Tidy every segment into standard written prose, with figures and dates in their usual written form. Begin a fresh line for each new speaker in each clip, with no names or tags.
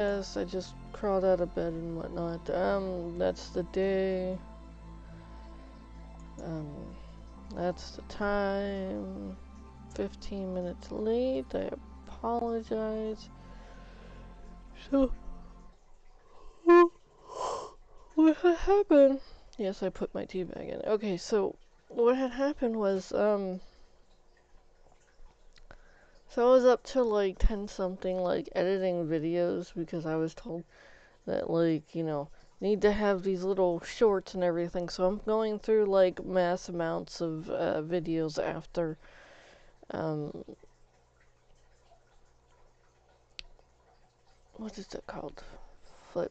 Yes, I just crawled out of bed and whatnot. That's the day. Um, that's the time. 15 minutes late. I apologize. So, what had happened? Yes, I put my tea bag in. Okay, so what had happened was, so I was up till like 10 something, like editing videos because I was told that, like, need to have these little shorts and everything. So I'm going through like mass amounts of videos after um, what is it called? Flip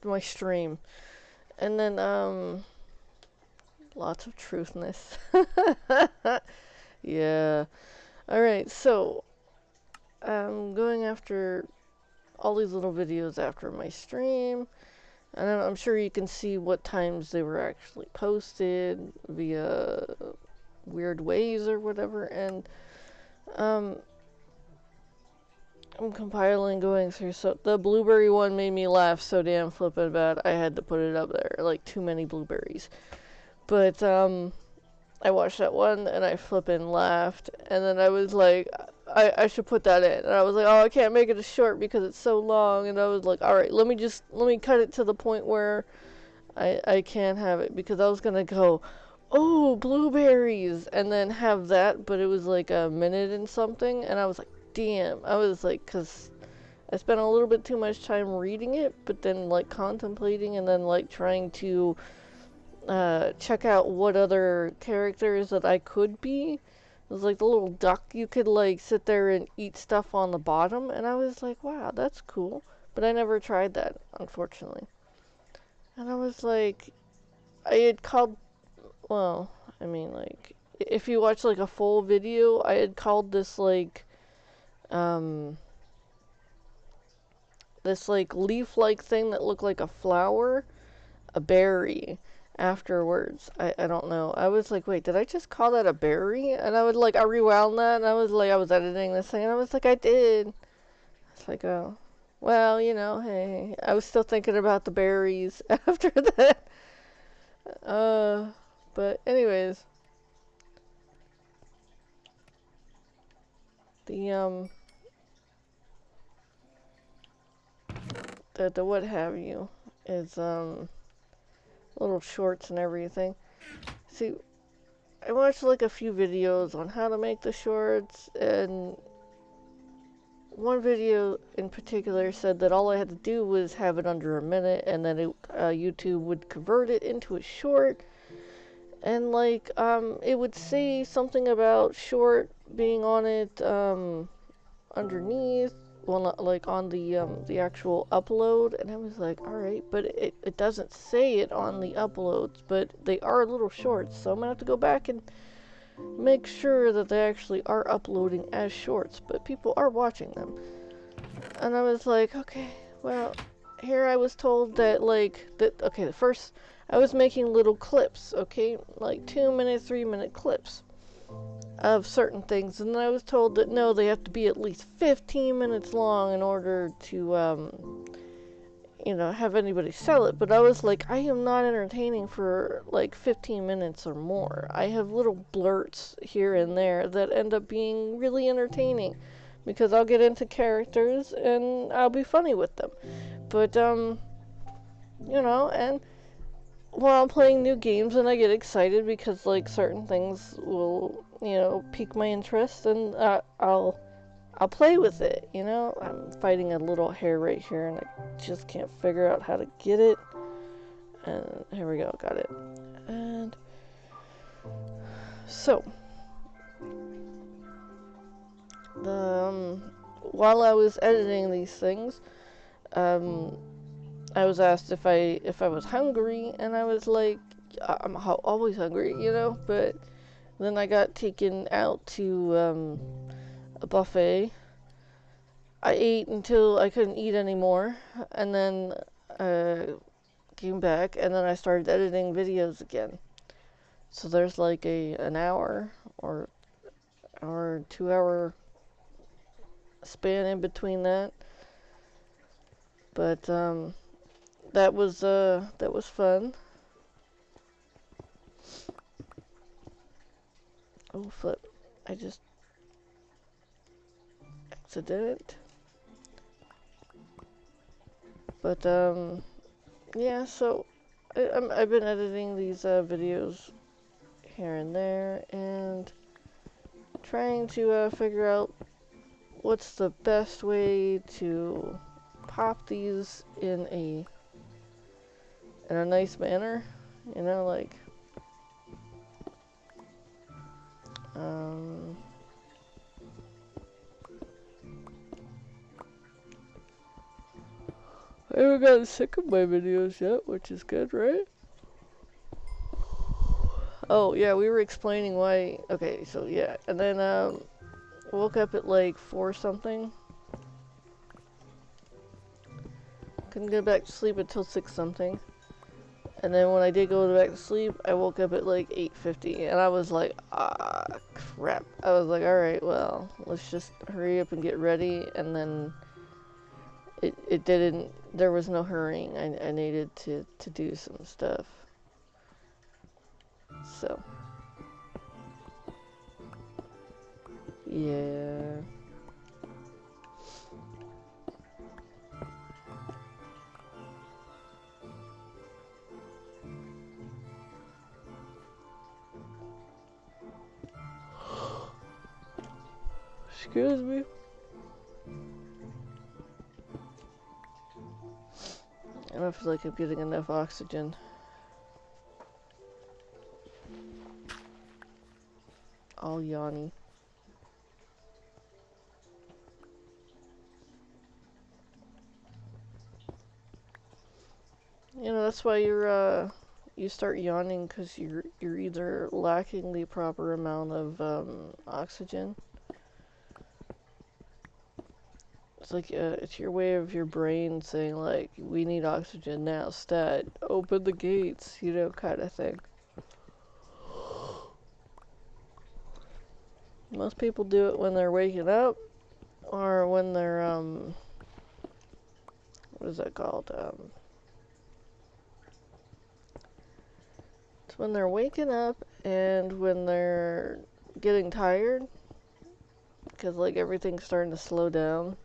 my stream, and then lots of truthness. Yeah. All right. So I'm going after all these little videos after my stream. And I'm sure you can see what times they were actually posted via weird ways or whatever. And um, I'm compiling, going through. So the blueberry one made me laugh so damn flippin' bad. I had to put it up there. Like too many blueberries. But I watched that one and I flippin' laughed. And then I was like, I should put that in. And I was like, oh, I can't make it a short because it's so long. And I was like, all right, let me cut it to the point where I can't have it, because I was gonna go, oh, blueberries, and then have that, but it was like a minute and something, and I was like, damn. I was like, because I spent a little bit too much time reading it, but then like contemplating, and then like trying to check out what other characters that I could be. It was like the little duck, you could like sit there and eat stuff on the bottom, and I was like, wow, that's cool. But I never tried that, unfortunately. And I was like, I had called, well, I mean, like, if you watch like a full video, I had called um, this like leaf-like thing that looked like a flower, a berry. Afterwards, I don't know. I was like, wait, did I just call that a berry? And I was like, I rewound that, and I was like, I was editing this thing, and I was like, I did. It's like, oh, well, hey, I was still thinking about the berries after that. Uh, but anyways, the the what have you is little shorts and everything. See, I watched like a few videos on how to make the shorts, and one video in particular said that all I had to do was have it under a minute, and then YouTube would convert it into a short, and like it would say something about short being on it underneath, well, not like on the actual upload, and I was like, all right, but it doesn't say it on the uploads, but they are little shorts, so I'm gonna have to go back and make sure that they actually are uploading as shorts, but people are watching them. And I was like, okay, well, here I was told that okay, the first I was making little clips, okay, like 2 minute, 3 minute clips of certain things, and then I was told that no, they have to be at least 15 minutes long in order to have anybody sell it. But I was like, I am not entertaining for like 15 minutes or more. I have little blurts here and there that end up being really entertaining, because I'll get into characters and I'll be funny with them. But and while I'm playing new games, and I get excited because like certain things will pique my interest, and I'll play with it. I'm fighting a little hair right here, and I just can't figure out how to get it. And here we go, got it. And so the while I was editing these things, I was asked if I was hungry, and I was like, I'm always hungry, But then I got taken out to a buffet. I ate until I couldn't eat anymore, and then came back, and then I started editing videos again. So there's like an hour or 2 hour span in between that. But that was fun. Oh flip! I just accident. But yeah. So I've been editing these videos here and there, and trying to figure out what's the best way to pop these in a nice manner, you know, like I haven't gotten sick of my videos yet, which is good, right? Oh yeah, we were explaining why. Okay, so yeah, and then woke up at like 4 something. Couldn't get back to sleep until 6 something. And then when I did go back to sleep, I woke up at like 8:50, and I was like, ah, crap. I was like, alright, well, let's just hurry up and get ready. And then it didn't, there was no hurrying. I needed to do some stuff. So, yeah. Excuse me. I don't feel like I'm getting enough oxygen. All yawny. You know, that's why you start yawning, because you're either lacking the proper amount of oxygen. It's like it's your way of your brain saying like, we need oxygen now, stat, open the gates, you know, kind of thing. Most people do it when they're waking up, or when they're what is that called? It's when they're waking up and when they're getting tired, because like everything's starting to slow down.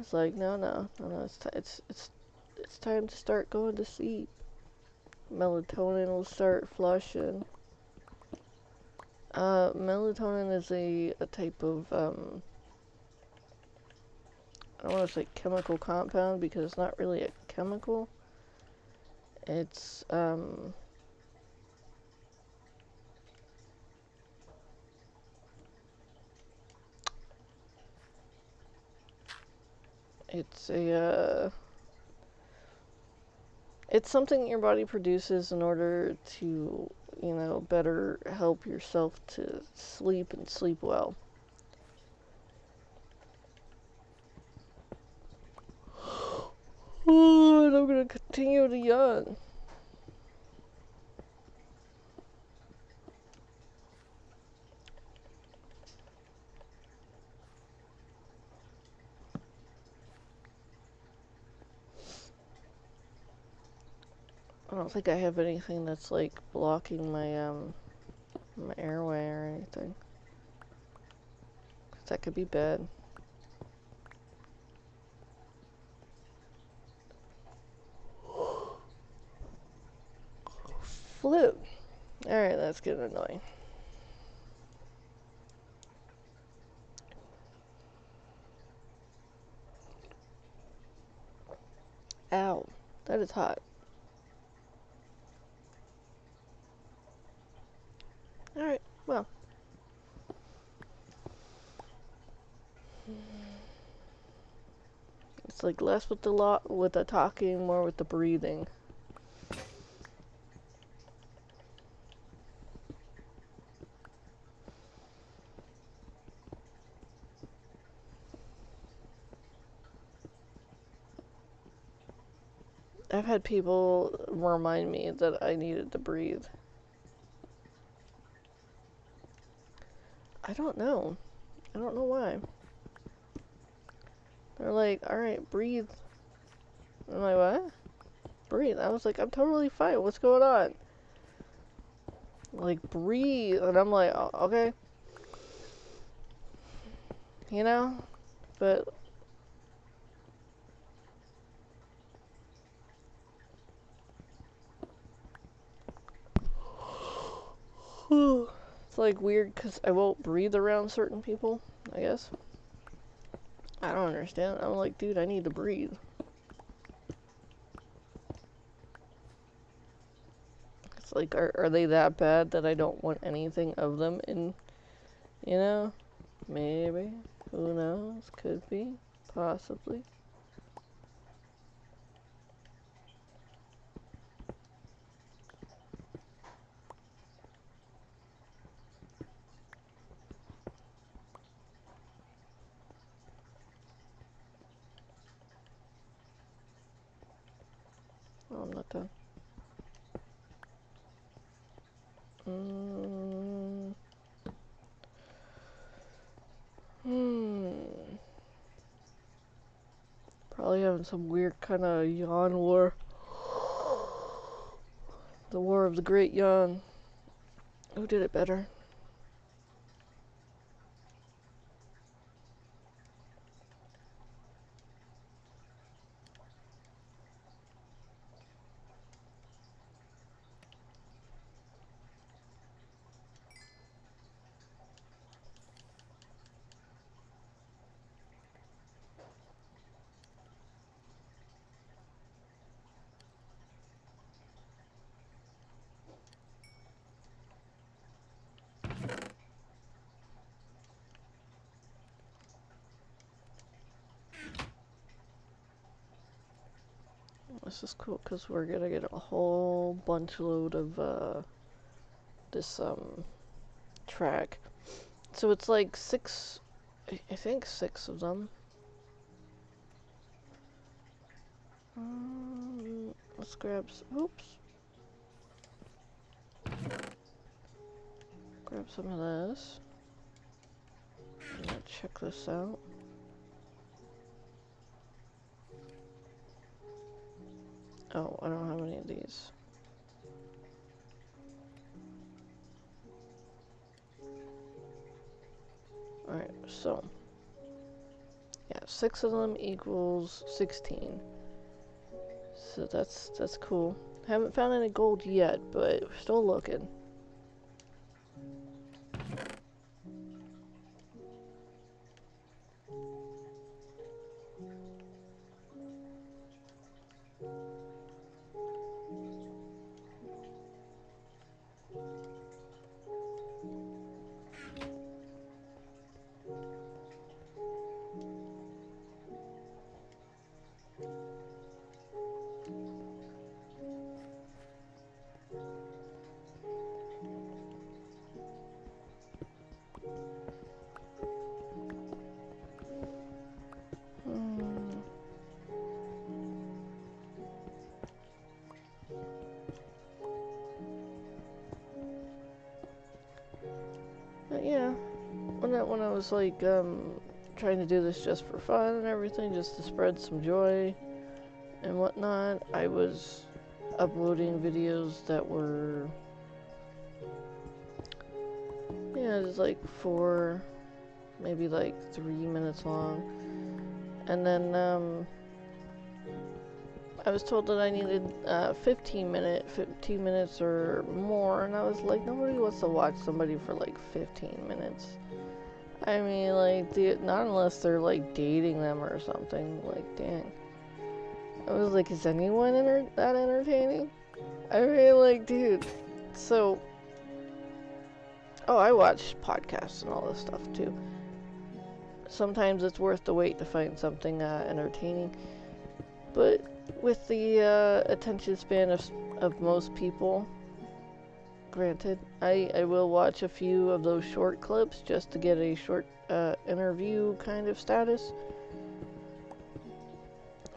It's like no, it's time to start going to sleep. Melatonin will start flushing. Melatonin is a type of I don't want to say chemical compound, because it's not really a chemical. It's it's a it's something your body produces in order to, you know, better help yourself to sleep and sleep well. Oh, and I'm gonna continue to yawn. I don't think I have anything that's like blocking my airway or anything. 'Cause that could be bad. Flip. Alright, that's getting annoying. Ow. That is hot. Alright, well. It's like less with the talking, more with the breathing. I've had people remind me that I needed to breathe. I don't know. I don't know why. They're like, alright, breathe. I'm like, what? Breathe. I was like, I'm totally fine. What's going on? Like, breathe. And I'm like, oh, okay. You know? But it's like weird because I won't breathe around certain people, I guess. I don't understand. I'm like, dude, I need to breathe. It's like, are they that bad that I don't want anything of them in, you know? Maybe. Who knows? Could be. Possibly. Oh, I'm not done. Probably having some weird kind of yawn war. The War of the Great Yawn. Who did it better? This is cool because we're gonna get a whole bunch load of this track. So it's like six, I think 6 of them. Let's grab, oops. Grab some of this. Check this out. Oh, I don't have any of these. Alright, so. Yeah, 6 of them equals 16. So that's cool. Haven't found any gold yet, but we're still looking. But yeah, when I was like trying to do this just for fun and everything, just to spread some joy and whatnot, I was uploading videos that were, yeah, just like 4, maybe like 3 minutes long. And then I was told that I needed 15 minutes or more, and I was like, nobody wants to watch somebody for like 15 minutes. I mean, like, not unless they're like dating them or something. Like, dang. I was like, is anyone that entertaining? I mean, like, dude. So, oh, I watch podcasts and all this stuff too. Sometimes it's worth the wait to find something entertaining. But with the attention span of most people, granted, I will watch a few of those short clips just to get a short interview kind of status.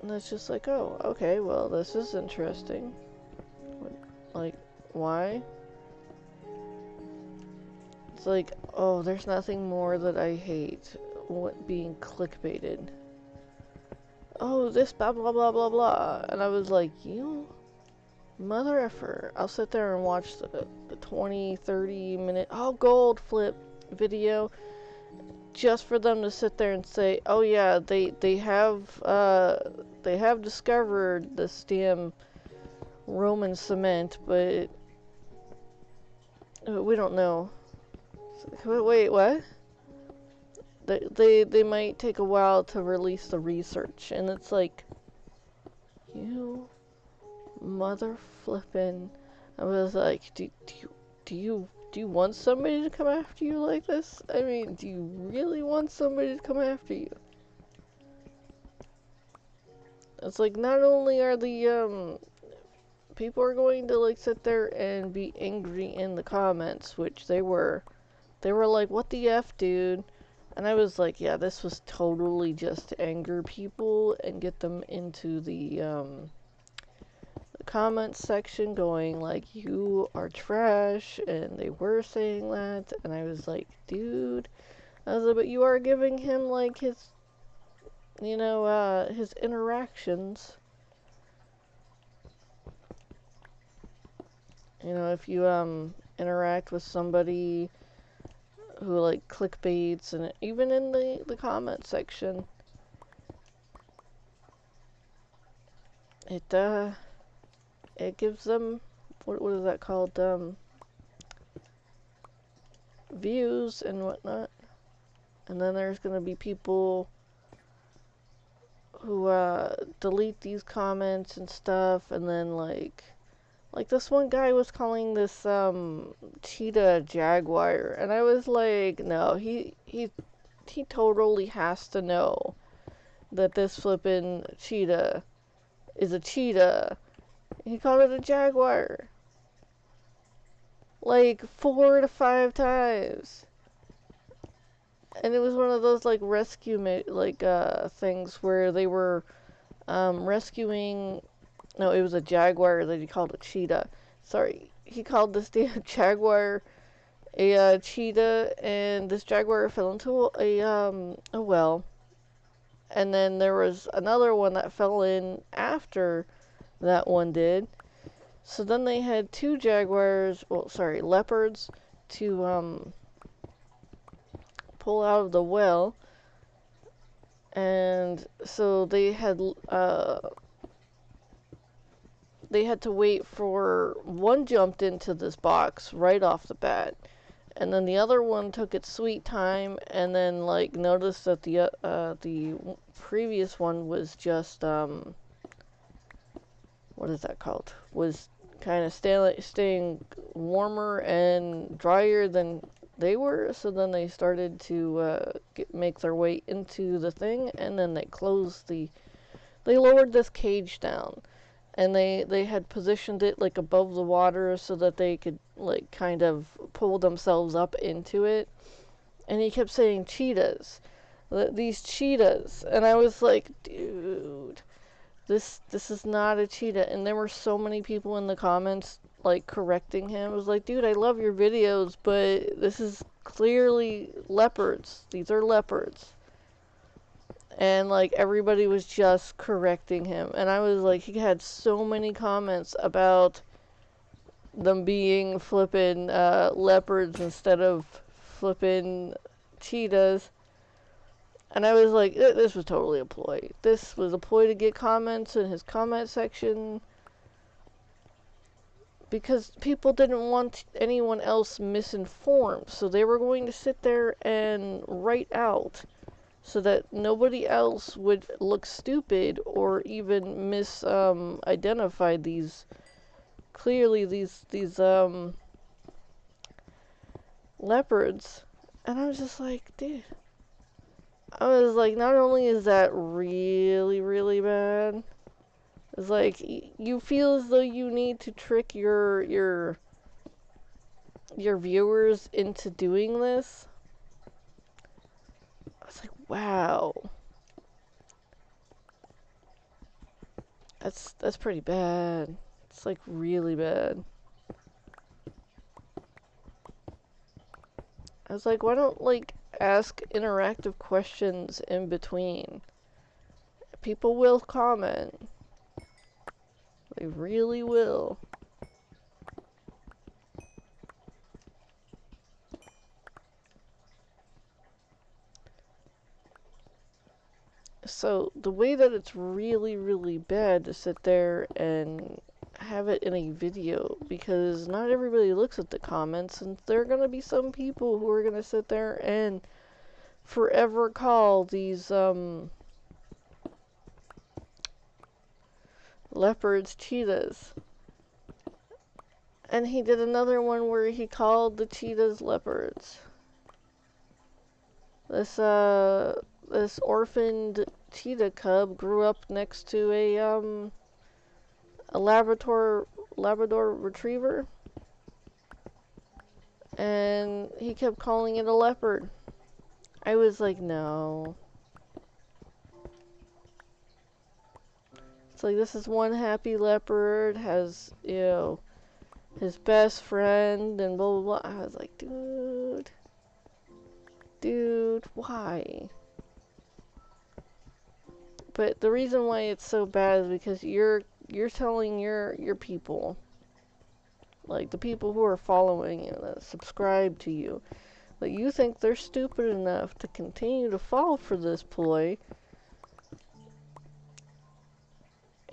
And it's just like, oh, okay, well, this is interesting. Like, why? It's like, oh, there's nothing more that I hate being clickbaited. oh, this blah blah blah blah blah. And I was like, you mother effer. I'll sit there and watch the 20, 30 minute, oh, gold flip video just for them to sit there and say, oh yeah, they have discovered this damn Roman cement, but we don't know. Wait, what? They might take a while to release the research, and it's like, you mother flippin'. I was like, do you want somebody to come after you like this? I mean, do you really want somebody to come after you? It's like, not only are the people are going to like sit there and be angry in the comments, which they were like, what the F, dude? And I was like, yeah, this was totally just to anger people and get them into the comment section going like, you are trash, and they were saying that, and I was like, dude, I was like, but you are giving him like his, his interactions. If you interact with somebody who like clickbaits, and even in the comment section, it gives them, what is that called, views and whatnot. And then there's gonna be people who delete these comments and stuff, and then like this one guy was calling this cheetah jaguar, and I was like, no, he totally has to know that this flippin' cheetah is a cheetah. He called it a jaguar like 4 to 5 times. And it was one of those like rescue things where they were rescuing. No, it was a jaguar that he called a cheetah. Sorry, he called this damn jaguar a cheetah, and this jaguar fell into a well. And then there was another one that fell in after that one did. So then they had 2 leopards to pull out of the well. And so they had to wait for one jumped into this box right off the bat, and then the other one took its sweet time, and then like noticed that the previous one was just what is that called? Was kind of staying warmer and drier than they were. So then they started to make their way into the thing, and then they lowered this cage down, and they had positioned it like above the water so that they could like kind of pull themselves up into it. And he kept saying cheetahs, these cheetahs, and I was like, dude, this is not a cheetah. And there were so many people in the comments like correcting him. I was like, dude, I love your videos, but this is clearly leopards. These are leopards. And like everybody was just correcting him, and I was like, he had so many comments about them being flippin' leopards instead of flippin' cheetahs. And I was like, this was totally a ploy. This was a ploy to get comments in his comment section, because people didn't want anyone else misinformed, so they were going to sit there and write out so that nobody else would look stupid or even identify these leopards. And I was just like, dude, I was like, not only is that really, really bad, it's like, you feel as though you need to trick your viewers into doing this. I was like, wow. That's pretty bad. It's like really bad. I was like, why don't like ask interactive questions in between? People will comment. They really will. So, the way that it's really, really bad to sit there and have it in a video, because not everybody looks at the comments, and there are going to be some people who are going to sit there and forever call these leopards cheetahs. And he did another one where he called the cheetahs leopards. This orphaned cheetah cub grew up next to a Labrador retriever, and he kept calling it a leopard. I was like, no. It's like, this is one happy leopard, has, his best friend, and blah, blah, blah. I was like, dude, why? But the reason why it's so bad is because you're telling your people, like the people who are following you, that subscribe to you, that you think they're stupid enough to continue to fall for this ploy,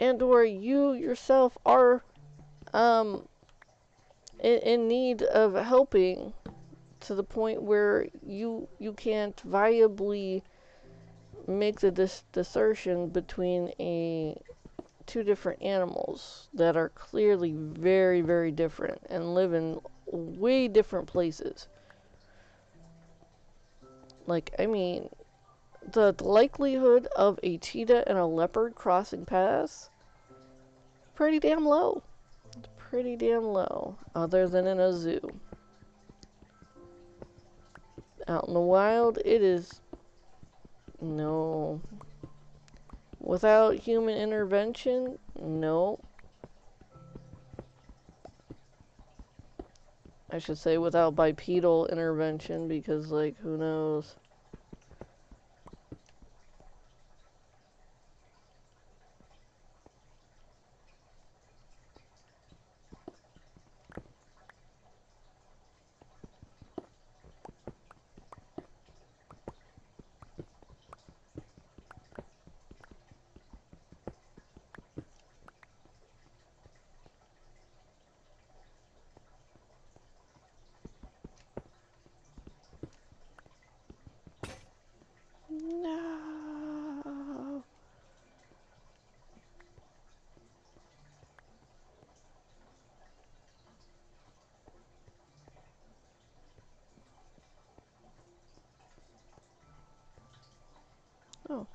and where you yourself are in need of helping to the point where you can't viably make the discernment between two different animals that are clearly very, very different and live in way different places. Like, I mean, the likelihood of a cheetah and a leopard crossing paths, pretty damn low. It's pretty damn low, other than in a zoo. Out in the wild, it is no. Without human intervention, no. I should say without bipedal intervention, because, like, who knows? No. Oh.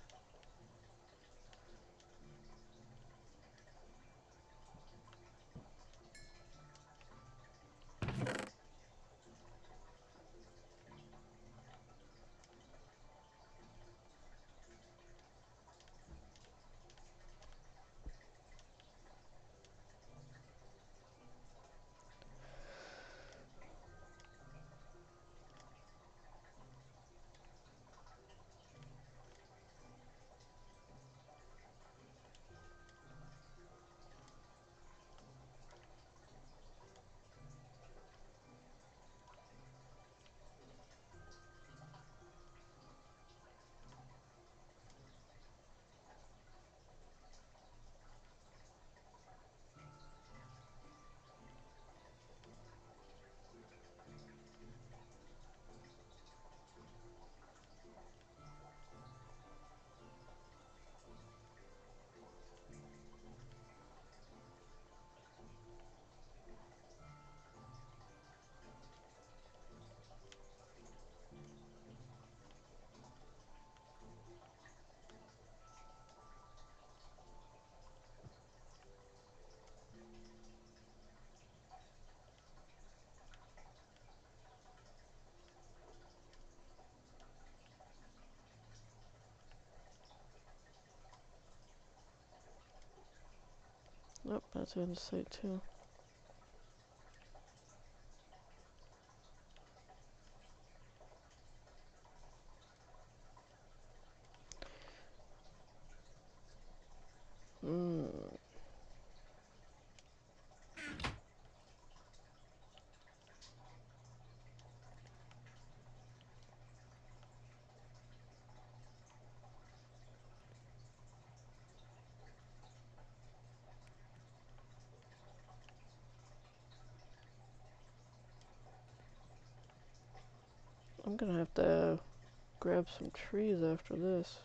Nope, that's insight too. I'm gonna have to grab some trees after this.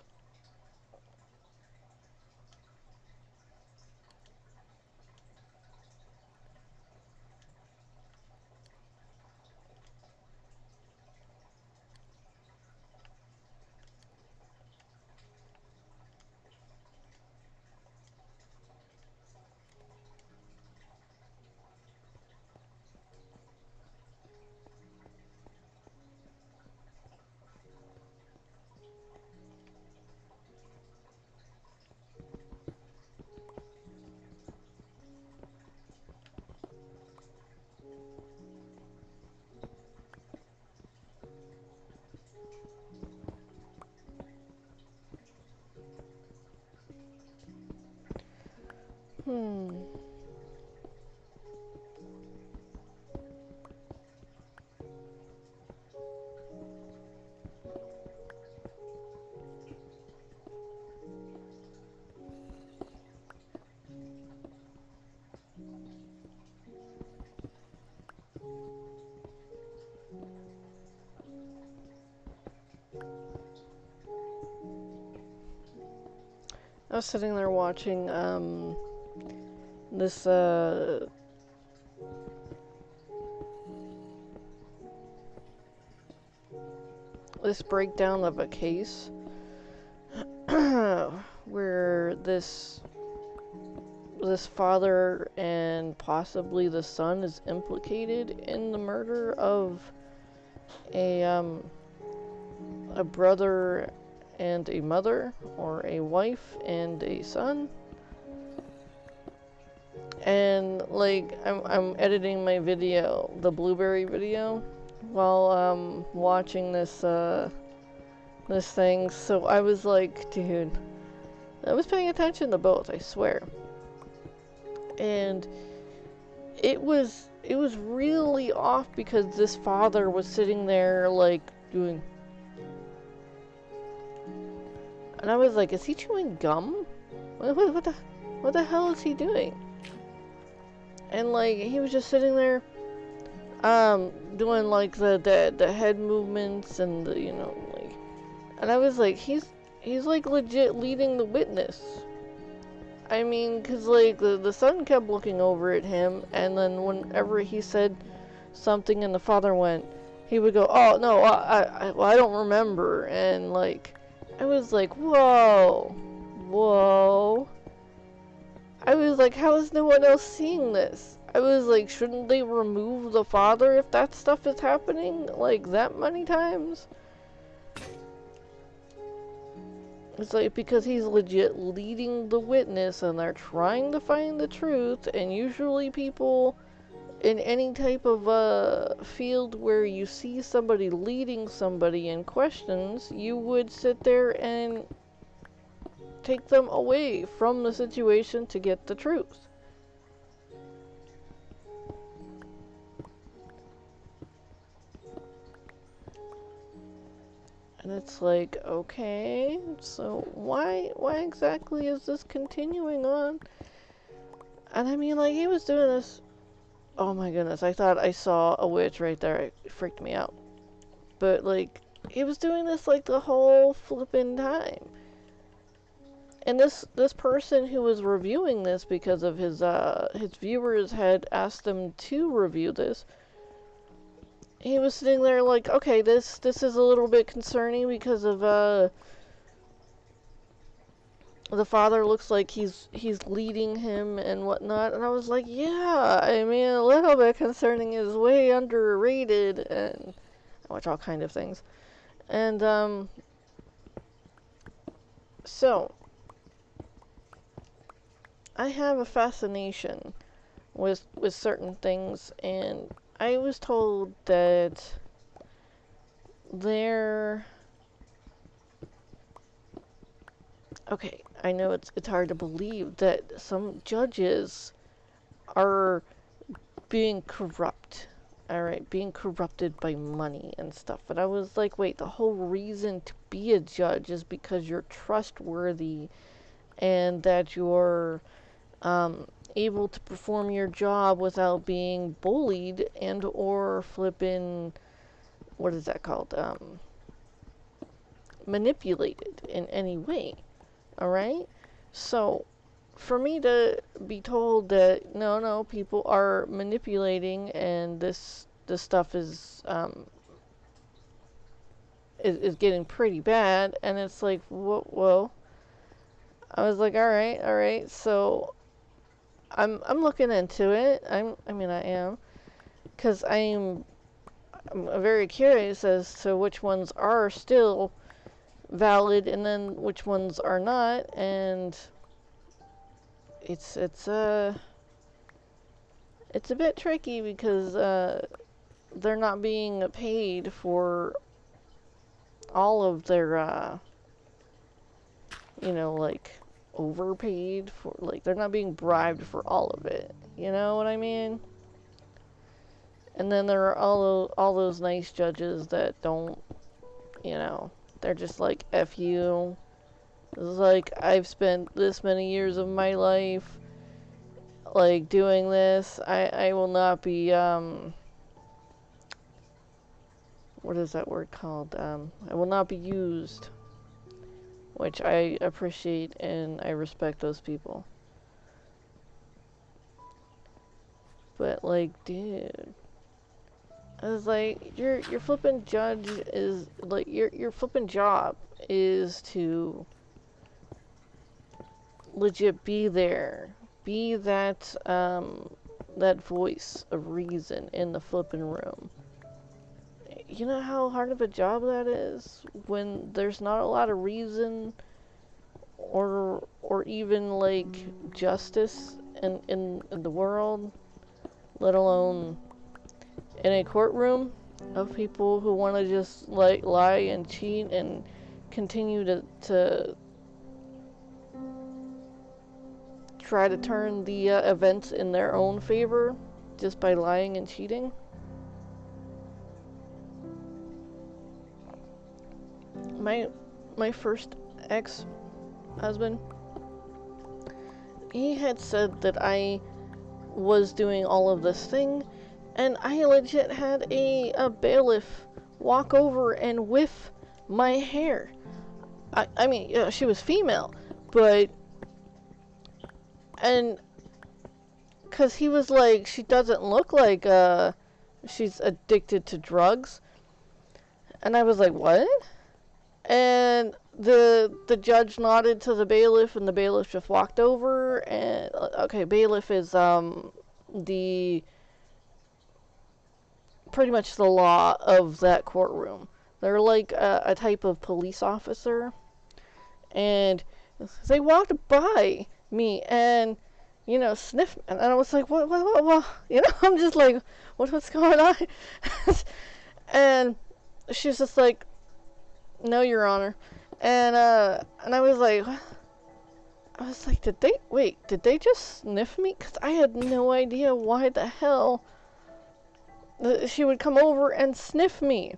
I was sitting there watching this this breakdown of a case where this father and possibly the son is implicated in the murder of a brother and a mother, or a wife and a son. And like I'm editing my video, the blueberry video, while watching this this thing. So I was like, dude, I was paying attention to both, I swear. And it was really off because this father was sitting there like doing, and I was like, is he chewing gum? What the hell is he doing? And like he was just sitting there doing like the head movements and the, you know, like, and I was like, he's like legit leading the witness. I mean, cause like the son kept looking over at him, and then whenever he said something and the father went, he would go, oh no, I don't remember. And like I was like, whoa. I was like, how is no one else seeing this? I was like, shouldn't they remove the father if that stuff is happening like that many times? It's like, because he's legit leading the witness and they're trying to find the truth, and usually people in any type of field where you see somebody leading somebody in questions, you would sit there and take them away from the situation to get the truth. And it's like, okay, so why exactly is this continuing on? And I mean, like, he was doing this, oh my goodness, I thought I saw a witch right there. It freaked me out. But like, he was doing this like the whole flippin' time. And this person who was reviewing this, because of his viewers had asked him to review this, he was sitting there like, okay, this is a little bit concerning because of the father looks like he's leading him and whatnot. And I was like, yeah, I mean, a little bit concerning is way underrated, and I watch all kind of things. And so I have a fascination with certain things, and I was told that okay, I know it's hard to believe that some judges are being corrupt. Alright, being corrupted by money and stuff. But I was like, wait, the whole reason to be a judge is because you're trustworthy and that you're able to perform your job without being bullied and or flippin' what is that called? Manipulated in any way. All right? So, for me to be told that no, people are manipulating and this stuff is getting pretty bad, and it's like, whoa. I was like, all right. So I'm looking into it. I am, because I'm very curious as to which ones are still valid and then which ones are not, and it's a bit tricky because they're not being paid for all of their like overpaid for, like, they're not being bribed for all of it. You know what I mean? And then there are all those nice judges that don't, they're just like, F you. It's like, I've spent this many years of my life, like, doing this. I will not be, what is that word called? I will not be used. Which I appreciate and I respect those people. But, like, dude, I was like, your flippin' judge is, like, your flippin' job is to legit be there. Be that, that voice of reason in the flippin' room. You know how hard of a job that is when there's not a lot of reason or even, like, justice in the world, let alone in a courtroom of people who want to just, like, lie and cheat and continue to try to turn the events in their own favor just by lying and cheating. My first ex-husband, he had said that I was doing all of this thing, and I legit had a bailiff walk over and whiff my hair. I mean, yeah, she was female, but, and, because he was like, she doesn't look like, she's addicted to drugs. And I was like, what? And the judge nodded to the bailiff, and the bailiff just walked over, and, okay, bailiff is, the, pretty much the law of that courtroom. They're like a type of police officer, and they walked by me and, sniffed, and I was like, what, I'm just like, what's going on? And she's just like, no, Your Honor. And I was like, did they just sniff me? Because I had no idea why the hell she would come over and sniff me.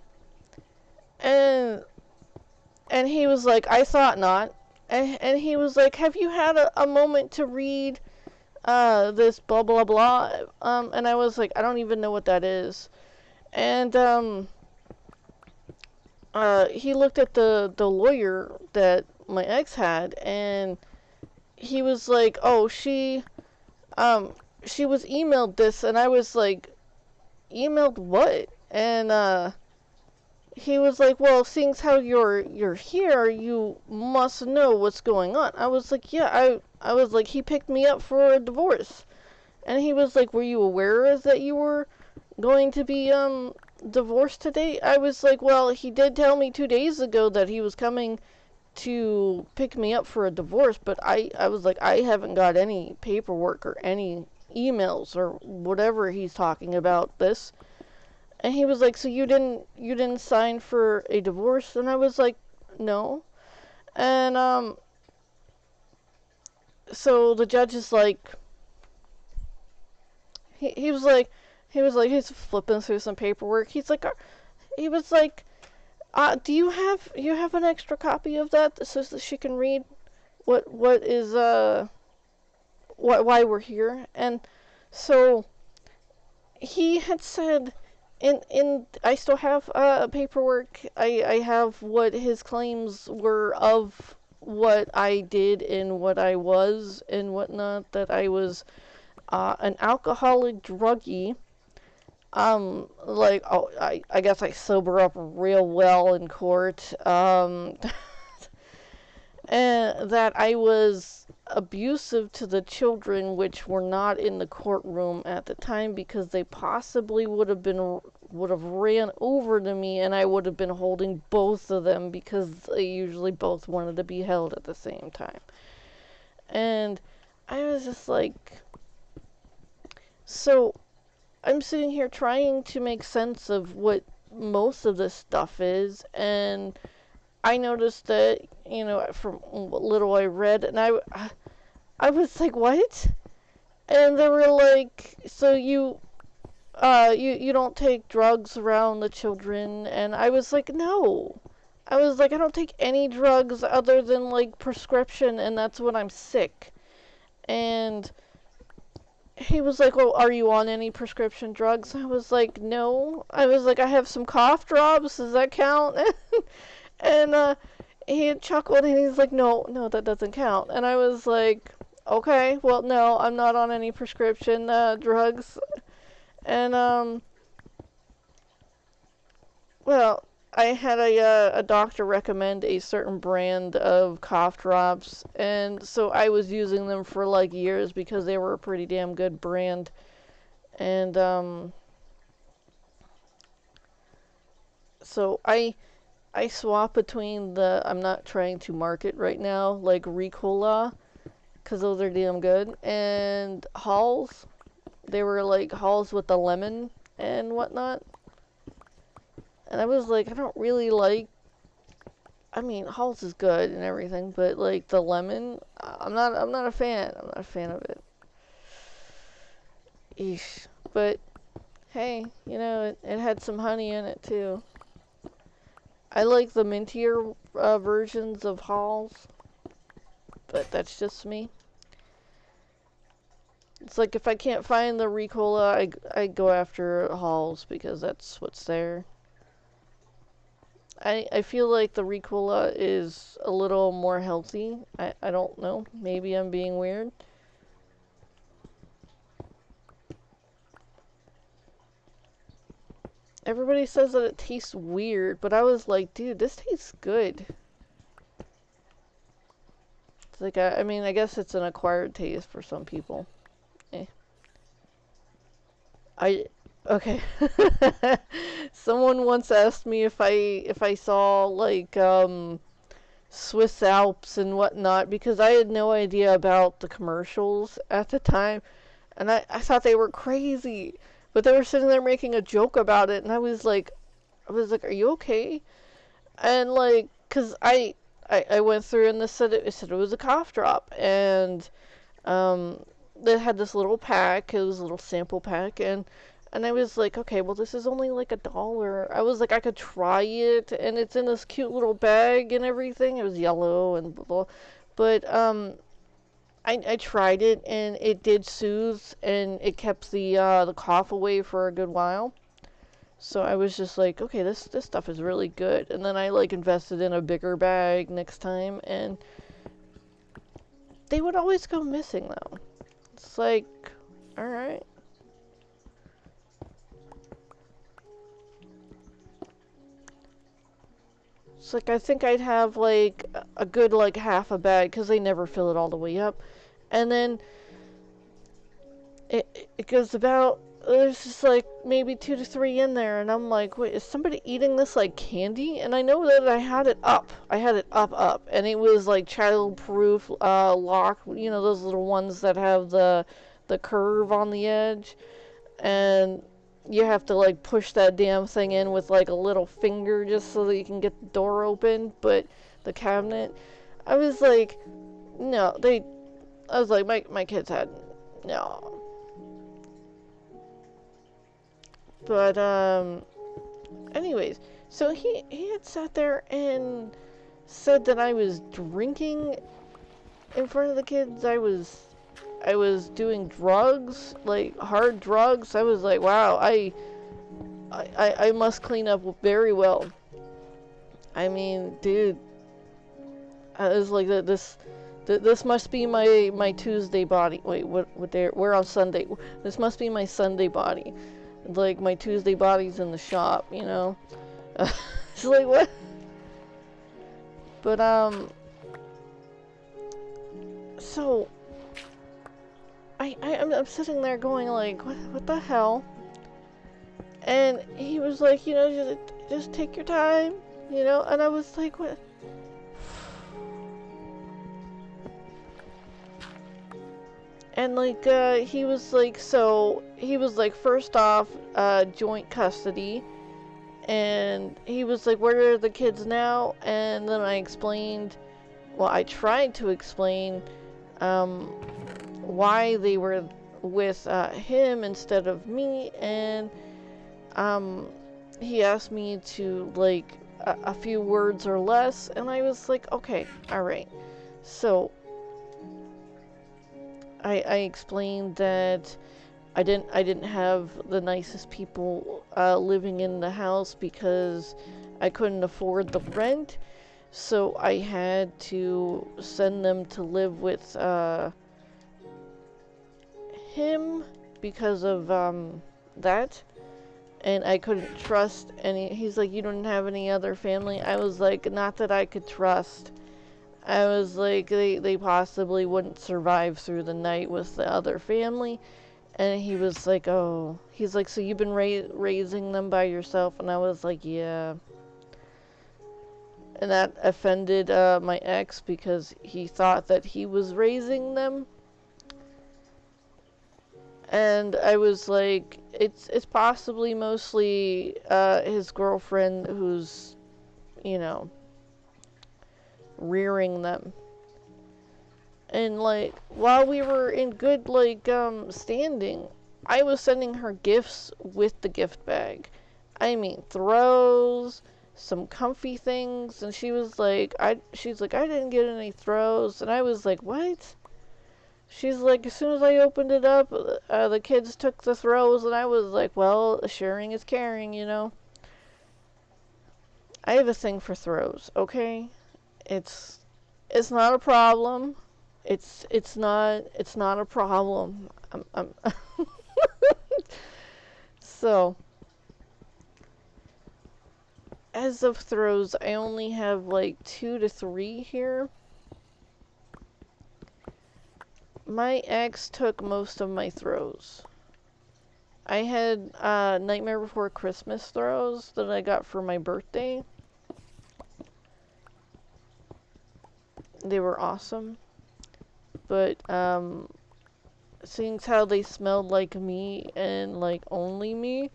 And he was like, I thought not. And he was like, have you had a moment to read this blah blah blah? And I was like, I don't even know what that is. And he looked at the lawyer that my ex had, and he was like, oh, she was emailed this, and I was like, emailed what? And he was like, well, seeing as how you're here, you must know what's going on. I was like, yeah, I was like, he picked me up for a divorce. And he was like, were you aware that you were going to be divorced today? I was like, well, he did tell me 2 days ago that he was coming to pick me up for a divorce, but I was like, I haven't got any paperwork or any emails or whatever he's talking about this. And he was like, so you didn't sign for a divorce? And I was like, no. And so the judge is like, he was like, he's flipping through some paperwork. He was like, do you have an extra copy of that so that she can read what is why we're here? And so he had said and I still have paperwork. I have what his claims were of what I did and what I was and whatnot. That I was an alcoholic druggie. Like, oh, I guess I sober up real well in court. And that I was abusive to the children, which were not in the courtroom at the time because they possibly would have ran over to me, and I would have been holding both of them because they usually both wanted to be held at the same time. And I was just like, so I'm sitting here trying to make sense of what most of this stuff is, and I noticed that, from what little I read, and I was like, what? And they were like, so you don't take drugs around the children? And I was like, no. I was like, I don't take any drugs other than like prescription, and that's when I'm sick. And he was like, well, are you on any prescription drugs? I was like, no. I was like, I have some cough drops. Does that count? And he had chuckled and he's like, no, that doesn't count. And I was like, okay, well, no, I'm not on any prescription drugs. And, well, I had a doctor recommend a certain brand of cough drops, and so I was using them for like years because they were a pretty damn good brand. And, so I swap between I'm not trying to market right now, like Ricola, because those are damn good, and Halls. They were like Halls with the lemon and whatnot. And I was like, I don't really like, I mean, Halls is good and everything, but like the lemon, I'm not a fan. I'm not a fan of it. Eesh. But hey, it had some honey in it too. I like the mintier versions of Halls, but that's just me. It's like if I can't find the Ricola, I go after Halls because that's what's there. I feel like the Ricola is a little more healthy. I don't know. Maybe I'm being weird. Everybody says that it tastes weird, but I was like, dude, this tastes good. It's like, I mean, I guess it's an acquired taste for some people. Eh. Okay. Someone once asked me if I saw like Swiss Alps and whatnot because I had no idea about the commercials at the time, and I thought they were crazy, but they were sitting there making a joke about it, and I was like, are you okay? And like, cause I went through and it said it was a cough drop, and they had this little pack. It was a little sample pack, and I was like, okay, well, this is only like $1. I was like, I could try it, and it's in this cute little bag and everything. It was yellow and blah, but I tried it, and it did soothe, and it kept the cough away for a good while. So I was just like, okay, this stuff is really good. And then I like invested in a bigger bag next time, and they would always go missing though. It's like, all right. It's like I think I'd have like a good like half a bag because they never fill it all the way up, and then it goes about. There's just like maybe 2 to 3 in there, and I'm like, wait, is somebody eating this like candy? And I know that I had it up. I had it up, and it was like child-proof lock. You know, those little ones that have the curve on the edge, and you have to like push that damn thing in with like a little finger just so that you can get the door open. But the cabinet, I was like, no, I was like, my kids had, no. But, anyways, so he had sat there and said that I was drinking in front of the kids. I was doing drugs, like hard drugs. I was like, wow, I must clean up very well. I mean, dude, I was like this must be my Tuesday body. Wait, what day? We're on Sunday. This must be my Sunday body. Like my Tuesday body's in the shop, you know. It's like what? But so I'm sitting there going like, what the hell? And he was like, you know, just take your time, you know. And I was like, what? And like he was like, first off, joint custody. And he was like, where are the kids now? And then I explained, well, I tried to explain why they were with him instead of me. And he asked me to, like, a few words or less. And I was like, okay, all right. So I explained that I didn't have the nicest people living in the house because I couldn't afford the rent, so I had to send them to live with him because of that, and I couldn't trust any. He's like, you don't have any other family? I was like, not that I could trust. I was like, they possibly wouldn't survive through the night with the other family. And he was like, oh, he's like, so you've been raising them by yourself? And I was like, yeah. And that offended my ex because he thought that he was raising them. And I was like, it's possibly mostly his girlfriend who's, you know, rearing them. And like while we were in good like standing, I was sending her gifts with the gift bag. I mean throws, some comfy things, and she's like I didn't get any throws. And I was like, what? She's like, as soon as I opened it up, the kids took the throws. And I was like, well, sharing is caring, you know. I have a thing for throws, okay? It's not a problem. It's not a problem. I'm So, as of throws, I only have like 2 to 3 here. My ex took most of my throws. I had Nightmare Before Christmas throws that I got for my birthday. They were awesome. But seeing how they smelled like me and like only me,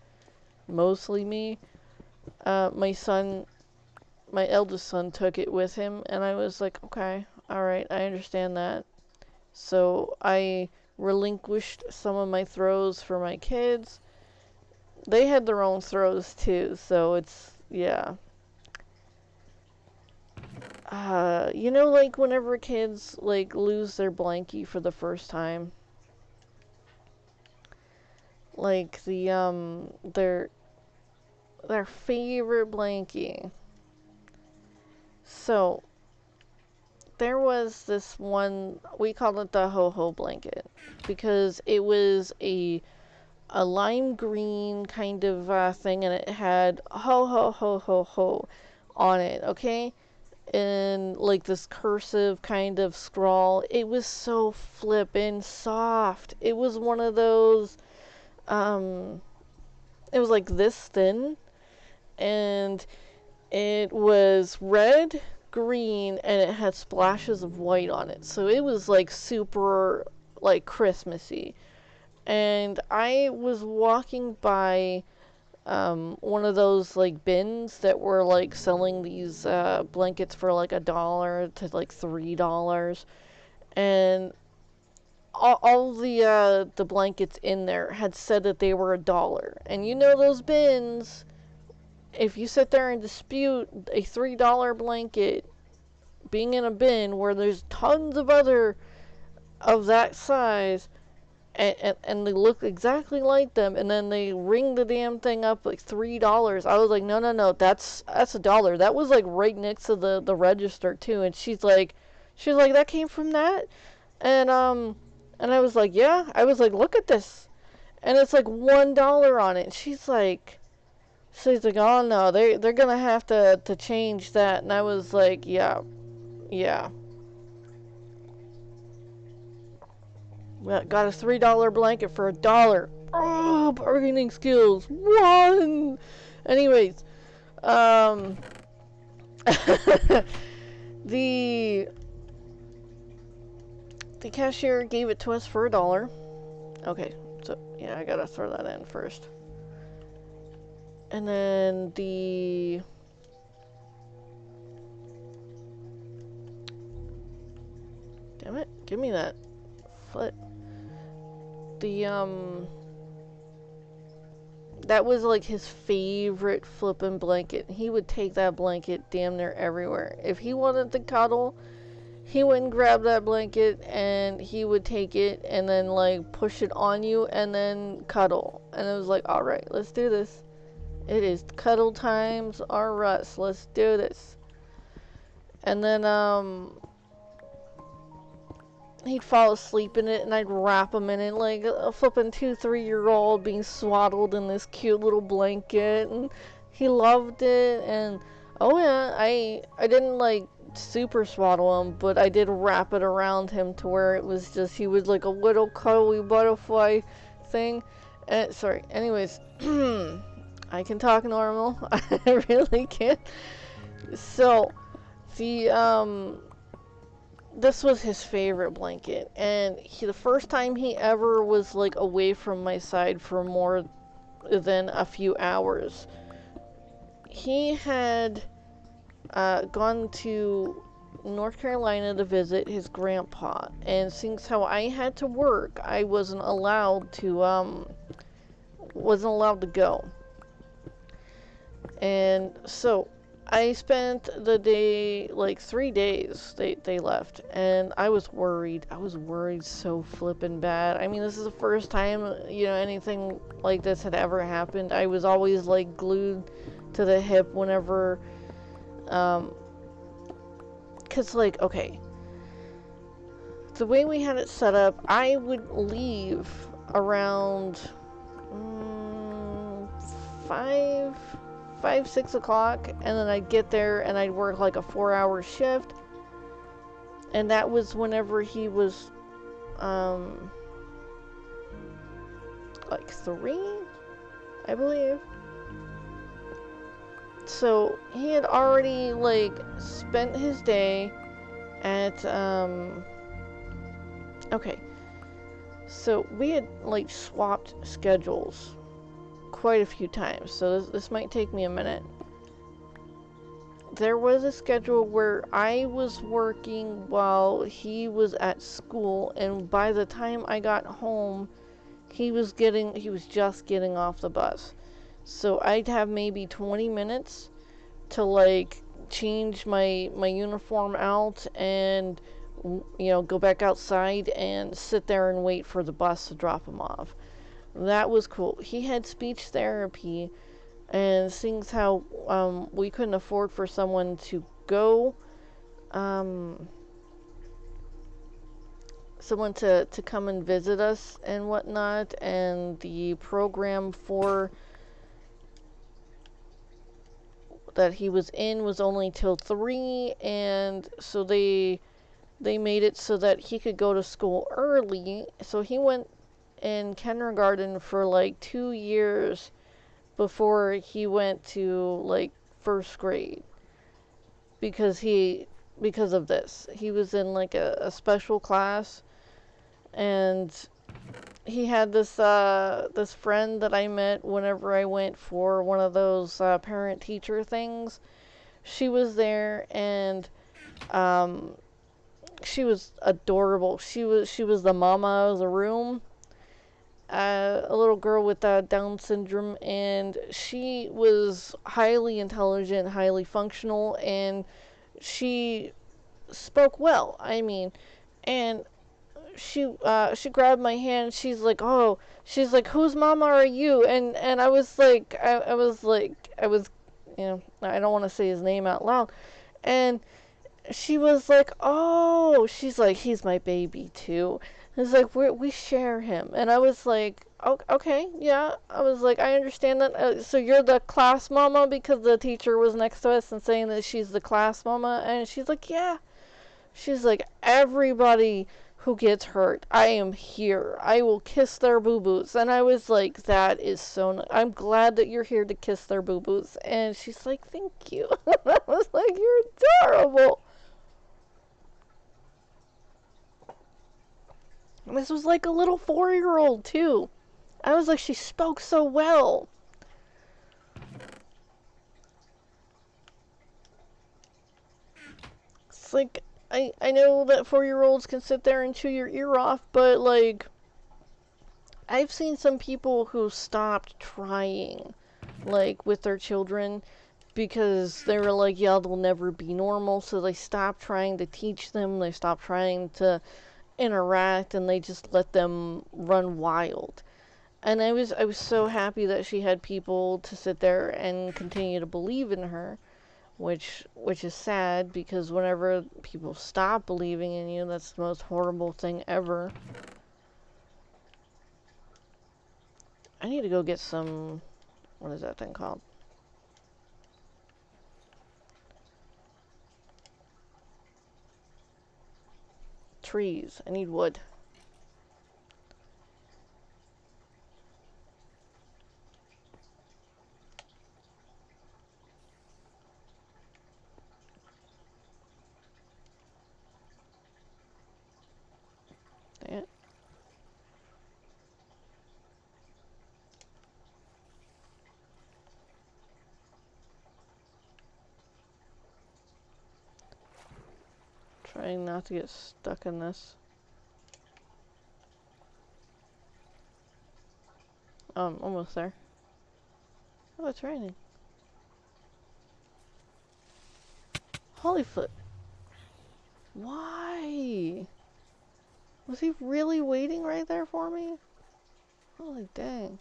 mostly me, my eldest son took it with him, and I was like, okay, alright, I understand that. So I relinquished some of my throws for my kids. They had their own throws too, so it's, yeah. You know, like whenever kids like lose their blankie for the first time, like their favorite blankie. So there was this one, we called it the ho-ho blanket because it was a lime green kind of thing, and it had ho ho ho ho ho on it, okay? In like this cursive kind of scrawl. It was so flippin' soft. It was one of those, it was like this thin, and it was red, green, and it had splashes of white on it. So it was like super like Christmassy. And I was walking by one of those like bins that were like selling these blankets for like $1 to like $3, and all the blankets in there had said that they were $1. And you know those bins, if you sit there and dispute a $3 blanket being in a bin where there's tons of other of that size, and they look exactly like them, and then they ring the damn thing up like $3. I was like, no, no, no, that's $1. That was like right next to the register too, and she's like, that came from that, and I was like, yeah, I was like, look at this, and it's like $1 on it. She's like, oh no, they're gonna have to change that, and I was like, yeah, yeah. Got a $3 blanket for $1. Oh, bargaining skills. One. Anyways, um, the the cashier gave it to us for $1. Okay, so yeah, I gotta throw that in first. And then damn it, give me that foot. That was like his favorite flippin' blanket. He would take that blanket damn near everywhere. If he wanted to cuddle, he went and grabbed that blanket and he would take it and then like push it on you and then cuddle. And it was like, alright, let's do this. It is cuddle times or us. Let's do this. And then he'd fall asleep in it and I'd wrap him in it like a flippin' 2-3-year-old being swaddled in this cute little blanket, and he loved it. And oh yeah, I didn't like super swaddle him, but I did wrap it around him to where it was just, he was like a little cuddly butterfly thing. Sorry, anyways, I can talk normal. I really can. So the this was his favorite blanket, and the first time he ever was like away from my side for more than a few hours, he had gone to North Carolina to visit his grandpa, and since how I had to work, I wasn't allowed to go. And so I spent the day, like 3 days, they left, and I was worried. I was worried so flippin' bad. I mean, this is the first time, anything like this had ever happened. I was always, like, glued to the hip whenever, because, like, okay, the way we had it set up, I would leave around 6 o'clock, and then I'd get there and I'd work like a 4-hour shift, and that was whenever he was like 3, I believe. So he had already like spent his day at okay, so we had like swapped schedules quite a few times, so this might take me a minute. There was a schedule where I was working while he was at school, and by the time I got home, he was just getting off the bus. So I'd have maybe 20 minutes to like change my uniform out and go back outside and sit there and wait for the bus to drop him off. That was cool. He had speech therapy, and seeing how we couldn't afford for someone to go, someone to come and visit us and whatnot, and the program for that he was in was only till 3, and so they made it so that he could go to school early. So he went in kindergarten for like 2 years before he went to like first grade, because of this. He was in like a special class, and he had this this friend that I met whenever I went for one of those parent teacher things. She was there, and she was adorable. She was the mama of the room. A little girl with Down syndrome, and she was highly intelligent, highly functional, and she spoke well. I mean, and she grabbed my hand. She's like, oh, she's like, whose mama are you? And I was like, you know, I don't want to say his name out loud. And she was like, oh, she's like, he's my baby too. It's like we share him. And I was like, oh, okay, yeah. I was like, I understand that. So you're the class mama, because the teacher was next to us and saying that she's the class mama. And she's like, yeah. She's like, everybody who gets hurt, I am here. I will kiss their boo-boos. And I was like, that is so nice. I'm glad that you're here to kiss their boo-boos. And she's like, thank you. I was like, you're adorable. And this was like a little 4-year-old too. I was like, she spoke so well. It's like, I know that 4-year-olds can sit there and chew your ear off, but like, I've seen some people who stopped trying, like, with their children because they were like, yeah, they'll never be normal, so they stopped trying to teach them, they stopped trying to interact, and they just let them run wild. And I was so happy that she had people to sit there and continue to believe in her, which is sad, because whenever people stop believing in you, that's the most horrible thing ever. I need to go get some, what is that thing called? Trees. I need wood. Dang it. Trying not to get stuck in this. I'm almost there. Oh, it's raining. Holy flip. Why? Was he really waiting right there for me? Holy dang.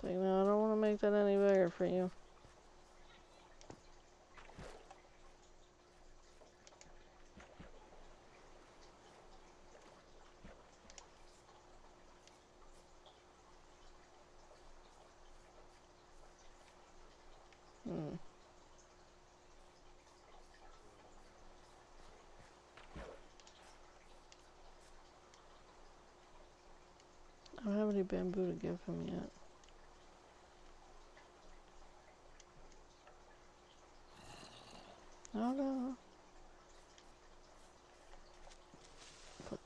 Dang, no, I don't want to make that any bigger for you. I don't have any bamboo to give him yet. Oh no. Are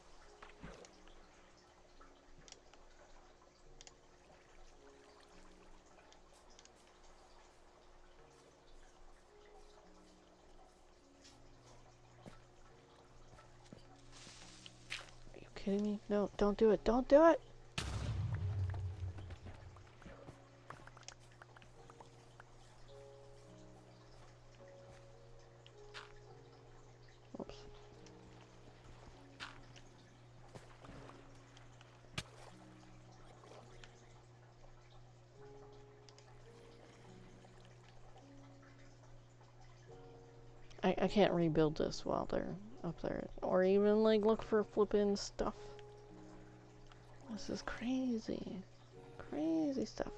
you kidding me? No, don't do it. Don't do it! Oops. I can't rebuild this while they're up there. Or even, like, look for flippin' stuff. This is crazy. Crazy stuff.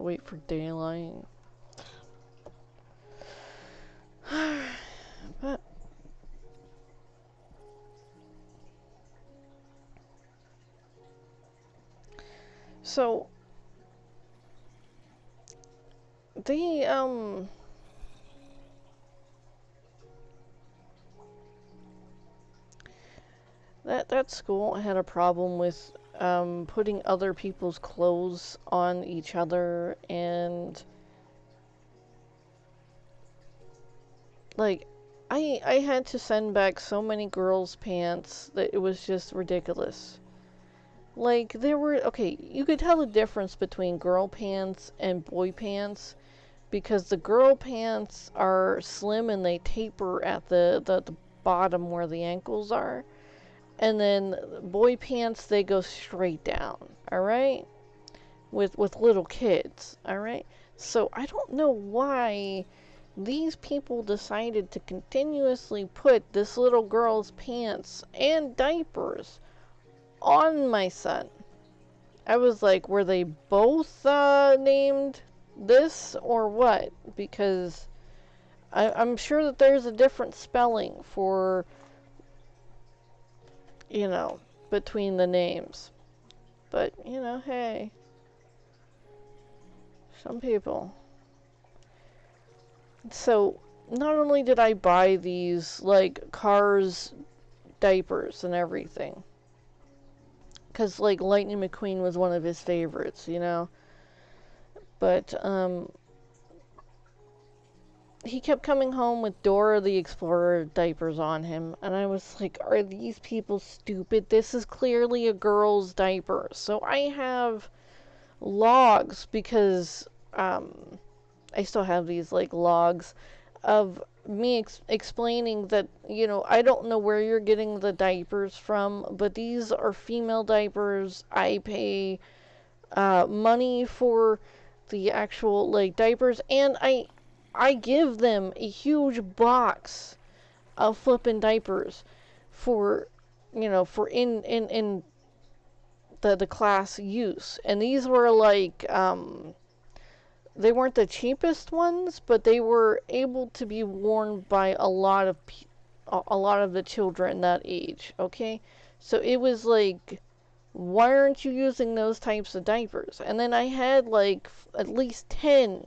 wait for daylight. But so they that school had a problem with putting other people's clothes on each other, and like I had to send back so many girls' pants that it was just ridiculous. Like there were okay, you could tell the difference between girl pants and boy pants because the girl pants are slim and they taper at the bottom where the ankles are. And then boy pants, they go straight down, all right? With little kids, all right? So I don't know why these people decided to continuously put this little girl's pants and diapers on my son. I was like, were they both named this or what? Because I'm sure that there's a different spelling for, you know, between the names. But, you know, hey, some people. So, not only did I buy these, like, Cars diapers and everything, because, like, Lightning McQueen was one of his favorites, you know, but, he kept coming home with Dora the Explorer diapers on him, and I was like, are these people stupid? This is clearly a girl's diaper. So I have logs because I still have these like logs of me explaining that, you know, I don't know where you're getting the diapers from, but these are female diapers. I pay money for the actual like diapers, and I give them a huge box of flippin' diapers for, you know, for in the class use. And these were like, they weren't the cheapest ones, but they were able to be worn by a lot of the children that age, okay? So it was like, why aren't you using those types of diapers? And then I had like at least 10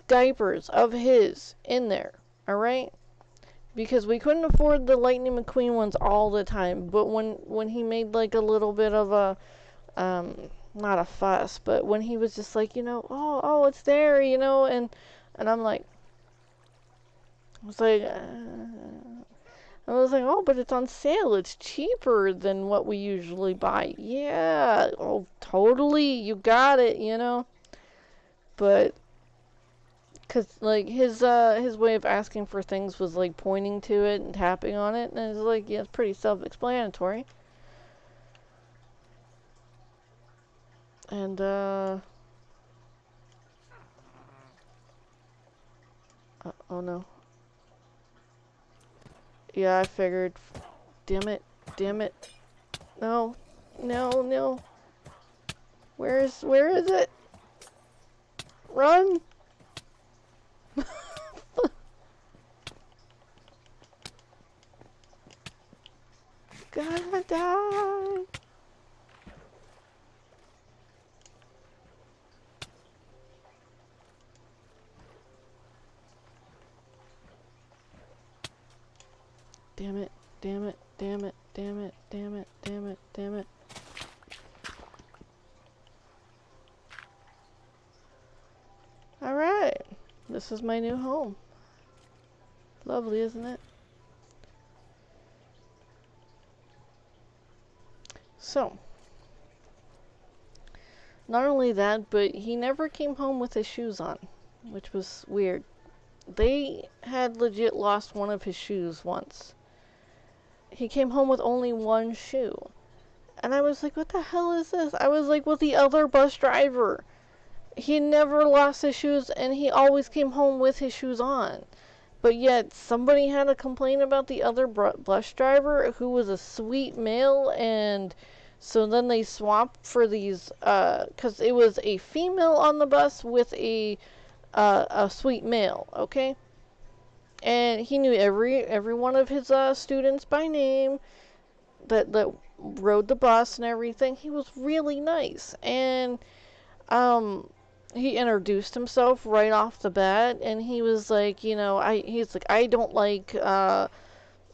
diapers of his in there, alright? Because we couldn't afford the Lightning McQueen ones all the time, but when he made like a little bit of a, not a fuss, but when he was just like, you know, oh, it's there, you know, and I'm like, I was like, oh, but it's on sale, it's cheaper than what we usually buy. Yeah, oh, totally, you got it, you know, but because, like, his way of asking for things was, like, pointing to it and tapping on it. And it's like, yeah, it's pretty self-explanatory. And, oh, no. Yeah, I figured. Damn it. Damn it. No. No, no. Where is it? Run! Gonna die. Damn it, damn it, damn it, damn it, damn it, damn it, damn it. Alright, this is my new home. Lovely, isn't it? So, not only that, but he never came home with his shoes on, which was weird. They had legit lost one of his shoes once. He came home with only one shoe. And I was like, what the hell is this? I was like, with the other bus driver. He never lost his shoes, and he always came home with his shoes on. But yet, somebody had a complaint about the other bus driver, who was a sweet male, and So then they swapped for these, because it was a female on the bus with a sweet male, okay? And he knew every one of his students by name that rode the bus and everything. He was really nice, and um, he introduced himself right off the bat, and he was like, he's like, I don't like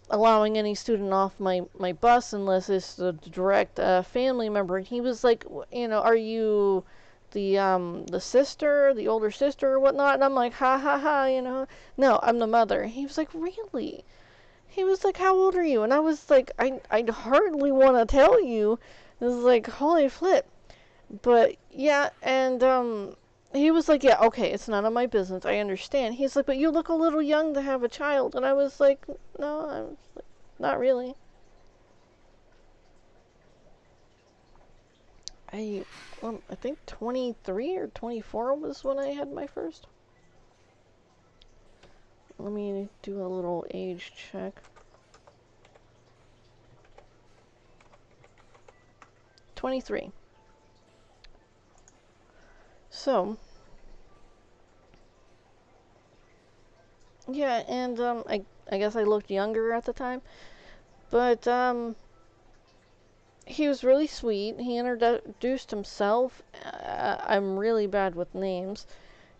allowing any student off my bus unless it's a direct family member. And he was like, are you the sister, the older sister or whatnot? And I'm like, ha ha ha, no, I'm the mother. He was like, really? He was like, how old are you? And I was like, I hardly want to tell you. It was like, holy flip. But yeah, and he was like, yeah, okay, it's none of my business. I understand. He's like, but you look a little young to have a child. And I was like, no, I'm like, not really. I think 23 or 24 was when I had my first. Let me do a little age check. 23. So, yeah, and I guess I looked younger at the time, but he was really sweet. He introduced himself. I'm really bad with names.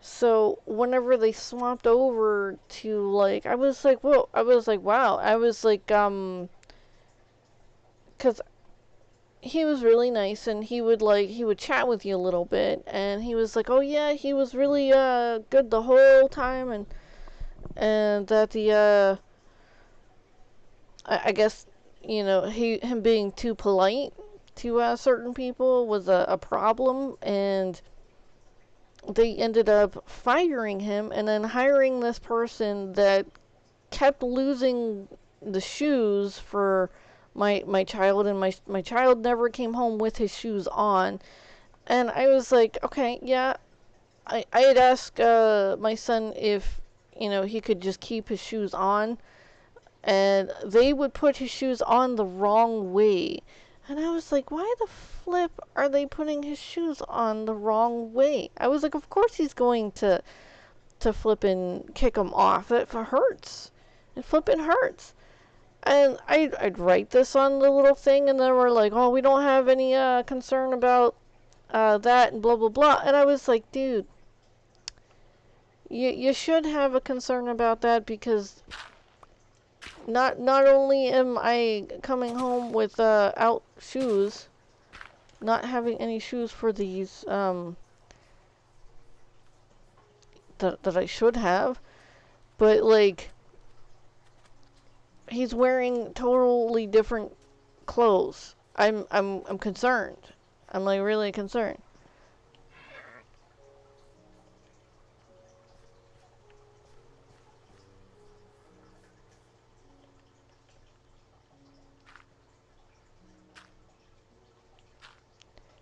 So whenever they swapped over to like, I was like, whoa, I was like, wow. I was like, cause he was really nice, and he would chat with you a little bit, and he was like, oh yeah, he was really good the whole time, and that I guess him being too polite to certain people was a problem, and they ended up firing him and then hiring this person that kept losing the shoes for my child, and my child never came home with his shoes on. And I was like, okay, yeah. I had asked my son if he could just keep his shoes on, and they would put his shoes on the wrong way. And I was like, why the flip are they putting his shoes on the wrong way? I was like, of course he's going to flip and kick them off. It hurts. It flipping hurts. And I'd write this on the little thing, and then we're like, oh, we don't have any concern about that, and blah, blah, blah. And I was like, dude, you should have a concern about that, because not only am I coming home with out shoes, not having any shoes for these that I should have, but like he's wearing totally different clothes. I'm concerned. I'm like really concerned.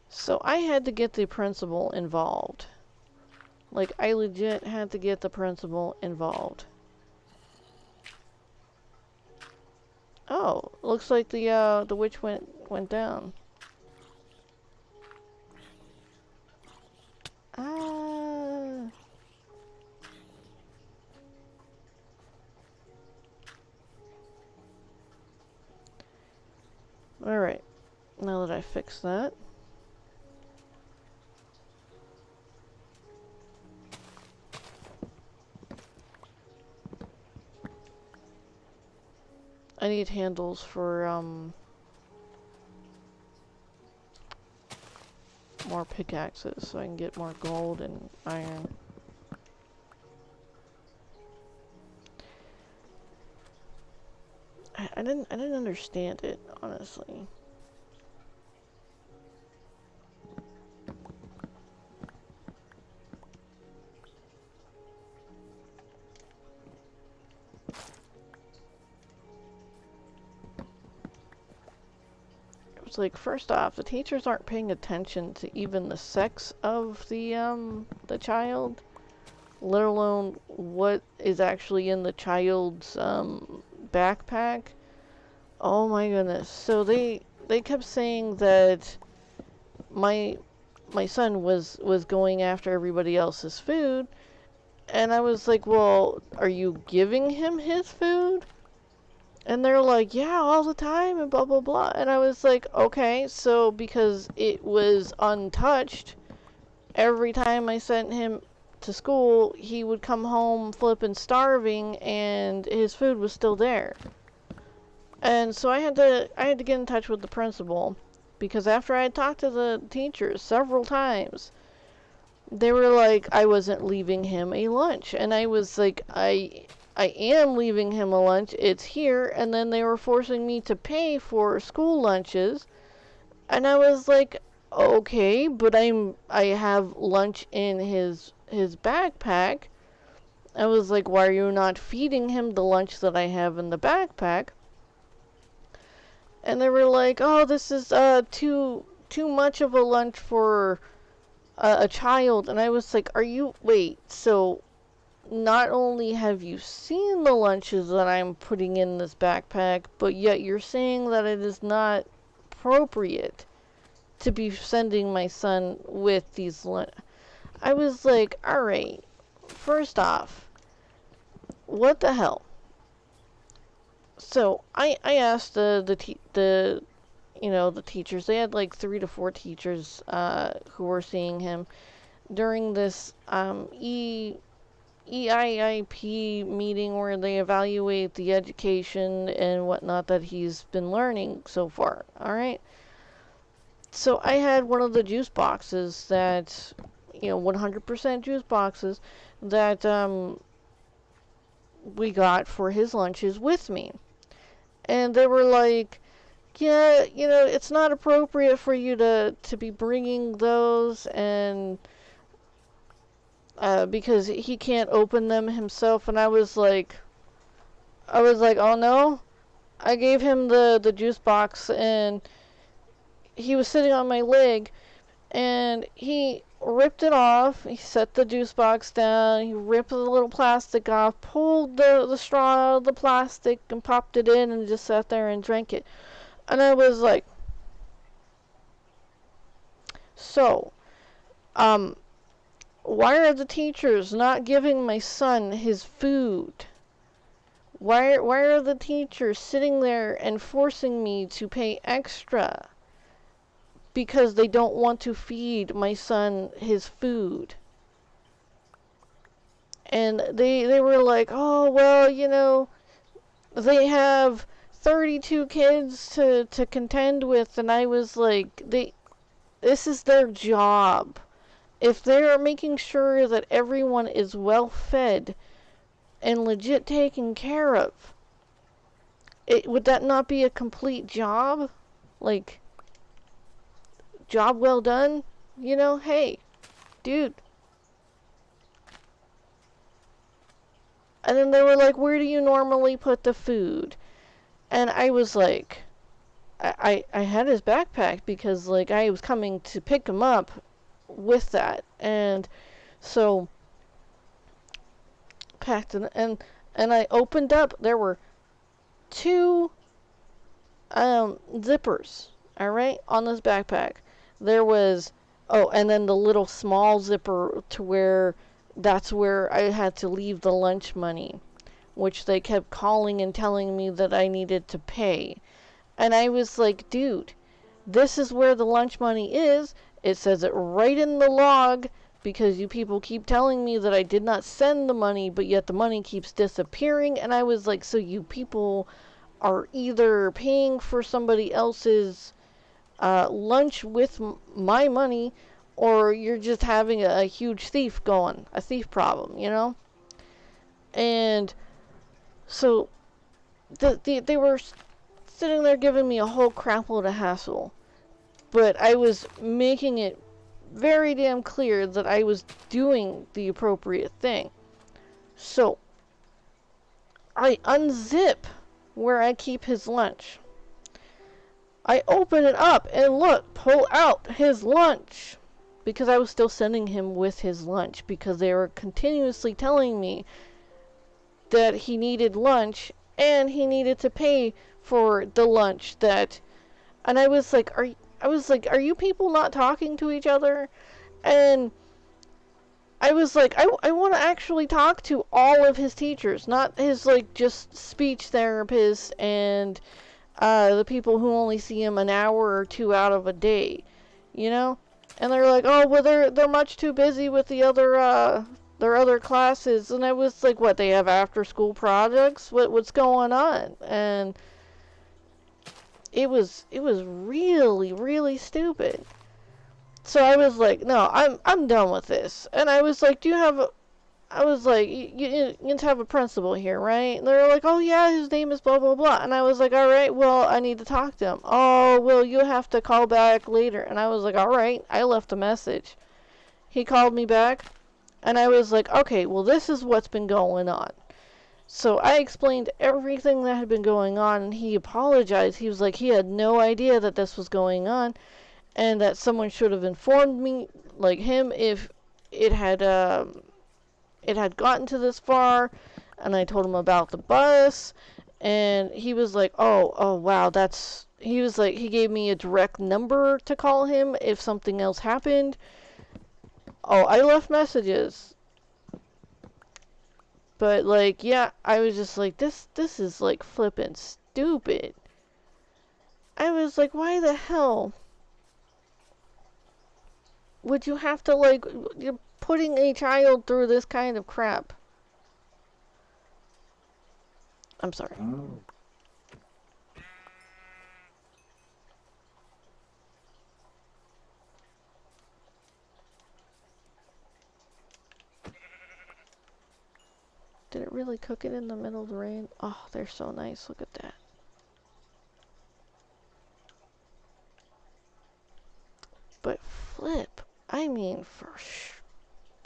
So I had to get the principal involved. Like, I legit had to get the principal involved. Oh, looks like the witch went down. Ah. Alright. Now that I fixed that. I need handles for more pickaxes so I can get more gold and iron. I didn't understand it, honestly. It's like, first off, the teachers aren't paying attention to even the sex of the child, let alone what is actually in the child's backpack. Oh my goodness. So they they kept saying that my my son was going after everybody else's food, and I was like, well, are you giving him his food? And they're like, yeah, all the time, and blah blah blah. And I was like, okay, so because it was untouched, every time I sent him to school, he would come home flipping starving, and his food was still there. And so I had to get in touch with the principal, because after I had talked to the teachers several times, they were like, I wasn't leaving him a lunch. And I was like, I am leaving him a lunch. It's here. And then they were forcing me to pay for school lunches. And I was like, okay, but I have lunch in his backpack. I was like, why are you not feeding him the lunch that I have in the backpack? And they were like, oh, this is too much of a lunch for a child. And I was like, wait, so not only have you seen the lunches that I'm putting in this backpack, but yet you're saying that it is not appropriate to be sending my son with these lunch. I was like, alright, first off, what the hell? So I asked the teachers. They had like 3 to 4 teachers who were seeing him during this EIIP meeting where they evaluate the education and whatnot that he's been learning so far. All right. So I had one of the juice boxes that, 100% juice boxes that we got for his lunches with me. And they were like, yeah, it's not appropriate for you to be bringing those, and because he can't open them himself. And I was like, oh no. I gave him the juice box, and he was sitting on my leg, and he ripped it off. He set the juice box down. He ripped the little plastic off, pulled the straw out of the plastic, and popped it in, and just sat there and drank it. And I was like, so, why are the teachers not giving my son his food? Why are the teachers sitting there and forcing me to pay extra because they don't want to feed my son his food? And they were like, oh, well, they have 32 kids to contend with. And I was like, this is their job. If they're making sure that everyone is well fed and legit taken care of, would that not be a complete job? Like, job well done? Hey, dude. And then they were like, where do you normally put the food? And I was like, I had his backpack because, like, I was coming to pick him up with that. And so packed it, and I opened up. There were 2 zippers, all right, on this backpack. There was, and then the little small zipper to where that's where I had to leave the lunch money, which they kept calling and telling me that I needed to pay. And I was like, dude, this is where the lunch money is. It says it right in the log, because you people keep telling me that I did not send the money, but yet the money keeps disappearing. And I was like, so you people are either paying for somebody else's lunch with my money, or you're just having a huge thief problem, And so they were sitting there giving me a whole crap load of hassle. But I was making it very damn clear that I was doing the appropriate thing. So I unzip where I keep his lunch. I open it up and pull out his lunch. Because I was still sending him with his lunch, because they were continuously telling me that he needed lunch and he needed to pay for the lunch that And are you people not talking to each other? And I was like, I want to actually talk to all of his teachers, not his, like, just speech therapists and the people who only see him an hour or two out of a day, you know? And they're like, oh, well, they're much too busy with their other classes. And I was like, what, they have after school projects? What's going on? And it was really, really stupid. So I was like, no, I'm done with this. And I was like, I was like, you have a principal here, right? And they were like, oh yeah, his name is blah blah blah. And I was like, all right, well, I need to talk to him. Oh, well, you'll have to call back later. And I was like, all right. I left a message. He called me back, and I was like, okay, well, this is what's been going on. So I explained everything that had been going on, and he apologized. He was like, he had no idea that this was going on, and that someone should have informed me, like him, if it had gotten to this far. And I told him about the bus, and he was like, oh wow, he was like, he gave me a direct number to call him if something else happened. Oh, I left messages. But, like, yeah, I was just like, this is, like, flippin' stupid. I was like, why the hell would you have to, like, you're putting a child through this kind of crap? I'm sorry. Did it really cook it in the middle of the rain? Oh, they're so nice. Look at that. But flip. I mean,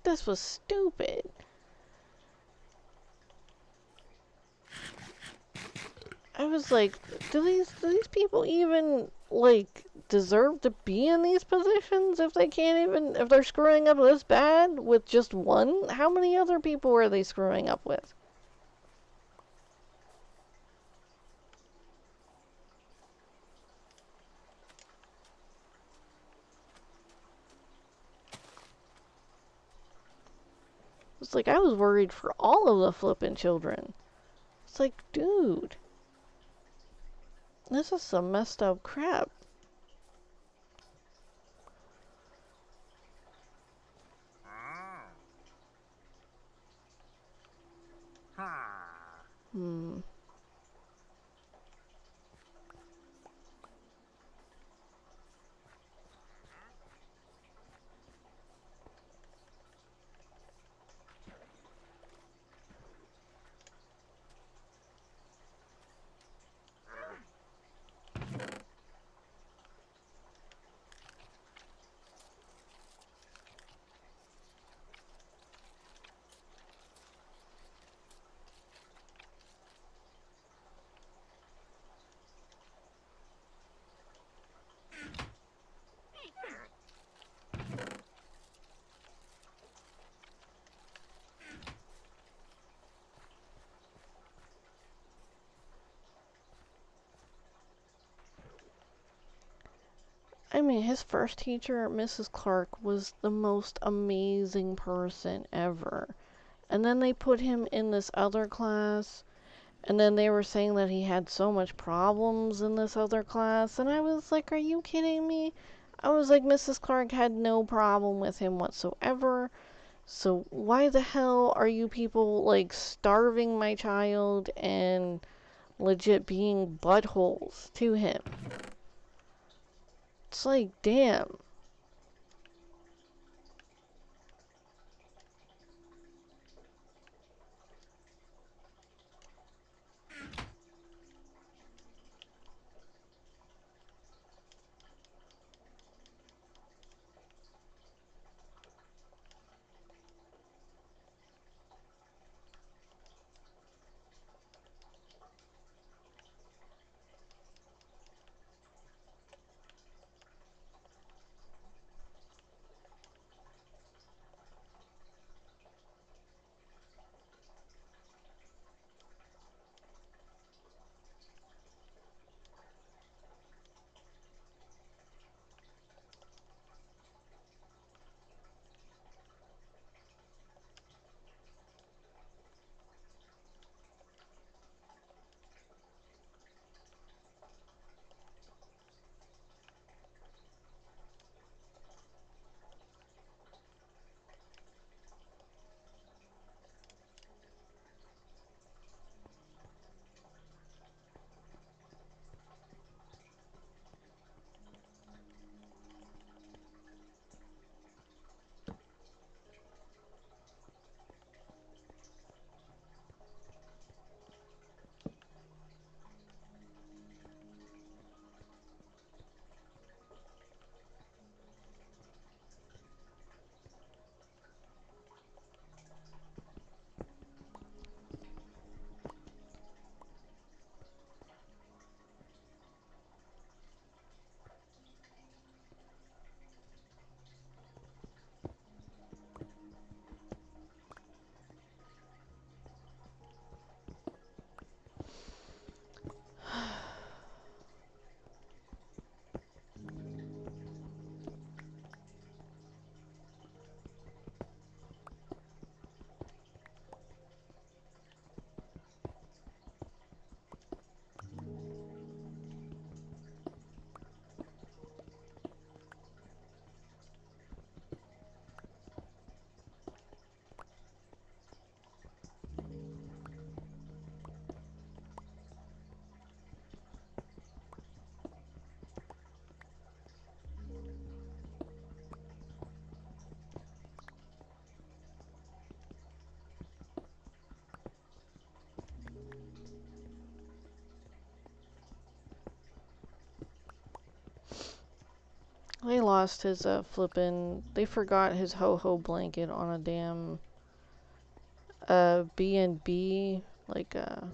this was stupid. I was like, do these people even, like, deserve to be in these positions if they can't even, if they're screwing up this bad with just one? How many other people are they screwing up with? It's like, I was worried for all of the flippin' children. It's like, dude, this is some messed up crap. Hmm. I mean, his first teacher, Mrs. Clark, was the most amazing person ever. And then they put him in this other class, and then they were saying that he had so much problems in this other class, and I was like, are you kidding me? I was like, Mrs. Clark had no problem with him whatsoever. So why the hell are you people, like, starving my child and legit being buttholes to him? It's like, damn. lost his they forgot his ho-ho blanket on a damn B&B, like it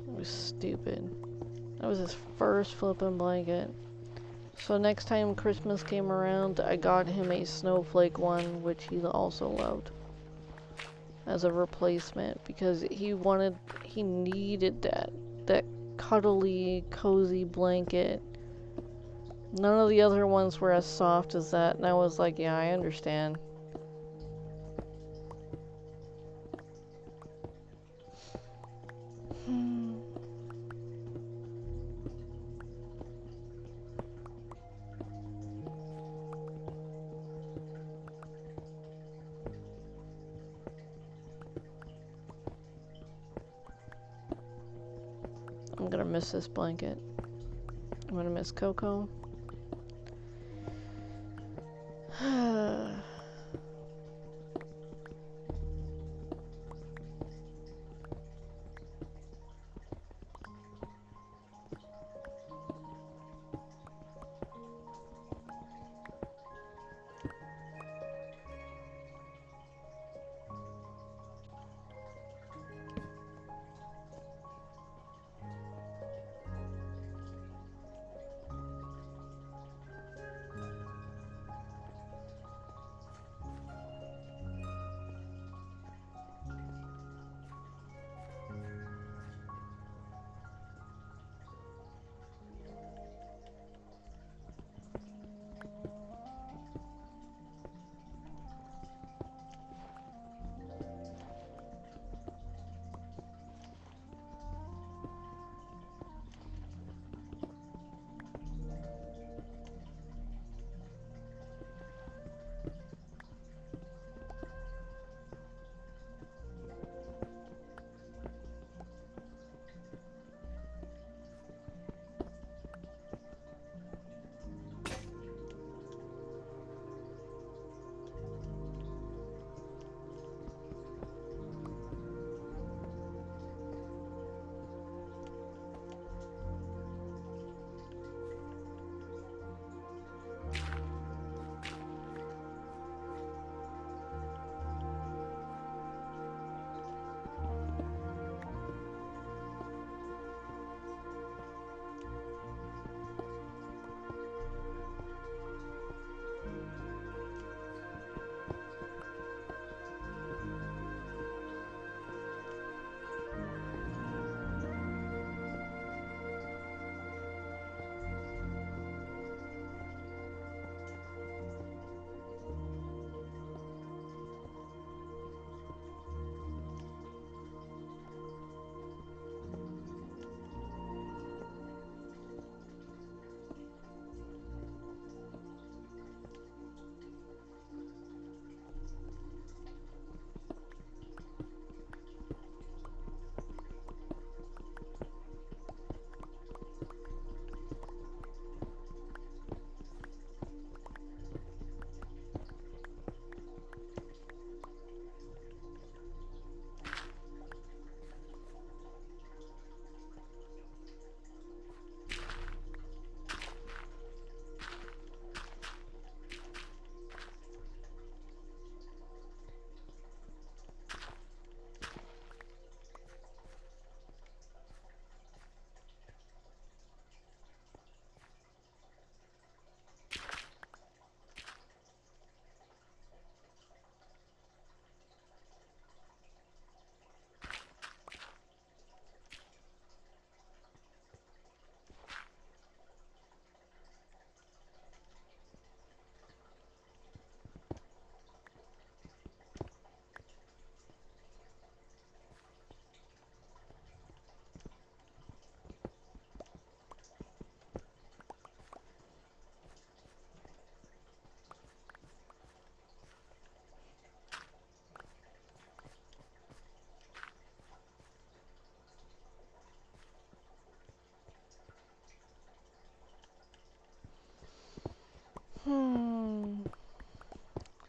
was stupid. That was his first flippin' blanket. So next time Christmas came around, I got him a snowflake one, which he also loved, as a replacement, because he needed that cuddly, cozy blanket. None of the other ones were as soft as that, and I was like, yeah, I understand. I'm gonna miss this blanket. I'm gonna miss Coco.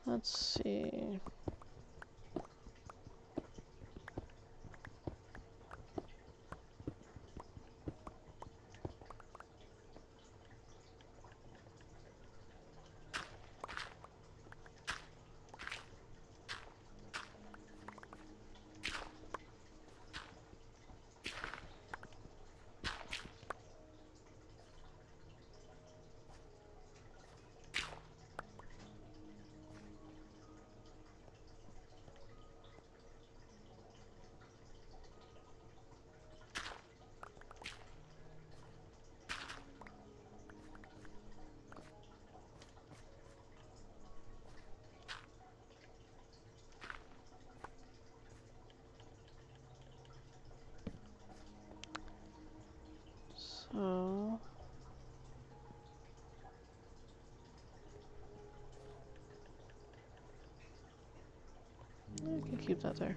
Let's see. I can keep that there.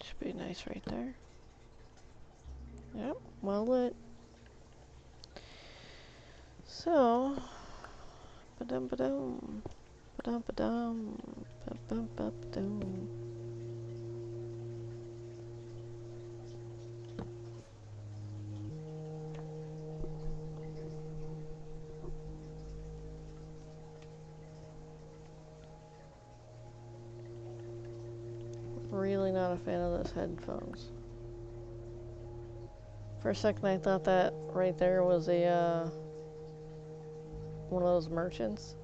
Should be nice right there. Yep, well lit. So, ba-dum ba-dum, ba-dum ba-dum, ba-bum ba-dum. Really not a fan of those headphones. For a second I thought that right there was a, one of those merchants.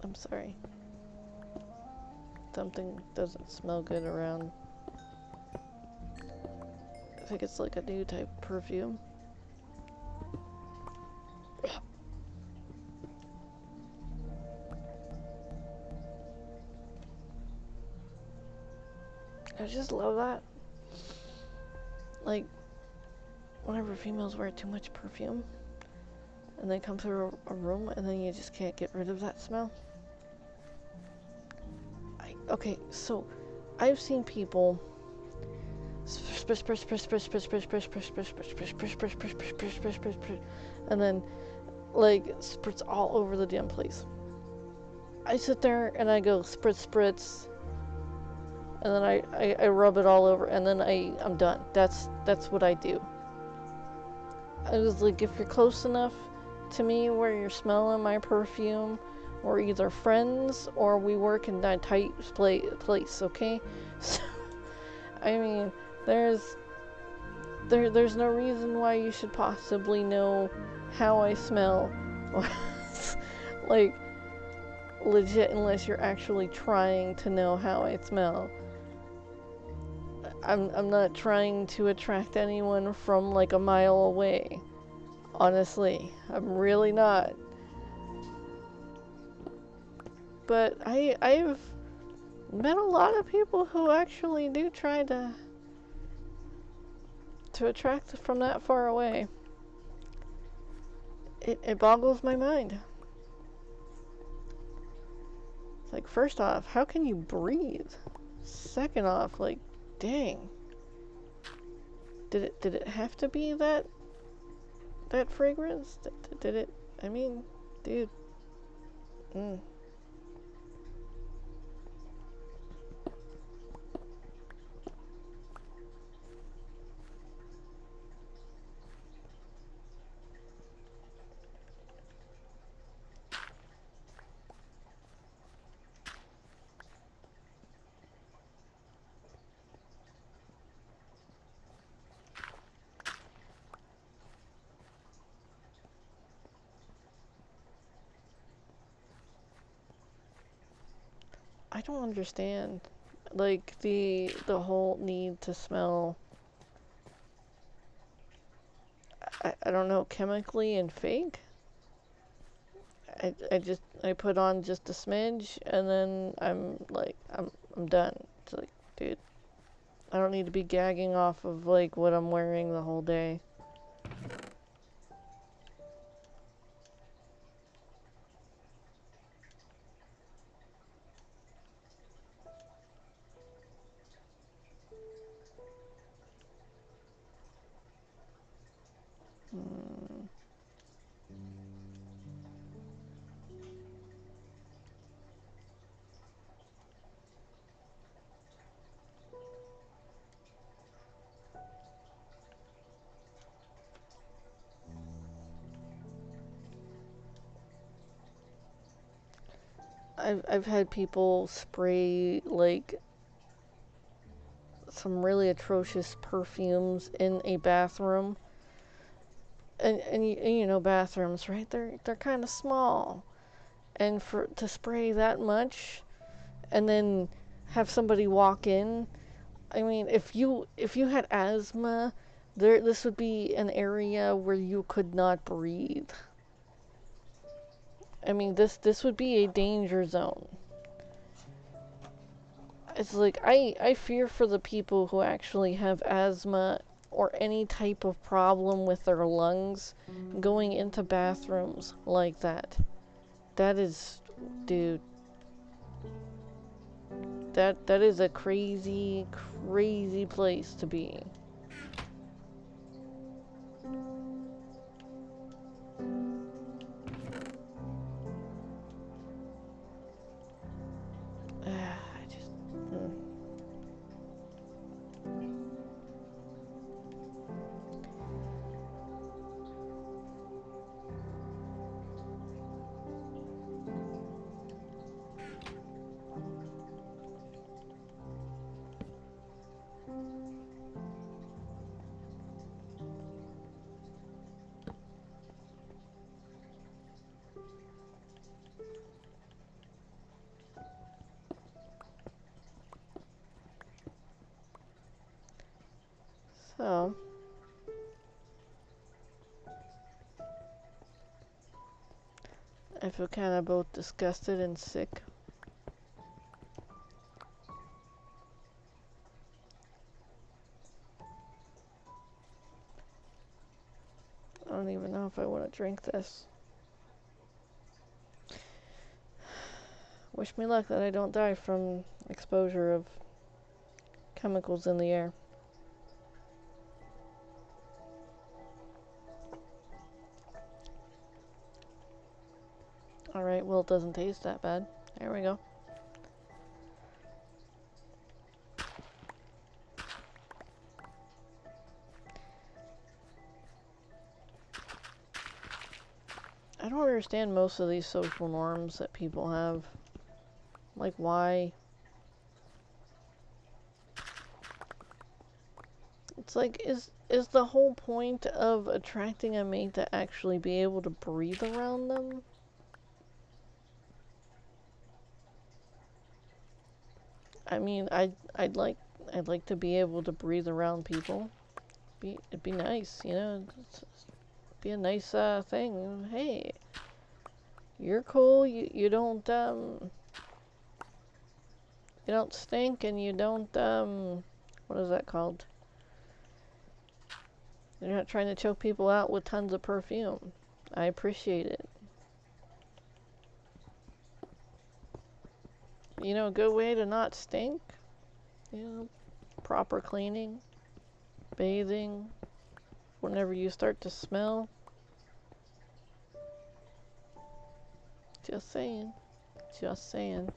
I'm sorry. Something doesn't smell good around. I think it's like a new type of perfume. I just love that. Like, whenever females wear too much perfume and they come through a room and then you just can't get rid of that smell. Okay, so I've seen people and then like spritz all over the damn place. I sit there and I go spritz, and then I rub it all over, and then I'm done. That's what I do. I was like, if you're close enough to me where you're smelling my perfume, we're either friends or we work in that tight place, okay? So, I mean, there's no reason why you should possibly know how I smell. Like, legit, unless you're actually trying to know how I smell. I'm not trying to attract anyone from like a mile away. Honestly, I'm really not. But I've met a lot of people who actually do try to attract from that far away. It boggles my mind. Like, first off, how can you breathe? Second off, like, dang. Did it have to be that fragrance? Did it? I mean, dude. don't understand. Like, the whole need to smell, I don't know, chemically and fake. I put on just a smidge, and then I'm like, I'm done. It's like, dude, I don't need to be gagging off of, like, what I'm wearing the whole day. Hmm. I've had people spray, like, some really atrocious perfumes in a bathroom. And you know bathrooms, right? They're kind of small. And for to spray that much and then have somebody walk in, I mean, if you had asthma, this would be an area where you could not breathe. I mean, this would be a danger zone. It's like I fear for the people who actually have asthma or any type of problem with their lungs going into bathrooms like that. That is, dude, that is a crazy, crazy place to be. I just, mm. So, I feel kind of both disgusted and sick. I don't even know if I want to drink this. Wish me luck that I don't die from exposure of chemicals in the air. Alright, well, it doesn't taste that bad. There we go. I don't understand most of these social norms that people have. Like, why? It's like, is the whole point of attracting a mate to actually be able to breathe around them? I mean, I'd like to be able to breathe around people. It'd be nice, you know. It'd be a nice thing. Hey, you're cool. You don't stink, and you don't what is that called? You're not trying to choke people out with tons of perfume. I appreciate it. You know, a good way to not stink, you know, proper cleaning, bathing, whenever you start to smell. Just saying. Just saying.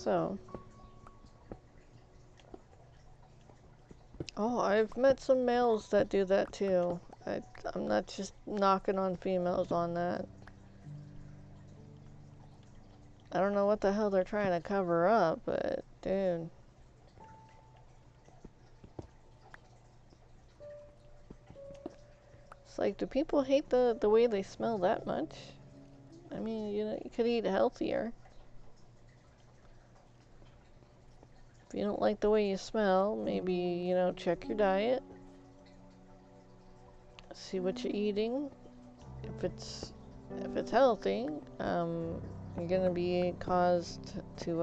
So. Oh, I've met some males that do that too. I'm not just knocking on females on that. I don't know what the hell they're trying to cover up, but dude. It's like, do people hate the way they smell that much? I mean, you know, you could eat healthier. If you don't like the way you smell, maybe, you know, check your diet. See what you're eating. If it's healthy, you're gonna be caused to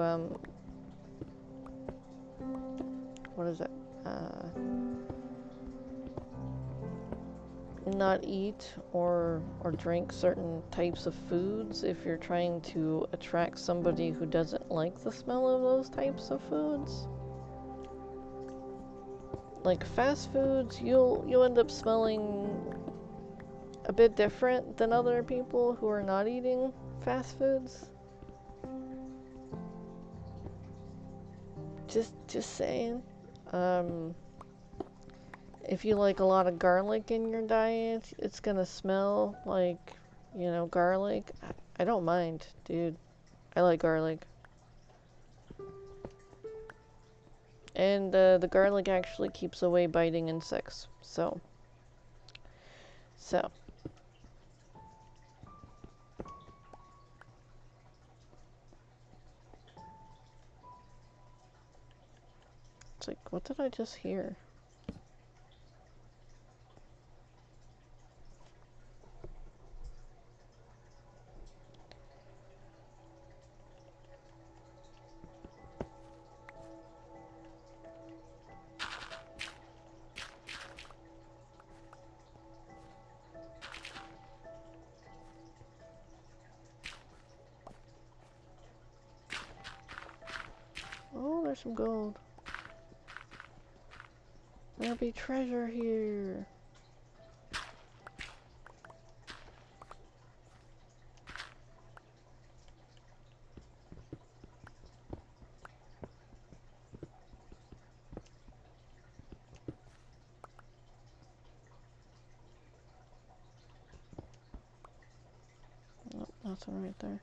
what is it? Not eat or drink certain types of foods if you're trying to attract somebody who doesn't like the smell of those types of foods. Like fast foods, you'll end up smelling a bit different than other people who are not eating fast foods. Just saying. If you like a lot of garlic in your diet, it's gonna smell like, you know, garlic. I don't mind, dude. I like garlic. And the garlic actually keeps away biting insects. So. It's like, what did I just hear? Oh, there's some gold. There'll be treasure here. Nope, nothing right there.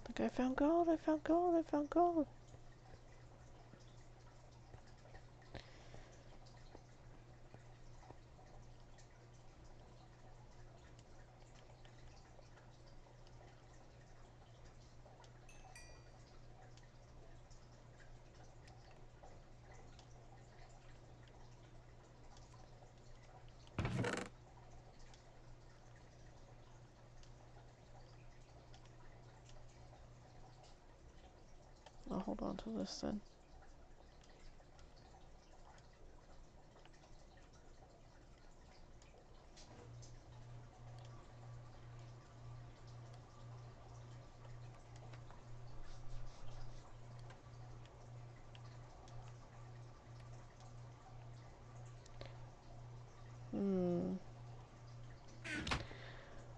Look, I found gold, I found gold, I found gold. I'll hold on to this then.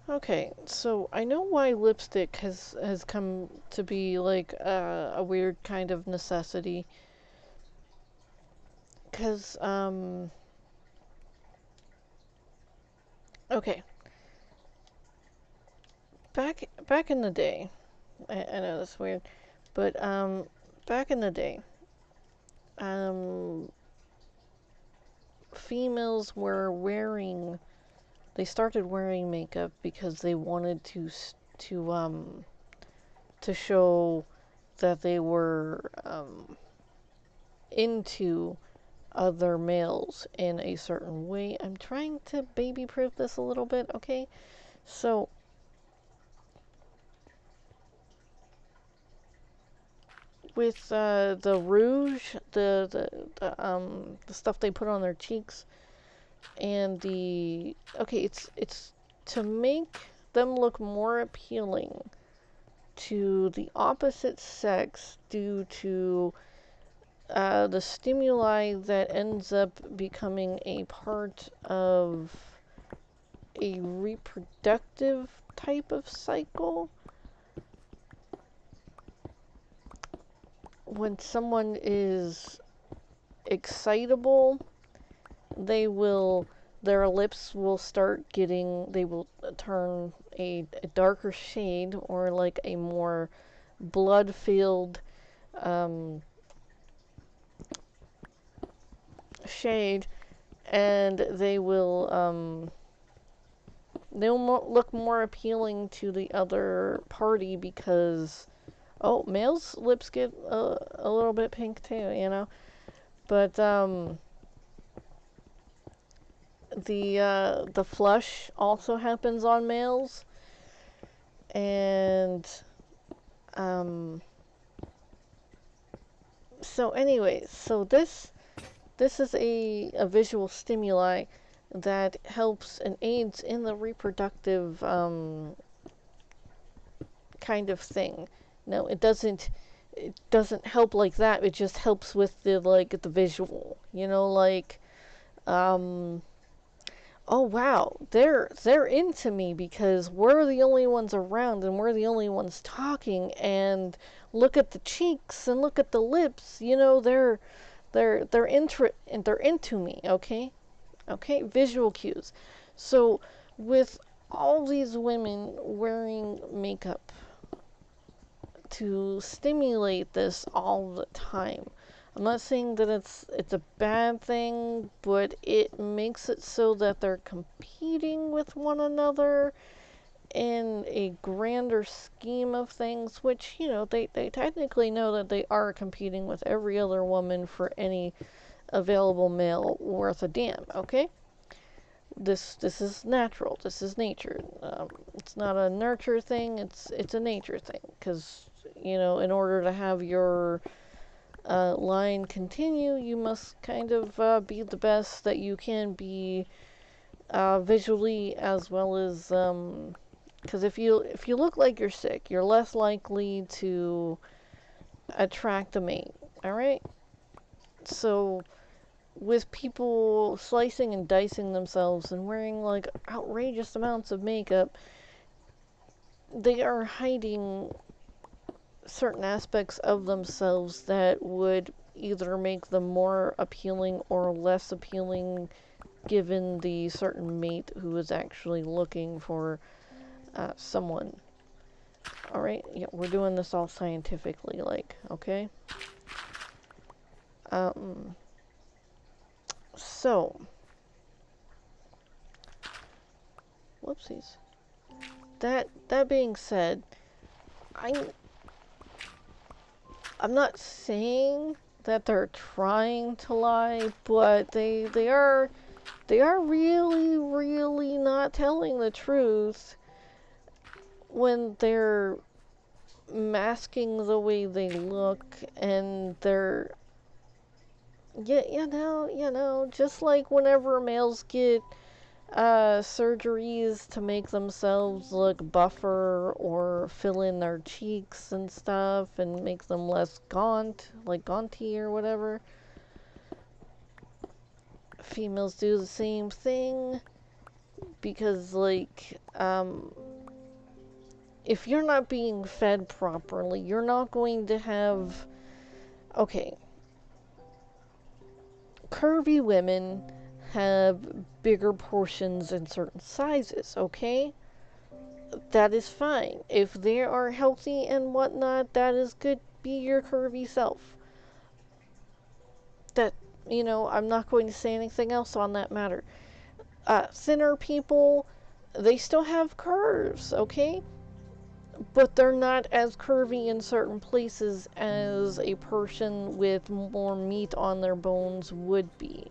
Okay, so I know why lipstick has come to be like a weird kind of necessity. 'Cause okay, back in the day, I know that's weird, but back in the day, um females were wearing they started wearing makeup because they wanted to show that they were into other males in a certain way. I'm trying to baby proof this a little bit, okay? So with the rouge, the stuff they put on their cheeks, And okay, it's to make them look more appealing to the opposite sex due to the stimuli that ends up becoming a part of a reproductive type of cycle. When someone is excitable, their lips will start getting, they will turn a darker shade, or like a more blood-filled shade, and they'll look more appealing to the other party because, oh, males' lips get a little bit pink too, you know? But the flush also happens on males, and so anyways, so this is a visual stimuli that helps and aids in the reproductive kind of thing. No, it doesn't help like that. It just helps with the visual. You know, like oh wow, they're into me because we're the only ones around and we're the only ones talking, and look at the cheeks and look at the lips. You know, they're into me, okay? Okay, visual cues. So with all these women wearing makeup to stimulate this all the time, I'm not saying that it's a bad thing, but it makes it so that they're competing with one another in a grander scheme of things, which, you know, they technically know that they are competing with every other woman for any available male worth a damn, okay? This is natural. This is nature. It's not a nurture thing. It's a nature thing. Because, you know, in order to have your line continue, you must kind of be the best that you can be visually, as well as because if you look like you're sick, you're less likely to attract a mate. All right. So with people slicing and dicing themselves and wearing like outrageous amounts of makeup, they are hiding certain aspects of themselves that would either make them more appealing or less appealing given the certain mate who is actually looking for someone. Alright, yeah, we're doing this all scientifically, like, okay? So, whoopsies. That being said, I'm not saying that they're trying to lie, but they are really not telling the truth when they're masking the way they look, and they're you know, just like whenever males get surgeries to make themselves look buffer or fill in their cheeks and stuff and make them less gaunt, like gaunty or whatever. Females do the same thing because, like, if you're not being fed properly, you're not going to have. Okay. Curvy women have bigger portions in certain sizes, okay? That is fine. If they are healthy and whatnot, that is good. Be your curvy self. That, you know, I'm not going to say anything else on that matter. Thinner people, they still have curves, okay? But they're not as curvy in certain places as a person with more meat on their bones would be.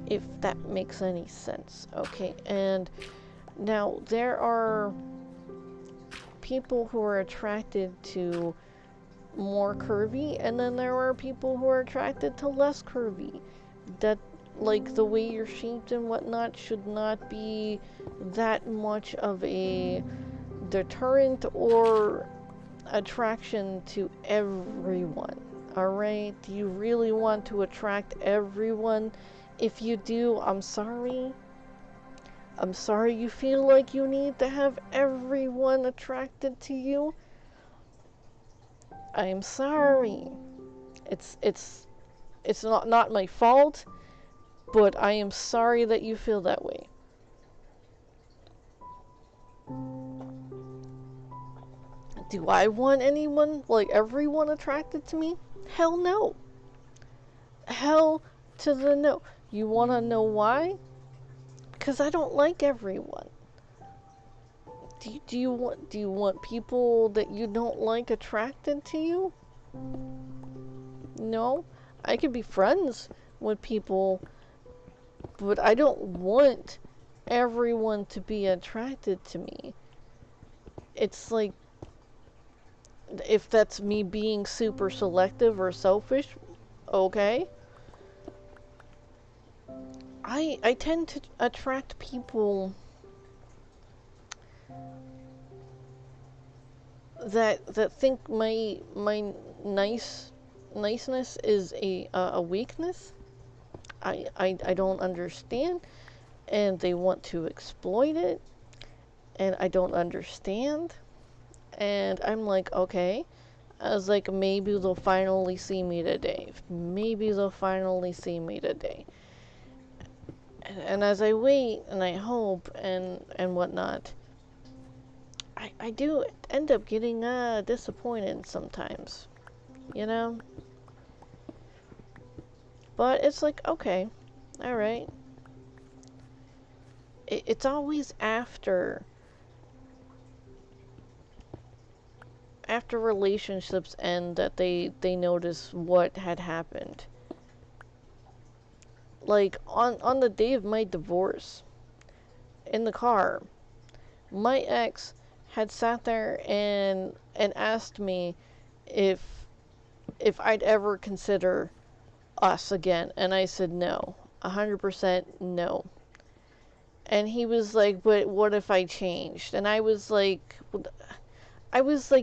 If that makes any sense, okay? And now there are people who are attracted to more curvy, and then there are people who are attracted to less curvy. That like the way you're shaped and whatnot should not be that much of a deterrent or attraction to everyone. Alright? Do you really want to attract everyone? If you do, I'm sorry. I'm sorry you feel like you need to have everyone attracted to you. I'm sorry. It's not my fault, but I am sorry that you feel that way. Do I want anyone, like everyone attracted to me? Hell no. Hell to the no. You want to know why? Because I don't like everyone. Do you want people that you don't like attracted to you? No. I could be friends with people, but I don't want everyone to be attracted to me. It's like, if that's me being super selective or selfish, okay. I tend to attract people that think my niceness is a weakness. I don't understand, and they want to exploit it, and I don't understand, and I'm like, okay. I was like, maybe they'll finally see me today. Maybe they'll finally see me today. And as I wait and I hope and whatnot, I do end up getting disappointed sometimes, you know? But it's like, okay, alright. It's always after relationships end that they notice what had happened. Like, on the day of my divorce, in the car, my ex had sat there and asked me if I'd ever consider us again, and I said no, 100% no. And he was like, but what if I changed? And I was like,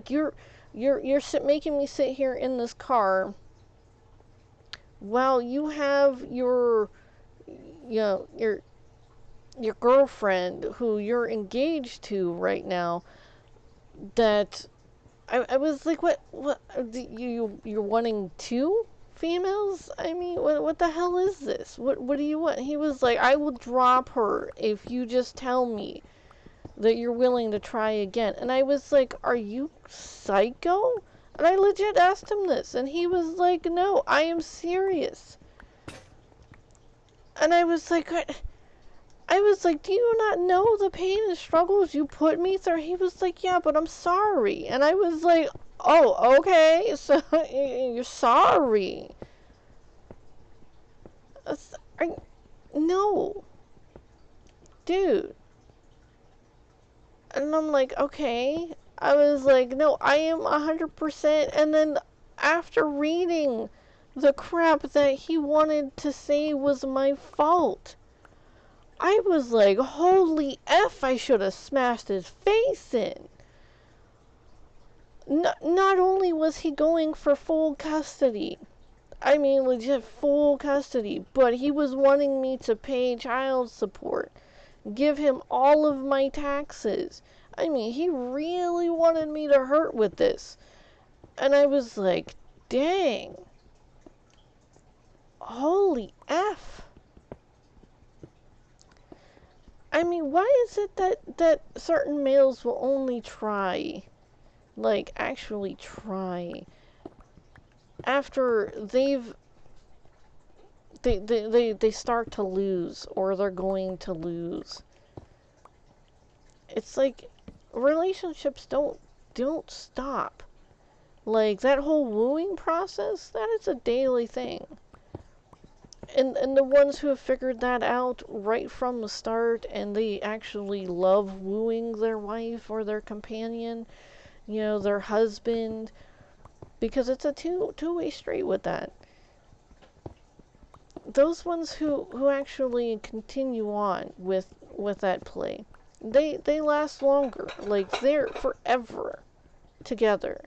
you're making me sit here in this car while you have your girlfriend who you're engaged to right now. That I was like, what you're wanting two females? I mean, what the hell is this? What do you want? He was like, I will drop her if you just tell me that you're willing to try again. And I was like, are you psycho? And I legit asked him this, and he was like, no, I am serious. And I was like, do you not know the pain and struggles you put me through? He was like, yeah, but I'm sorry. And I was like, oh, okay, so you're sorry. No. Dude. And I'm like, okay. I was like, no, I am 100%. And then after reading the crap that he wanted to say was my fault, I was like, holy F, I should have smashed his face in. Not only was he going for full custody, I mean legit full custody, but he was wanting me to pay child support, give him all of my taxes. I mean, he really wanted me to hurt with this. And I was like, dang. Holy F. I mean, why is it that certain males will only try, like, actually try, after they start to lose, or they're going to lose? It's like, relationships don't stop. Like, that whole wooing process, that is a daily thing. And the ones who have figured that out right from the start, and they actually love wooing their wife or their companion, their husband, because it's a two-way street with that. those ones who actually continue on with that play, they last longer. Like, they're forever together.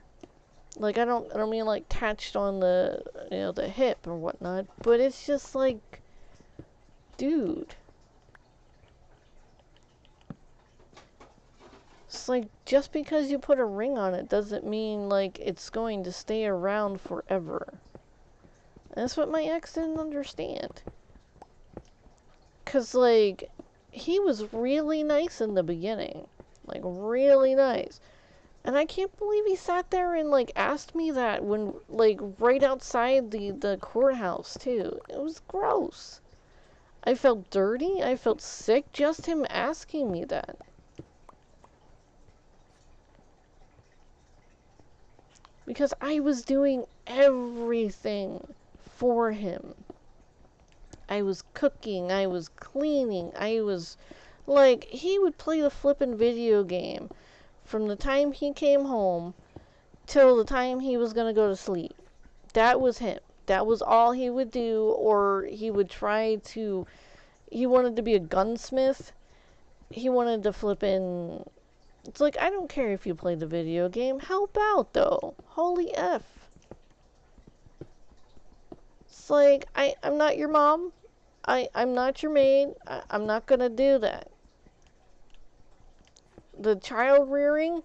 Like, I don't mean like attached on the, the hip or whatnot, but it's just like, dude. It's like, just because you put a ring on it doesn't mean like it's going to stay around forever. And that's what my ex didn't understand. 'Cause like, he was really nice in the beginning. Like, really nice. And I can't believe he sat there and, like, asked me that when, like, right outside the courthouse, too. It was gross. I felt dirty. I felt sick just him asking me that. Because I was doing everything for him. I was cooking. I was cleaning. I was, like, he would play the flippin' video game from the time he came home till the time he was gonna go to sleep. That was him. That was all he would do, or he would try to, he wanted to be a gunsmith. He wanted to flip in. It's like, I don't care if you play the video game. Help out, though. Holy F. It's like, I'm not your mom. I'm not your maid. I'm not gonna do that. The child rearing,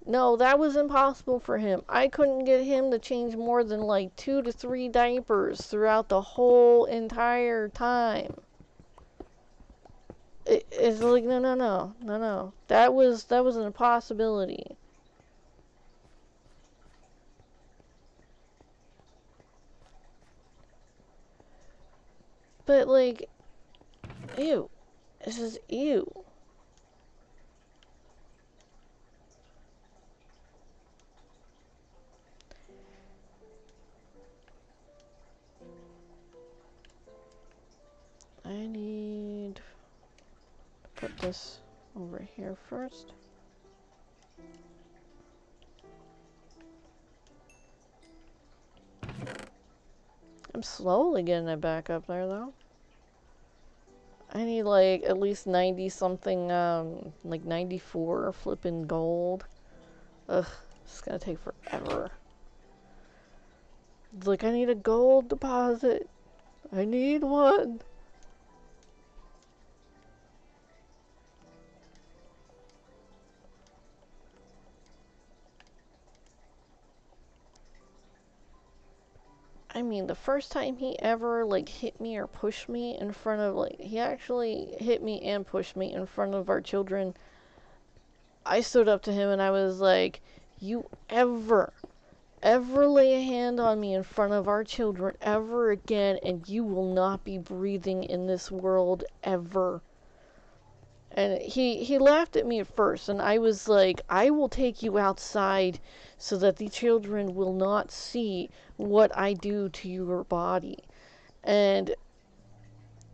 no, that was impossible for him. I couldn't get him to change more than like 2 to 3 diapers throughout the whole entire time. It's like, no. That was an impossibility. But like, ew. This is ew. I need to put this over here first. I'm slowly getting it back up there, though. I need, like, at least 90 something, like 94 flipping gold. Ugh, it's gonna take forever. It's like, I need a gold deposit. I need one. I mean, the first time he ever, like, hit me or pushed me in front of, like, he actually hit me and pushed me in front of our children. I stood up to him and I was like, you ever lay a hand on me in front of our children ever again, and you will not be breathing in this world ever. And he laughed at me at first, and I was like, I will take you outside so that the children will not see what I do to your body. And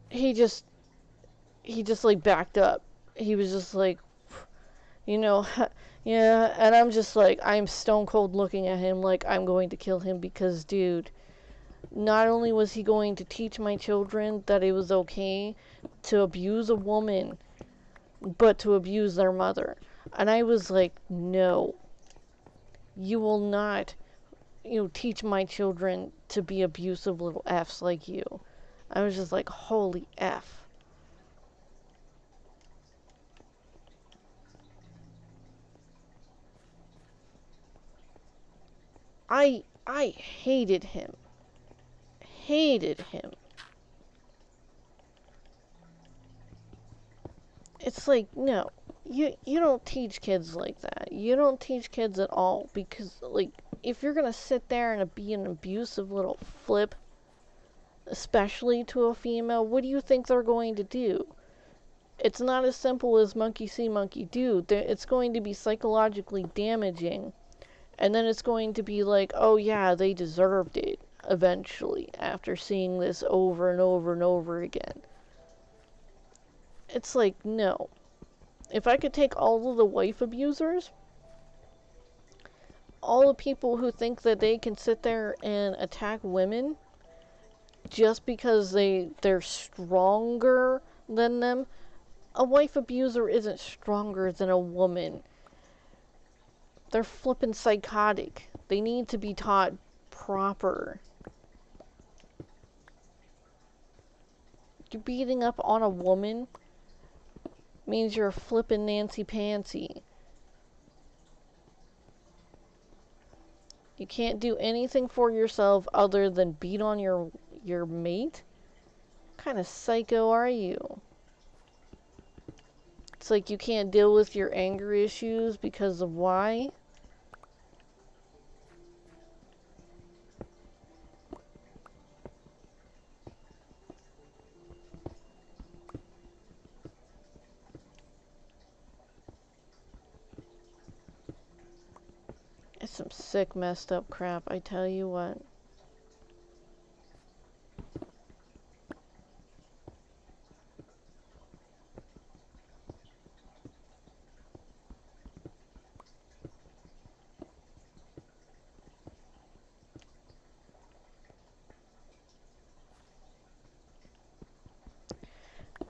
he just like backed up. He was just like, yeah, and I'm just like, I'm stone cold looking at him like I'm going to kill him because, dude, not only was he going to teach my children that it was okay to abuse a woman, but to abuse their mother. And I was like, no, you will not, teach my children to be abusive little Fs like you. I was just like, holy F. I hated him. Hated him. It's like, no, you don't teach kids like that. You don't teach kids at all, because, like, if you're gonna sit there and be an abusive little flip, especially to a female, what do you think they're going to do? It's not as simple as monkey see, monkey do. It's going to be psychologically damaging, and then it's going to be like, oh yeah, they deserved it eventually, after seeing this over and over and over again. It's like, no. If I could take all of the wife abusers, all the people who think that they can sit there and attack women, just because they're stronger than them. A wife abuser isn't stronger than a woman. They're flippin' psychotic. They need to be taught proper. You're beating up on a woman means you're a flippin' Nancy Pansy. You can't do anything for yourself other than beat on your mate? What kind of psycho are you? It's like you can't deal with your anger issues because of why? It's some sick, messed up crap, I tell you what.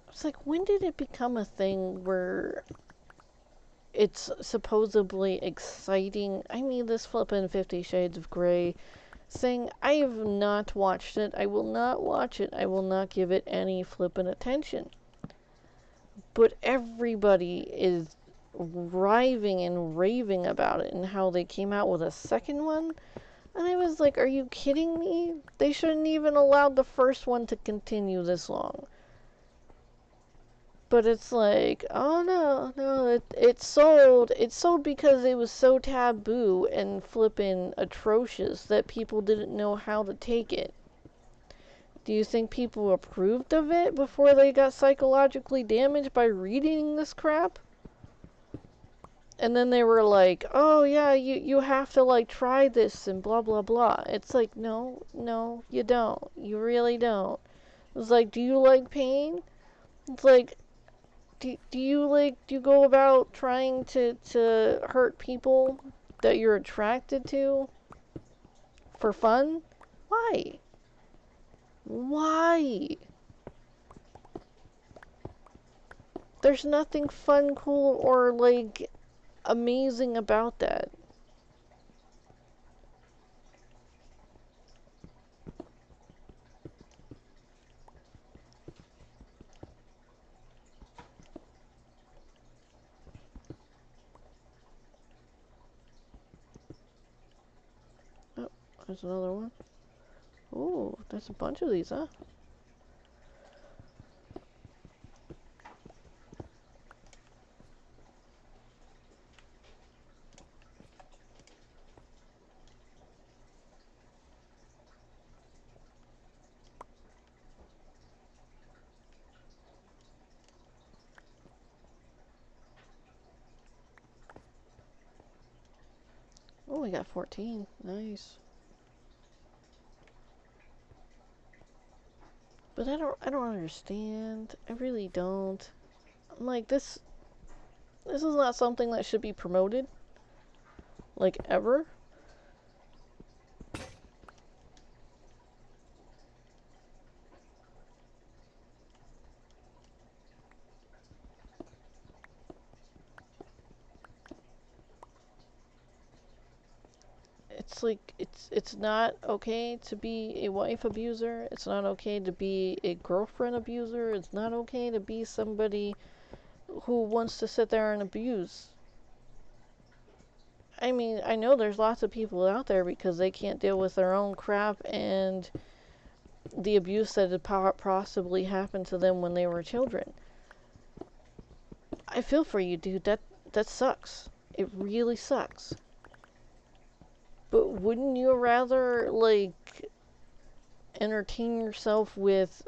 It's like, when did it become a thing where it's supposedly exciting? I mean, this flippin' 50 Shades of Grey thing, I have not watched it. I will not watch it. I will not give it any flippin' attention. But everybody is riving and raving about it and how they came out with a second one. And I was like, are you kidding me? They shouldn't even allowed the first one to continue this long. But it's like, oh no, it sold. It sold because it was so taboo and flippin' atrocious that people didn't know how to take it. Do you think people approved of it before they got psychologically damaged by reading this crap? And then they were like, oh yeah, you have to like try this and blah blah blah. It's like, no, you don't. You really don't. It's like, do you like pain? It's like, do you go about trying to hurt people that you're attracted to for fun? Why? Why? There's nothing fun, cool, or like amazing about that. Oh, there's another one. Ooh, there's a bunch of these, huh? Oh, we got 14. Nice. But I don't understand. I really don't. I'm like, this is not something that should be promoted. Like, ever. It's like, it's not okay to be a wife abuser. It's not okay to be a girlfriend abuser. It's not okay to be somebody who wants to sit there and abuse. I mean, I know there's lots of people out there because they can't deal with their own crap and the abuse that had possibly happened to them when they were children. I feel for you, dude. That sucks. It really sucks. But wouldn't you rather, like, entertain yourself with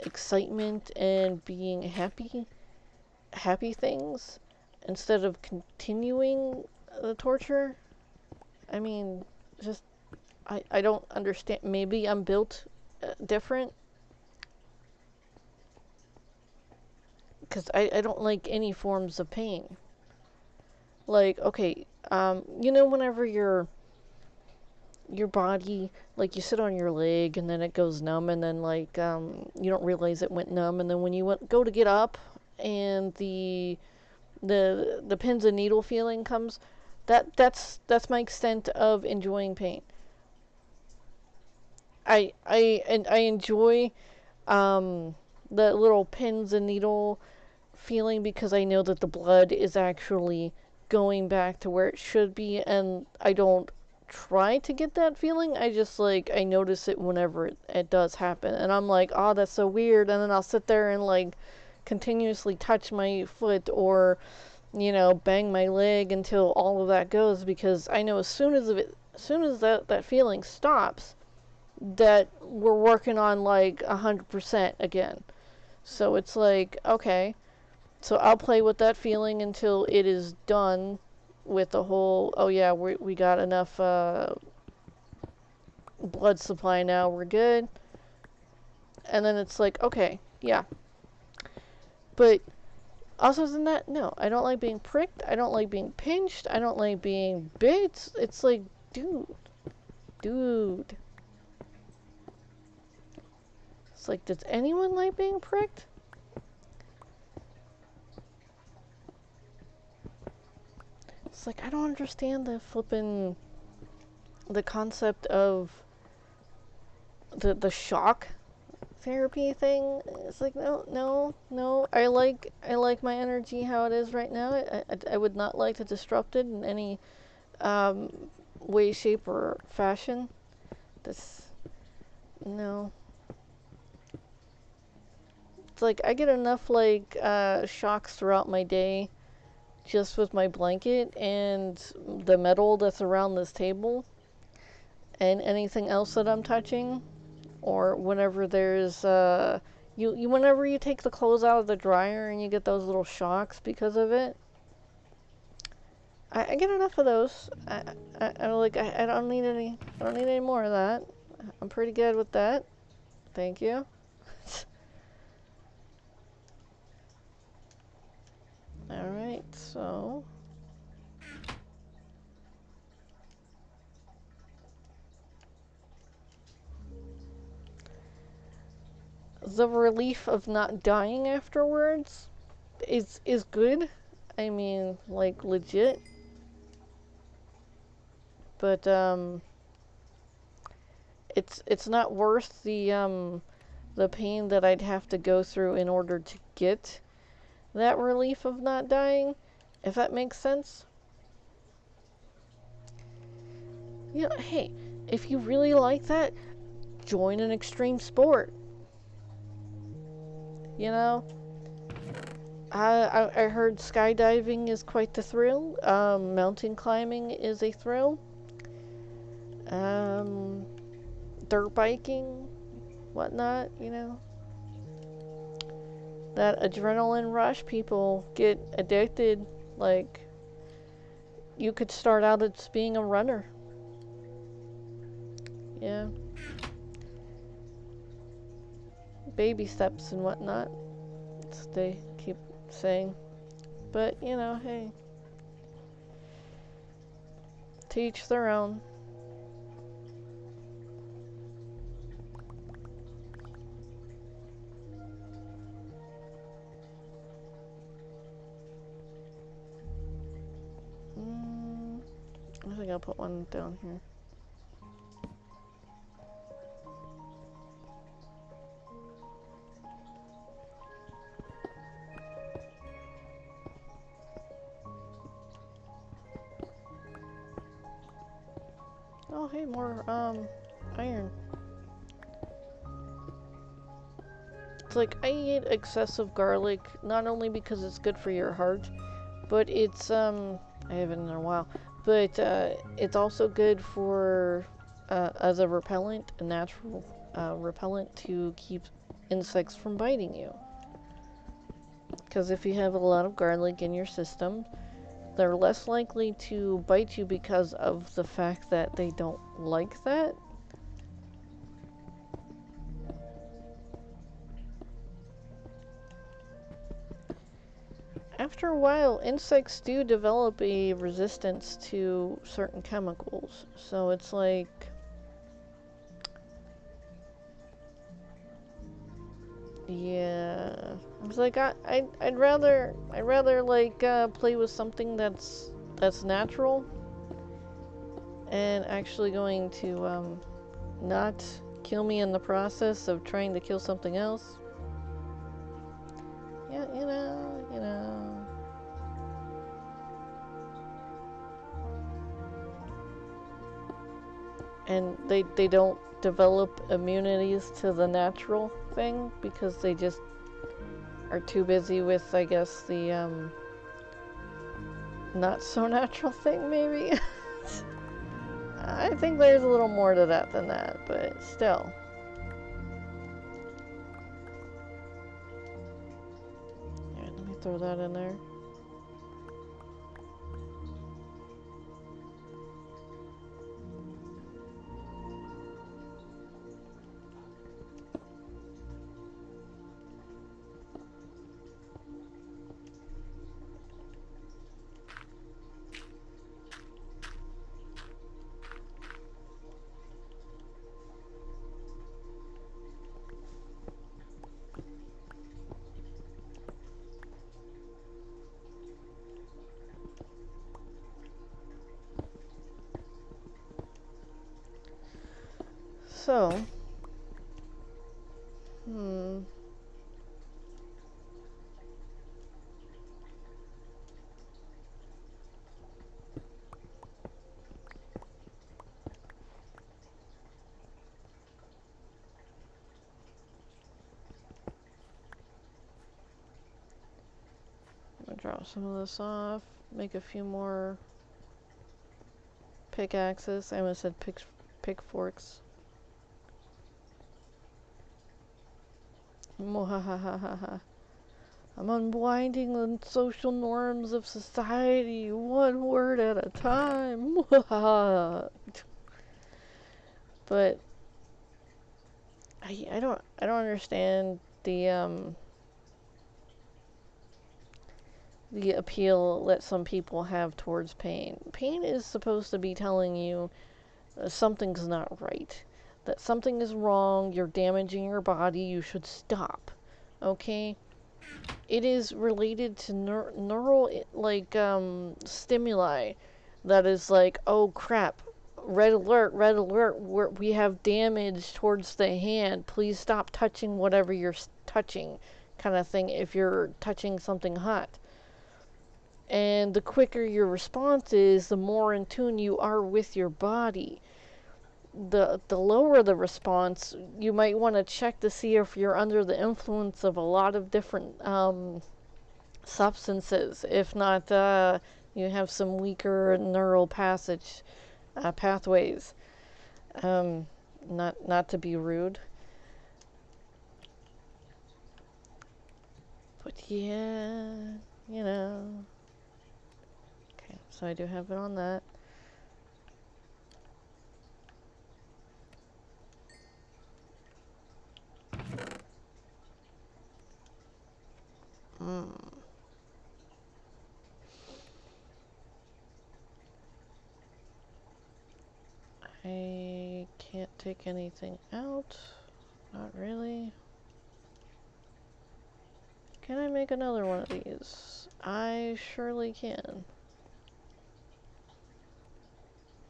excitement and being happy things instead of continuing the torture? I mean, just I don't understand. Maybe I'm built different because I don't like any forms of pain. Like, okay, whenever your body, like you sit on your leg and then it goes numb, and then like you don't realize it went numb, and then when you go to get up and the pins and needle feeling comes, that's my extent of enjoying pain. I enjoy um, the little pins and needle feeling because I know that the blood is actually going back to where it should be, and I don't try to get that feeling. I just like I notice it whenever it does happen, and I'm like, oh, that's so weird, and then I'll sit there and like continuously touch my foot or bang my leg until all of that goes, because I know as soon as that feeling stops, that we're working on like 100% again. So it's like, okay, so I'll play with that feeling until it is done with the whole, oh yeah, we got enough blood supply now, we're good. And then it's like, okay, yeah. But other than that, no, I don't like being pricked. I don't like being pinched. I don't like being bit. It's like, dude. It's like, does anyone like being pricked? It's like, I don't understand the concept of the shock therapy thing. It's like, no. I like my energy how it is right now. I would not like to disrupt it in any um, way, shape, or fashion. This, no. It's like I get enough like shocks throughout my day just with my blanket and the metal that's around this table and anything else that I'm touching, or whenever there's you whenever you take the clothes out of the dryer and you get those little shocks because of it. I get enough of those. I don't need any. I don't need any more of that. I'm pretty good with that. Thank you. All right, so the relief of not dying afterwards is good. I mean, like legit. But it's not worth the pain that I'd have to go through in order to get that relief of not dying, if that makes sense. Hey, if you really like that, join an extreme sport. You know, I heard skydiving is quite the thrill. Mountain climbing is a thrill. Um, Dirt biking, whatnot. That adrenaline rush, people get addicted. Like, you could start out as being a runner. Yeah. Baby steps and whatnot, as they keep saying. But, hey, to each their own. I think I'll put one down here. Oh, hey, more iron. It's like I eat excessive garlic not only because it's good for your heart, but it's I haven't in a while, but it's also good for as a repellent, a natural repellent to keep insects from biting you. Because if you have a lot of garlic in your system, they're less likely to bite you because of the fact that they don't like that. After a while, insects do develop a resistance to certain chemicals. So it's like, Yeah. I was like, I'd rather like play with something that's natural and actually going to not kill me in the process of trying to kill something else. Yeah, you know. And they don't develop immunities to the natural thing because they just are too busy with, I guess, the not so natural thing, maybe. I think there's a little more to that than that, but still. Yeah, let me throw that in there. So, hmm. I'm gonna drop some of this off, make a few more pickaxes. I almost said pickforks. Mwahahaha. I'm unwinding the social norms of society, one word at a time. But I don't understand the appeal that some people have towards pain. Pain is supposed to be telling you something's not right, that something is wrong, you're damaging your body, you should stop. Okay? It is related to neural like stimuli that is like, oh crap, red alert, we have damage towards the hand, please stop touching whatever you're touching, kind of thing, if you're touching something hot. And the quicker your response is, the more in tune you are with your body. The lower the response, you might want to check to see if you're under the influence of a lot of different substances. If not, you have some weaker neural pathways. Um, not to be rude, but yeah, you know. Okay, so I do have it on that. Mm. I can't take anything out. Not really. Can I make another one of these? I surely can.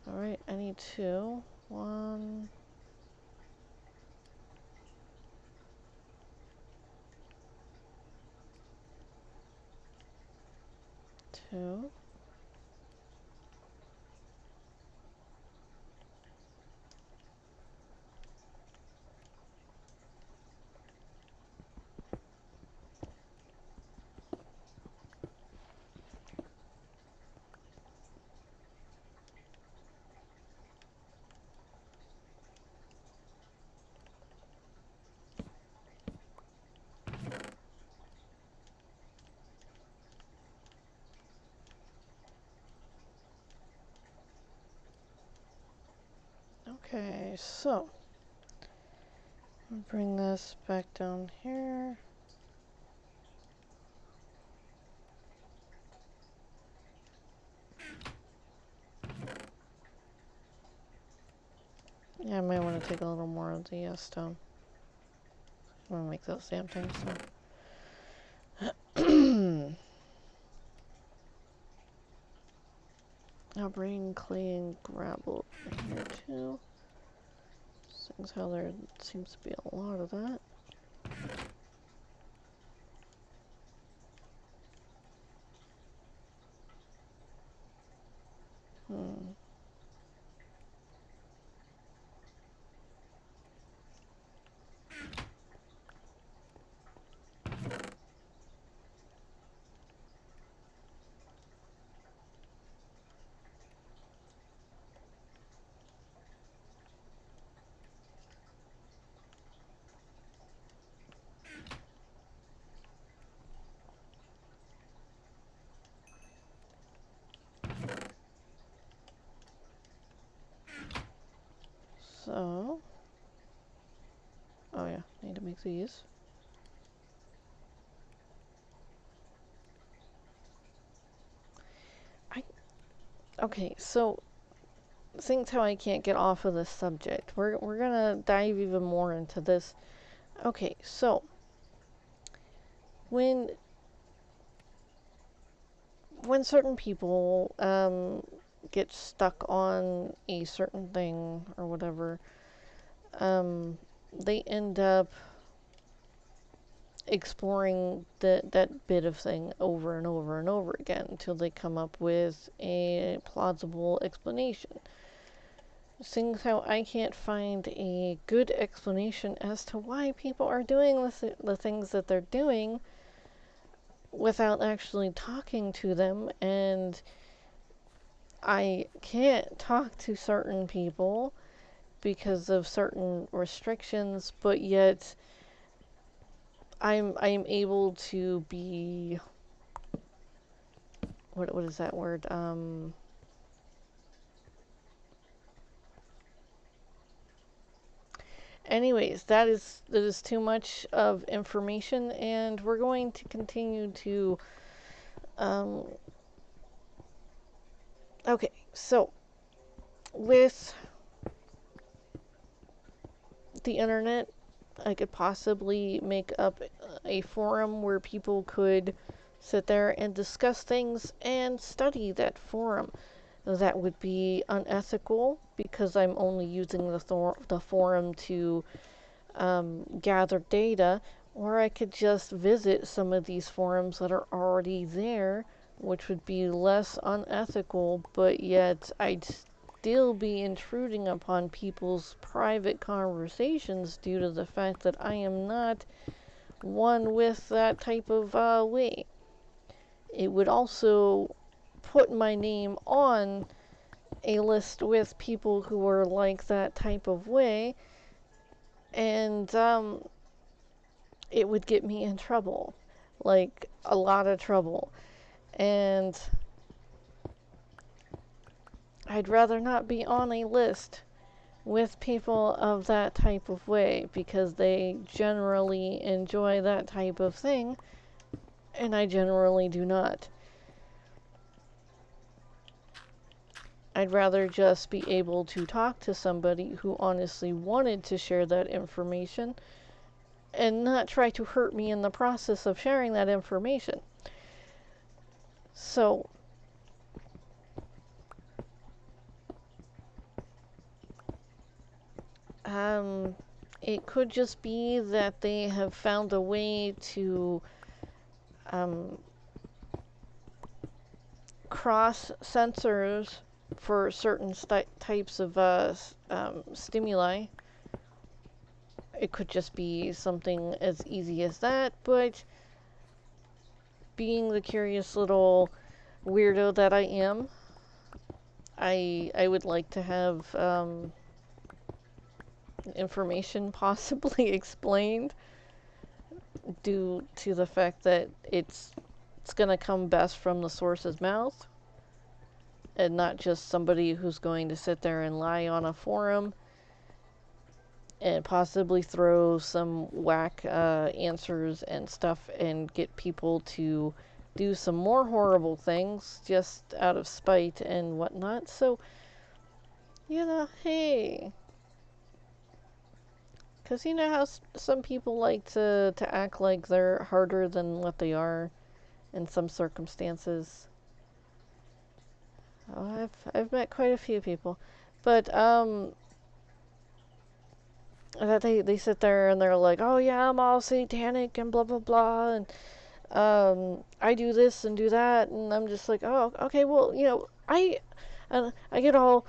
Alright, I need two. One. Two. Okay, so I'll bring this back down here. Yeah, I might want to take a little more of the stone. I'm gonna make those damn things. So. I'll bring clay and gravel in here too. Seems how there seems to be a lot of that. So, oh yeah, need to make these. Okay, so things how I can't get off of this subject. We're gonna dive even more into this. Okay, so when certain people get stuck on a certain thing or whatever, they end up exploring that bit of thing over and over and over again until they come up with a plausible explanation. Seeing how I can't find a good explanation as to why people are doing the things that they're doing without actually talking to them, and I can't talk to certain people because of certain restrictions, but yet I'm able to be, what is that word? Anyways, that is too much of information, and we're going to continue to okay, so with the internet, I could possibly make up a forum where people could sit there and discuss things and study that forum. That would be unethical because I'm only using the forum to gather data, or I could just visit some of these forums that are already there, which would be less unethical, but yet I'd still be intruding upon people's private conversations due to the fact that I am not one with that type of way. It would also put my name on a list with people who are like that type of way, and it would get me in trouble, like a lot of trouble, and I'd rather not be on a list with people of that type of way because they generally enjoy that type of thing, and I generally do not. I'd rather just be able to talk to somebody who honestly wanted to share that information and not try to hurt me in the process of sharing that information. So, it could just be that they have found a way to cross sensors for certain types of stimuli. It could just be something as easy as that, but being the curious little weirdo that I am, I would like to have information possibly explained due to the fact that it's gonna come best from the source's mouth and not just somebody who's going to sit there and lie on a forum and possibly throw some whack answers and stuff and get people to do some more horrible things just out of spite and whatnot. So, hey, Because you know how some people like to act like they're harder than what they are in some circumstances. Oh, I've met quite a few people, but that they sit there and they're like, oh yeah, I'm all satanic and blah blah blah, and I do this and do that, and I'm just like, oh, okay, well, I get all,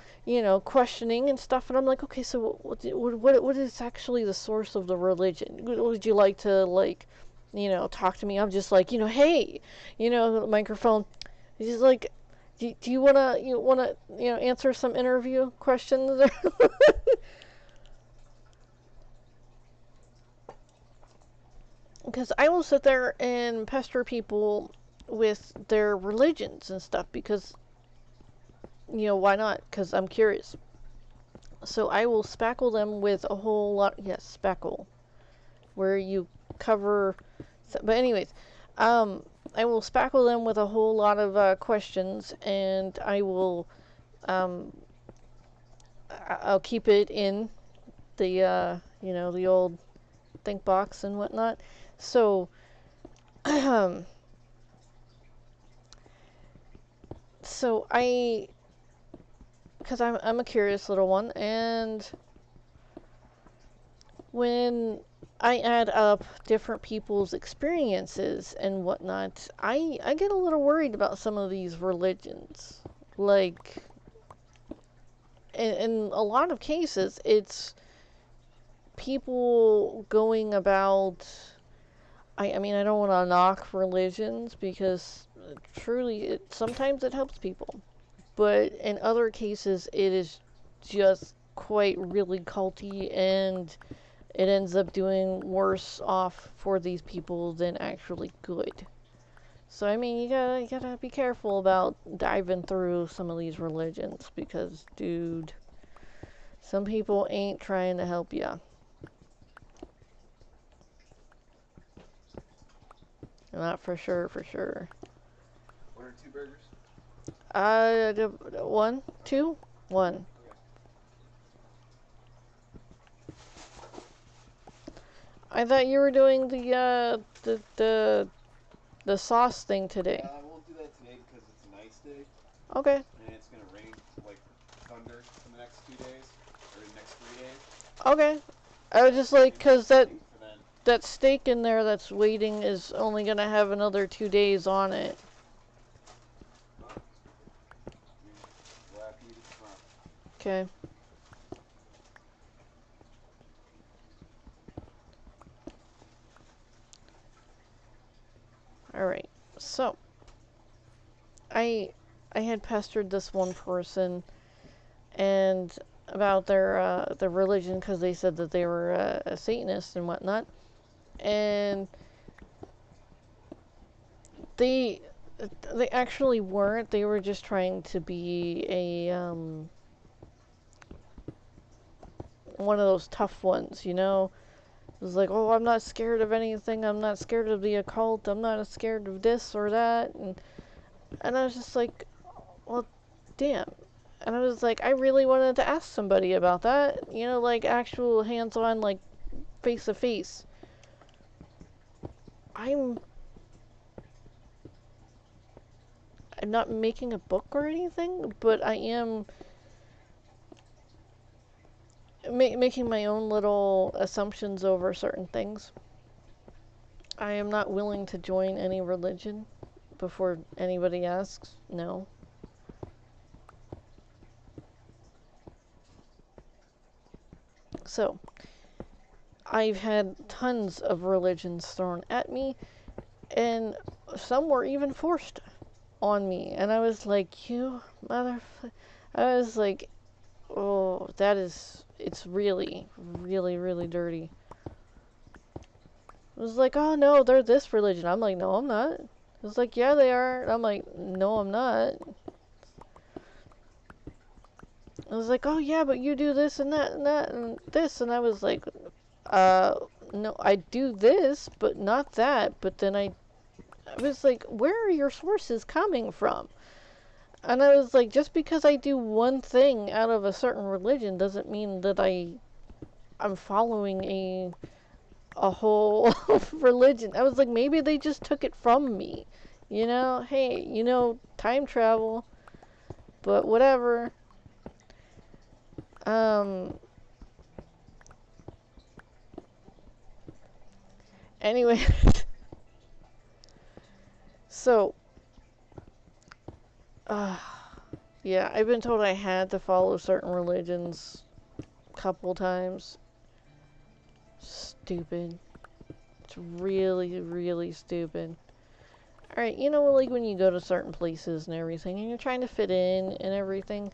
questioning and stuff, and I'm like, okay, so what is actually the source of the religion? Would you like to, like, talk to me? I'm just like, hey, microphone. He's just like, do you wanna answer some interview questions? Because I will sit there and pester people with their religions and stuff because, why not? Because I'm curious. So I will spackle them with a whole lot. Yes, spackle, where you cover. But anyways, I will spackle them with a whole lot of questions, and um, I'll keep it in the old think box and whatnot. So, so because I'm a curious little one, and when I add up different people's experiences and whatnot, I get a little worried about some of these religions. Like, in a lot of cases, it's people going about. I mean, I don't want to knock religions because truly, sometimes it helps people. But in other cases, it is just quite really culty, and it ends up doing worse off for these people than actually good. So I mean, you gotta be careful about diving through some of these religions because, dude, some people ain't trying to help you. Not for sure, for sure.
One or two burgers?
One, two, one. I thought you were doing the sauce thing today.
We'll do that today because it's a nice day.
Okay.
And it's going to rain like thunder in the next 2 days. Or the next 3 days.
Okay. I was just like, because that steak in there that's waiting is only going to have another 2 days on it.
We'll have to eat it tomorrow.
Okay. Alright. So, I had pestered this one person and about their religion because they said that they were a Satanist and whatnot, and they actually weren't. They were just trying to be a one of those tough ones, It was like, oh, I'm not scared of anything. I'm not scared of the occult. I'm not scared of this or that, and I was just like, well, damn. And I was like, I really wanted to ask somebody about that, like actual hands-on, like face to face. I'm not making a book or anything, but I am making my own little assumptions over certain things. I am not willing to join any religion before anybody asks. No. So, I've had tons of religions thrown at me, and some were even forced on me. And I was like, you motherfucker. I was like, oh, it's really, really, really dirty. It was like, oh no, they're this religion. I'm like, no, I'm not. It was like, yeah, they are. And I'm like, no, I'm not. I was like, oh yeah, but you do this and that and that and this. And I was like, no, I do this, but not that. But then I was like, where are your sources coming from? And I was like, just because I do one thing out of a certain religion doesn't mean that I'm following a whole religion. I was like, maybe they just took it from me. You know, hey, time travel, but whatever. Um, anyway, so, uh, yeah, I've been told I had to follow certain religions a couple times. Stupid. It's really, really stupid. Alright, like when you go to certain places and everything, and you're trying to fit in and everything,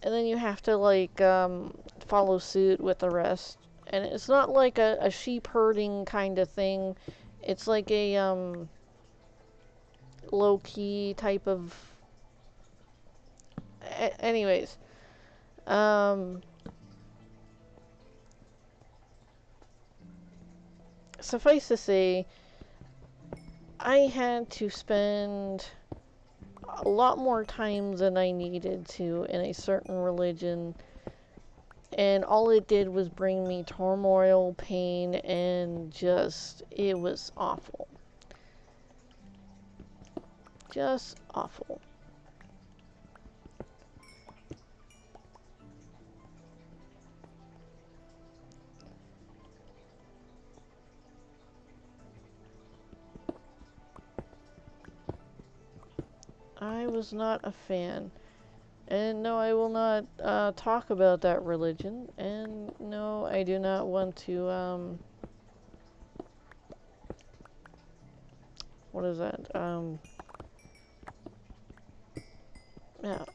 and then you have to, like, follow suit with the rest. And it's not like a sheep herding kind of thing. It's like a, low key type of. Anyways, um, suffice to say, I had to spend a lot more time than I needed to in a certain religion, and all it did was bring me turmoil, pain, and just, it was awful. Just awful. I was not a fan. And no, I will not talk about that religion. And no, I do not want to, what is that? Yeah,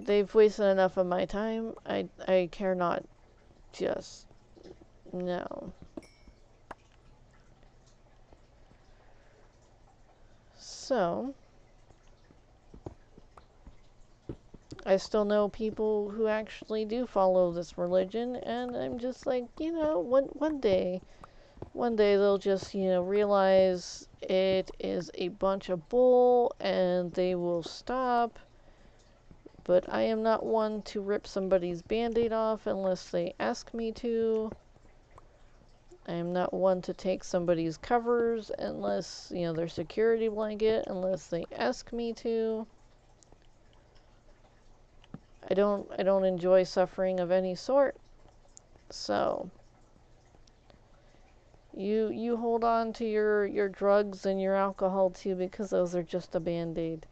they've wasted enough of my time. I care not. Just, no. So, I still know people who actually do follow this religion, and I'm just like, one day they'll just, realize it is a bunch of bull, and they will stop. But I am not one to rip somebody's band-aid off unless they ask me to. I am not one to take somebody's covers unless, their security blanket, unless they ask me to. I don't enjoy suffering of any sort. So, you hold on to your drugs and your alcohol too, because those are just a band-aid.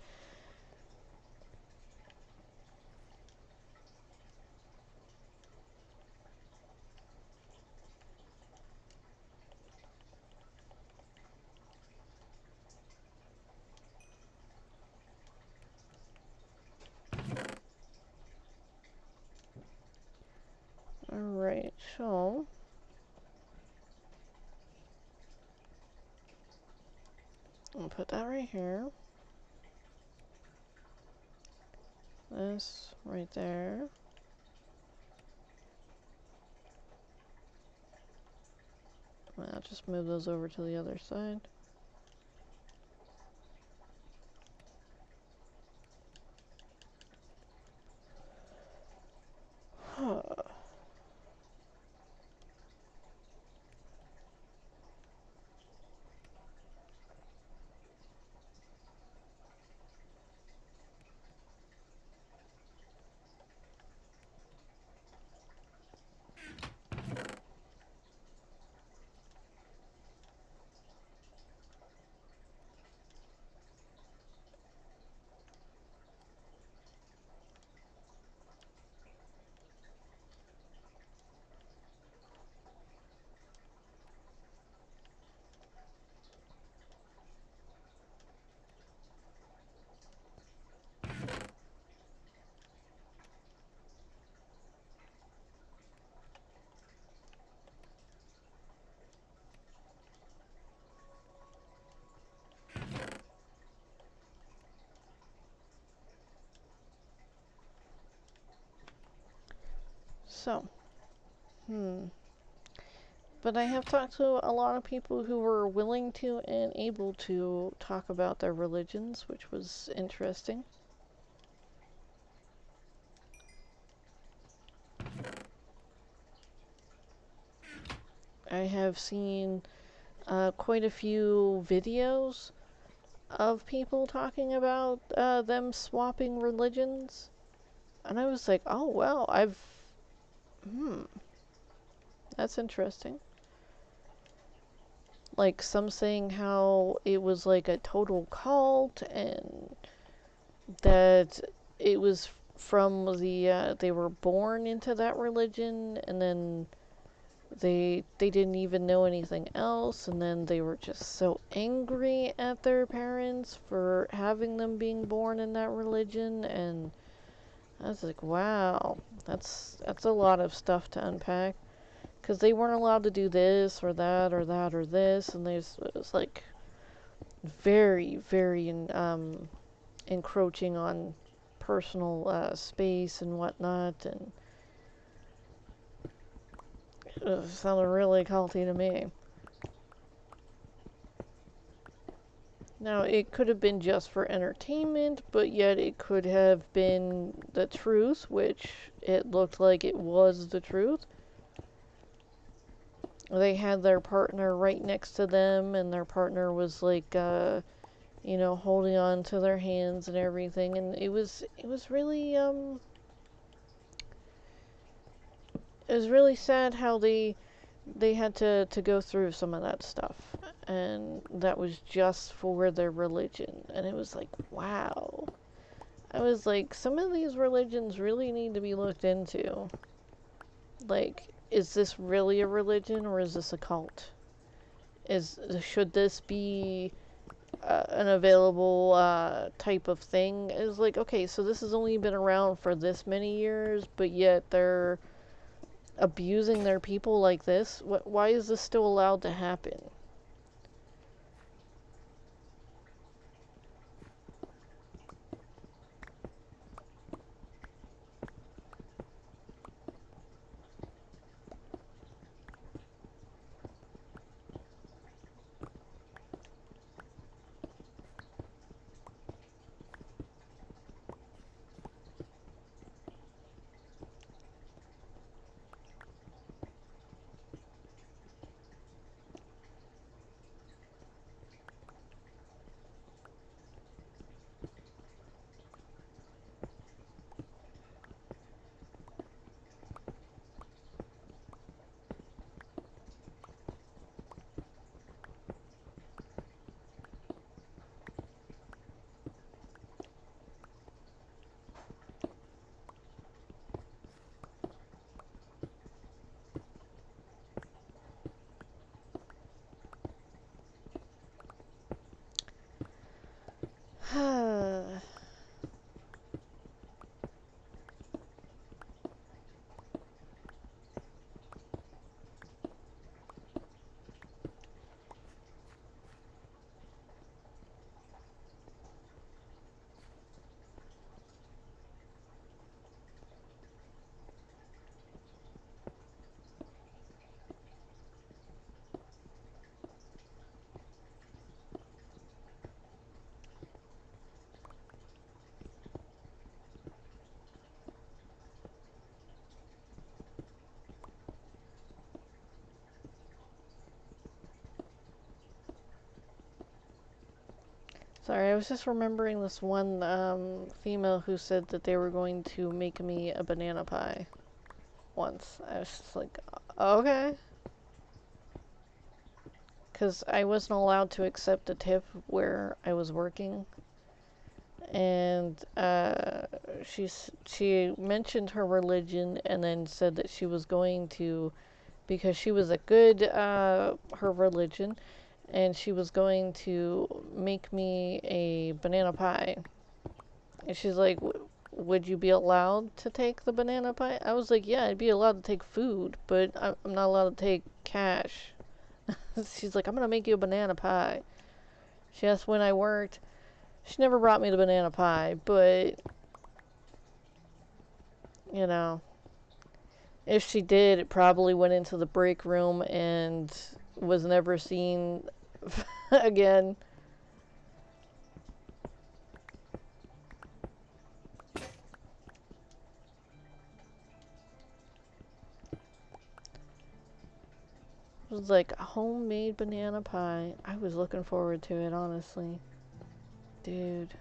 Alright, so I'll put that right here. This right there. I'll just move those over to the other side. So, But I have talked to a lot of people who were willing to and able to talk about their religions, which was interesting. I have seen quite a few videos of people talking about them swapping religions. And I was like, oh, well, that's interesting. Like, some saying how it was like a total cult and that it was from they were born into that religion and then they didn't even know anything else, and then they were just so angry at their parents for having them being born in that religion. And I was like, wow, that's a lot of stuff to unpack, because they weren't allowed to do this or that or that or this, and it was like very very encroaching on personal space and whatnot, and it sounded really culty to me. Now, it could have been just for entertainment, but yet it could have been the truth, which it looked like it was the truth. They had their partner right next to them, and their partner was like, holding on to their hands and everything, and it was really sad how they had to go through some of that stuff, and that was just for their religion. And it was like, wow. I was like, some of these religions really need to be looked into. Like, is this really a religion or is this a cult? Should this be an available type of thing? Is like, okay, so this has only been around for this many years, but yet they're abusing their people like this. Why is this still allowed to happen? Sorry, I was just remembering this one female who said that they were going to make me a banana pie once. I was just like, okay. Because I wasn't allowed to accept a tip where I was working. And she mentioned her religion and then said that she was going to, because she was a good, her religion, and she was going to make me a banana pie. And she's like, would you be allowed to take the banana pie? I was like, yeah, I'd be allowed to take food, but I'm not allowed to take cash. She's like, I'm gonna make you a banana pie. She asked when I worked. She never brought me the banana pie, but, you know, if she did, it probably went into the break room and was never seen again. It was like a homemade banana pie. I was looking forward to it, honestly. Dude.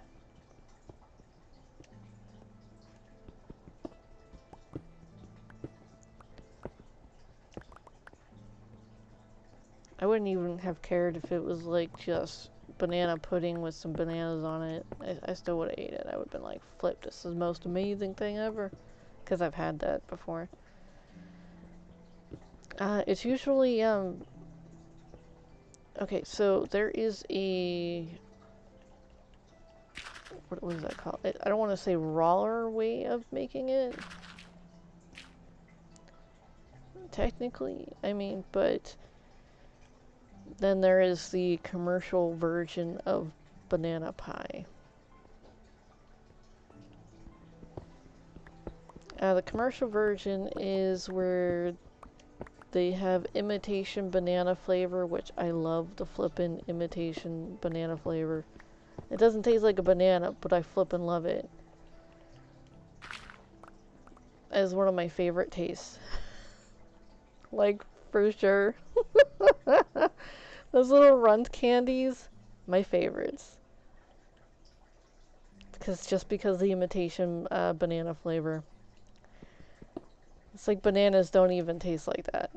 I wouldn't even have cared if it was like just banana pudding with some bananas on it. I still would have ate it. I would have been like, flip, this is the most amazing thing ever. Because I've had that before. It's usually, okay, so there is a, what is that called? I don't want to say rawer way of making it. Technically, I mean, but then there is the commercial version of banana pie. The commercial version is where they have imitation banana flavor, which I love the flippin' imitation banana flavor. It doesn't taste like a banana, but I flippin' love it. It's one of my favorite tastes. Like, for sure. Those little runt candies, my favorites. Just because the imitation banana flavor. It's like bananas don't even taste like that.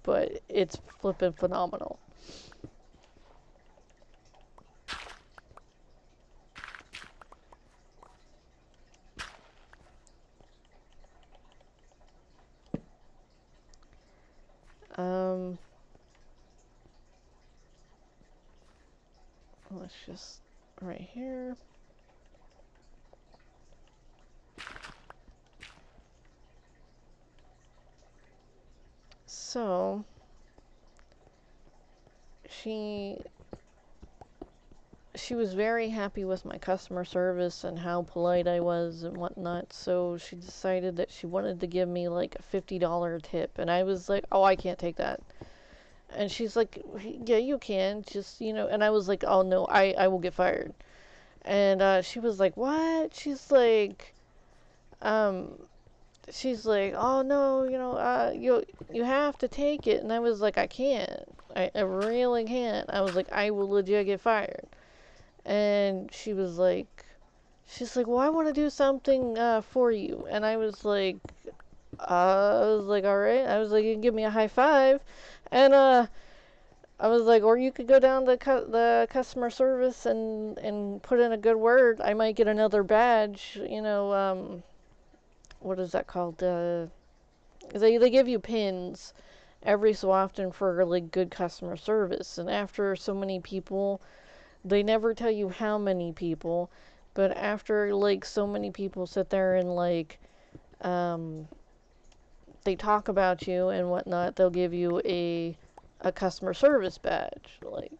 But it's flippin' phenomenal. Let's just, right here. So, she was very happy with my customer service and how polite I was and whatnot, so she decided that she wanted to give me like a $50 tip, and I was like, oh, I can't take that. And she's like, yeah, you can, just, and I was like, oh no, I will get fired. And she was like, what? Um, she's like, oh no, you have to take it. And I was like, I can't. I really can't. I was like, I will legit get fired. And she's like, well, I want to do something for you. And I was like, all right. I was like, you can give me a high five. And I was like, or you could go down to the customer service and put in a good word. I might get another badge. What is that called? They give you pins every so often for like good customer service. And after so many people, they never tell you how many people, but after like so many people sit there and like they talk about you and whatnot, they'll give you a customer service badge, like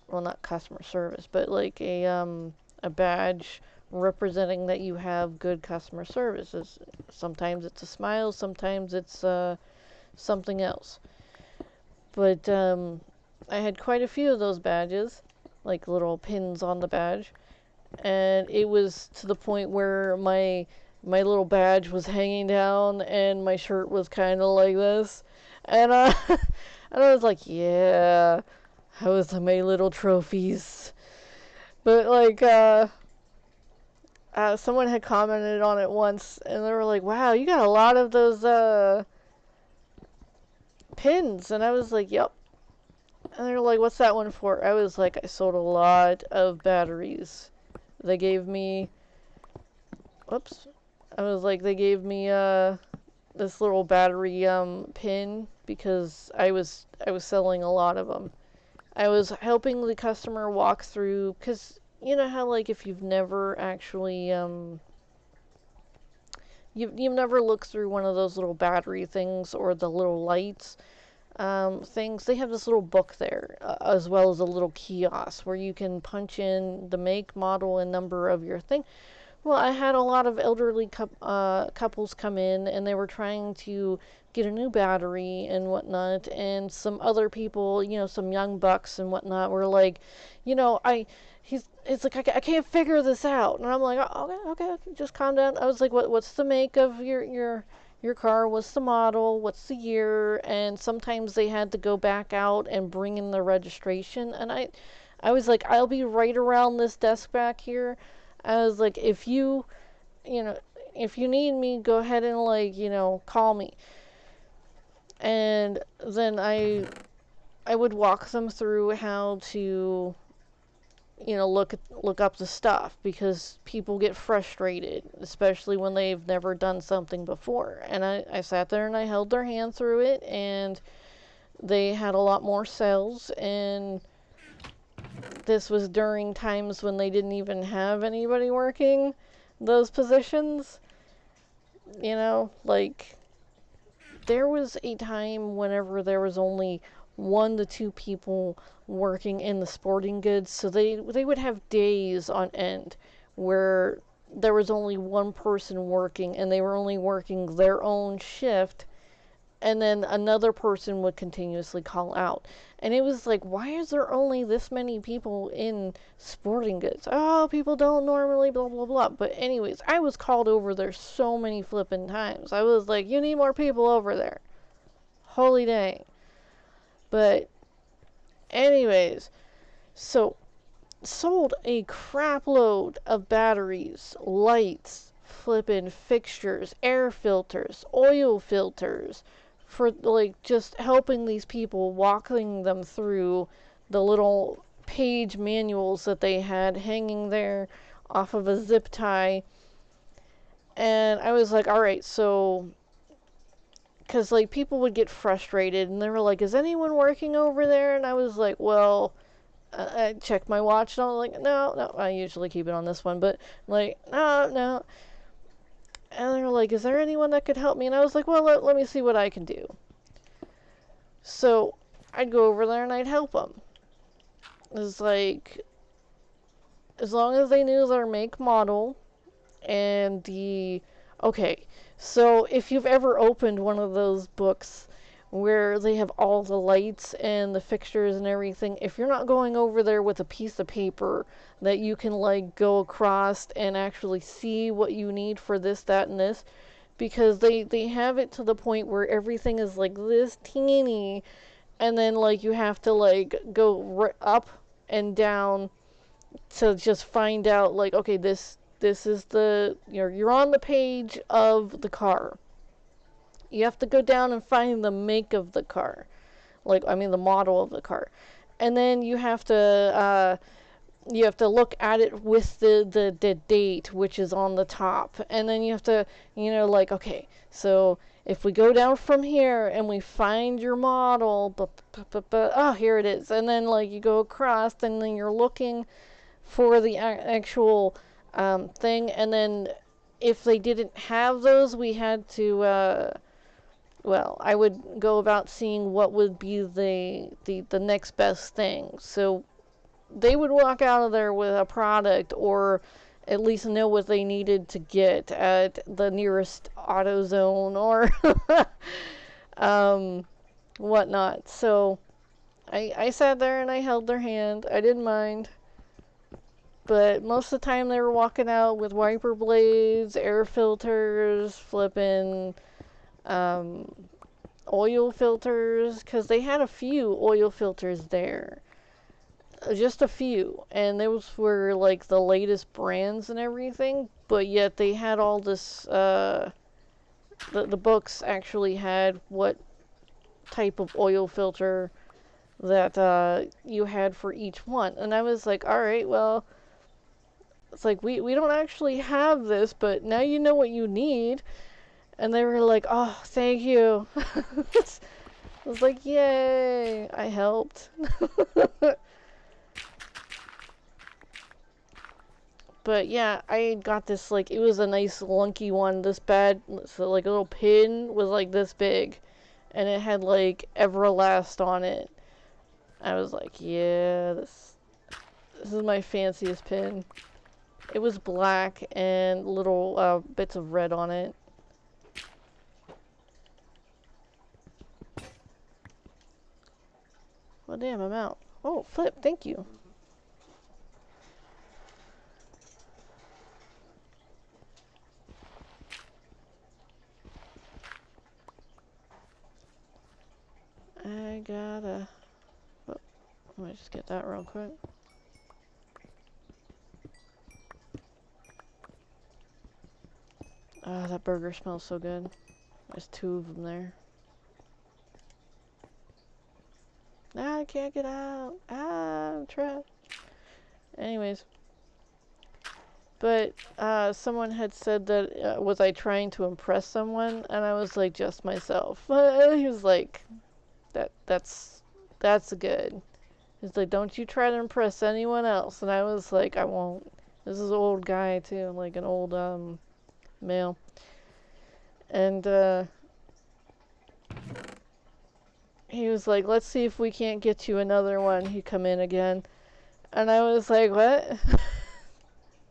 well, not customer service, but like a badge representing that you have good customer service. Sometimes it's a smile, sometimes it's something else. But I had quite a few of those badges, like little pins on the badge, and it was to the point where my little badge was hanging down and my shirt was kind of like this, and and I was like, yeah, how was my little trophies? But like someone had commented on it once, and they were like, wow, you got a lot of those pins, and I was like, yep. And they're like, what's that one for? I was like, I sold a lot of batteries. They gave me, whoops. I was like, they gave me this little battery pin because I was selling a lot of them. I was helping the customer walk through, because you know how like if you've never actually you've never looked through one of those little battery things or the little lights things, they have this little book there, as well as a little kiosk where you can punch in the make, model, and number of your thing. Well, I had a lot of elderly couples come in, and they were trying to get a new battery and whatnot, and some other people, some young bucks and whatnot, were like, it's like, I can't figure this out. And I'm like, oh, okay, just calm down. I was like, what's the make of your car, what's the model, what's the year, and sometimes they had to go back out and bring in the registration. And I was like, I'll be right around this desk back here. I was like, if you, you know, if you need me, go ahead and like, call me. And then I would walk them through how to, look up the stuff, because people get frustrated, especially when they've never done something before. And I sat there and I held their hand through it, and they had a lot more sales. And this was during times when they didn't even have anybody working those positions. Like, there was a time whenever there was only 1 to 2 people working in the sporting goods, so they would have days on end where there was only one person working, and they were only working their own shift, and then another person would continuously call out. And it was like, why is there only this many people in sporting goods? Oh, people don't normally, blah, blah, blah. But anyways, I was called over there so many flippin' times. I was like, you need more people over there. Holy dang. But anyways, so sold a crap load of batteries, lights, flippin' fixtures, air filters, oil filters, for like just helping these people, walking them through the little page manuals that they had hanging there off of a zip tie. And I was like, all right, so, because like people would get frustrated and they were like, is anyone working over there? And I was like, well, I checked my watch and I was like, no, I usually keep it on this one, but like, no. And they were like, is there anyone that could help me? And I was like, well, let me see what I can do. So I'd go over there and I'd help them. It's like, as long as they knew their make, model, and okay, so if you've ever opened one of those books where they have all the lights and the fixtures and everything, if you're not going over there with a piece of paper that you can like go across and actually see what you need for this, that, and this, because they have it to the point where everything is like this teeny, and then like you have to like go up and down to just find out, like, okay, this is the, you're on the page of the car. You have to go down and find the make of the car. Like, I mean, the model of the car. And then you have to look at it with the date, which is on the top. And then you have to, like, okay, so if we go down from here and we find your model, oh, here it is. And then, like, you go across, and then you're looking for the actual thing. And then if they didn't have those, we had to, I would go about seeing what would be the next best thing. So they would walk out of there with a product, or at least know what they needed to get at the nearest AutoZone or whatnot. So I sat there and I held their hand. I didn't mind. But most of the time they were walking out with wiper blades, air filters, flipping oil filters, because they had a few oil filters there. Just a few. And those were like the latest brands and everything, but yet they had all this, the books actually had what type of oil filter that you had for each one. And I was like, alright, well, it's like, we don't actually have this, but now you know what you need. And they were like, oh, thank you. I was like, yay, I helped. But yeah, I got this, like, it was a nice lunky one, this bad, so like a little pin was like this big. And it had like Everlast on it. I was like, yeah, this is my fanciest pin. It was black and little bits of red on it. Well, damn, I'm out. Oh, flip, thank you. I gotta... Oh, let me just get that real quick. Ah, that burger smells so good. There's 2 of them there. Ah, I can't get out. Ah, I'm trapped. Anyways. But someone had said that, was I trying to impress someone? And I was like, just myself. He was like, that's good. He's like, don't you try to impress anyone else. And I was like, I won't. This is an old guy too, like an old male. And he was like, let's see if we can't get you another one. He come in again. And I was like, what?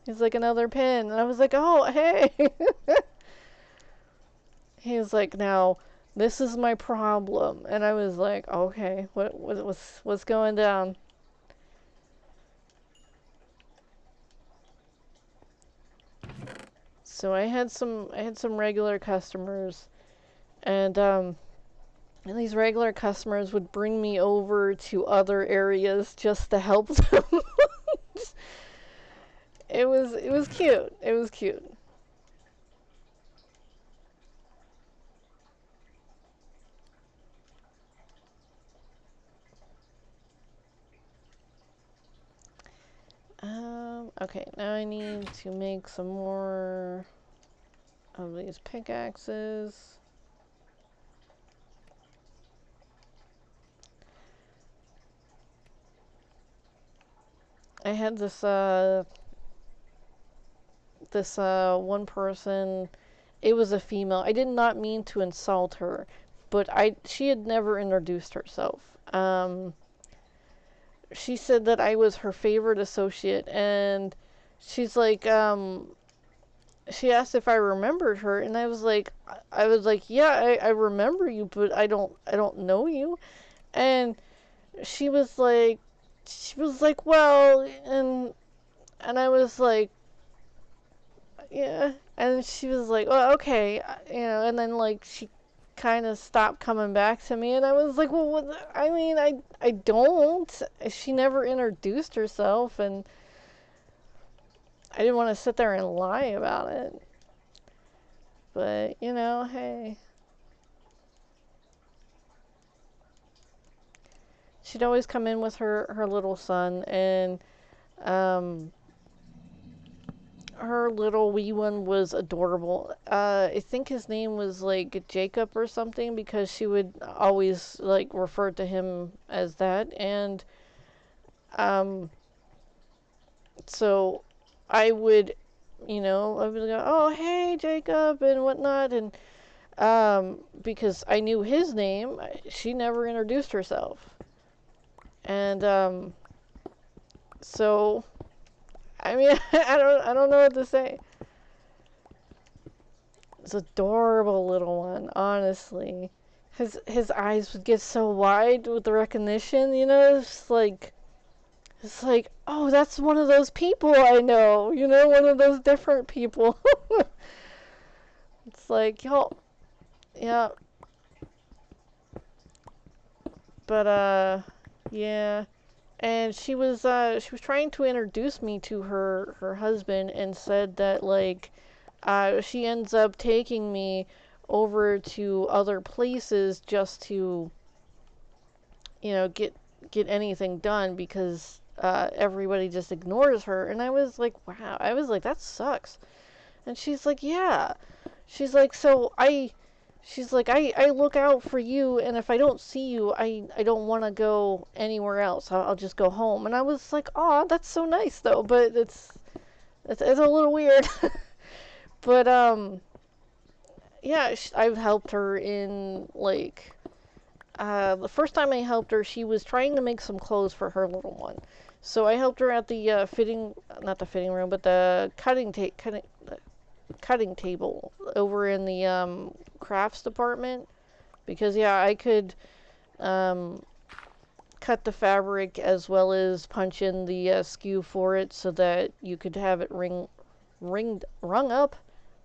He's like, another pin. And I was like, oh, hey. He's like, now, this is my problem. And I was like, okay, what's going down? So I had some regular customers, and these regular customers would bring me over to other areas just to help them. It was cute. It was cute. Okay, now I need to make some more of these pickaxes. I had this one person. It was a female. I did not mean to insult her, but she had never introduced herself. She said that I was her favorite associate, and she's like, she asked if I remembered her, and I was like, yeah, I remember you, but I don't know you. And she was like, well, and I was like, yeah. And she was like, oh, okay, and then like she kind of stopped coming back to me, and I was like, well, what, I mean, I don't. She never introduced herself, and I didn't want to sit there and lie about it. But, hey. She'd always come in with her little son, and um, her little wee one was adorable. I think his name was like Jacob or something, because she would always like refer to him as that. And um, so I would, I would go, oh, hey, Jacob, and whatnot. And because I knew his name, she never introduced herself. And so, I mean, I don't know what to say. It's adorable little one, honestly. His eyes would get so wide with the recognition, it's like, oh, that's one of those people I know, one of those different people. It's like, yo, yeah. But yeah. And she was trying to introduce me to her husband, and said that like she ends up taking me over to other places just to get anything done, because everybody just ignores her. And I was like, wow. I was like, that sucks. And she's like, yeah. She's like, I look out for you, and if I don't see you, I don't want to go anywhere else. I'll just go home. And I was like, oh, that's so nice though, but it's a little weird. But yeah, I've helped her in like the first time I helped her, she was trying to make some clothes for her little one. So I helped her at the not the fitting room, but the cutting table over in the crafts department, because yeah, I could cut the fabric as well as punch in the skew for it, so that you could have it rung up,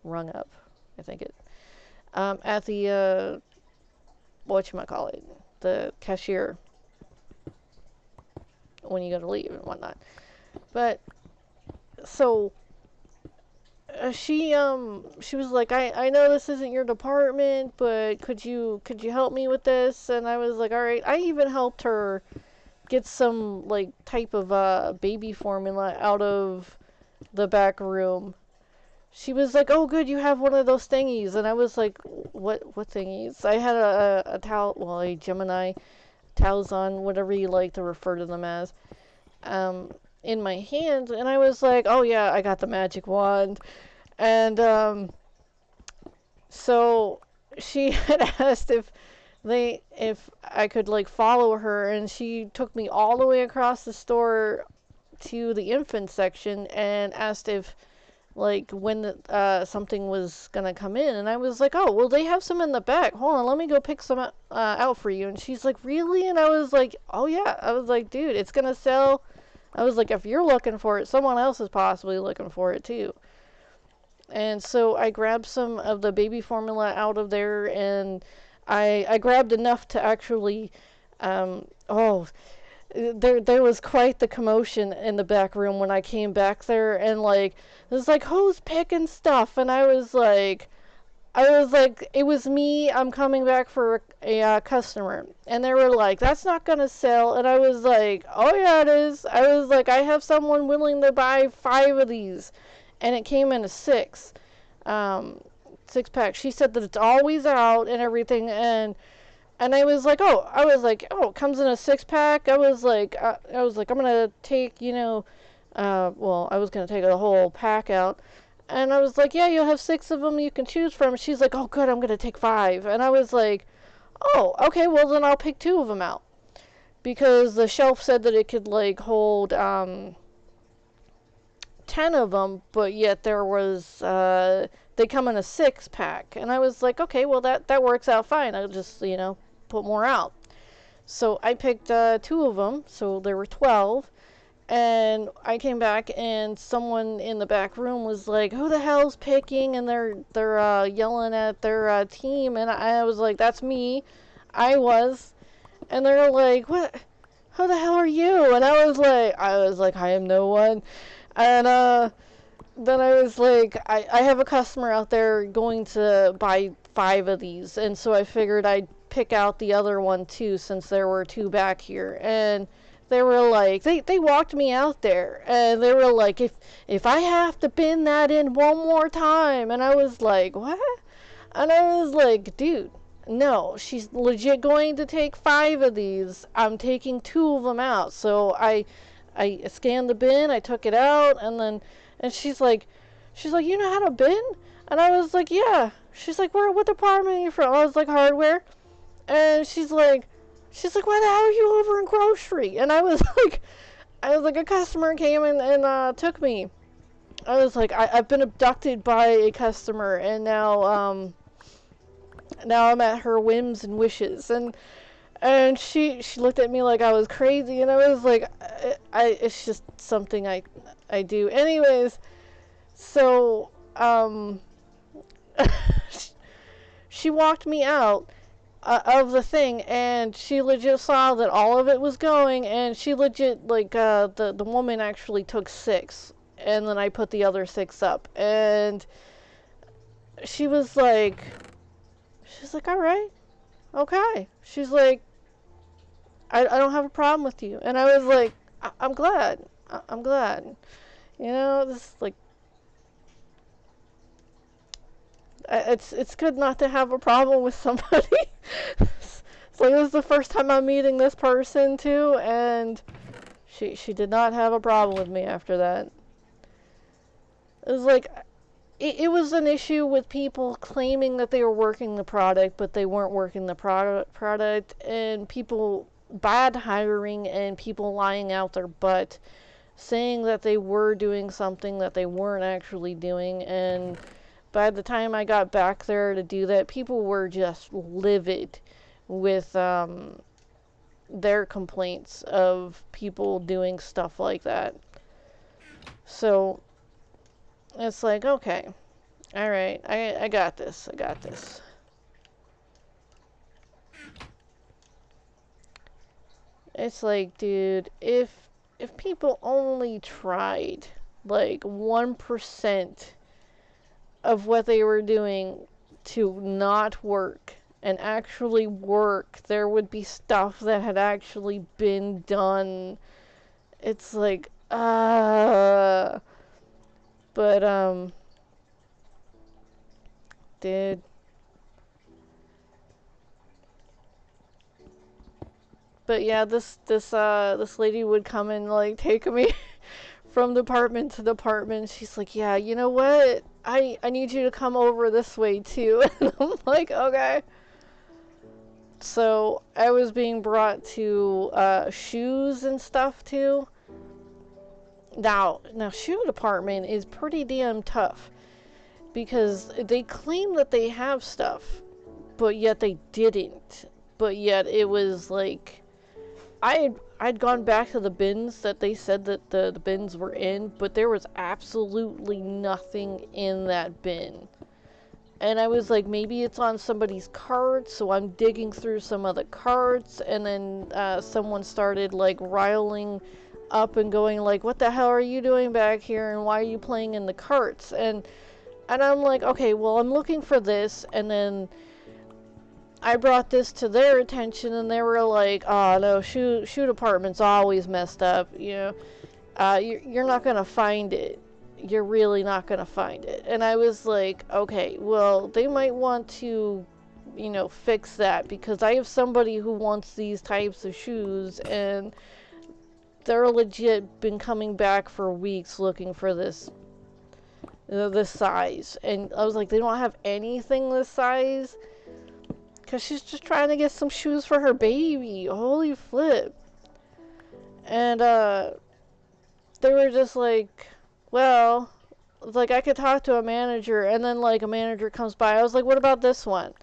I think it, at the whatchamacallit, the cashier when you go to leave and whatnot. But so she was like, I know this isn't your department, but could you help me with this? And I was like, all right. I even helped her get some like type of baby formula out of the back room. She was like, oh good, you have one of those thingies. And I was like, what thingies? I had a towel, well, a Gemini Talzon, whatever you like to refer to them as, in my hand. And I was like, oh yeah, I got the magic wand. And so she had asked if I could like follow her, and she took me all the way across the store to the infant section and asked if like when something was gonna come in. And I was like, oh well, they have some in the back, hold on, let me go pick some out for you. And she's like, really? And I was like, oh yeah. I was like, dude, it's gonna sell. I was like, if you're looking for it, someone else is possibly looking for it too. And so I grabbed some of the baby formula out of there, and I grabbed enough to actually, oh, there was quite the commotion in the back room when I came back there, and like, it was like, who's picking stuff? And I was like, it was me, I'm coming back for a customer. And they were like, that's not gonna sell. And I was like, oh yeah, it is. I was like, I have someone willing to buy 5 of these. And it came in a 6 pack. She said that it's always out and everything. And I was like, oh, it comes in a 6 pack. I was like, I'm gonna take, well, I was gonna take the whole pack out. And I was like, yeah, you'll have 6 of them you can choose from. She's like, oh, good, I'm going to take 5. And I was like, oh, okay, well, then I'll pick 2 of them out. Because the shelf said that it could, like, hold 10 of them, but yet there was, they come in a 6 pack. And I was like, okay, well, that works out fine. I'll just, put more out. So I picked 2 of them, so there were 12. And I came back, and someone in the back room was like, who the hell's picking? And they're yelling at their team. And I was like, that's me. I was. And they're like, what? Who the hell are you? And I was like, I am no one. And then I was like, I have a customer out there going to buy 5 of these. And so I figured I'd pick out the other one too, since there were 2 back here. And they were like, they walked me out there, and they were like, if I have to bin that in one more time. And I was like, what? And I was like, dude, no, she's legit going to take 5 of these. I'm taking 2 of them out. So I scanned the bin, I took it out, and she's like, you know how to bin? And I was like, yeah. She's like, what department are you from? I was like, hardware. And she's like, why the hell are you over in grocery? And I was like, a customer came and took me. I was like, I've been abducted by a customer, and now I'm at her whims and wishes. And she looked at me like I was crazy, and I was like, it's just something I do. Anyways, so she walked me out of the thing, and she legit saw that all of it was going, and she legit, like, the woman actually took 6, and then I put the other 6 up, and she was like, alright, okay. She's like, I don't have a problem with you. And I was like, I'm glad. I'm glad. This is like, it's good not to have a problem with somebody. It's like, this is the first time I'm meeting this person too, and she did not have a problem with me after that. It was like, it was an issue with people claiming that they were working the product, but they weren't working the product, and people bad hiring, and people lying out their butt, saying that they were doing something that they weren't actually doing. And by the time I got back there to do that, people were just livid with their complaints of people doing stuff like that. So it's like, okay, alright, I got this. It's like, dude, if people only tried like 1% of what they were doing to not work and actually work, there would be stuff that had actually been done. It's like, but dude, but yeah, this lady would come and like take me from department to department. She's like, yeah, you know what? I need you to come over this way too. And I'm like, okay. So I was being brought to shoes and stuff too. Now shoe department is pretty damn tough because they claim that they have stuff, but yet they didn't. But yet it was like I'd gone back to the bins that they said that the bins were in, but there was absolutely nothing in that bin. And I was like, maybe it's on somebody's cart, so I'm digging through some of the carts, and then someone started like riling up and going like, what the hell are you doing back here, and why are you playing in the carts? And I'm like, okay, well, I'm looking for this, and then I brought this to their attention, and they were like, "Oh no, shoe department's always messed up. You know, you're not gonna find it. You're really not gonna find it." And I was like, "Okay, well, they might want to, you know, fix that because I have somebody who wants these types of shoes, and they're legit been coming back for weeks looking for this." This size, and I was like, they don't have anything this size. Because she's just trying to get some shoes for her baby. Holy flip. And, they were just like, well, like, I could talk to a manager. And then, like, a manager comes by. I was like, what about this one?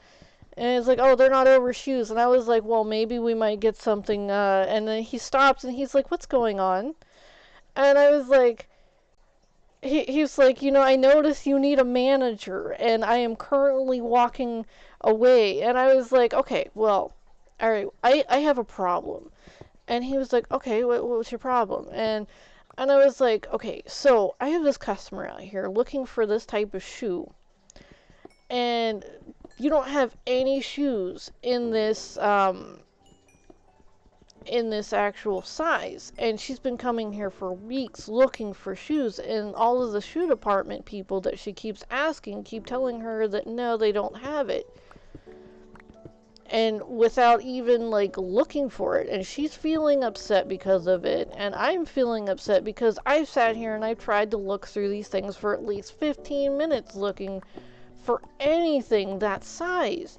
And it's like, oh, they're not over shoes. And I was like, well, maybe we might get something. And then he stops and he's like, what's going on? And I was like, he was like, you know, I noticed you need a manager, and I am currently walking away. And I was like, okay, well, all right, I have a problem. And he was like, okay, what's your problem? And I was like, okay, so I have this customer out here looking for this type of shoe, and you don't have any shoes in this actual size. And she's been coming here for weeks looking for shoes, and all of the shoe department people that she keeps asking keep telling her that no, they don't have it, and without even like looking for it. And she's feeling upset because of it, and I'm feeling upset because I've sat here and I've tried to look through these things for at least 15 minutes looking for anything that size.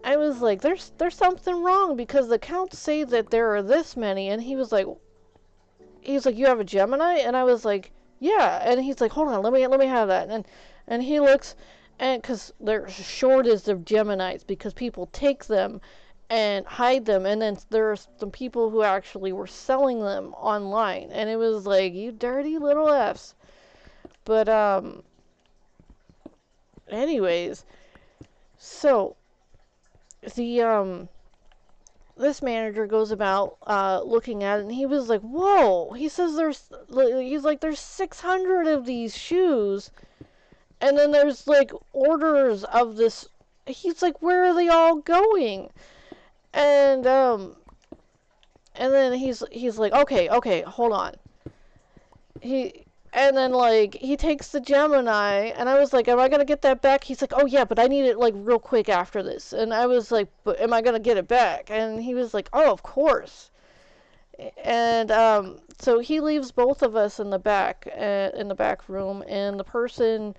I was like, there's something wrong because the counts say that there are this many. And he was like, you have a Gemini? And I was like, yeah. And he's like, hold on, let me have that. And he looks, and because there's a shortage of Geminis because people take them and hide them, and then there's some people who actually were selling them online. And it was like, you dirty little F's. But anyways, so the this manager goes about looking at it, and he was like, whoa. He says there's 600 of these shoes, and then there's like orders of this. He's like, where are they all going? And then he's like, okay, hold on. And then, like, he takes the Gemini, and I was like, am I going to get that back? He's like, oh, yeah, but I need it, like, real quick after this. And I was like, but am I going to get it back? And he was like, oh, of course. And so he leaves both of us in the back room, and the person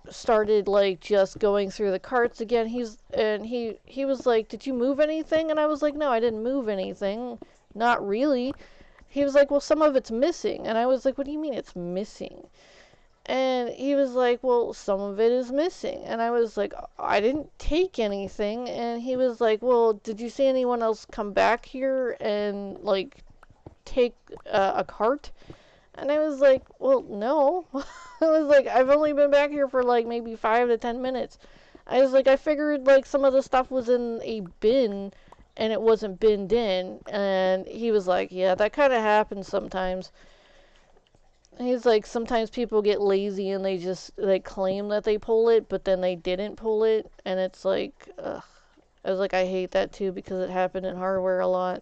started, like, just going through the carts again. He was like, did you move anything? And I was like, no, I didn't move anything. Not really. He was like, well, some of it's missing. And I was like, what do you mean it's missing? And he was like, well, some of it is missing. And I was like, I didn't take anything. And he was like, well, did you see anyone else come back here and, like, take a cart? And I was like, well, no. I was like, I've only been back here for, like, maybe 5 to 10 minutes. I was like, I figured, like, some of the stuff was in a bin and it wasn't binned in. And he was like, yeah, that kind of happens sometimes. He's like, sometimes people get lazy and they just they claim that they pull it, but then they didn't pull it, and it's like, ugh. I was like, I hate that too because it happened in hardware a lot.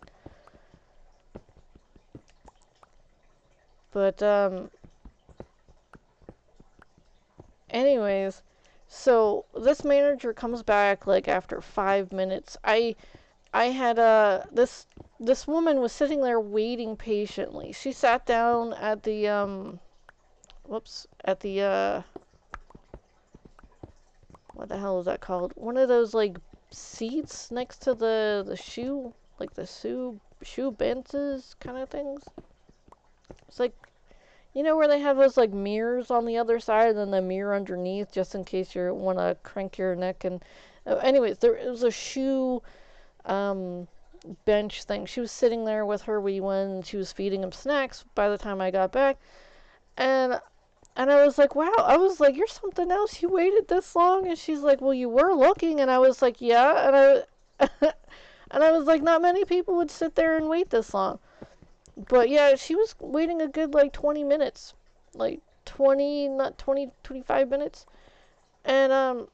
But anyways, so this manager comes back like after 5 minutes. I had this woman was sitting there waiting patiently. She sat down at the at the what the hell is that called? One of those like seats next to the shoe, like the shoe benches kind of things. It's like, you know where they have those like mirrors on the other side and then the mirror underneath just in case you want to crank your neck and anyways, there was a shoe um bench thing. She was sitting there with her wee one and she was feeding him snacks by the time I got back. And I was like, wow. I was like, you're something else. You waited this long. And she's like, well, you were looking. And I was like, yeah. And I was like, not many people would sit there and wait this long. But yeah, she was waiting a good like 20 minutes. Like 20, not 20, 25 minutes. And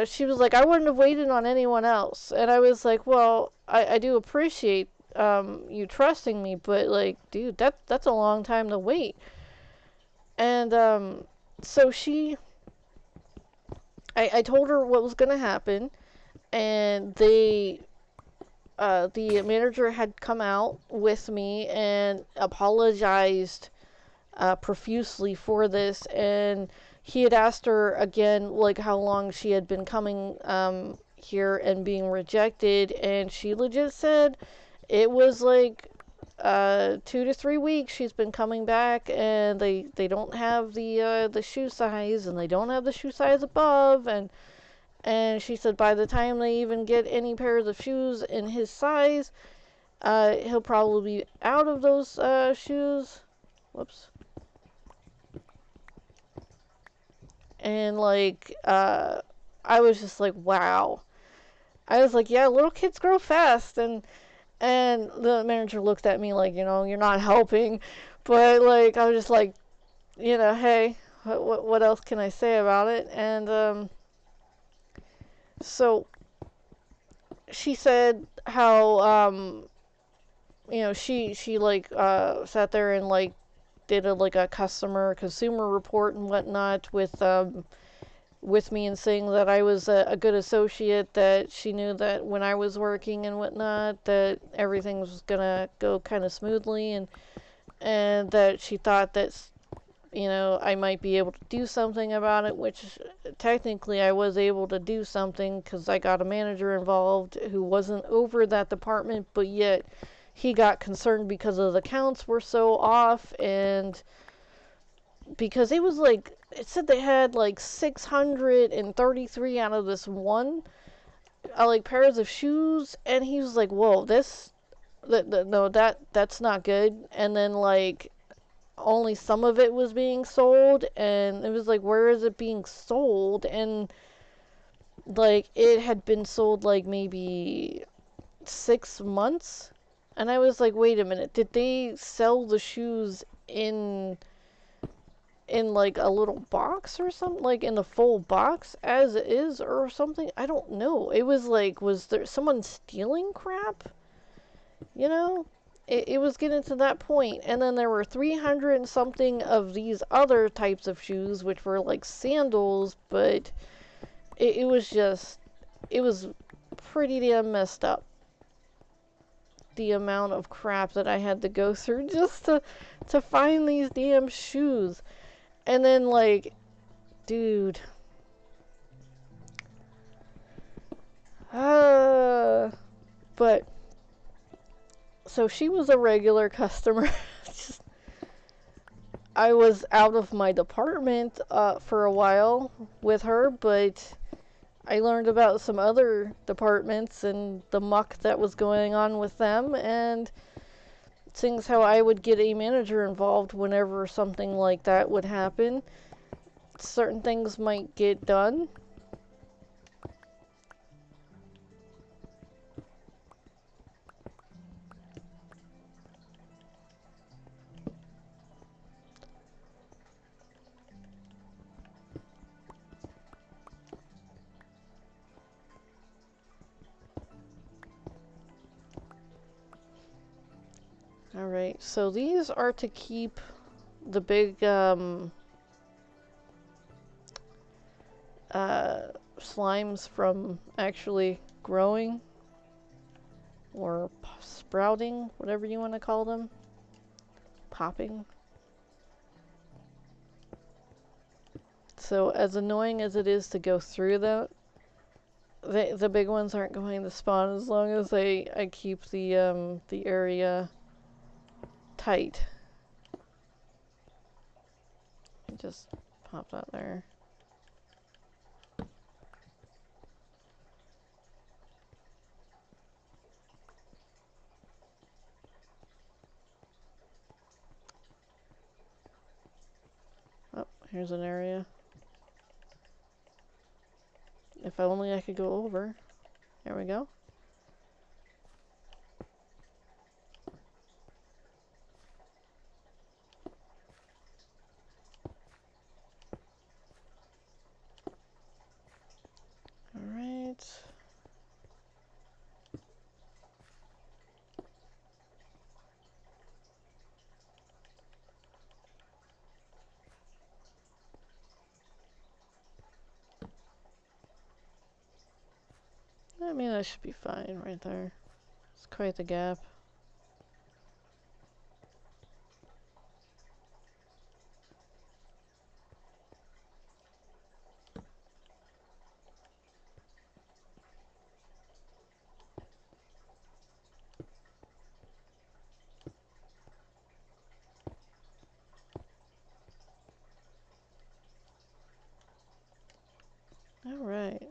she was like, I wouldn't have waited on anyone else. And I was like, well, I do appreciate you trusting me, but like, dude, that's a long time to wait. And so I told her what was gonna happen, and the manager had come out with me and apologized profusely for this, and he had asked her again like how long she had been coming here and being rejected, and she legit said it was like 2 to 3 weeks she's been coming back, and they don't have the shoe size, and they don't have the shoe size above, and she said by the time they even get any pairs of shoes in his size, he'll probably be out of those shoes. Whoops. And like I was just like, wow. I was like, yeah, little kids grow fast. And the manager looked at me like, you're not helping. But like, I was just like, hey, what else can I say about it? And so she said how she like sat there and like did a consumer report and whatnot with me, and saying that I was a good associate, that she knew that when I was working and whatnot that everything was gonna go kind of smoothly, and that she thought that I might be able to do something about it, which technically I was able to do something because I got a manager involved who wasn't over that department, but yet he got concerned because of the counts were so off, and because it was like, it said they had like 633 out of this one like pairs of shoes, and he was like, whoa, no, that's not good. And then like only some of it was being sold, and it was like, where is it being sold? And like it had been sold like maybe 6 months, and I was like, wait a minute, did they sell the shoes in like a little box or something, like in the full box as is or something? I don't know. It was like, was there someone stealing crap? It was getting to that point. And then there were 300 and something of these other types of shoes, which were like sandals, but it was pretty damn messed up, the amount of crap that I had to go through just to find these damn shoes. And then like, dude, but so she was a regular customer. I was out of my department for a while with her, but I learned about some other departments and the muck that was going on with them, and seeing how I would get a manager involved whenever something like that would happen. Certain things might get done. Alright, so these are to keep the big slimes from actually growing or sprouting, whatever you want to call them. Popping. So as annoying as it is to go through that, the big ones aren't going to spawn as long as I keep the area tight. Just pop that there. Oh, here's an area. If only I could go over. There we go. Alright. I mean, that should be fine right there. It's quite the gap. Alright.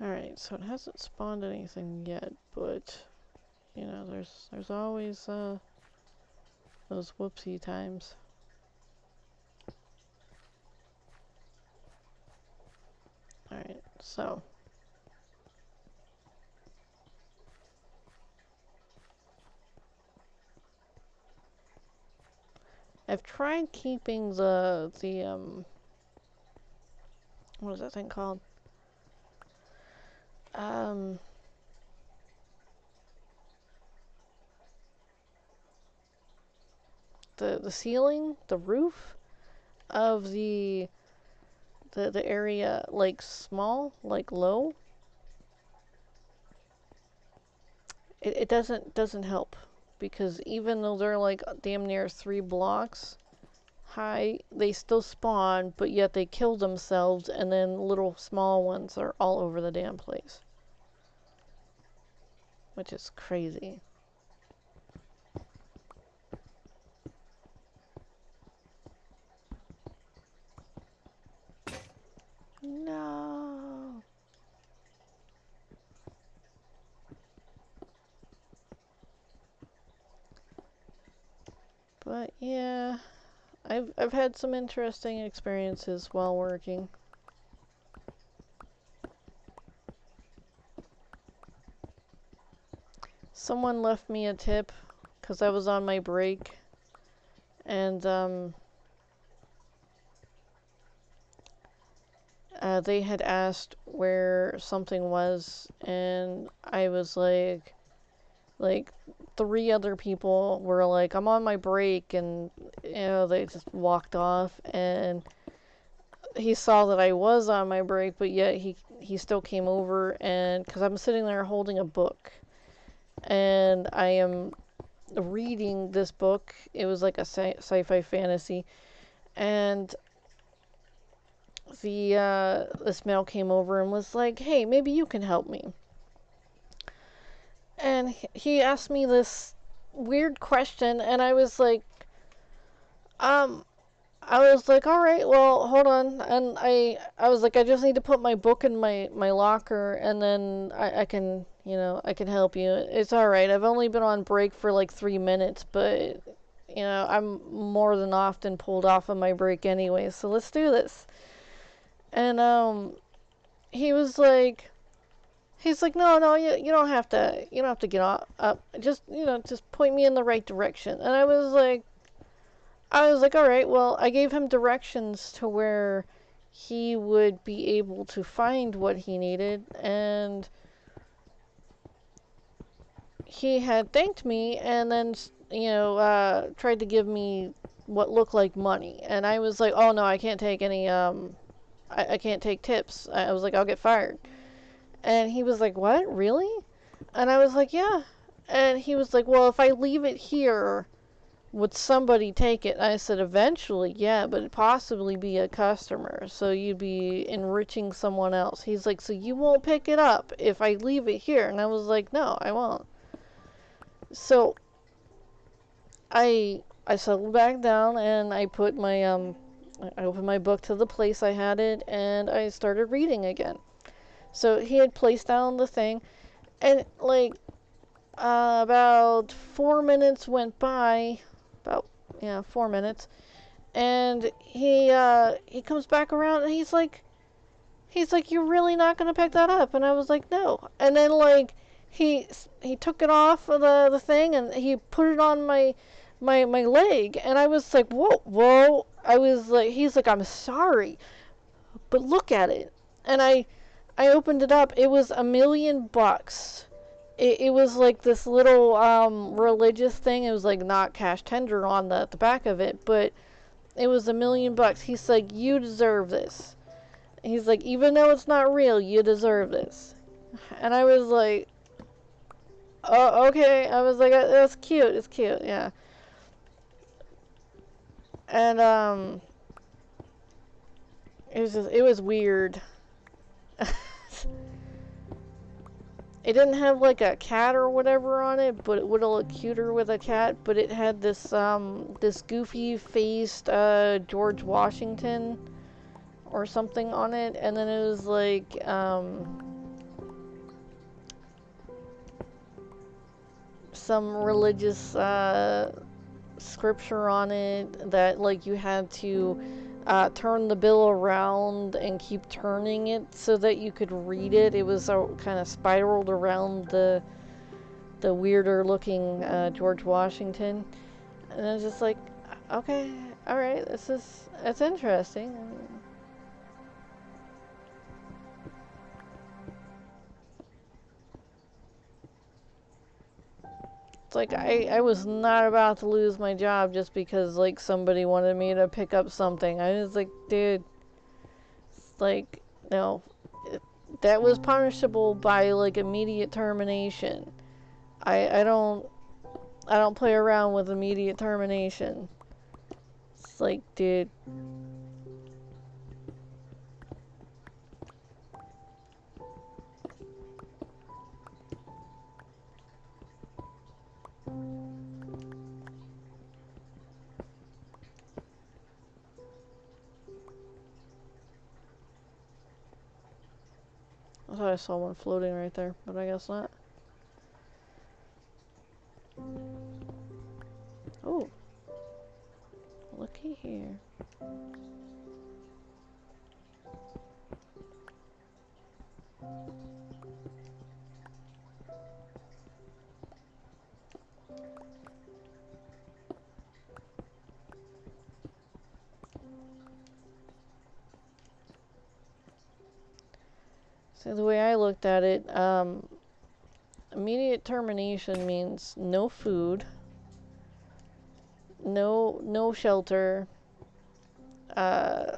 Alright, so it hasn't spawned anything yet, but you know, there's always those whoopsie times. Alright, so I've tried keeping the what is that thing called? Um the ceiling, the roof of the area like small, like low. It doesn't help because even though they're like damn near 3 blocks high, they still spawn, but yet they kill themselves, and then little small ones are all over the damn place, which is crazy. No. But yeah, I've had some interesting experiences while working. Someone left me a tip because I was on my break, and they had asked where something was, and I was like 3 other people were like, I'm on my break, and you know, they just walked off, and he saw that I was on my break, but yet he still came over, and because I'm sitting there holding a book, and I am reading this book. It was like a sci-fi fantasy, and this male came over and was like, "Hey, maybe you can help me." And he asked me this weird question, and um, I was like, all right, well, hold on. And I was like, I just need to put my book in my locker, and then I can, I can help you. It's all right. I've only been on break for like 3 minutes, but, I'm more than often pulled off of my break anyway, so let's do this. And, he was like, he's like, no, no, you don't have to get up. Just, just point me in the right direction. And I was like, all right, well, I gave him directions to where he would be able to find what he needed, and he had thanked me and then, tried to give me what looked like money. And I was like, oh no, I can't take any, I can't take tips. I was like, I'll get fired. And he was like, what, really? And I was like, yeah. And he was like, well, if I leave it here, would somebody take it? And I said, eventually, yeah, but it'd possibly be a customer. So you'd be enriching someone else. He's like, so you won't pick it up if I leave it here? And I was like, no, I won't. So I settled back down and I put my I opened my book to the place I had it and I started reading again. So he had placed down the thing, and like about 4 minutes went by, about, yeah, 4 minutes, and he comes back around and he's like, you're really not gonna pick that up? And I was like, no. And then like he took it off of the thing and he put it on my leg, and I was like, whoa, whoa. I was like, he's like, I'm sorry, but look at it. And I opened it up. It was $1,000,000. It was like this little religious thing. It was like not cash tender on the back of it, but it was $1,000,000. He's like, you deserve this. He's like, even though it's not real, you deserve this. And I was like, oh, okay. I was like, that's cute. It's cute, yeah. And it was weird. It didn't have like a cat or whatever on it, but it would have looked cuter with a cat. But it had this goofy faced George Washington or something on it, and then it was like some religious scripture on it that like you had to turn the bill around and keep turning it so that you could read it. It was kind of spiraled around the weirder looking George Washington, and I was just like, okay, all right, that's interesting. It's like I was not about to lose my job just because like somebody wanted me to pick up something. I was like, dude, it's like, no, that was punishable by like immediate termination. I don't play around with immediate termination. It's like, dude. I thought I saw one floating right there, but I guess not. Oh, looky here. So the way I looked at it, immediate termination means no food, no shelter, uh,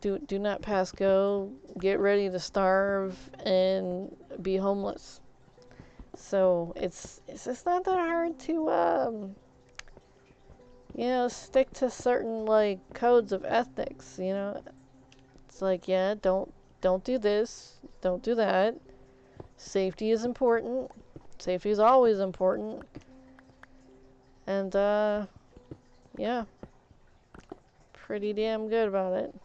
do not pass go, get ready to starve, and be homeless. So it's just not that hard to stick to certain like codes of ethics. It's like, yeah, don't do this, don't do that. Safety is important. Safety is always important. And yeah, pretty damn good about it.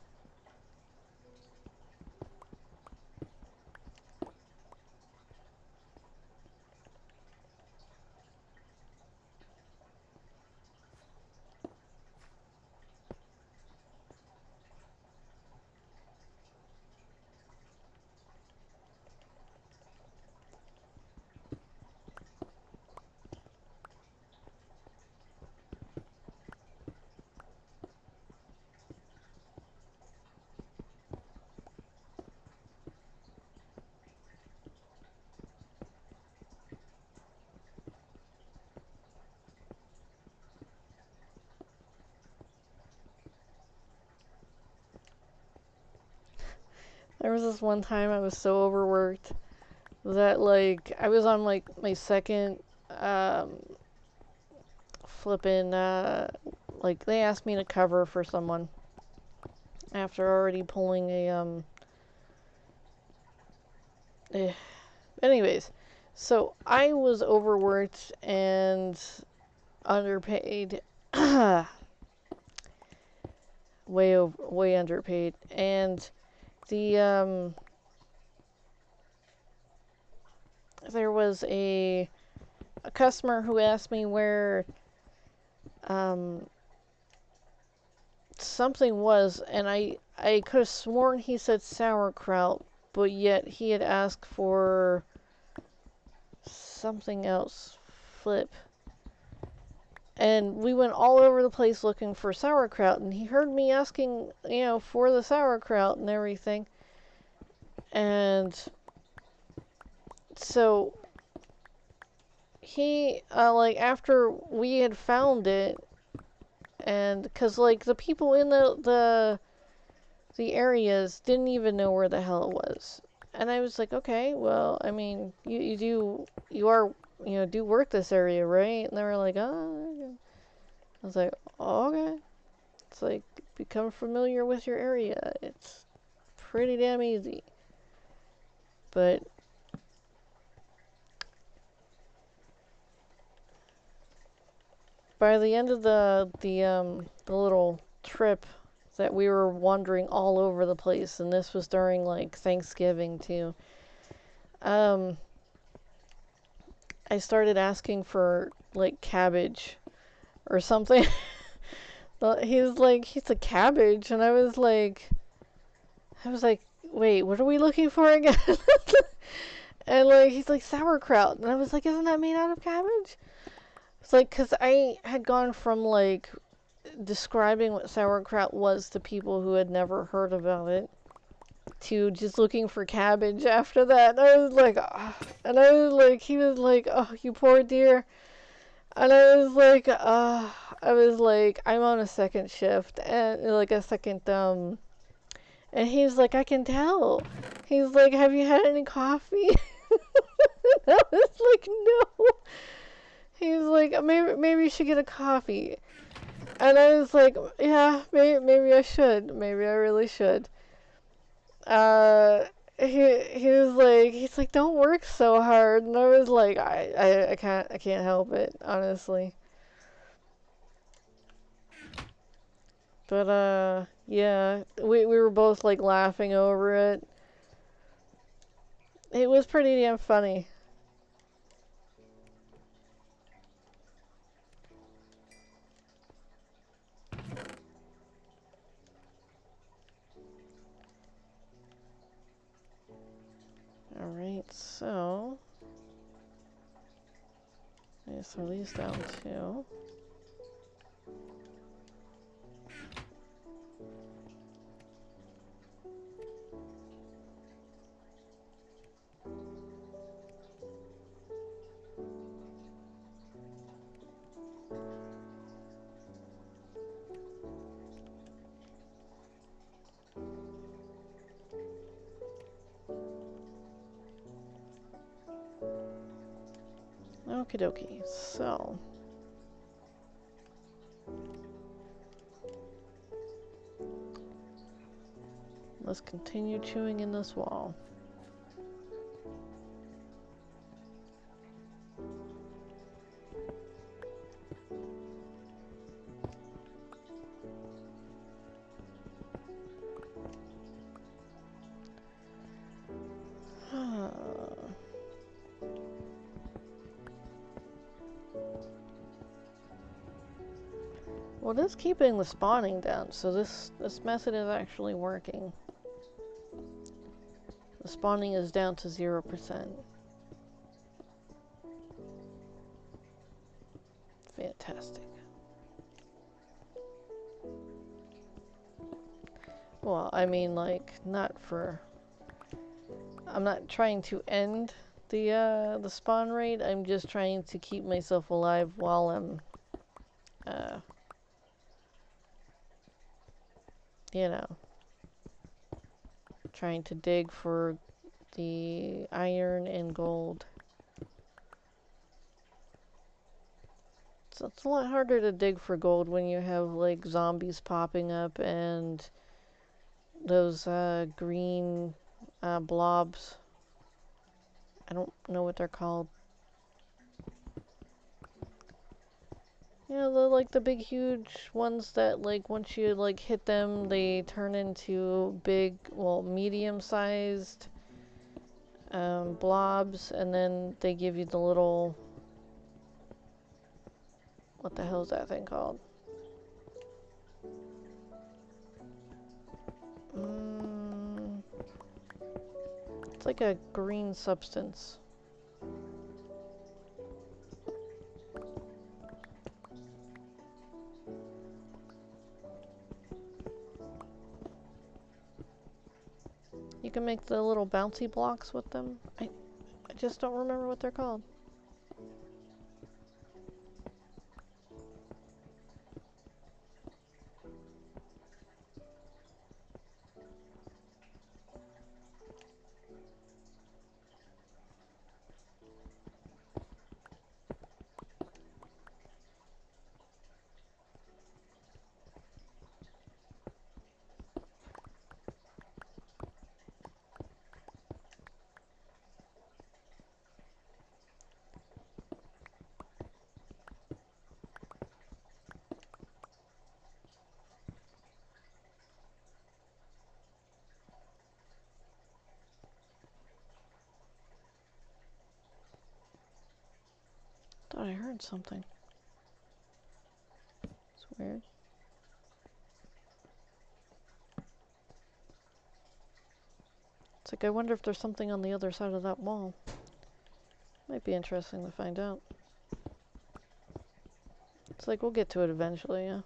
There was this one time I was so overworked that like I was on like my second flipping like they asked me to cover for someone after already pulling a anyways, so I was overworked and underpaid. Way underpaid, and the there was a customer who asked me where um something was, and I could have sworn he said sauerkraut, but yet he had asked for something else. Flip. And we went all over the place looking for sauerkraut, and he heard me asking, for the sauerkraut and everything. And so he, like, after we had found it, and because, like, the people in the areas didn't even know where the hell it was. And I was like, okay, well, I mean, you are, do work this area, right? And they were like, oh. I was like, oh, okay. It's like, become familiar with your area. It's pretty damn easy. But by the end of the little trip that we were wandering all over the place, and this was during like Thanksgiving too. I started asking for like cabbage or something. He's a cabbage, and I was like, wait, what are we looking for again? And like he's like sauerkraut, and I was like, isn't that made out of cabbage? It's like, cause I had gone from like describing what sauerkraut was to people who had never heard about it to just looking for cabbage after that. And I was like, oh. And I was like, he was like, oh, you poor dear. And I was like, I'm on a second shift and like a second, and he's like, I can tell. He's like, have you had any coffee? I was like, no. He's like, maybe you should get a coffee. And I was like, yeah, maybe I should. Maybe I really should. Uh, he's like, don't work so hard. And I was like, I can't help it, honestly. But yeah, we were both like laughing over it. It was pretty damn funny. Alright, so I just throw these down too. Okie dokie, so Let's continue chewing in this wall. Well, it is keeping the spawning down, so this method is actually working. The spawning is down to 0%. Fantastic. Well, I mean, like, not for... I'm not trying to end the spawn rate. I'm just trying to keep myself alive while I'm, you know, trying to dig for the iron and gold. So it's a lot harder to dig for gold when you have, like, zombies popping up and those green blobs. I don't know what they're called. You know, like the big huge ones that, like, once you, like, hit them, they turn into big, well, medium-sized blobs, and then they give you the little... What the hell is that thing called? It's like a green substance. You can make the little bouncy blocks with them. I just don't remember what they're called. Thought I heard something. It's weird. It's like, I wonder if there's something on the other side of that wall. Might be interesting to find out. It's like, we'll get to it eventually, yeah.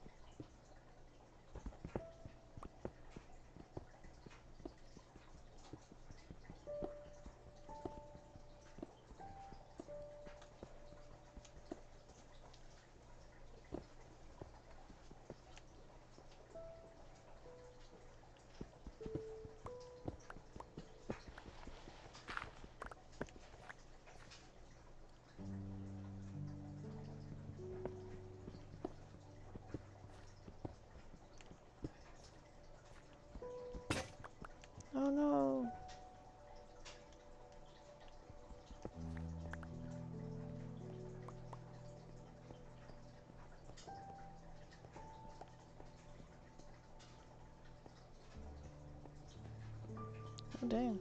Oh no! Oh dang.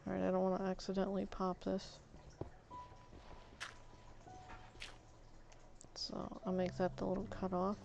Alright, I don't want to accidentally pop this. So, I'll make that the little cutoff.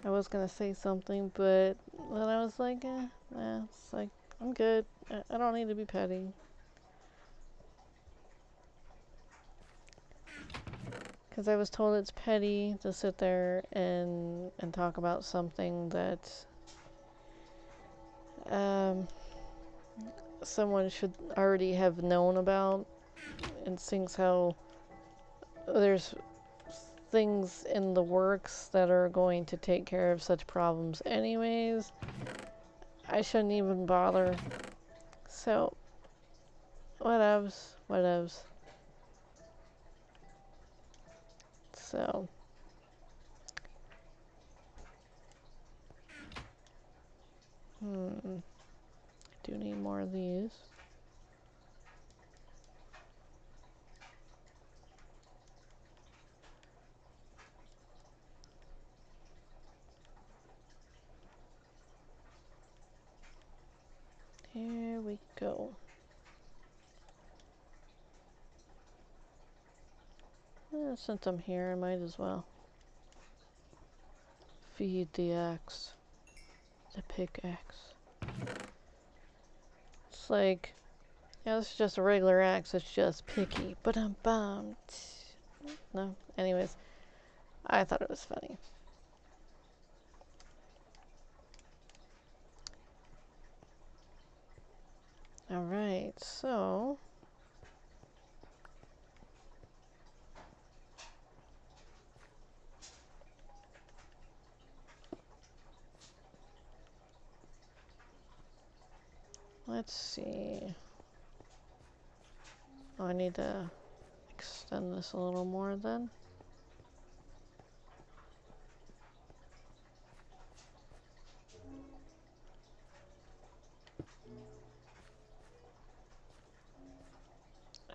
I was gonna say something, but then I was like, it's like, I'm good. I don't need to be petty. Because I was told it's petty to sit there and talk about something that someone should already have known about, and seeing how there's things in the works that are going to take care of such problems anyways, I shouldn't even bother. So, whatevs. So, do need more of these. Here we go. Since I'm here, I might as well feed the axe. The pickaxe. It's like, yeah, this is just a regular axe, it's just picky. But I'm bummed. No, anyways, I thought it was funny. Alright, so let's see. Oh, I need to extend this a little more then.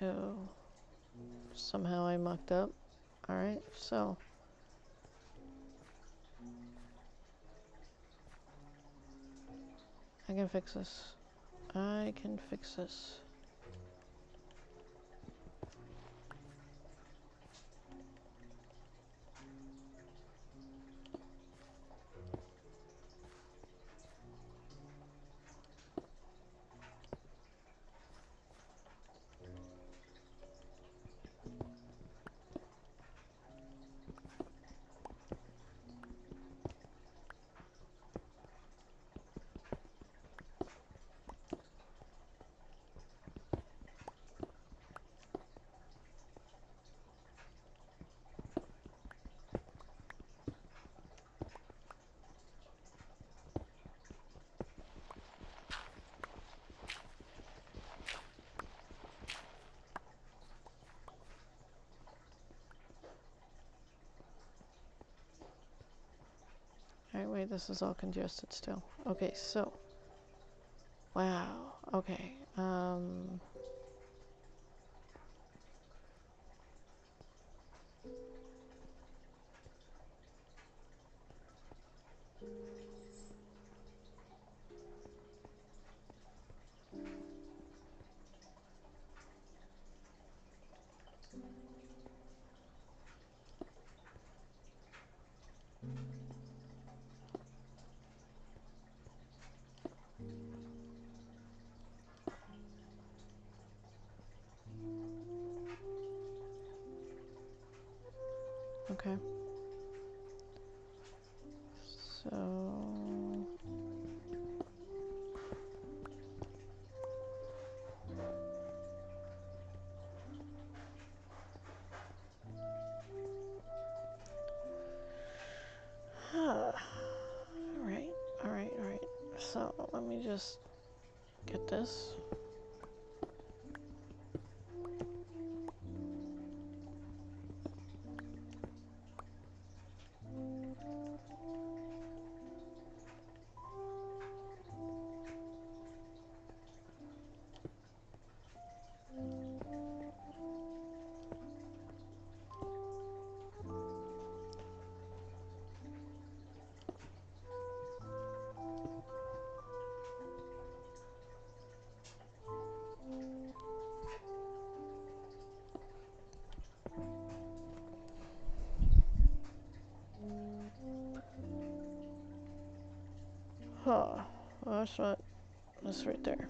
Oh, somehow I mucked up. Alright, so I can fix this. I can fix this. Alright, wait, this is all congested still. Okay, so. Wow, okay. Okay. So. Alright. So, let me just get this. Huh. Well, that's not. That's right there.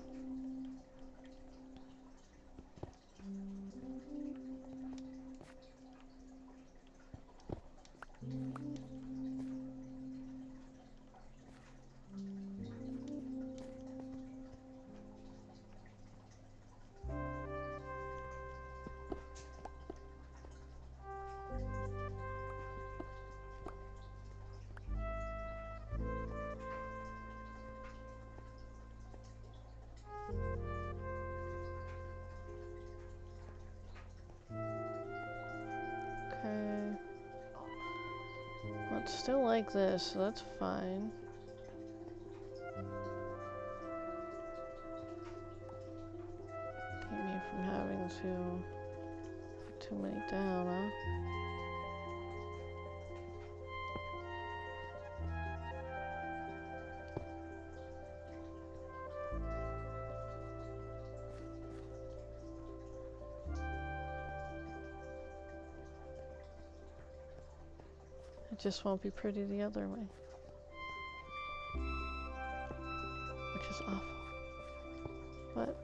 Okay. Well, it's still like this, so that's fine. Keep me from having to put too many down, huh? It just won't be pretty the other way. Which is awful. But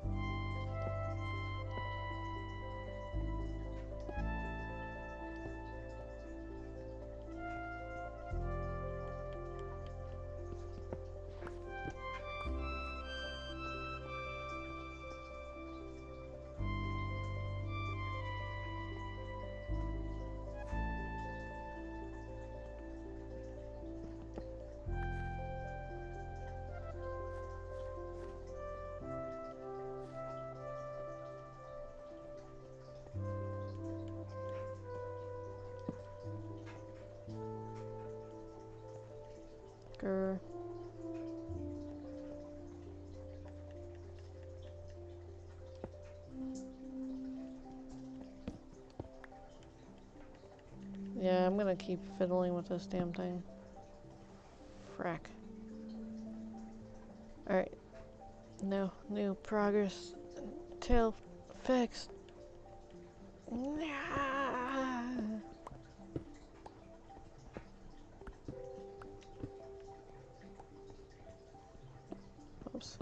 grr. Yeah, I'm gonna keep fiddling with this damn thing. Frack. Alright. No new progress until fixed. Oops.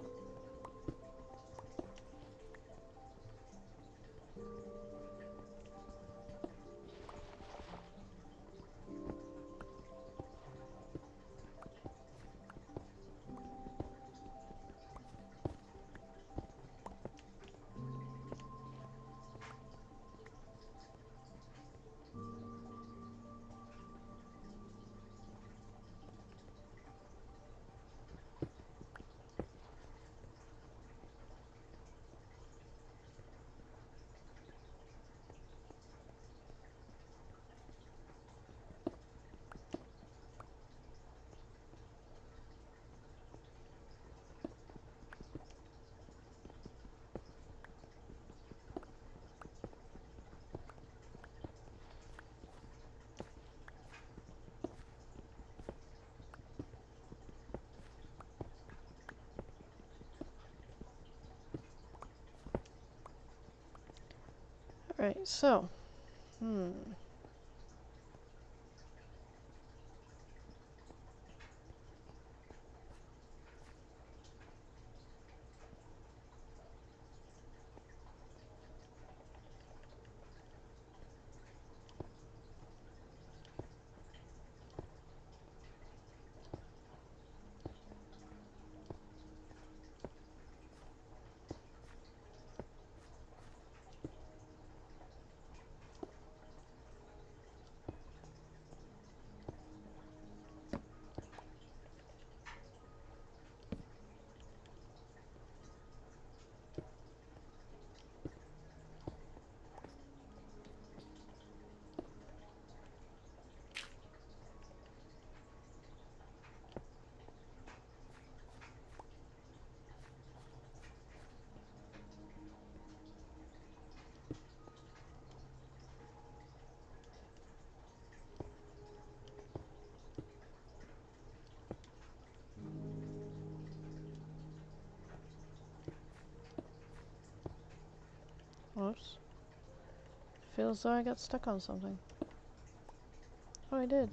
Alright, so. Whoops. Feels as though I got stuck on something. Oh, I did.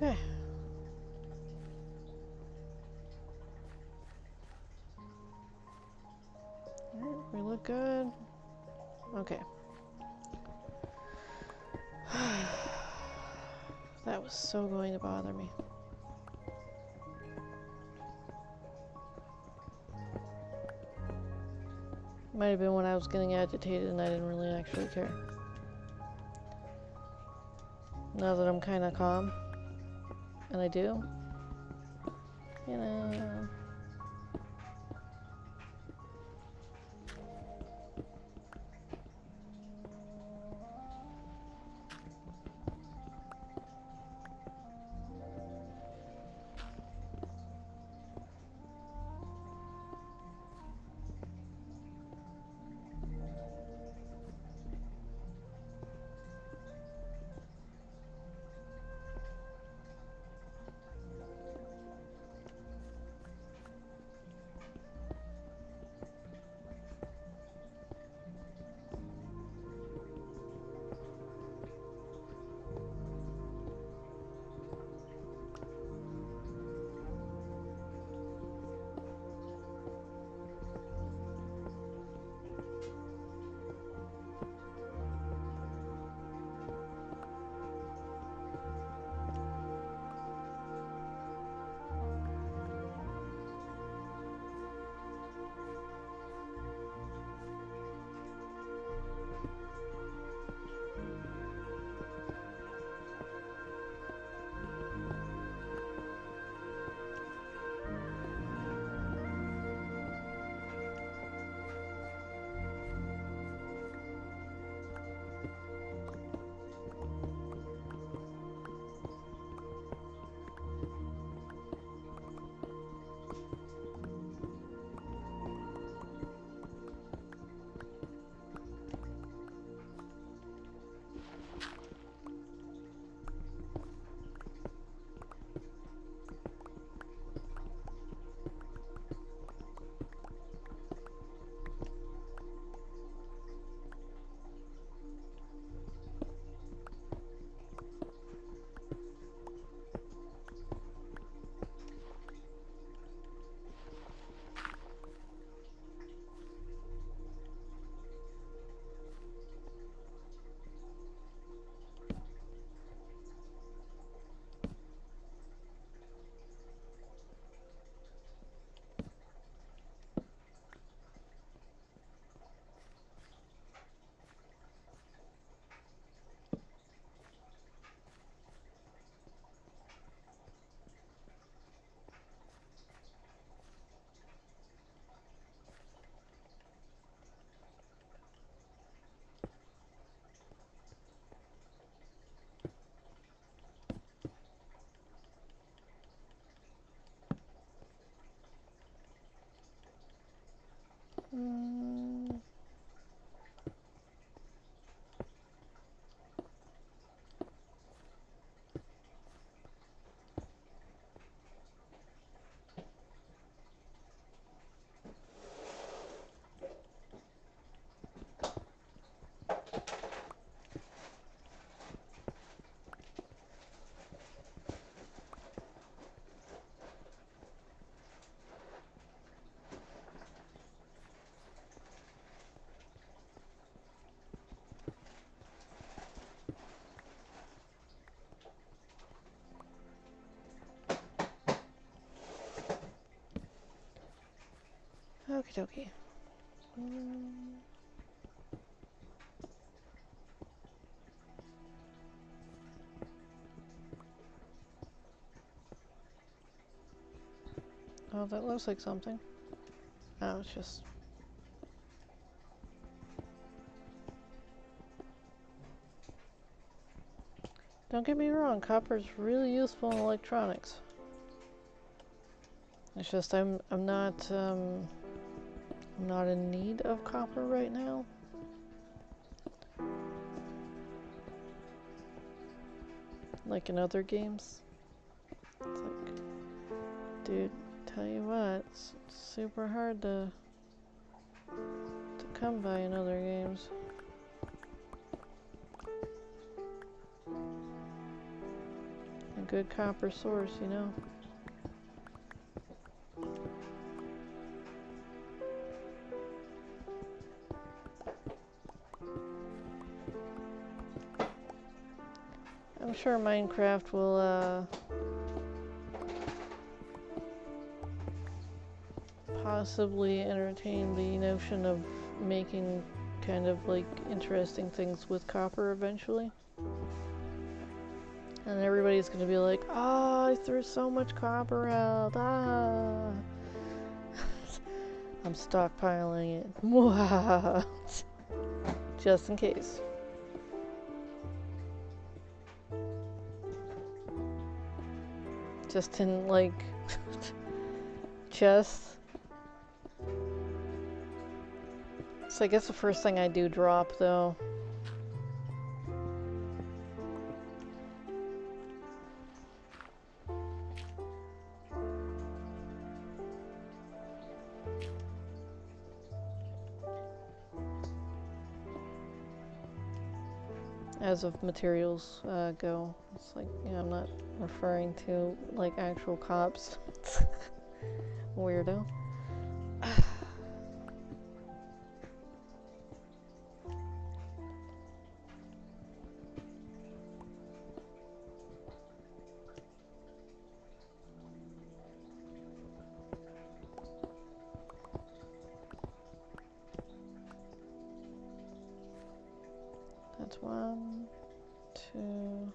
Okay. Alright, we look good. Okay. That was so going to bother me. Might have been when I was getting agitated and I didn't really actually care. Now that I'm kind of calm, and I do, you know. Okie dokie. Oh, that looks like something. Oh, it's just... Don't get me wrong, copper's really useful in electronics. It's just I'm not in need of copper right now. Like in other games. It's like, dude, tell you what, it's super hard to come by in other games. a good copper source, you know. I'm sure Minecraft will possibly entertain the notion of making kind of like interesting things with copper eventually. And everybody's gonna be like, oh, I threw so much copper out. Ah. I'm stockpiling it. Just in case. Just in like chests. So I guess the first thing I do drop though. As of materials go. It's like, yeah, I'm not referring to like actual cops. Weirdo. That's 1, 2.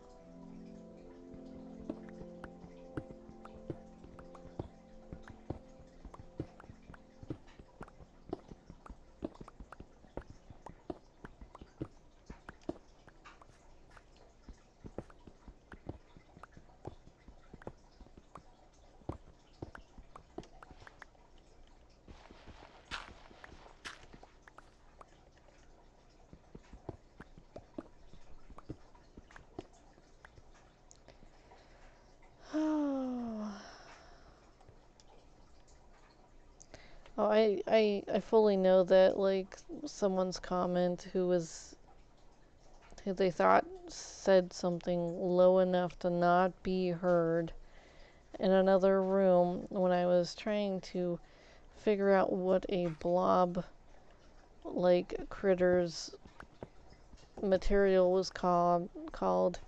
Oh, I fully know that like someone's comment who they thought said something low enough to not be heard in another room when I was trying to figure out what a blob like critters material was called.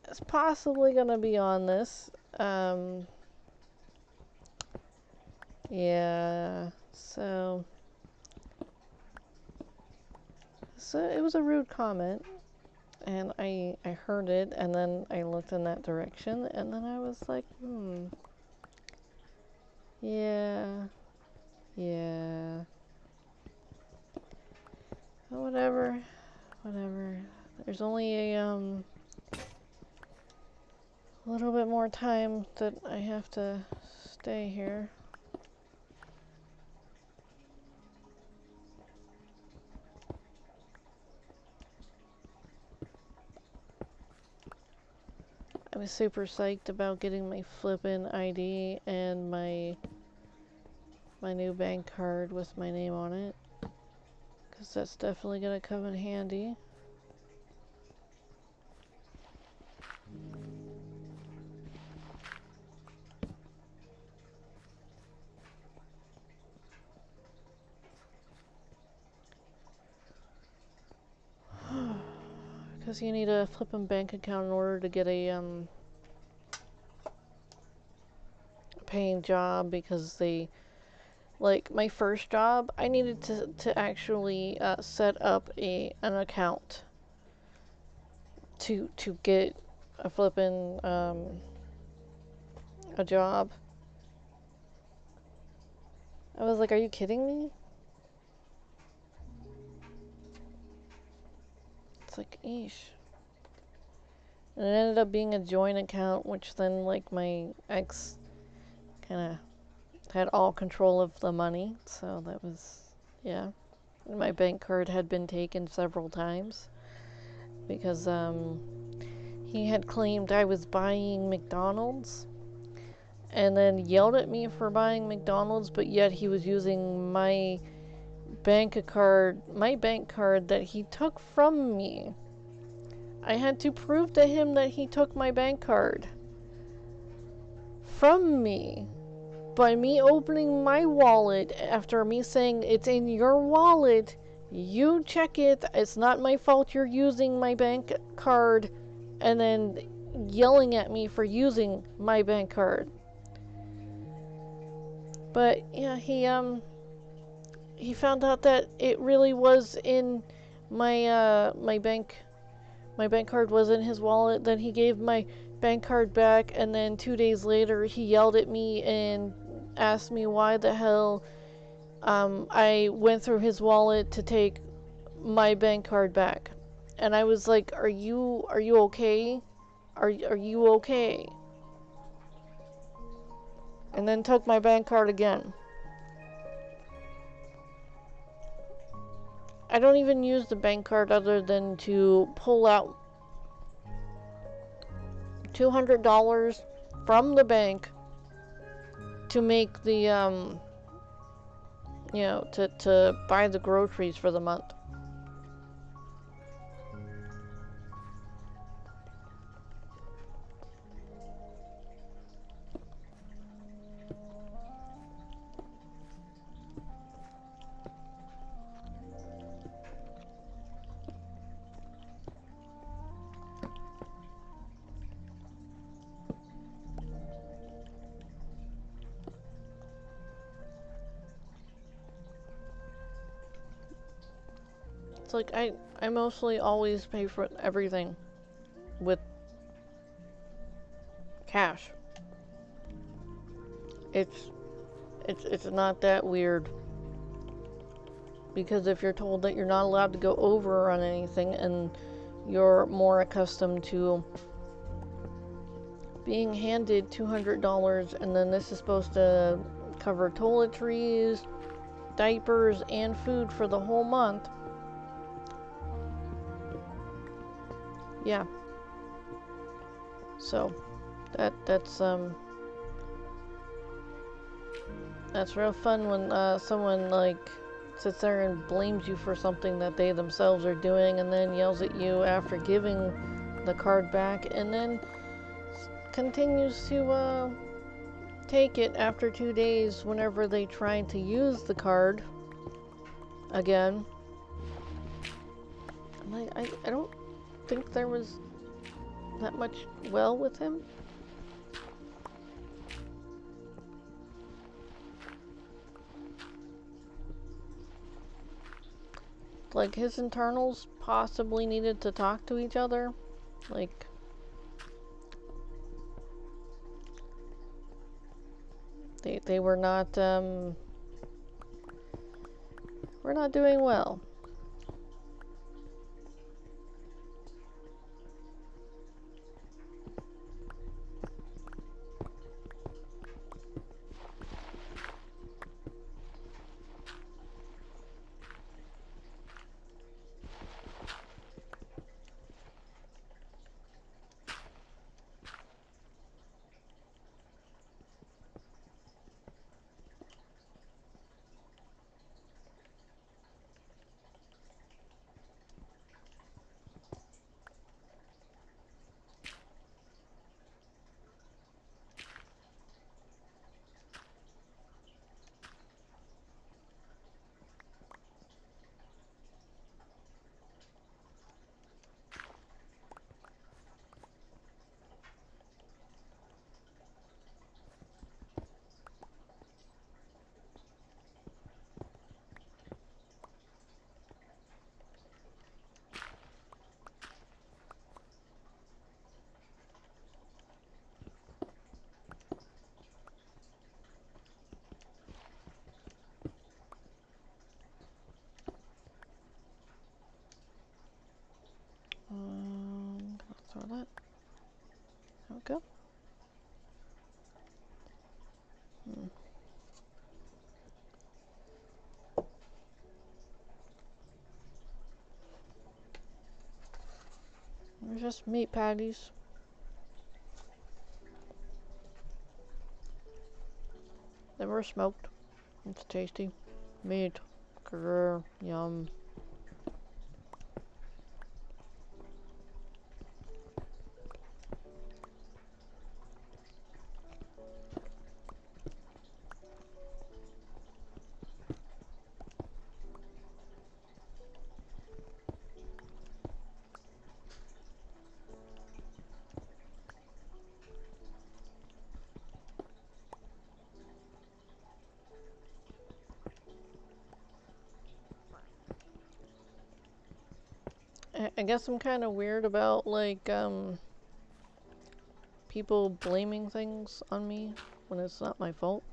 It's possibly gonna be on this. Yeah, so it was a rude comment, and I heard it, and then I looked in that direction, and then I was like, yeah, whatever. There's only a little bit more time that I have to stay here. I was super psyched about getting my flippin' ID and my new bank card with my name on it, because that's definitely gonna come in handy. Because you need a flippin' bank account in order to get a paying job, because they, like my first job, I needed to actually set up an account to get a flippin' a job. I was like, are you kidding me? It's like, eesh. And it ended up being a joint account, which then like my ex kind of had all control of the money, so that was, yeah. My bank card had been taken several times because he had claimed I was buying McDonald's and then yelled at me for buying McDonald's, but yet he was using my bank card that he took from me I had to prove to him that he took my bank card from me by me opening my wallet after me saying it's in your wallet. You check it. It's not my fault you're using my bank card, and then yelling at me for using my bank card. But yeah, he found out that it really was in my bank. My bank card was in his wallet. Then he gave my bank card back, and then 2 days later he yelled at me and asked me why the hell I went through his wallet to take my bank card back. And I was like, are you okay? Are you okay? And then took my bank card again. I don't even use the bank card other than to pull out $200 from the bank to make the to buy the groceries for the month. It's like I mostly always pay for everything with cash. It's not that weird, because if you're told that you're not allowed to go over on anything and you're more accustomed to being handed $200 and then this is supposed to cover toiletries, diapers, and food for the whole month. Yeah. So that's real fun when someone like sits there and blames you for something that they themselves are doing and then yells at you after giving the card back and then continues to take it after 2 days whenever they try to use the card again. And I don't think there was that much well with him. Like, his internals possibly needed to talk to each other. Like, they were not doing well. Throw that. There we go. They're just meat patties. They were smoked. It's tasty. Meat. Grr. Yum. I guess I'm kind of weird about, like, people blaming things on me when it's not my fault.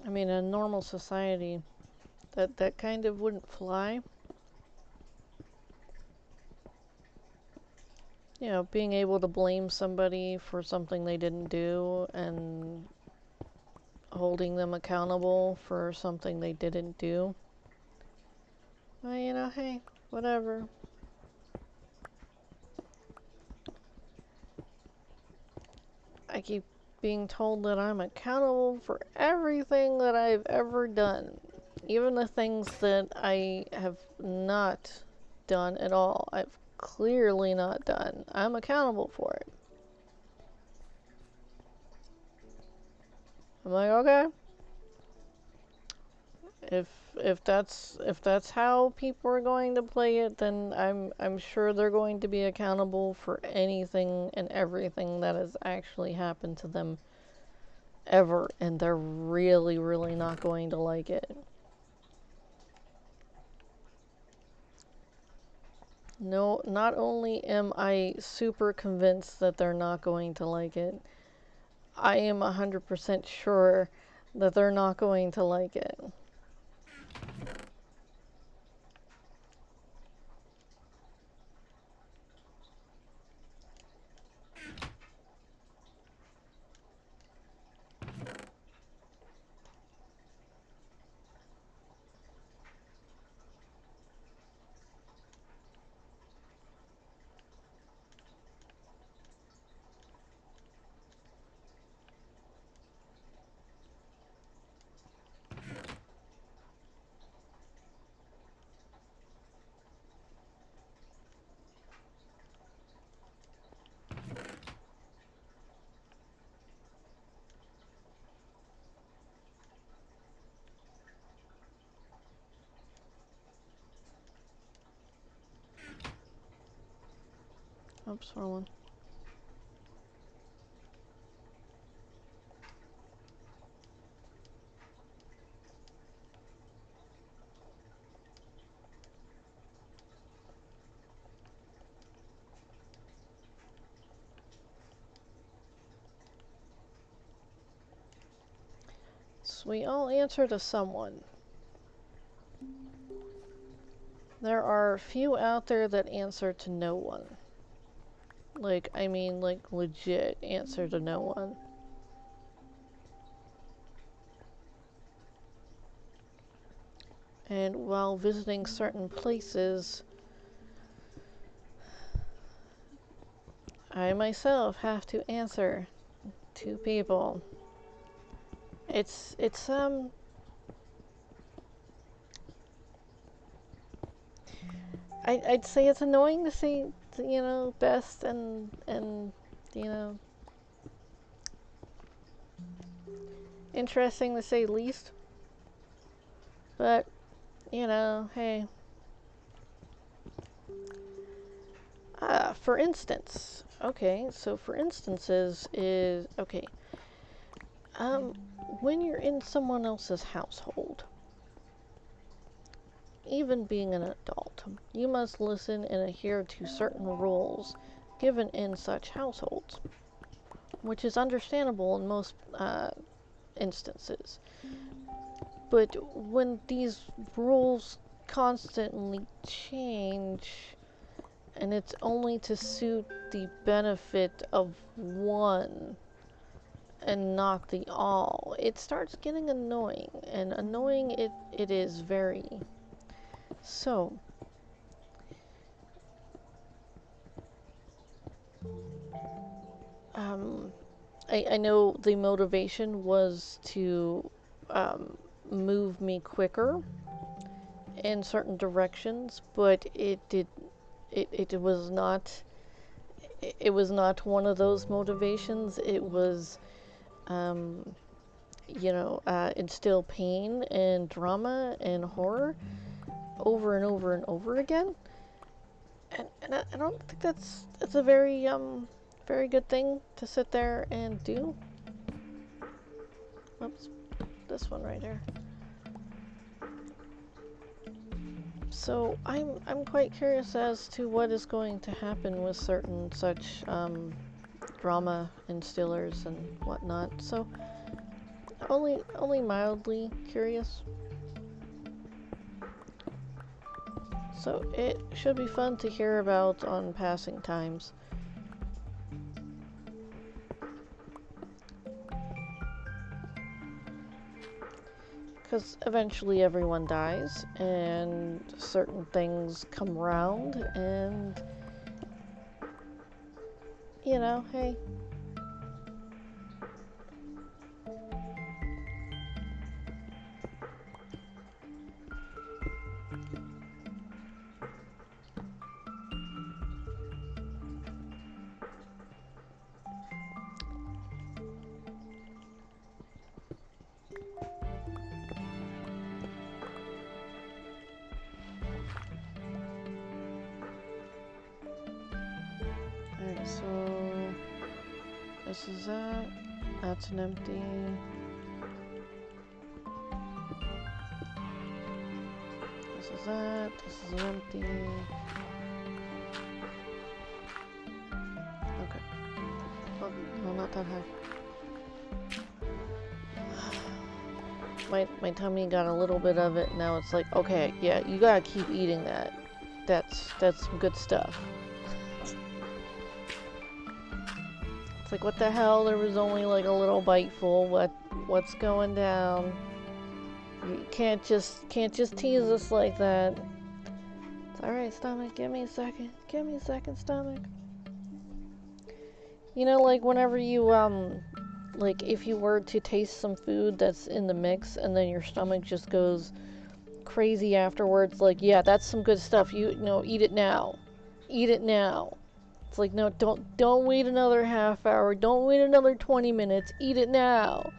I mean, in a normal society, that kind of wouldn't fly. You know, being able to blame somebody for something they didn't do and holding them accountable for something they didn't do. Well, you know, hey, whatever. I keep being told that I'm accountable for everything that I've ever done. Even the things that I have not done at all. I've clearly not done. I'm accountable for it. I'm like, okay. If if that's how people are going to play it, then I'm sure they're going to be accountable for anything and everything that has actually happened to them ever, and they're really, really not going to like it. No, not only am I super convinced that they're not going to like it, I am 100% sure that they're not going to like it. Oops, wrong one. So we all answer to someone. There are few out there that answer to no one. Like, I mean, like, legit answer to no one. And while visiting certain places, I myself have to answer to people. It's I'd say it's annoying to say, you know, best and you know, interesting to say least. But, you know, hey. For instance. Okay, so for instances is okay. Um when you're in someone else's household, even being an adult, you must listen and adhere to certain rules given in such households, which is understandable in most instances. But when these rules constantly change and it's only to suit the benefit of one and not the all, it starts getting annoying. And annoying it is very. So, um, I know the motivation was to um, move me quicker in certain directions, but it was not it was not one of those motivations. It was um, instill pain and drama and horror over and over and over again. And I don't think that's a very good thing to sit there and do. Oops, this one right here. So I'm quite curious as to what is going to happen with certain such drama instillers and whatnot. So only mildly curious. So it should be fun to hear about on passing times. Because eventually everyone dies, and certain things come around, and hey. Alright, so this is that. That's an empty. This is that. This is an empty. Okay. Oh, no, not that high. My tummy got a little bit of it. Now it's like, okay, yeah, you gotta keep eating that. That's some good stuff. It's like, what the hell? There was only like a little bite full. What's going down? You can't just tease us like that. It's alright, stomach. Give me a second. Give me a second, stomach. Like whenever you like if you were to taste some food that's in the mix and then your stomach just goes crazy afterwards, like, yeah, that's some good stuff. Eat it now. Eat it now. It's like, no, don't wait another half hour. Don't wait another 20 minutes. Eat it now.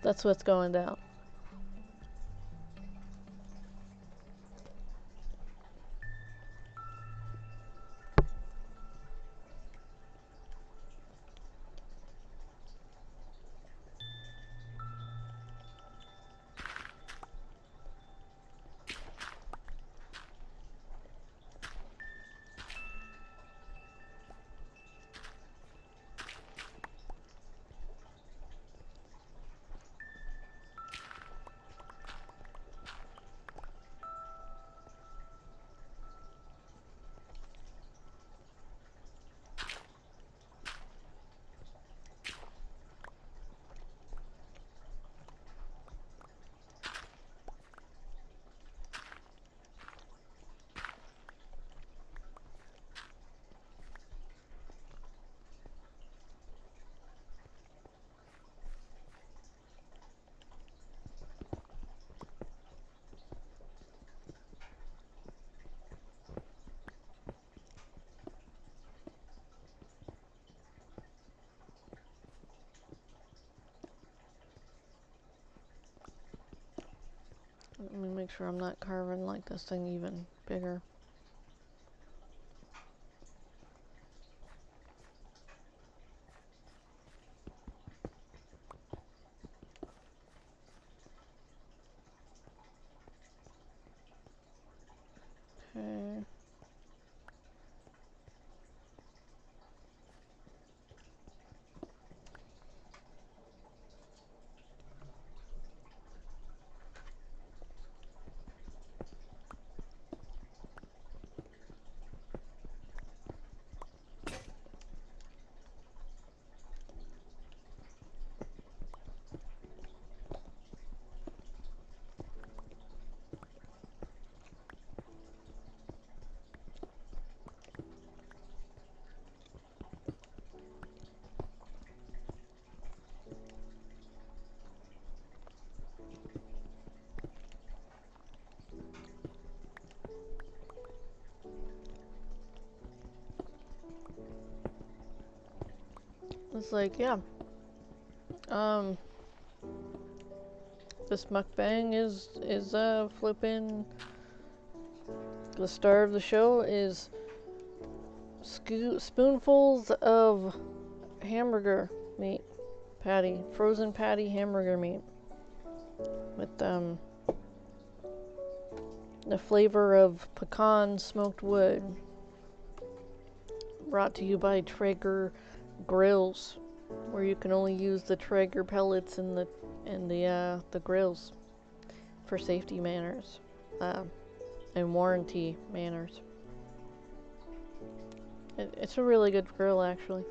That's what's going down. Let me make sure I'm not carving like this thing even bigger. Okay. it's like, yeah. Um, this mukbang is flipping. The star of the show is spoonfuls of hamburger meat patty, frozen patty hamburger meat with the flavor of pecan smoked wood. Brought to you by Traeger grills, where you can only use the Traeger pellets in the grills for safety manners and warranty manners. It's a really good grill, actually.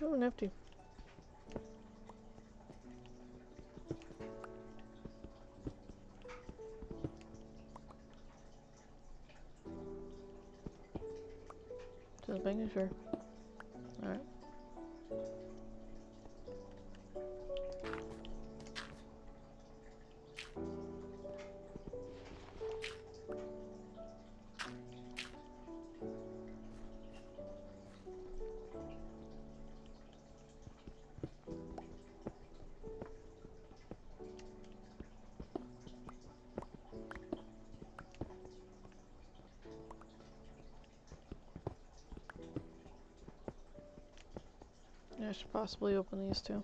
Oh, nifty. Just making sure. Alright. Yeah, I should possibly open these too.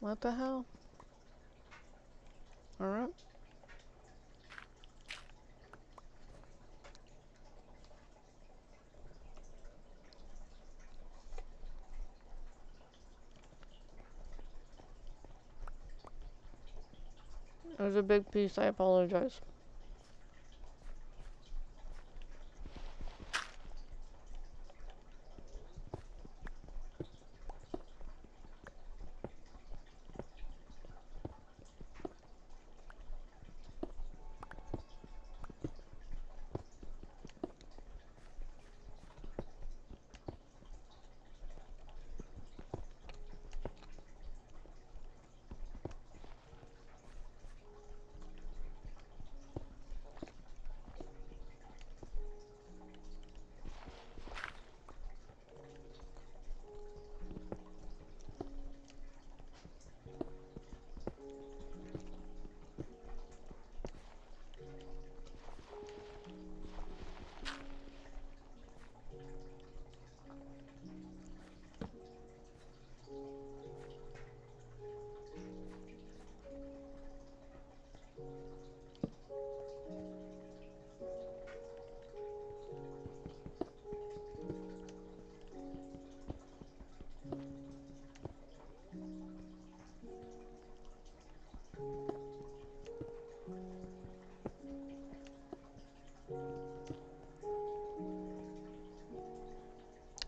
What the hell? Alright. It was a big piece, I apologize.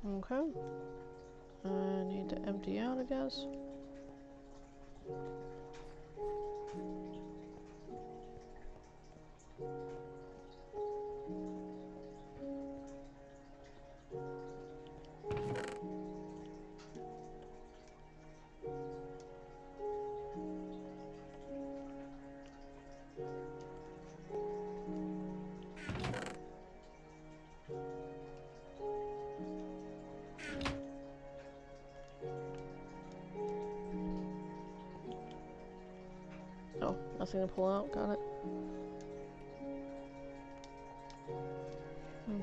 Okay. I need to empty out, I guess. Nothing to pull out. Got it. Hmm.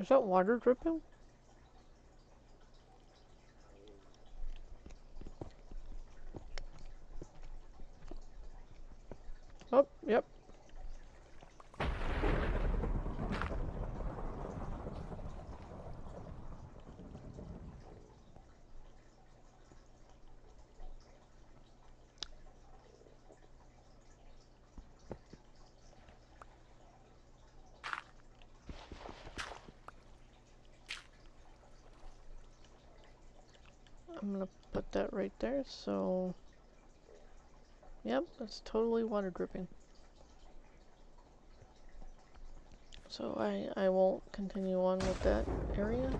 Is that water dripping? Oh, yep. I'm gonna put that right there, so... Yep, that's totally water dripping. So I won't continue on with that area.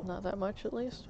Not that much, at least.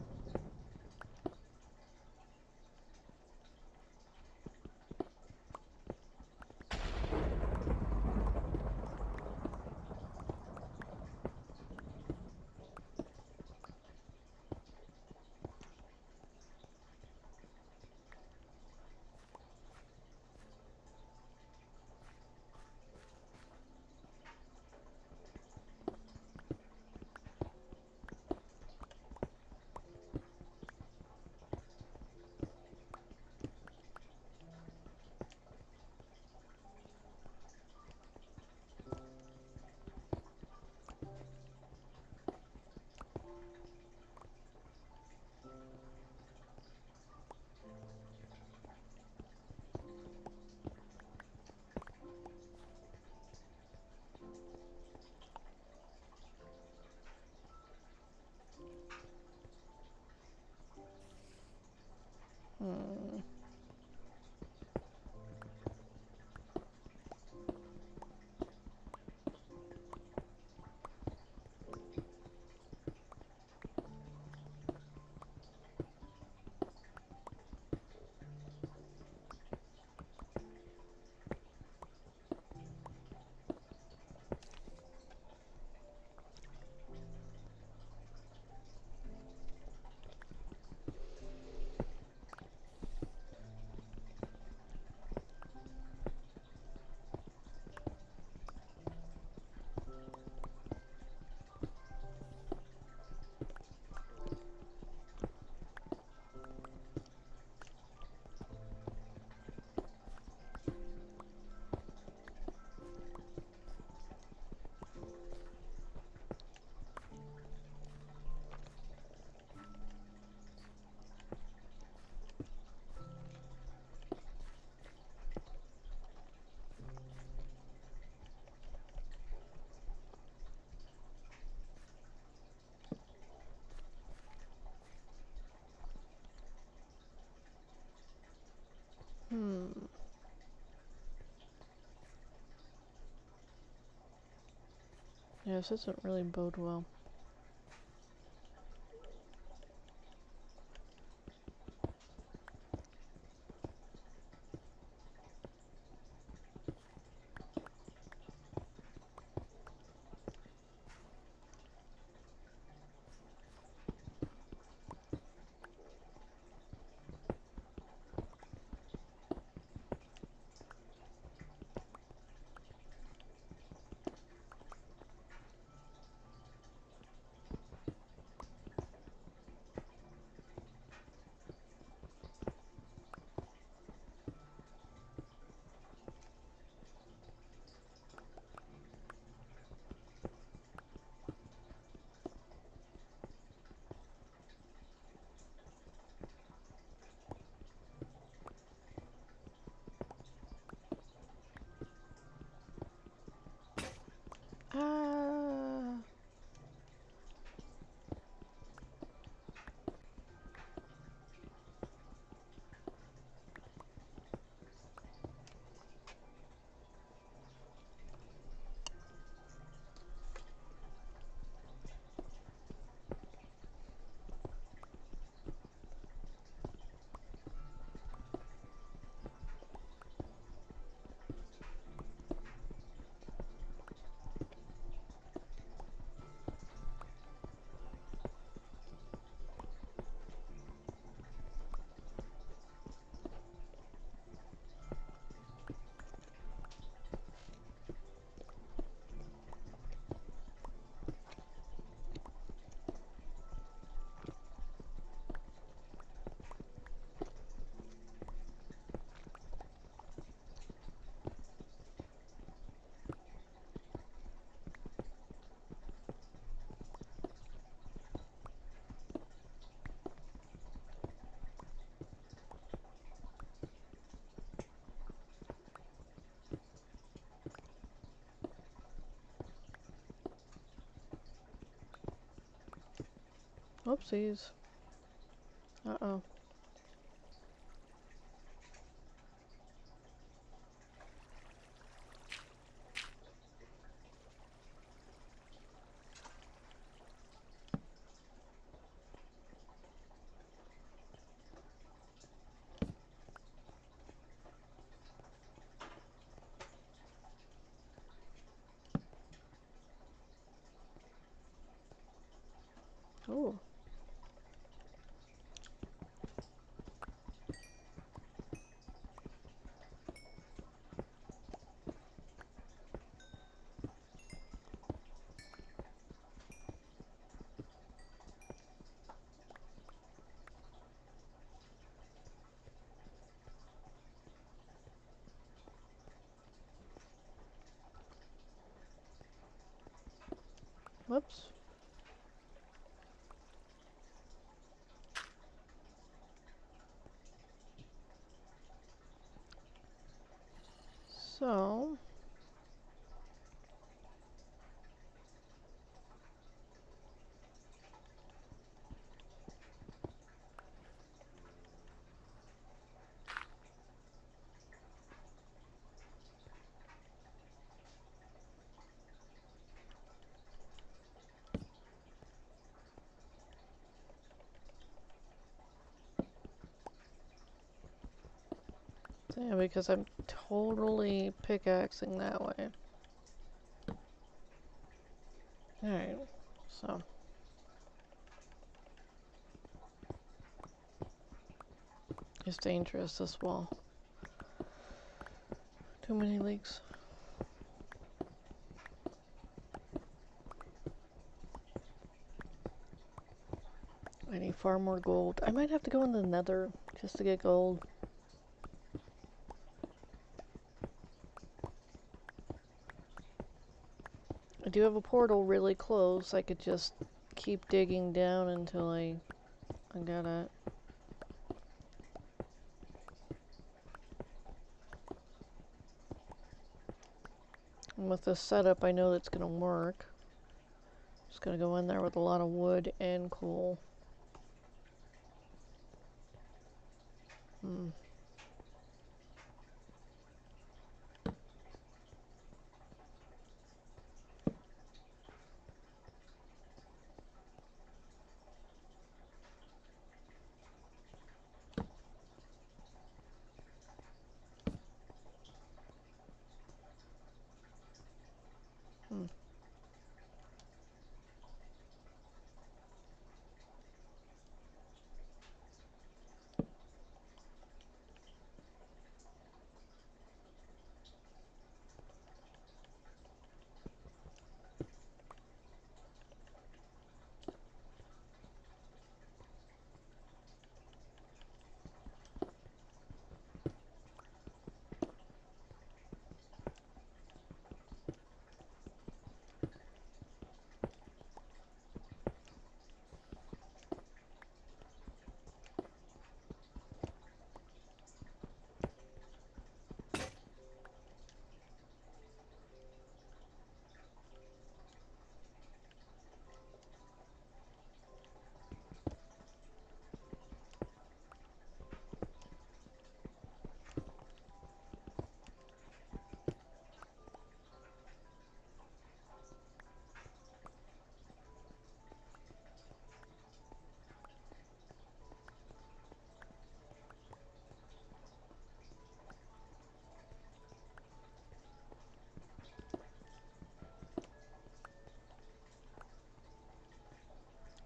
Hmm. Yeah, this doesn't really bode well. Ah. Whoopsies. Uh-oh. Oh. Whoops. So... Yeah, because I'm totally pickaxing that way. Alright, so... It's dangerous, this wall. Too many leaks. I need far more gold. I might have to go in the Nether just to get gold. I do have a portal really close. I could just keep digging down until I got it. And with this setup, I know that's gonna work. Just gonna go in there with a lot of wood and coal. Hmm.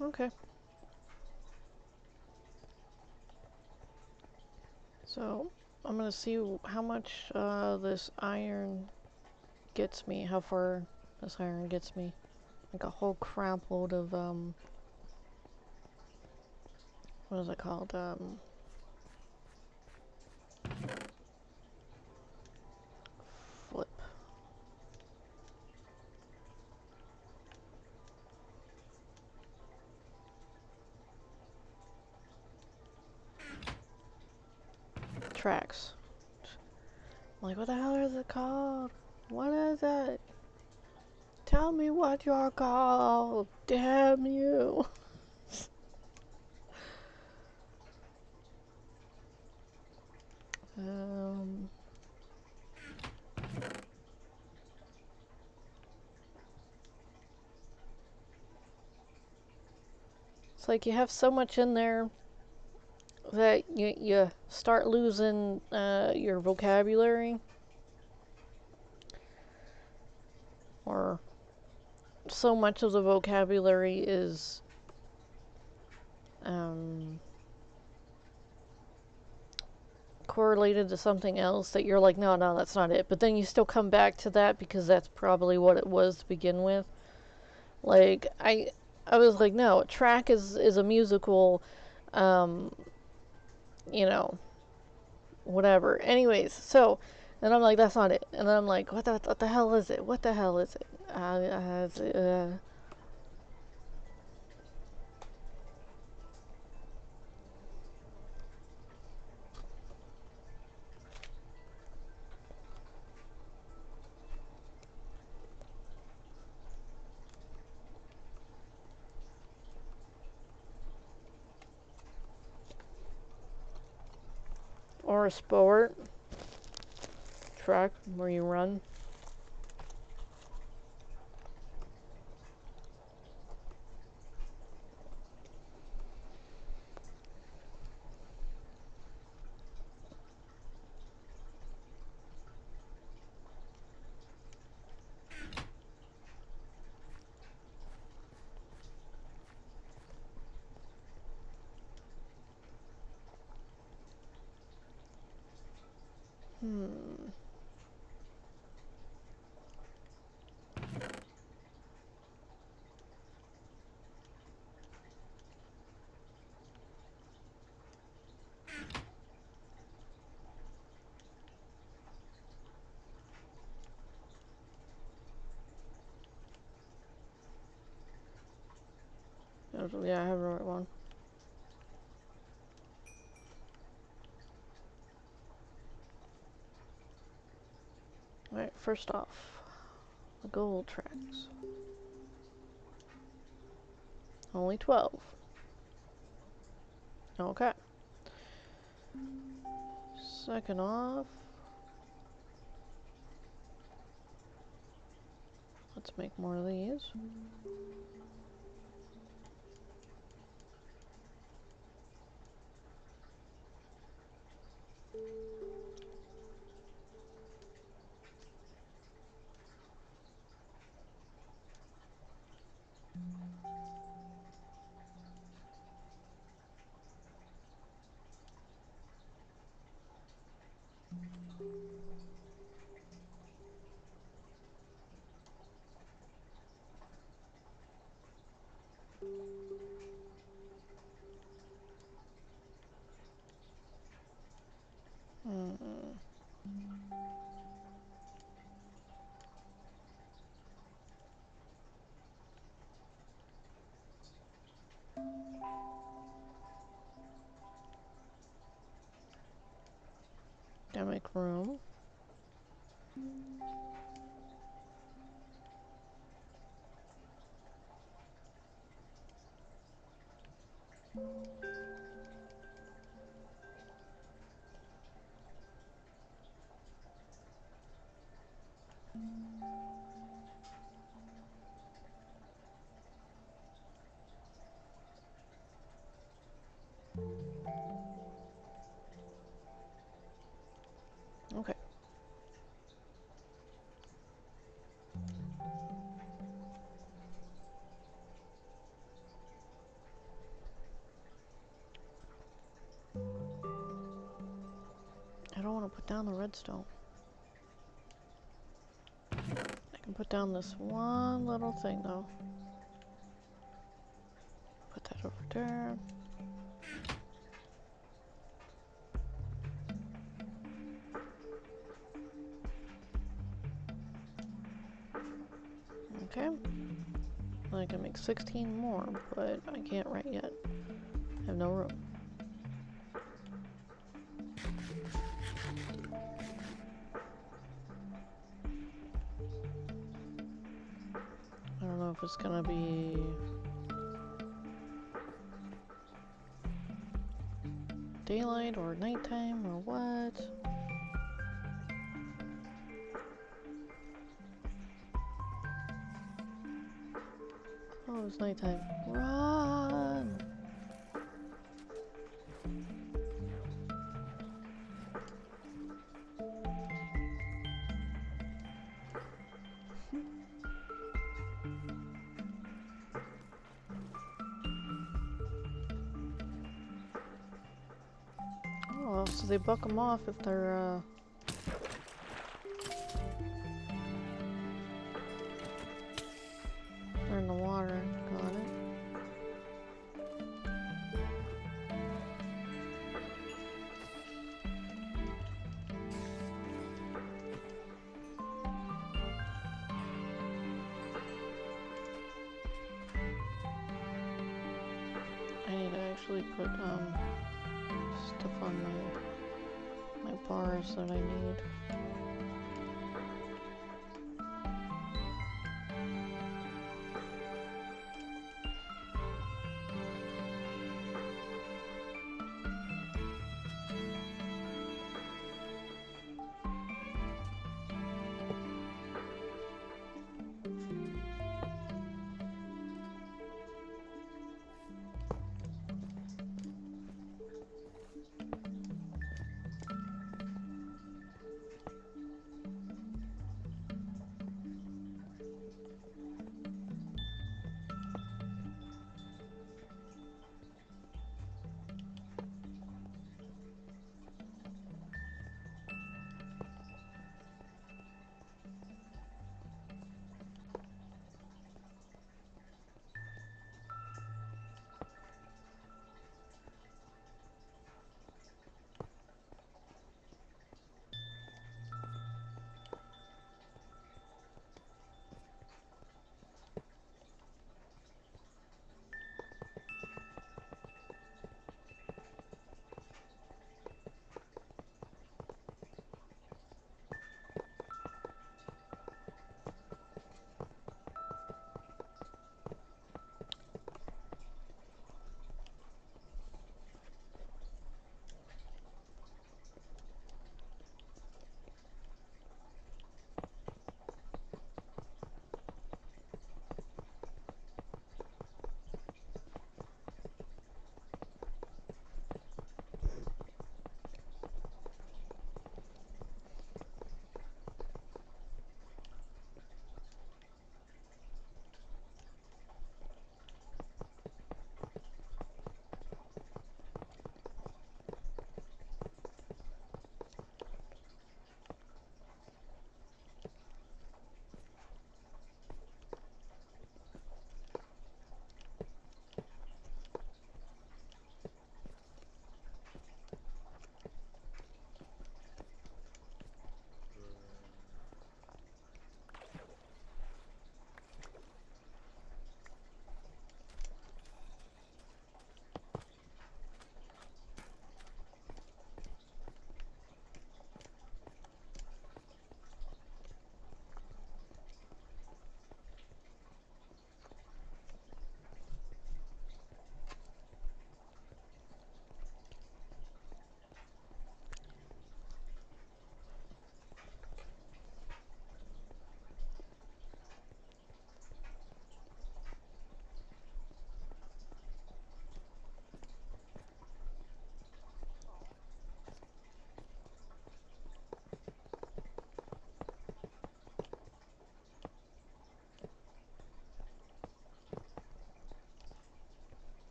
Okay. So, I'm gonna see how much this iron gets me, how far this iron gets me. Like a whole crap load of, what is it called? Flip. Tracks. I'm like, what the hell is it called? What is it? Tell me what you're called. Damn you. Um, it's like you have so much in there that you start losing your vocabulary, or so much of the vocabulary is um, correlated to something else that you're like, no, no, that's not it. But then you still come back to that because that's probably what it was to begin with. Like I was like, no, track is a musical, um, you know, whatever. Anyways, so and I'm like, that's not it. And then I'm like, what the hell is it? What the hell is it? Or a sport track where you run. Hmm. Yeah, I have the right one. Alright, first off, the gold tracks. Only 12. Okay. Second off, let's make more of these. Mm. Gotta make room. Okay. I don't want to put down the redstone. I can put down this one little thing though. Put that over there. Okay. I can make 16 more, but I can't right yet. I have no room. I don't know if it's gonna be daylight or nighttime or what. Oh, it's nighttime. Run! Oh, well, so they buck them off if they're in the water. Got it. I need to actually put stuff on my bars that I need.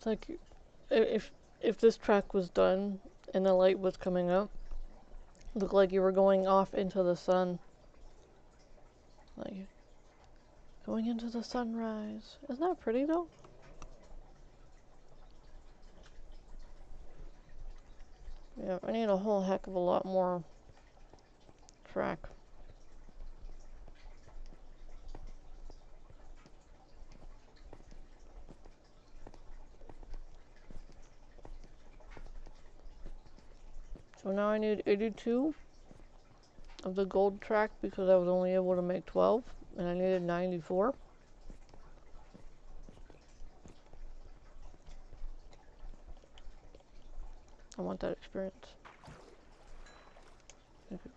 It's like if this track was done and the light was coming up, it looked like you were going off into the sun. Like going into the sunrise. Isn't that pretty though? Yeah, I need a whole heck of a lot more track. So now I need 82 of the gold track because I was only able to make 12 and I needed 94. I want that experience. Okay.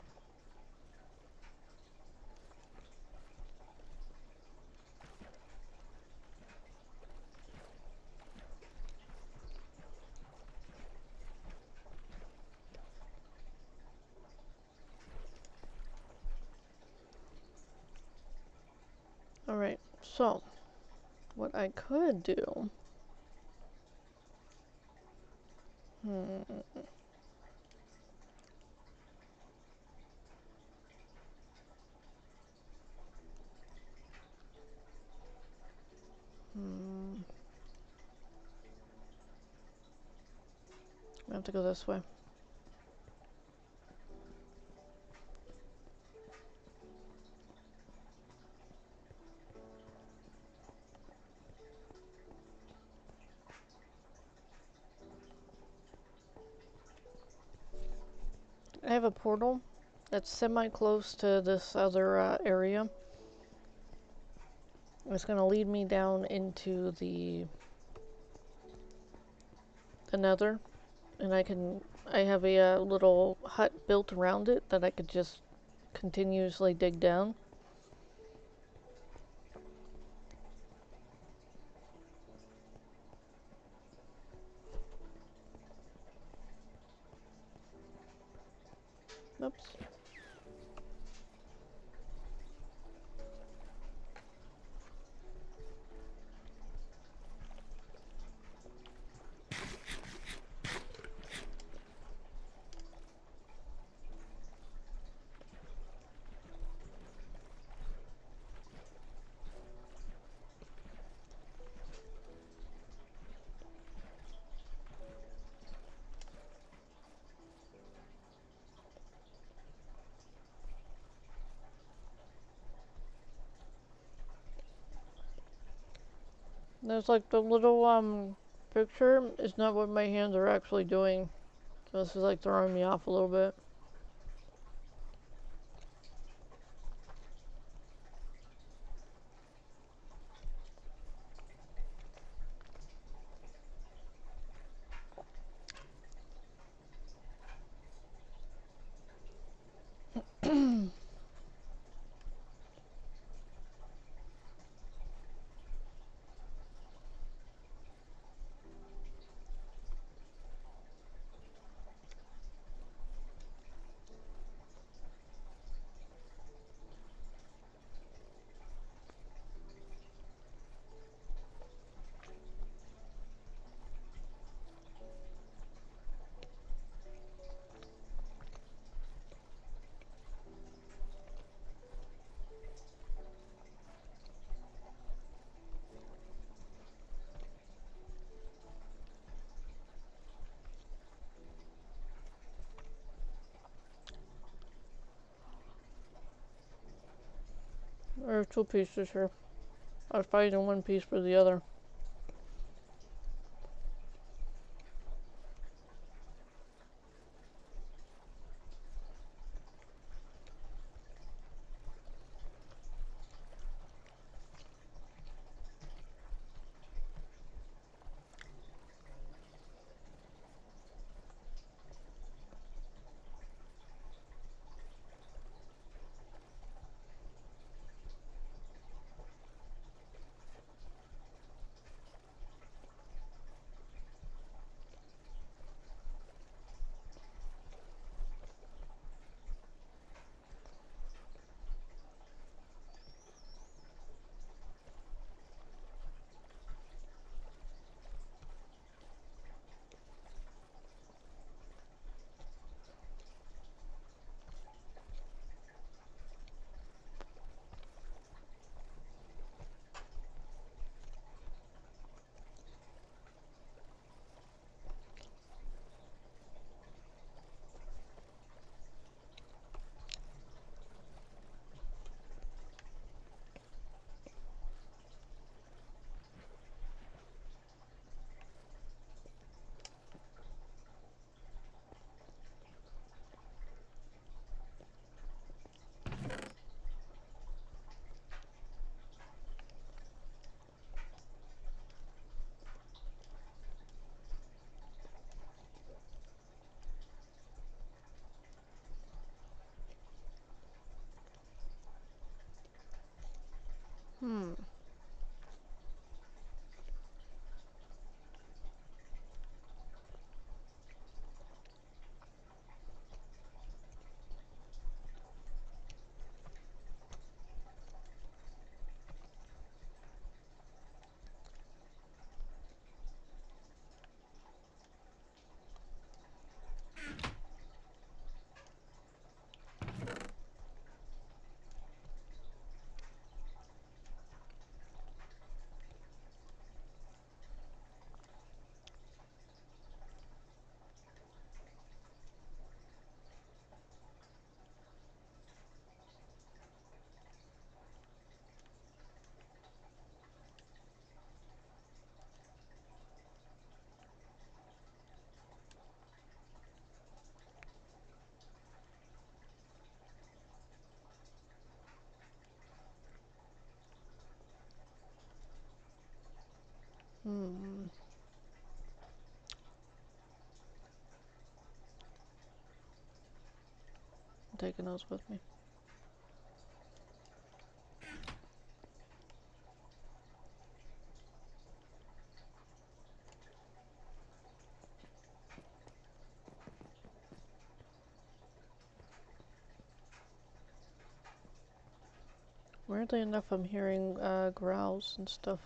Alright, so what I could do. Hmm. Hmm. I have to go this way. I have a portal that's semi-close to this other area. It's going to lead me down into the Nether, and I have a little hut built around it that I could just continuously dig down. Oops. There's like the little picture is not what my hands are actually doing. So this is like throwing me off a little bit. There's two pieces here. I was fighting one piece for the other. taking those with me. Weirdly enough, I'm hearing growls and stuff.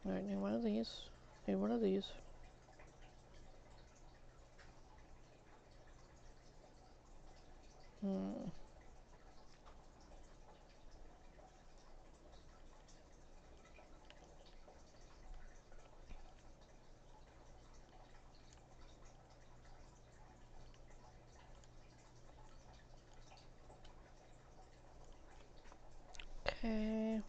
Alright, need one of these. Need one of these. Hmm. Okay.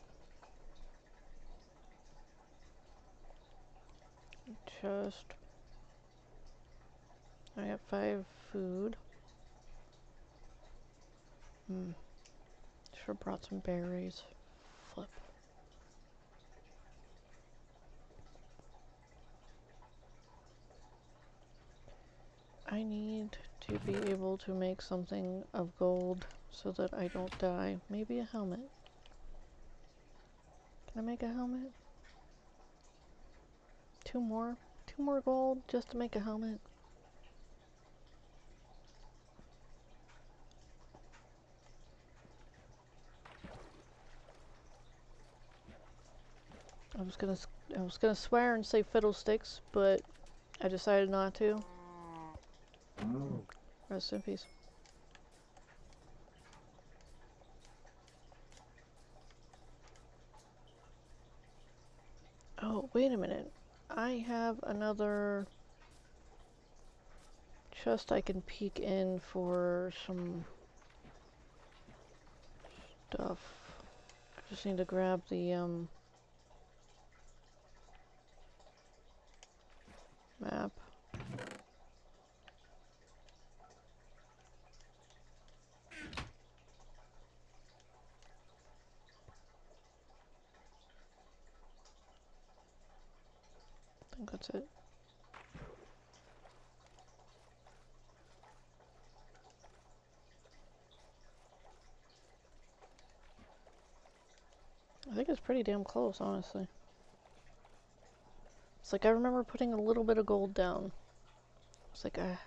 Just. I got 5 food. Should've brought some berries. Flip. I need to be able to make something of gold so that I don't die. Maybe a helmet. Can I make a helmet? 2 more? 2 more gold just to make a helmet? I was gonna swear and say fiddlesticks, but I decided not to. Rest in peace. Oh, wait a minute. I have another chest I can peek in for some stuff. I just need to grab the map. I think that's it. I think it's pretty damn close, honestly. It's like I remember putting a little bit of gold down. It's like, I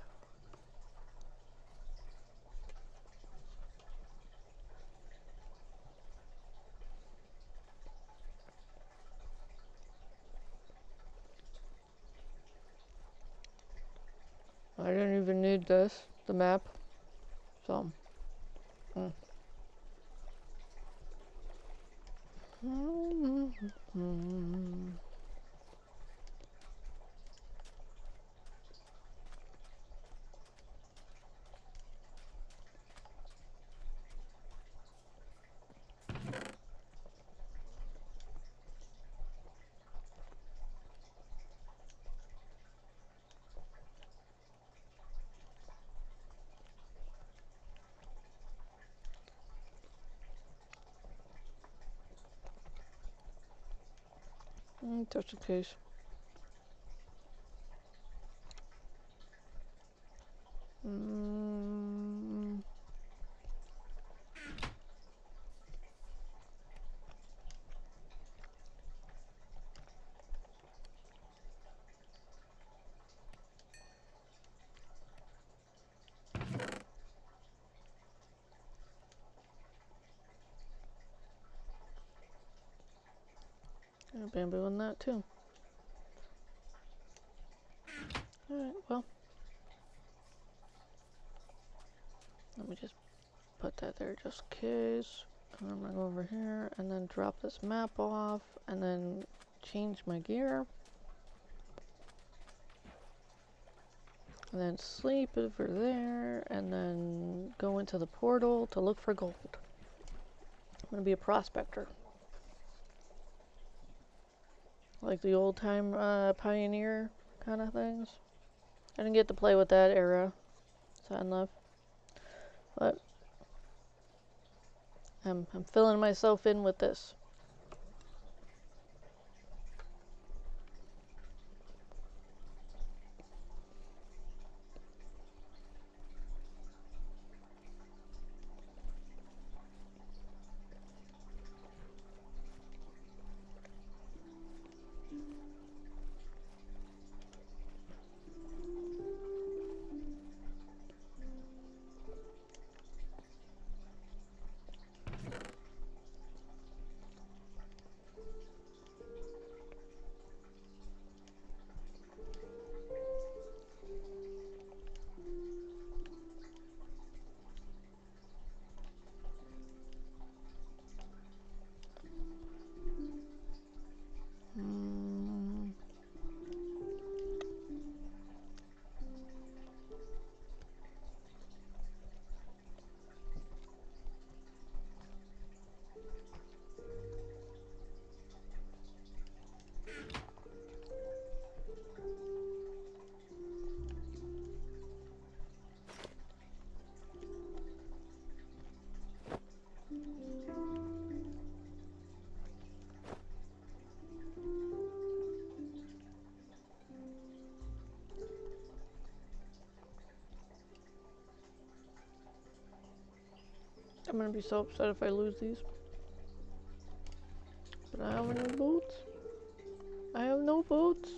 didn't even need this, the map. So, just in case. Bamboo in that too. Alright, well. Let me just put that there just in case. And I'm gonna go over here and then drop this map off and then change my gear. And then sleep over there and then go into the portal to look for gold. I'm gonna be a prospector. Like the old time pioneer kind of things. I didn't get to play with that era, sad enough. But I'm filling myself in with this. I'm gonna be so upset if I lose these. But I have no boots. I have no boots.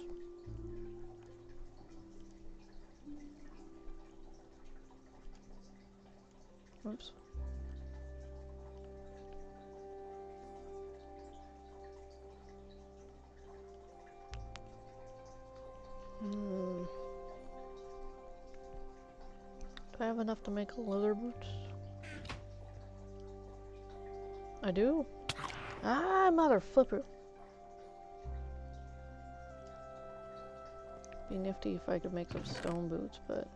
Oops. Do I have enough to make leather boots? I do. Ah, mother flipper. Be nifty if I could make some stone boots, but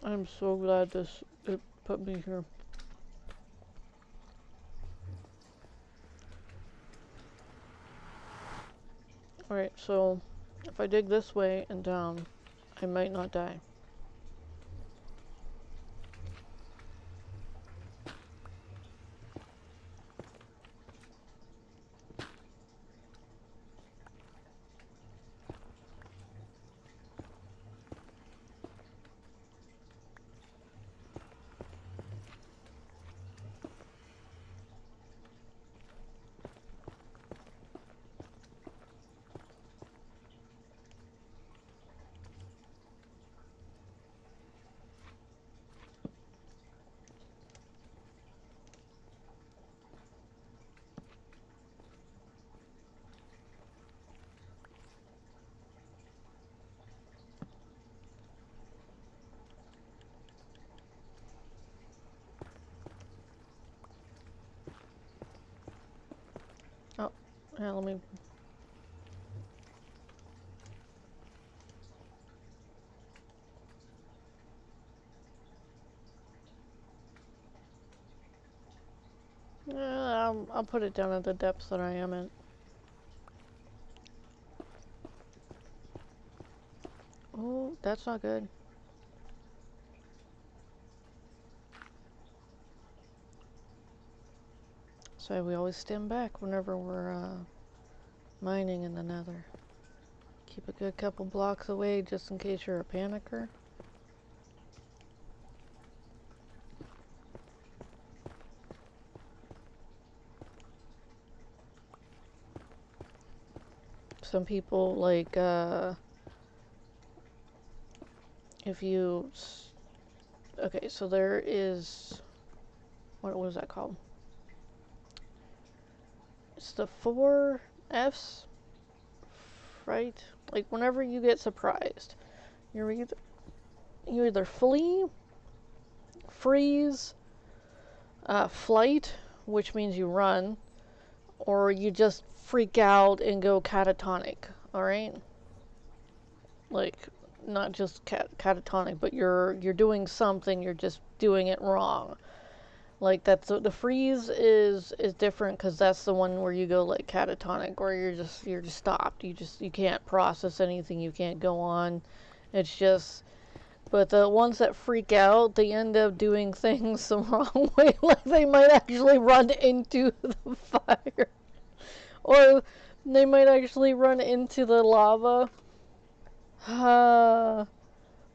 I'm so glad it put me here. Alright, so if I dig this way and down, I might not die. Oh, yeah, let me... Yeah, I'll put it down at the depths that I am at. Oh, that's not good. So we always stand back whenever we're mining in the Nether. Keep a good couple blocks away just in case you're a panicker. Some people like if you okay, so there is what was that called? It's the 4 F's, right? Like whenever you get surprised, you either flee, freeze, flight, which means you run, or you just freak out and go catatonic. All right, like not just catatonic, but you're doing something, you're just doing it wrong. Like that's the freeze is different because that's the one where you go like catatonic, where you're just stopped. You can't process anything. You can't go on. It's just. But the ones that freak out, they end up doing things the wrong way. Like they might actually run into the fire, or they might actually run into the lava,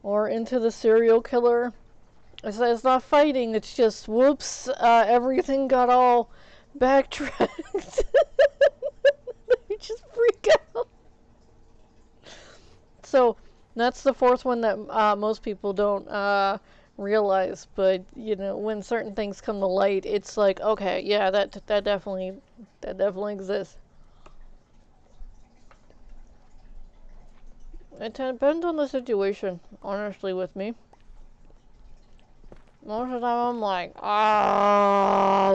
or into the serial killer. It's not fighting, it's just, whoops, everything got all backtracked. You just freak out. That's the fourth one that most people don't realize. But you know, when certain things come to light, it's like, okay, yeah, that definitely exists. It depends on the situation, honestly, with me. Most of the time, I'm like,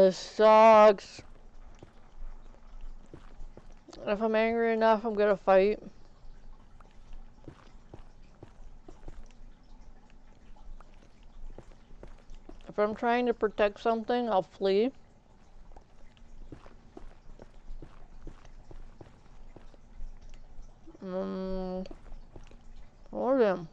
this sucks. If I'm angry enough, I'm gonna fight. If I'm trying to protect something, I'll flee. Mm, or them.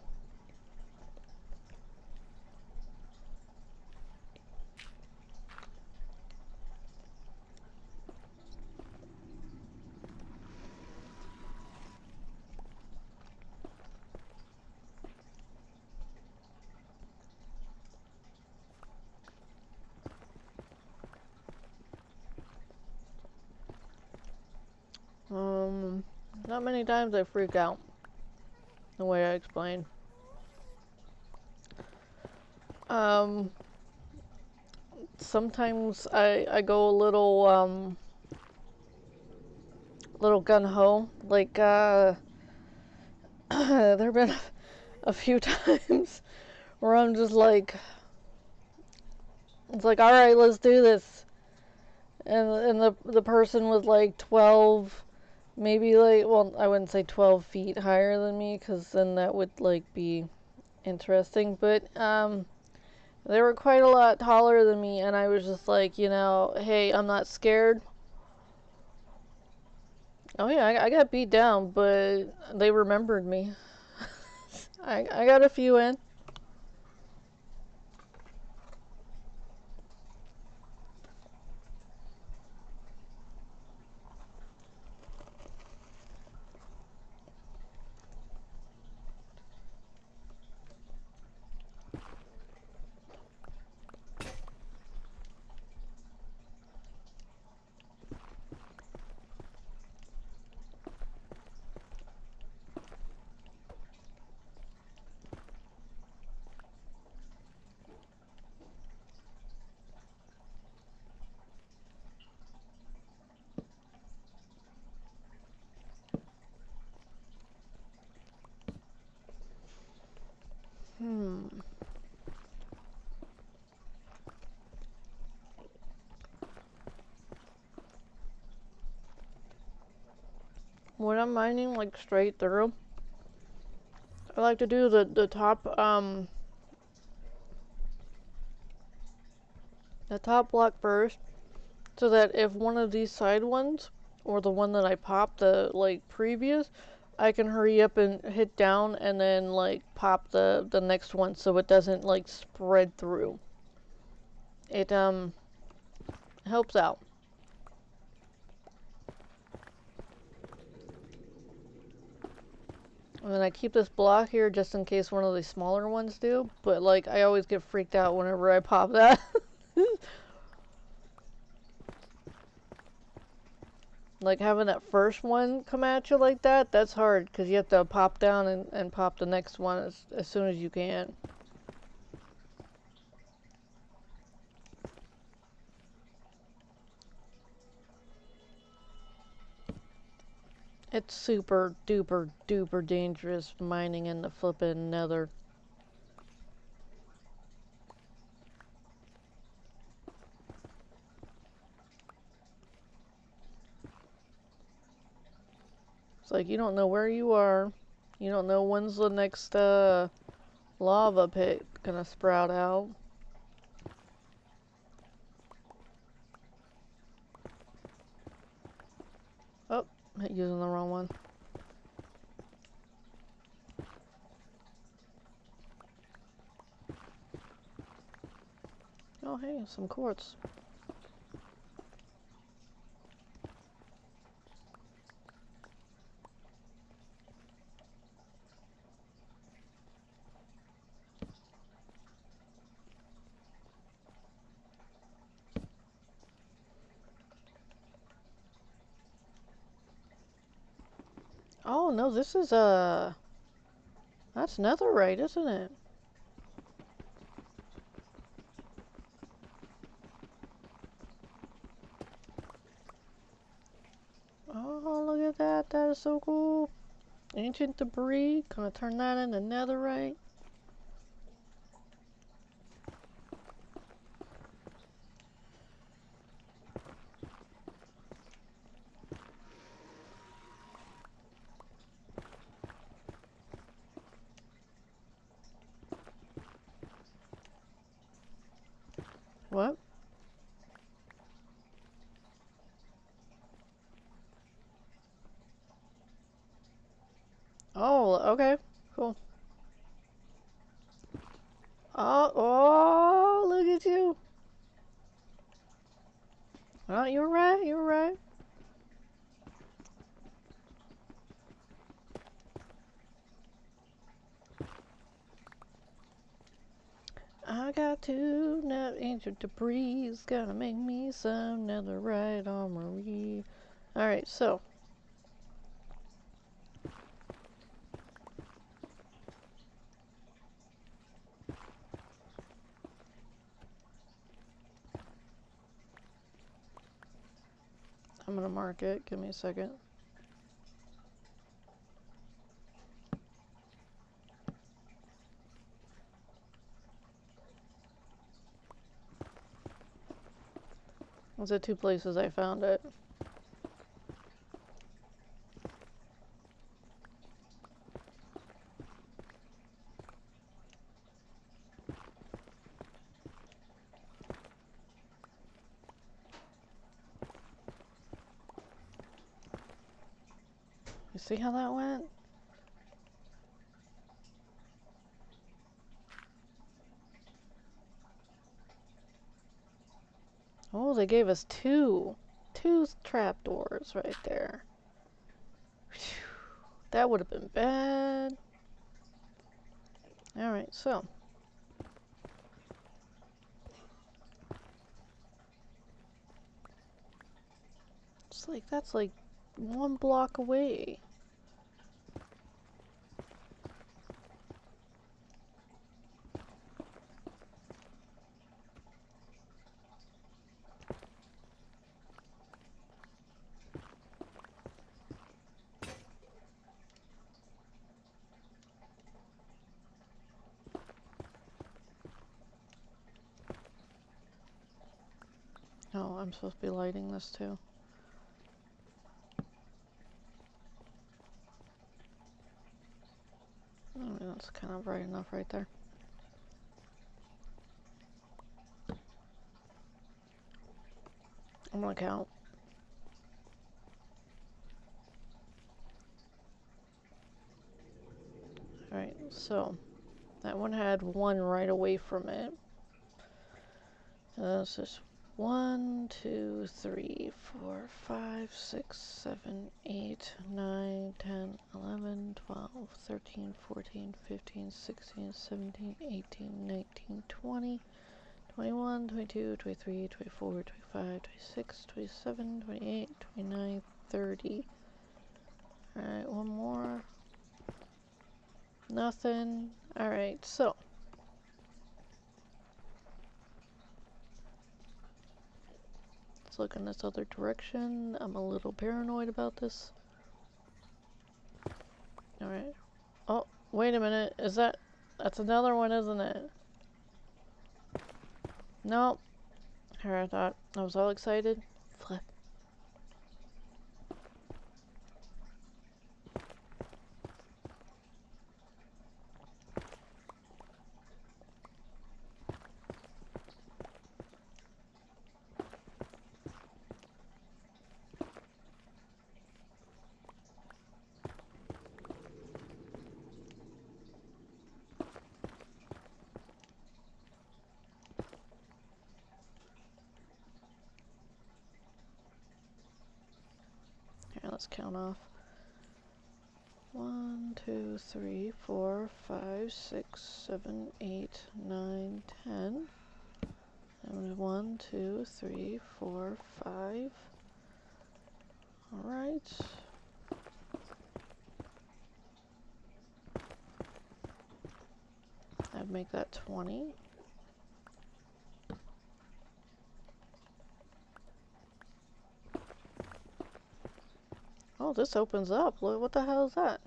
Um, Not many times I freak out. The way I explained. Um, Sometimes I go a little gun ho. Like there've been a few times where I'm just like, it's like, all right, let's do this. And the person was like 12, maybe like, well, I wouldn't say 12 feet higher than me, because then that would like be interesting. But they were quite a lot taller than me, and I was just like, hey, I'm not scared. Oh yeah, I got beat down, but they remembered me. I got a few in. Hmm. When I'm mining like straight through, I like to do the top block first, so that if one of these side ones, or the one that I popped the like previous, I can hurry up and hit down and then like pop the next one, so it doesn't like spread through. It helps out. And then I keep this block here just in case one of the smaller ones do, but like I always get freaked out whenever I pop that. Like having that first one come at you like that, that's hard because you have to pop down and pop the next one as soon as you can. It's super duper duper dangerous mining in the flippin' nether. It's like you don't know where you are. You don't know when's the next lava pit gonna sprout out. Oh, using the wrong one. Oh hey, some quartz. Oh no, this is That's netherite, isn't it? Oh, look at that. That is so cool. Ancient debris. Gonna turn that into netherite. What? Oh, okay. Cool. Oh, look at you. Oh, you're right. You're right. I got two net ancient debris. Gonna make me some netherite armory. Alright, so. I'm gonna mark it. Give me a second. Those are two places I found it. You see how that went? Oh, they gave us two trapdoors right there. Whew, that would have been bad. Alright, so. It's like, that's like 1 block away. Oh, I'm supposed to be lighting this too. I mean, that's kind of bright enough right there. I'm gonna count. Alright, so that one had 1 right away from it. This is 1, 2, 3, 4, 5, 6, 7, 8, 9, 10, 11, 12, 13, 14, 15, 16, 17, 18, 19, 20, 21, 22, 23, 24, 25, 26, 27, 28, 29, 30. Alright, one more. Nothing. Alright, so. Let's look in this other direction. I'm a little paranoid about this. Alright. Oh, wait a minute. Is that... That's another one, isn't it? Nope. Here, I thought I was all excited. Flip. Here, let's count off. 1, 2, 3, 4, 5, 6, 7, 8, 9, 10. And 1, 2, 3, 4, 5. Alright. I'd make that 20. Oh, this opens up. Look, what the hell is that?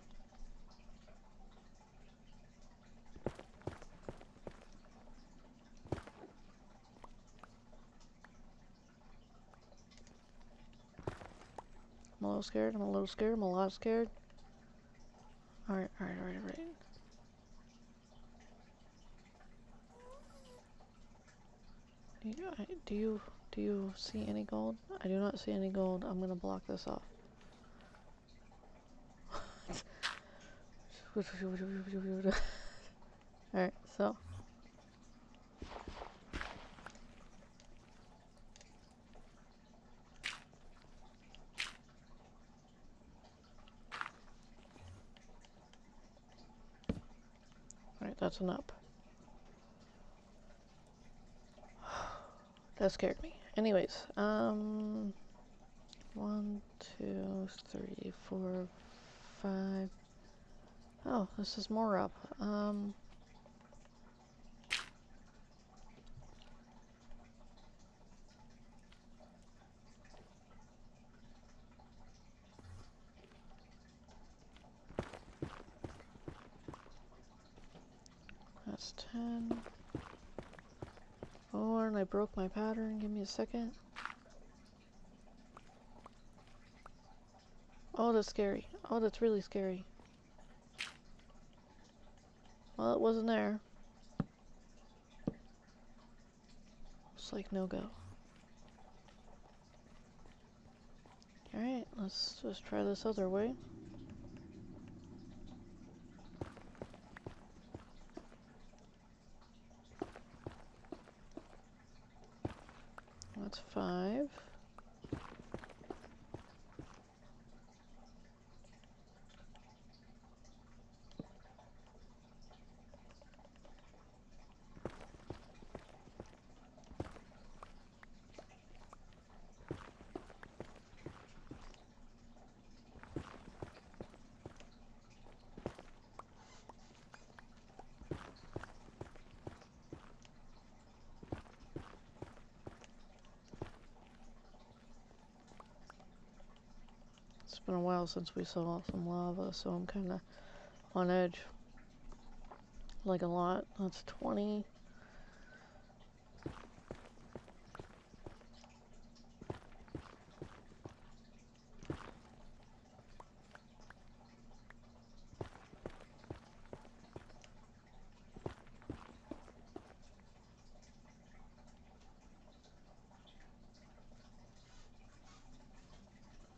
I'm a little scared. I'm a little scared. I'm a lot scared. Alright, alright, alright, alright. Do you see any gold? I do not see any gold. I'm gonna block this off. Alright, so. Alright, that's an up. That scared me. Anyways, 1, 2, 3, 4, 5. Oh, this is more up. That's 10. Oh, and I broke my pattern. Give me a second. Oh, that's scary. Oh, that's really scary. Well, it wasn't there. It's like no go. Alright, let's just try this other way. That's 5. It's been a while since we saw some lava, so I'm kind of on edge. Like a lot. That's 20.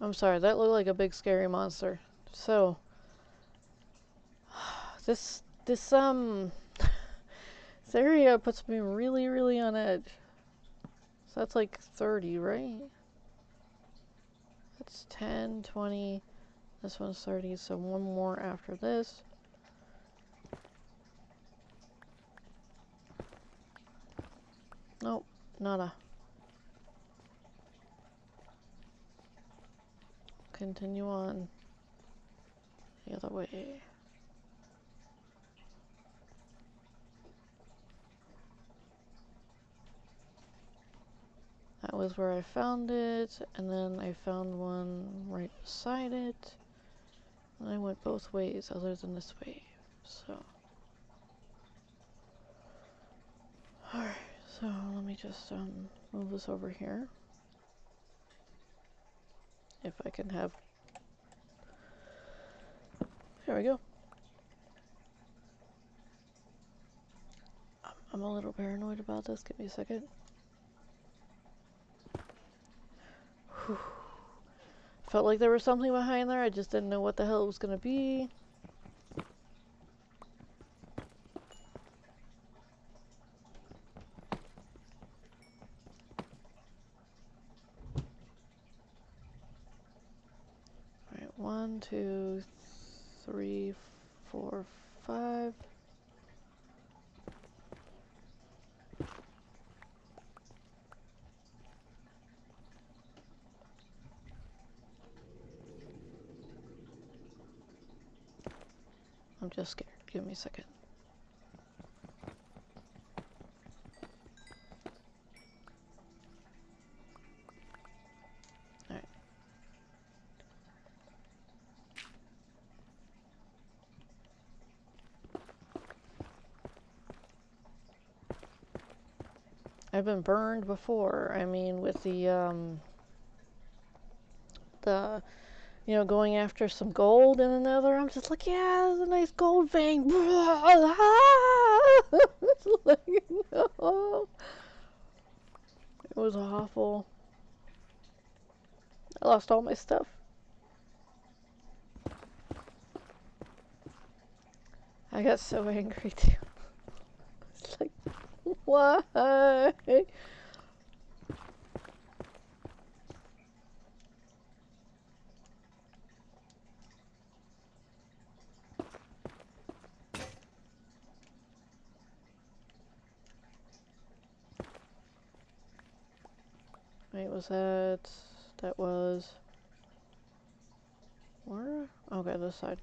I'm sorry, that looked like a big scary monster. So, this this area puts me really on edge. So that's like 30, right? That's 10, 20. This one's 30, so one more after this. Nope, nada. Continue on the other way. That was where I found it, and then I found one right beside it. And I went both ways other than this way, so. Alright, so let me just move this over here. If I can have. There we go. I'm a little paranoid about this. Give me a second. Whew. Felt like there was something behind there. I just didn't know what the hell it was gonna be. Alright, 1, 2, 3, 4, 5. I'm just scared. Give me a second. I've been burned before. I mean, with the going after some gold in the Nether. I'm just like, yeah, there's a nice gold vein. It's like, no. It was awful. I lost all my stuff. I got so angry too. It's like, why? Wait, was that? That was. Where? Okay, this side.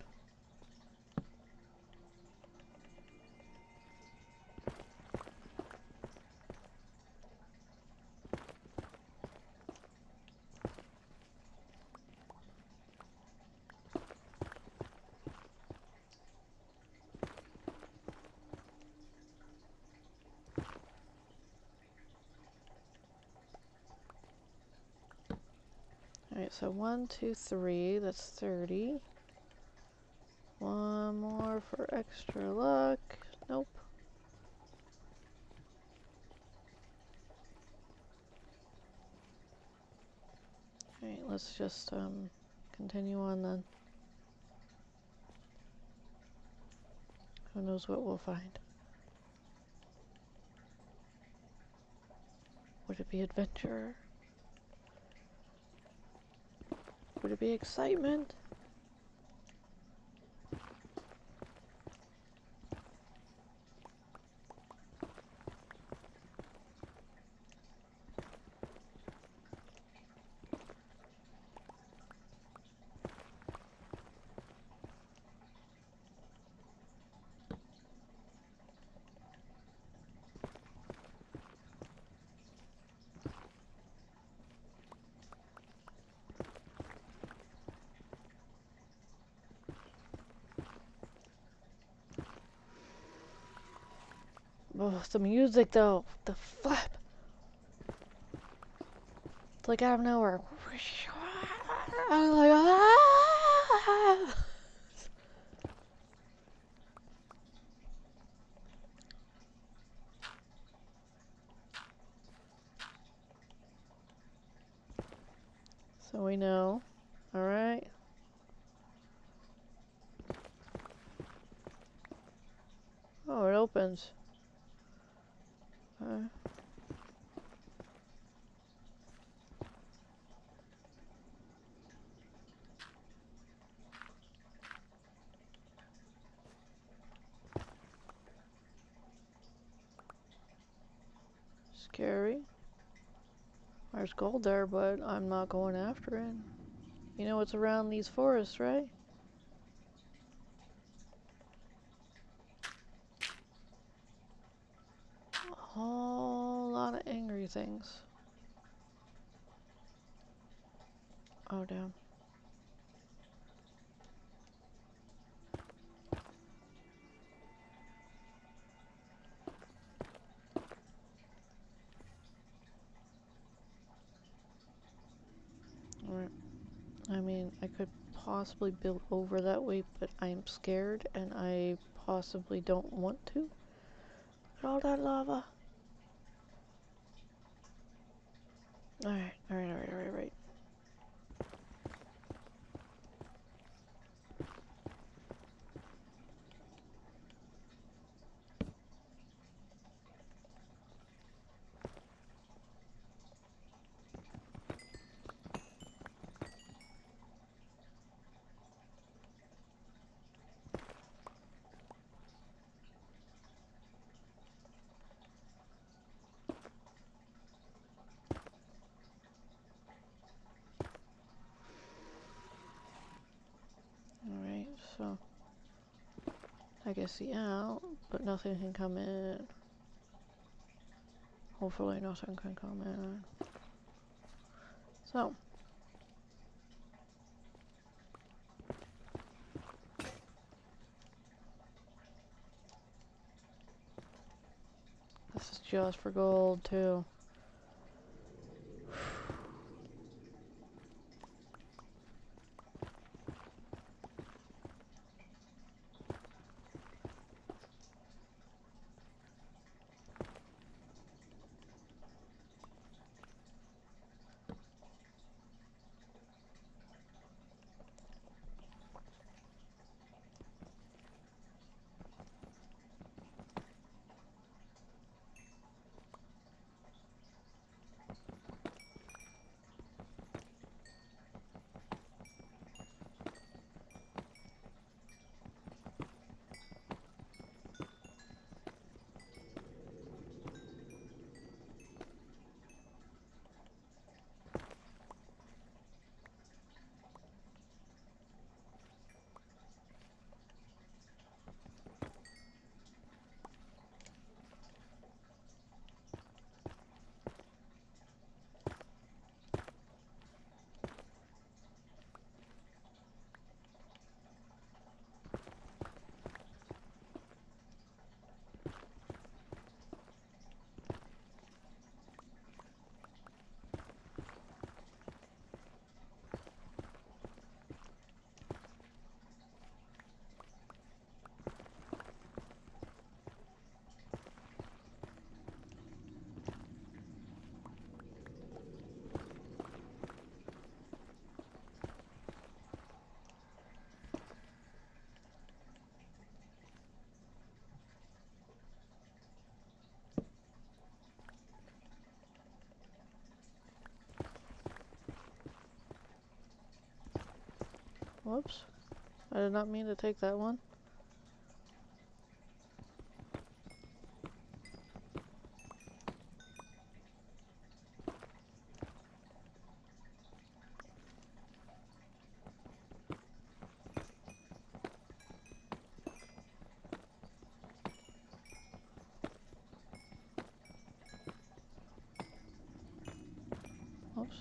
Alright, so 1, 2, 3, that's 30. One more for extra luck. Nope. Alright, let's just continue on then. Who knows what we'll find? Would it be adventure? Would it be excitement? Oh, the music though. The flip. It's like out of nowhere. I'm like, ah! So we know. Alright. Oh, it opens. Scary. There's gold there, but I'm not going after it. You know what's around these forests, right? A whole lot of angry things. Oh, damn. Alright. I mean, I could possibly build over that way, but I'm scared and I possibly don't want to. Look at all that lava. Alright. Alright, so I can see out, but nothing can come in. Hopefully nothing can come in. So this is just for gold, too. Whoops. I did not mean to take that one. Whoops.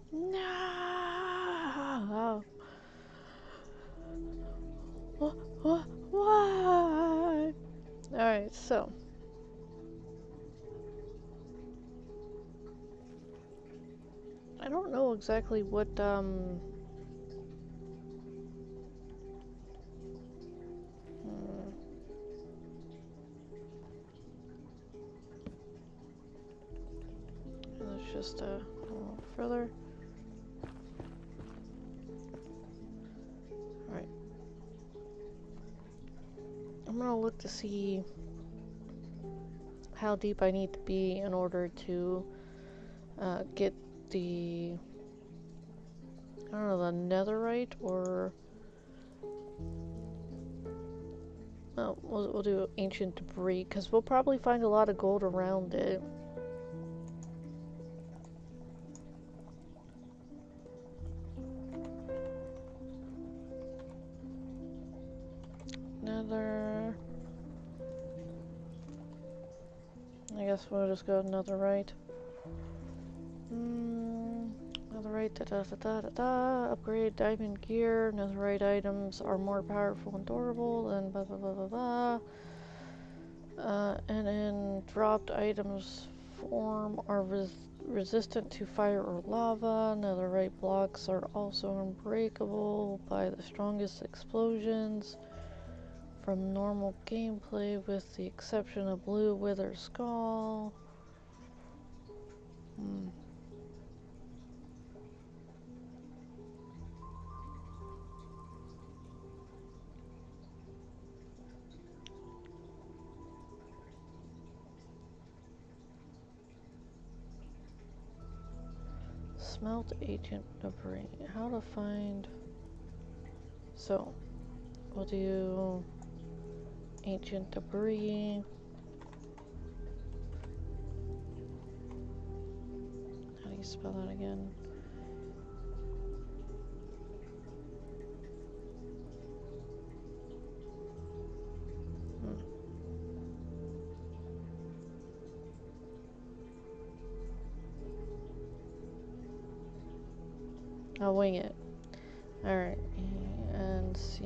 No! What? Alright, so. I don't know exactly what, let's just, a little further. Alright. I'm gonna look to see how deep I need to be in order to get the, I don't know, the netherite, or no, we'll do ancient debris, because we'll probably find a lot of gold around it. guess we'll just go netherite. Netherite, upgrade diamond gear. Netherite items are more powerful and durable than blah blah blah blah blah. And then dropped items form are resistant to fire or lava. Netherite blocks are also unbreakable by the strongest explosions from normal gameplay, with the exception of blue wither skull. Smelt ancient debris. How to find... So, we'll do ancient debris. How do you spell that again? I'll wing it. Alright, and see.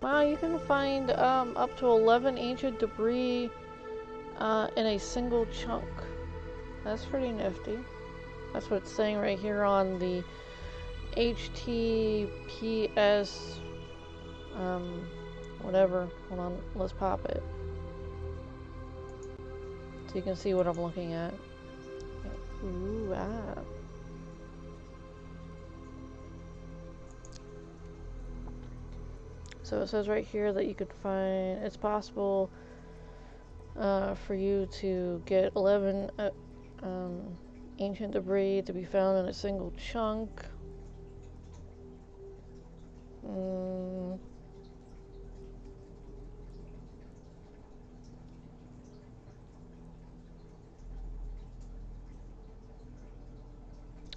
Wow, you can find up to 11 ancient debris in a single chunk. That's pretty nifty. That's what it's saying right here on the HTTPS whatever. Hold on, let's pop it. So you can see what I'm looking at. Ooh, ah. So it says right here that you could find, it's possible for you to get 11 ancient debris to be found in a single chunk.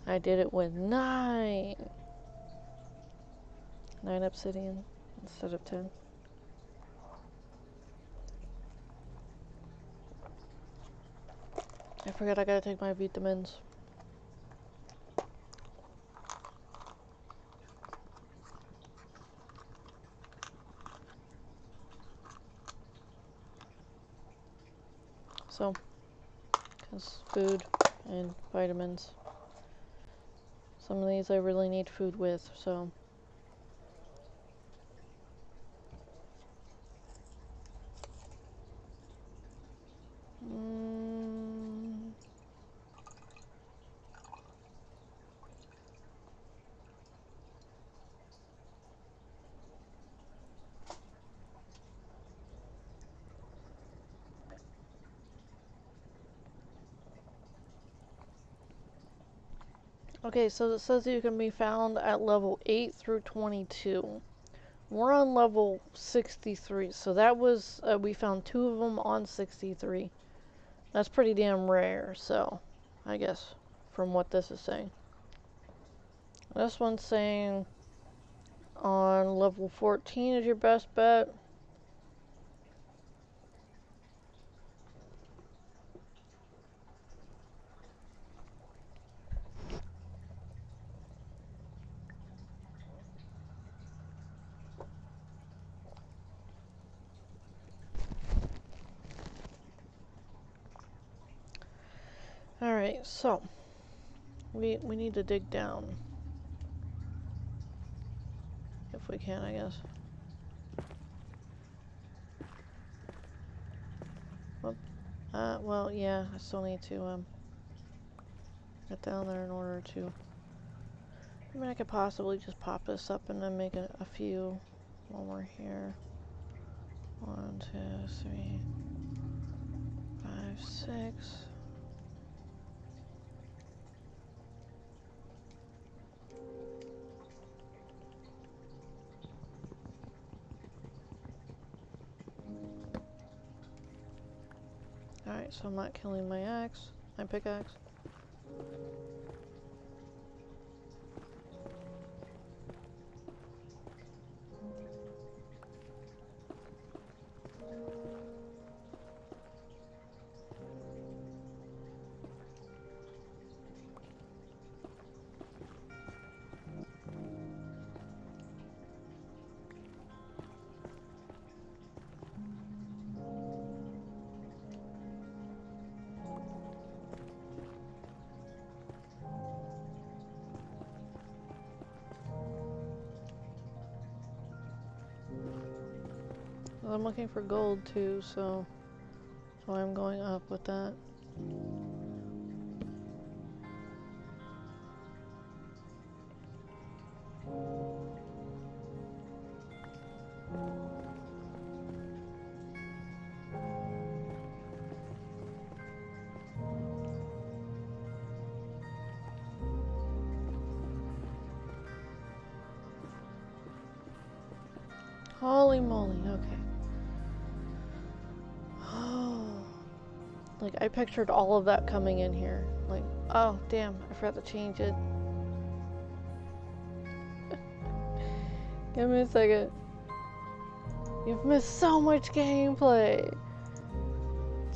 I did it with 9 obsidian instead of 10. I forgot I gotta take my vitamins. So, because food and vitamins. Some of these I really need food with, so. Okay, so it says you can be found at level 8 through 22. We're on level 63, so that was, we found 2 of them on 63. That's pretty damn rare, so, I guess, from what this is saying. This one's saying on level 14 is your best bet. Alright, so we need to dig down. If we can, I guess. Well, yeah, I still need to, get down there in order to... I mean, I could possibly just pop this up and then make a few while we're here. 1, 2, 3, 5, 6. Alright, so I'm not killing my pickaxe. Well, I'm looking for gold too, so I'm going up with that. Holy moly, okay. Oh, like I pictured all of that coming in here. Like, oh damn, I forgot to change it. Give me a second. You've missed so much gameplay.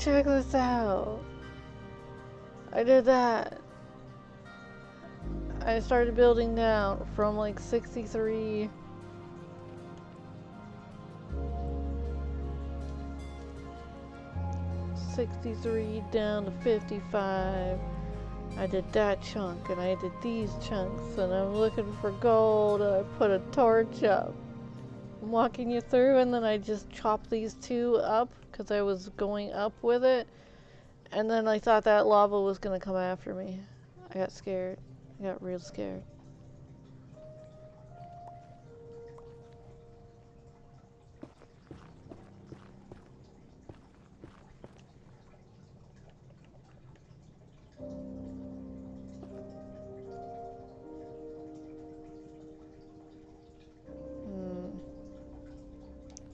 Check this out. I did that. I started building down from like 63. Down to 55. I did that chunk and I did these chunks and I'm looking for gold and I put a torch up. I'm walking you through and then I just chopped these two up because I was going up with it and then I thought that lava was gonna come after me. I got scared. I got real scared.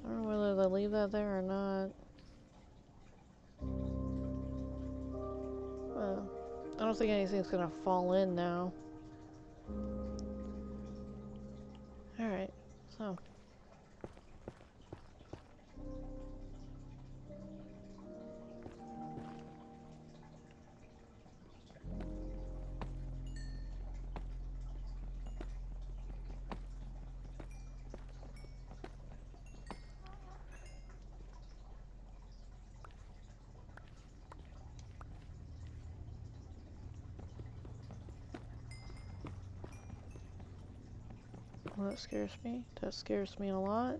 I don't know whether to leave that there or not. Well, I don't think anything's gonna fall in now. Alright, so. Well, that scares me. That scares me a lot.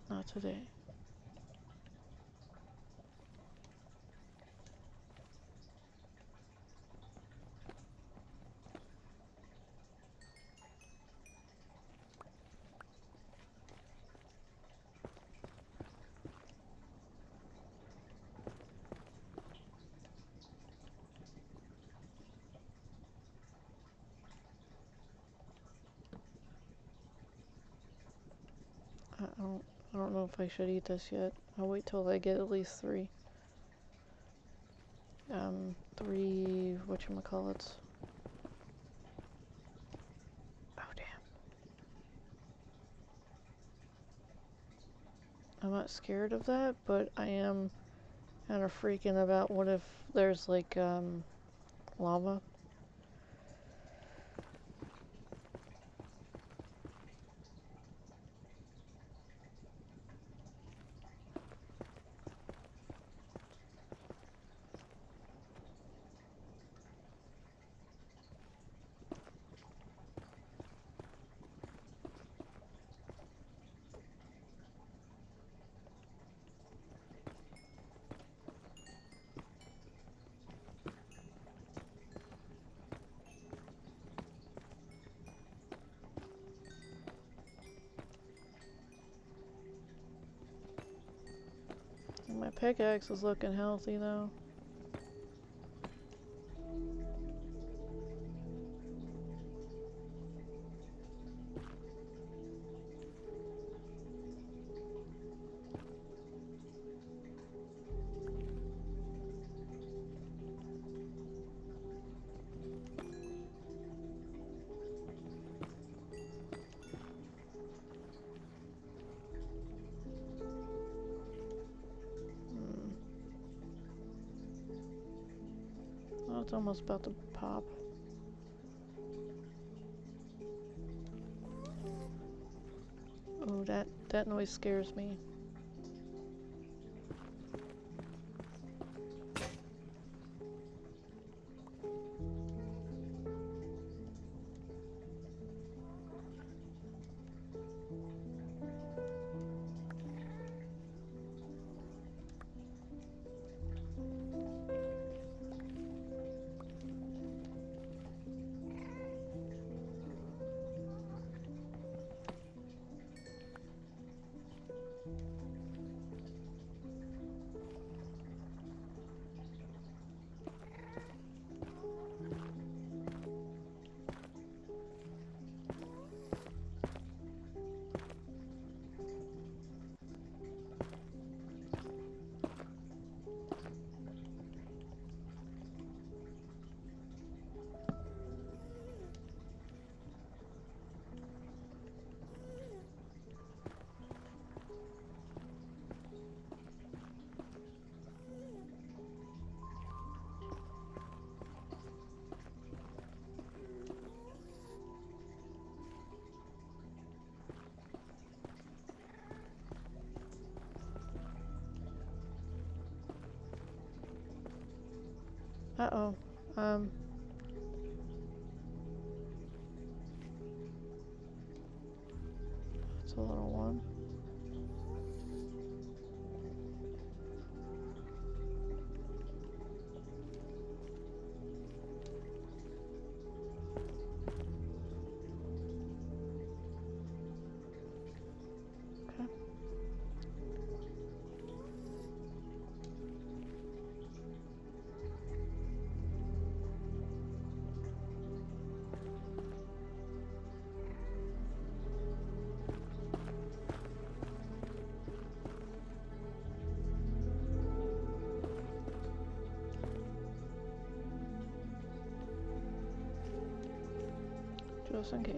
Not today. I don't know if I should eat this yet. I'll wait till I get at least 3. 3 whatchamacallits. Oh damn. I'm not scared of that, but I am kind of freaking about what if there's like lava. pickaxe is looking healthy though. Oh, it's almost about to pop. Oh, that noise scares me. Uh-oh. It's a little one. Okay. Just in case.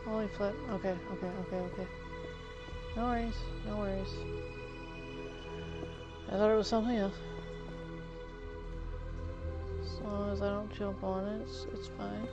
Holy flip. Okay. No worries. No worries. I thought it was something else. As long as I don't jump on it, it's fine.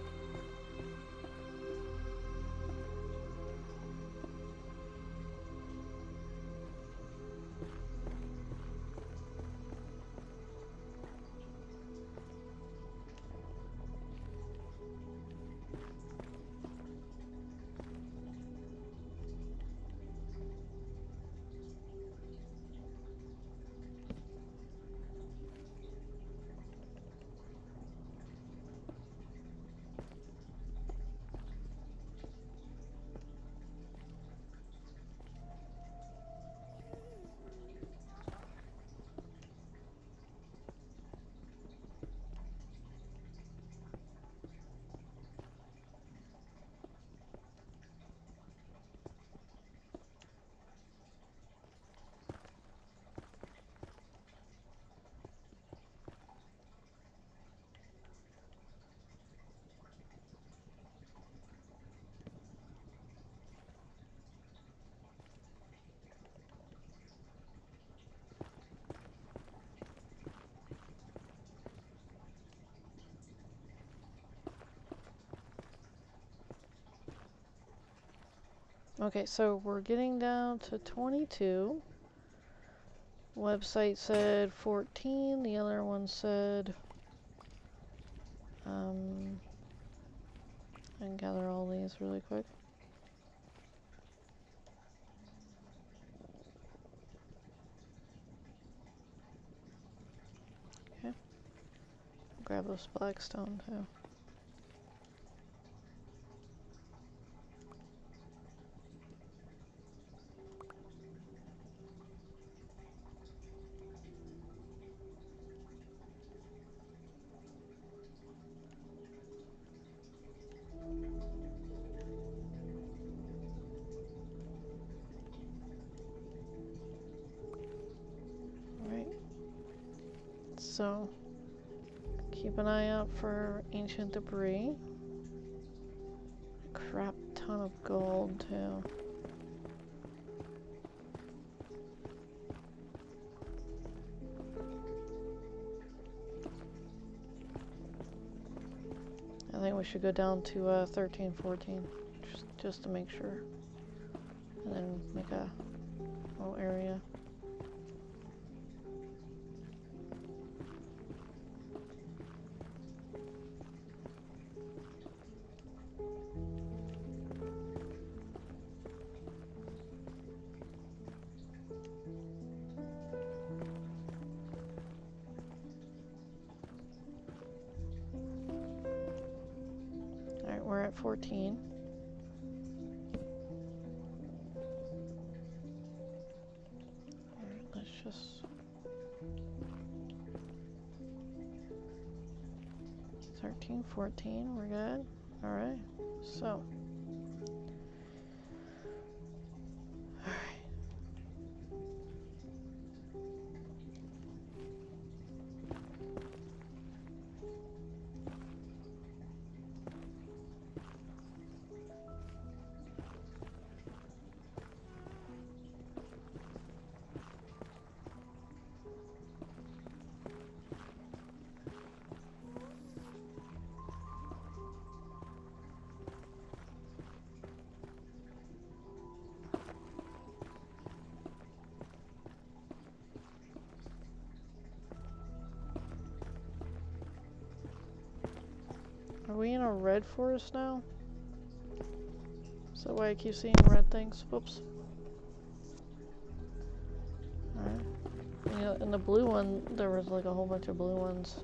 Okay, so we're getting down to 22. Website said 14. The other one said, I can gather all these really quick. Okay. Grab this black stone too. Alright. So, keep an eye out for ancient debris. A crap ton of gold too. I think we should go down to 13, 14, just to make sure. And then make a little area. Alright, we're at 14. Alright, let's just... 13, 14, we're good. Alright, so... Are we in a red forest now? Is that why I keep seeing red things? Whoops. Alright. You know, in the blue one, there was like a whole bunch of blue ones.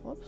Whoops.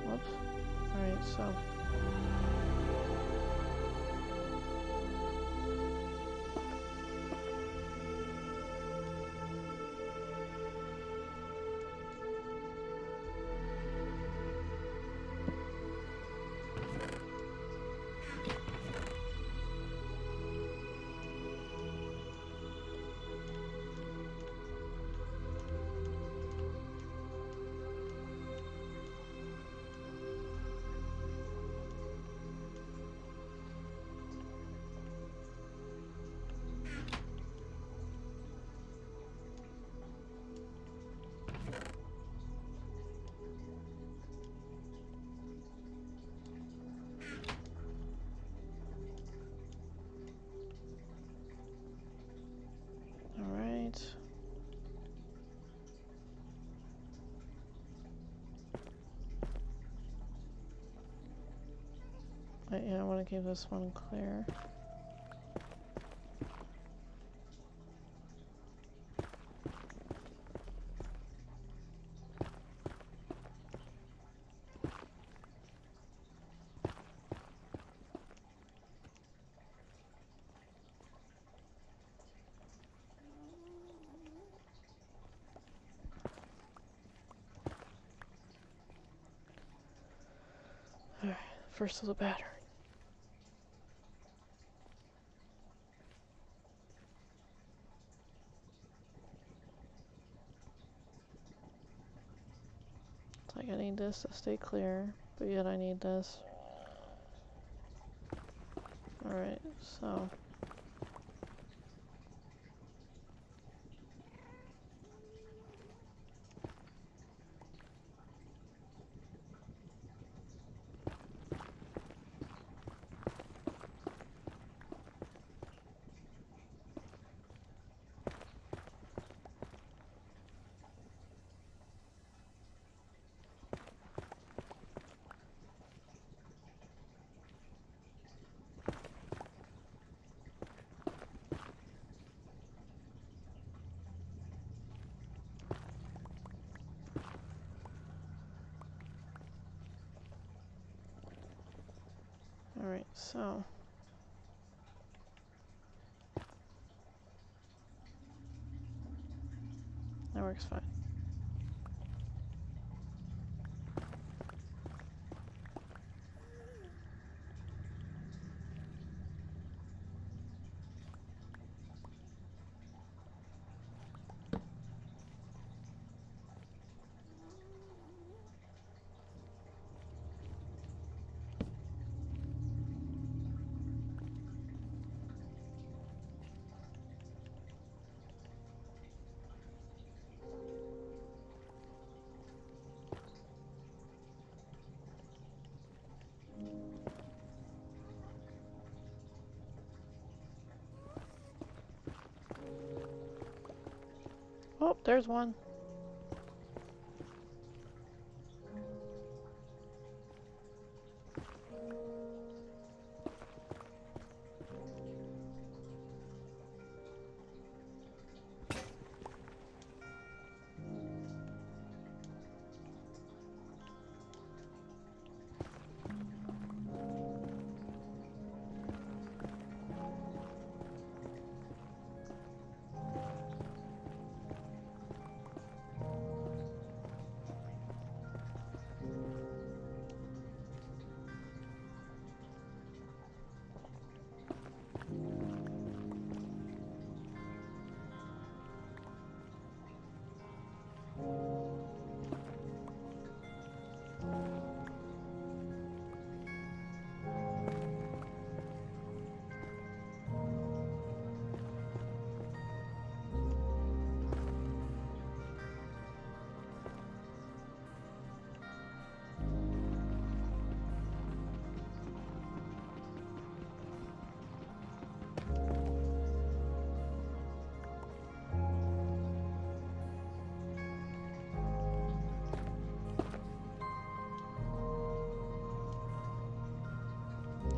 Whoops. Alright, so... Alright. Yeah, I want to keep this one clear. first with a pattern. It's like I need this to stay clear, but yet I need this. Alright, so... Alright, so... that works fine. Oh, there's one.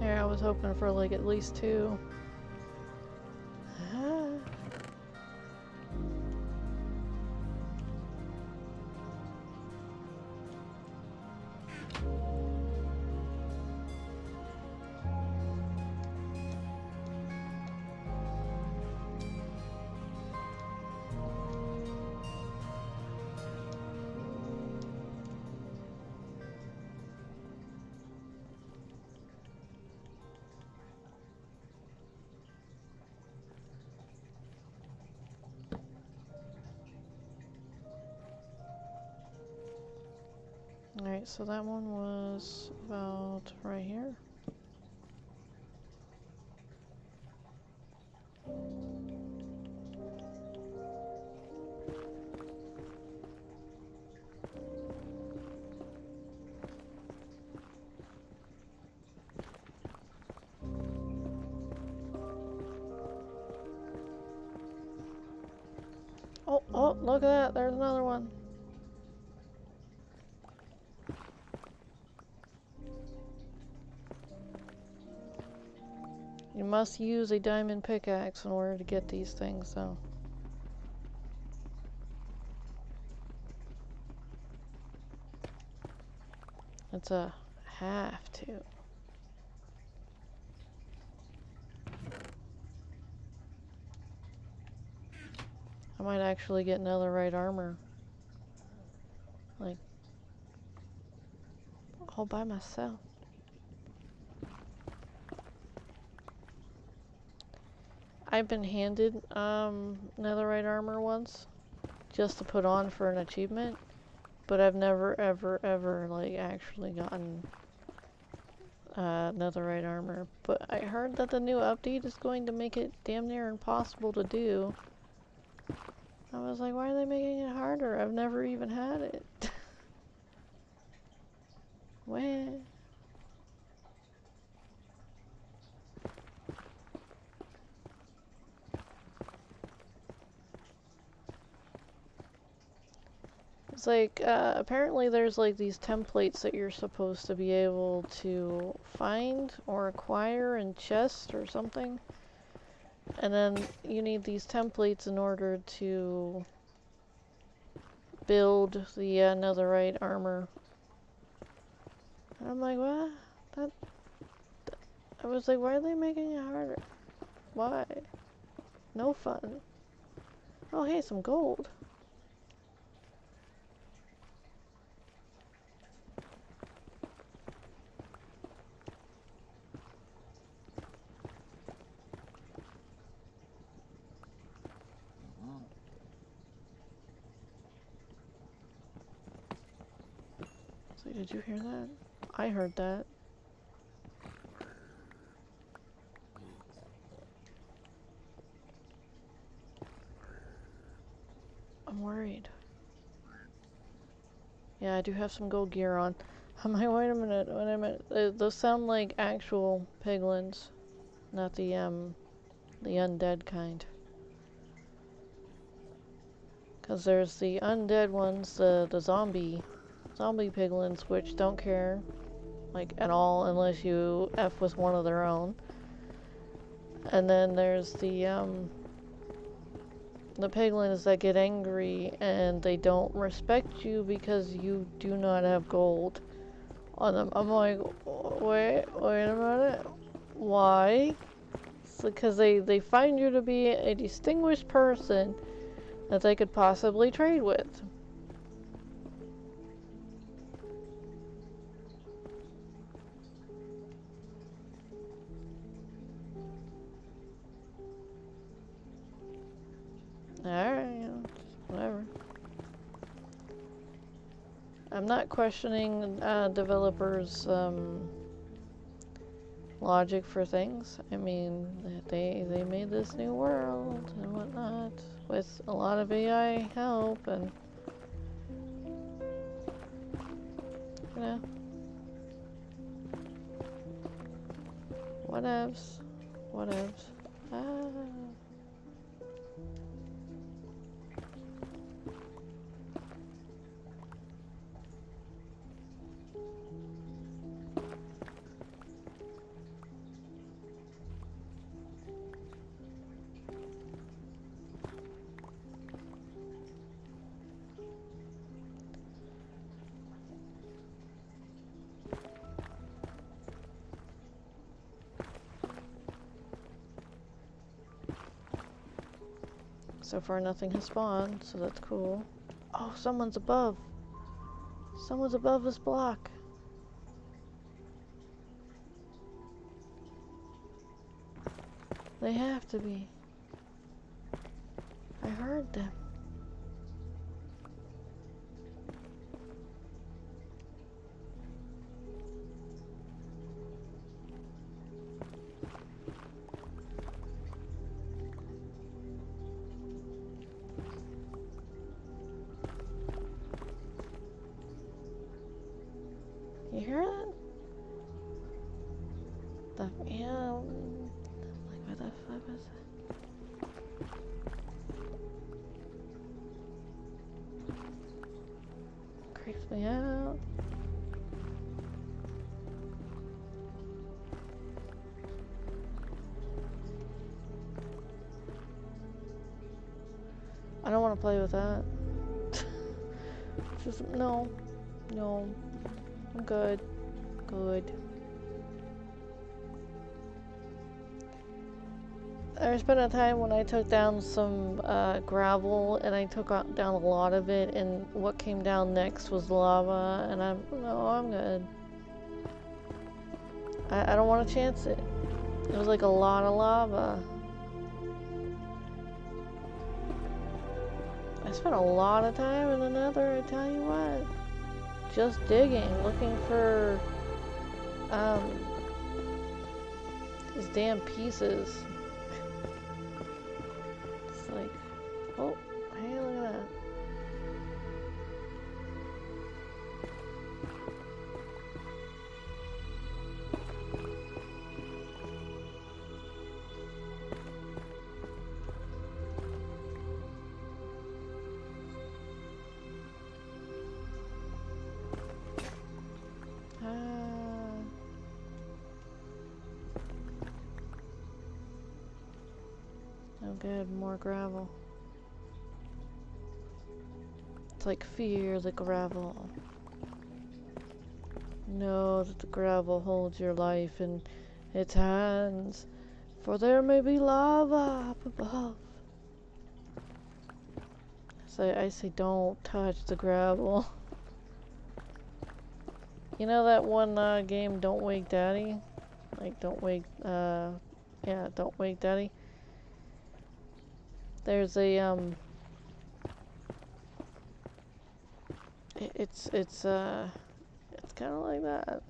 Yeah, I was hoping for like at least two. Alright, so that one was about right here. Oh, oh, look at that, there's another one. You must use a diamond pickaxe in order to get these things, though. It's a have to. I might actually get netherite armor. Like, all by myself. I've been handed netherite armor once, just to put on for an achievement, but I've never ever like actually gotten netherite armor. But I heard that the new update is going to make it damn near impossible to do. I was like, why are they making it harder? I've never even had it. What? It's like, apparently there's like these templates that you're supposed to be able to find or acquire in chests or something. And then you need these templates in order to build the netherite armor. And I'm like, what? I was like, why are they making it harder? Why? No fun. Oh, hey, some gold. So, did you hear that? I heard that. I'm worried. Yeah, I do have some gold gear on. I'm like, wait a minute. Those sound like actual piglins, not the undead kind. Because there's the undead ones, the zombie piglins, which don't care, like, at all unless you F with one of their own. And then there's the piglins that get angry and they don't respect you because you do not have gold on them. I'm like, wait a minute. Why? It's because they find you to be a distinguished person that they could possibly trade with. Alright, you know, whatever. I'm not questioning developers' logic for things. I mean, they made this new world and whatnot with a lot of AI help, and you know, whatevs. Ah. So far nothing has spawned, so that's cool. Oh, someone's above. Someone's above this block. They have to be. I heard them. You hear that? Yeah. Like, what the fuck was that? Creeps me out. I don't want to play with that. Just, no. I'm good. There's been a time when I took down some gravel and I took down a lot of it, and what came down next was lava, and I'm good. I don't want to chance it. It was like a lot of lava. I spent a lot of time in the Nether, I tell you what. Just digging, looking for these damn pieces. It's like, oh, hey, look at that. Oh good, more gravel. It's like fear the gravel. Know that the gravel holds your life in its hands, for there may be lava up above. So I say don't touch the gravel. You know that one game, Don't Wake Daddy? Like, don't wake, yeah, Don't Wake Daddy. There's a, it's kind of like that.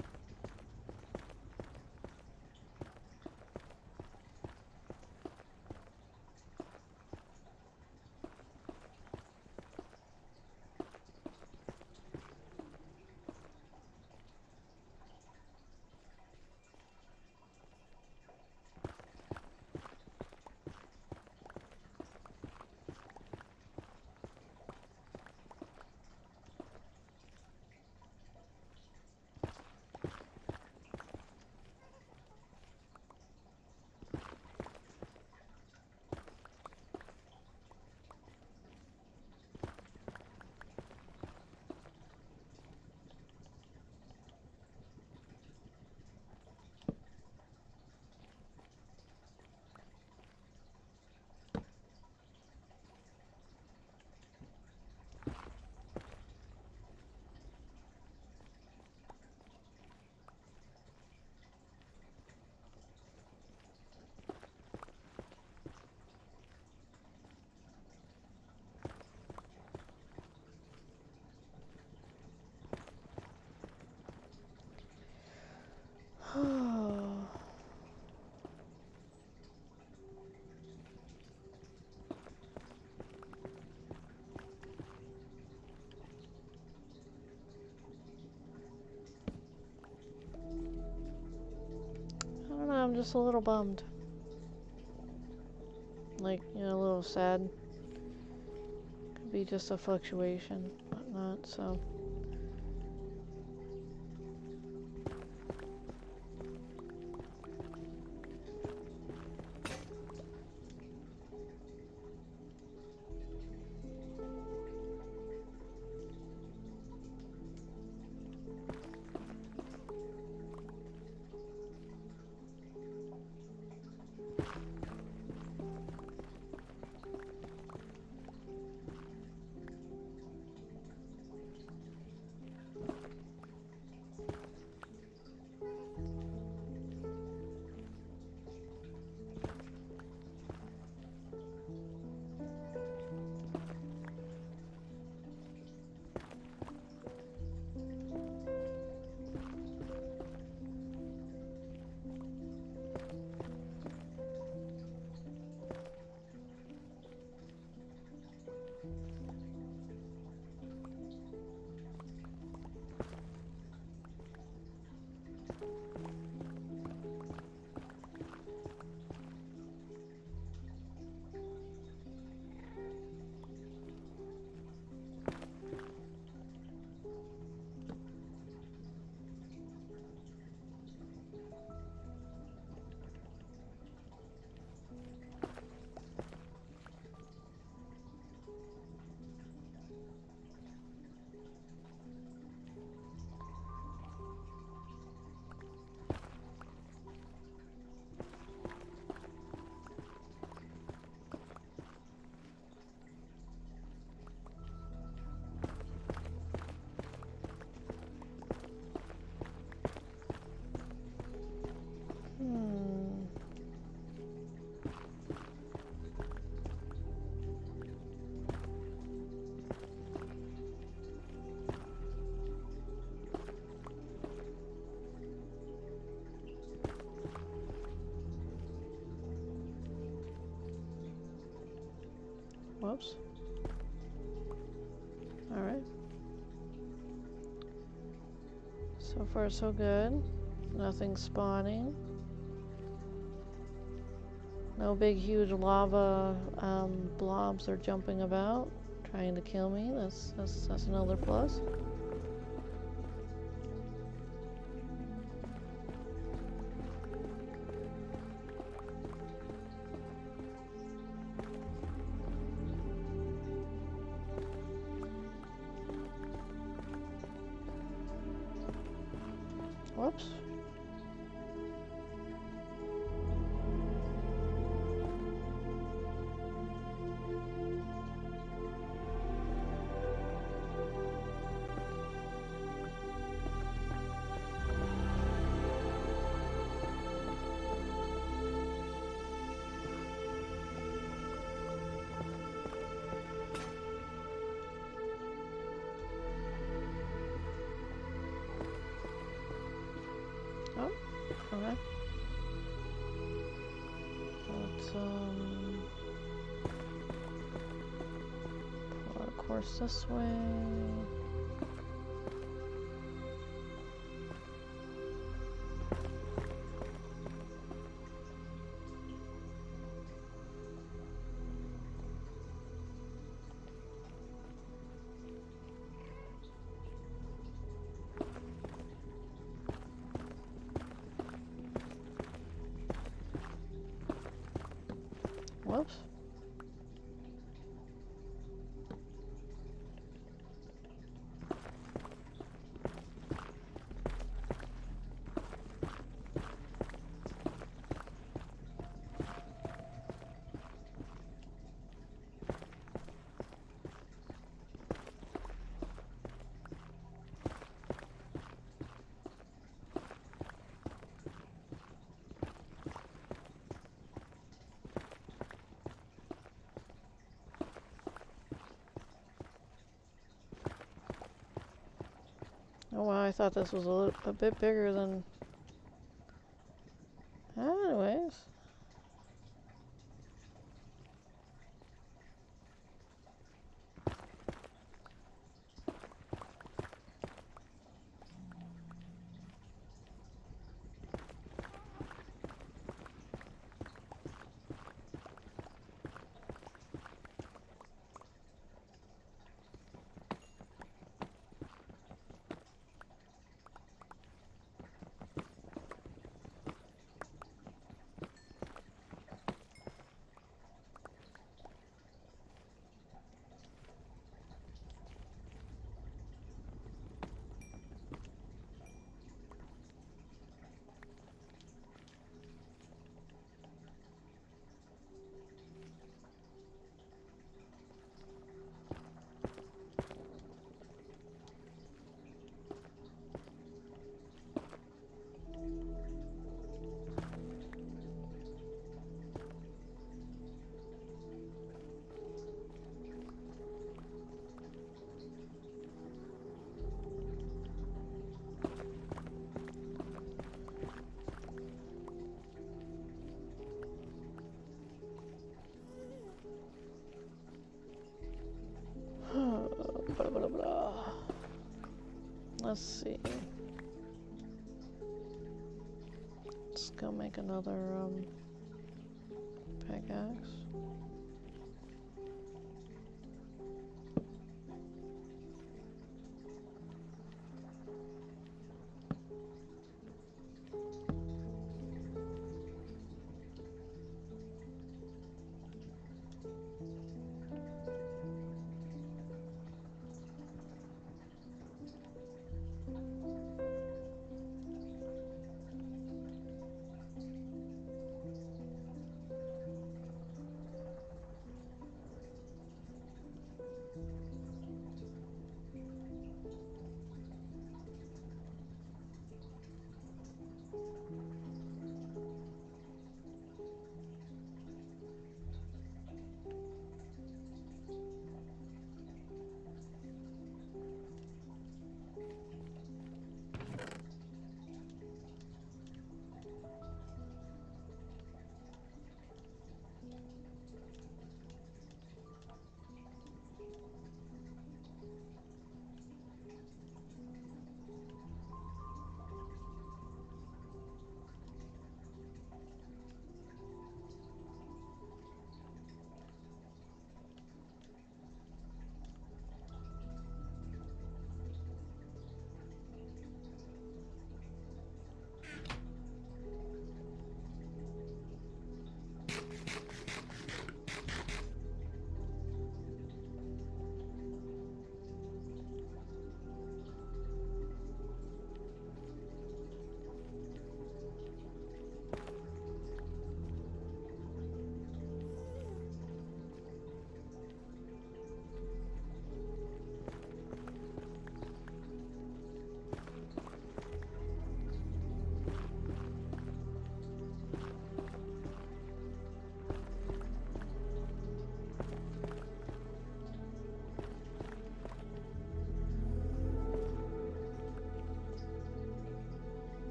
I don't know, I'm just a little bummed. Like, you know, a little sad. Could be just a fluctuation, whatnot, so. Whoops. Alright. So far, so good. Nothing spawning. No big, huge lava blobs are jumping about, trying to kill me. That's another plus. Whoops. Oh, okay. Let's plot a course this way. Whoops. Oh wow, I thought this was a bit bigger than... Anyways. Blah, blah, blah. Let's see. Let's go make another pickaxe.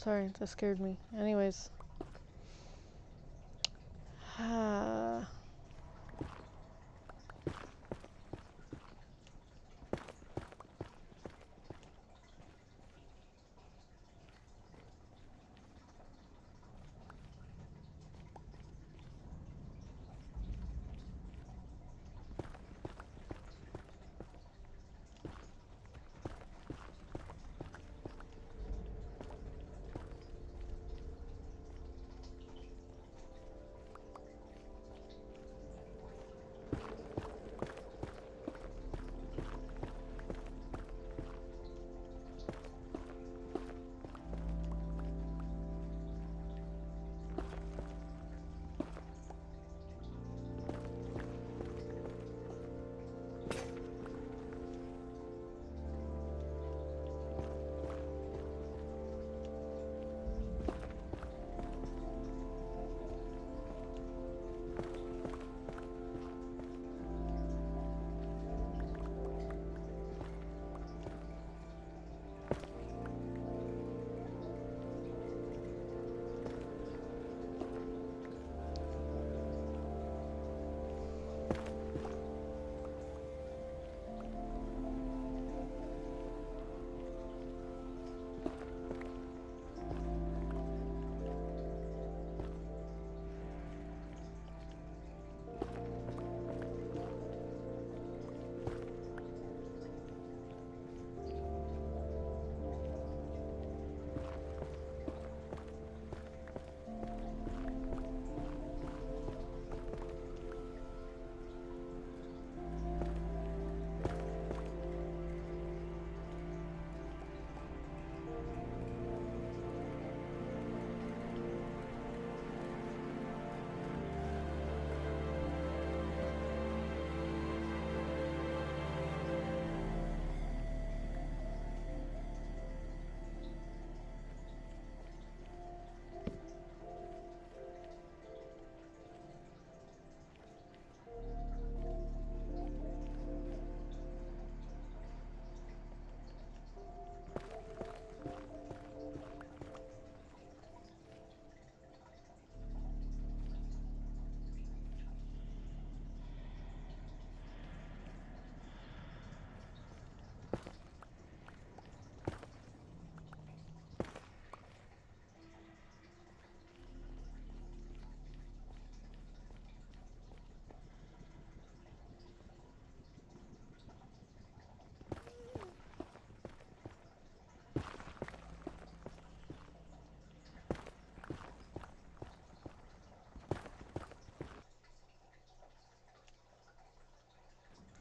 Sorry, that scared me. Anyways.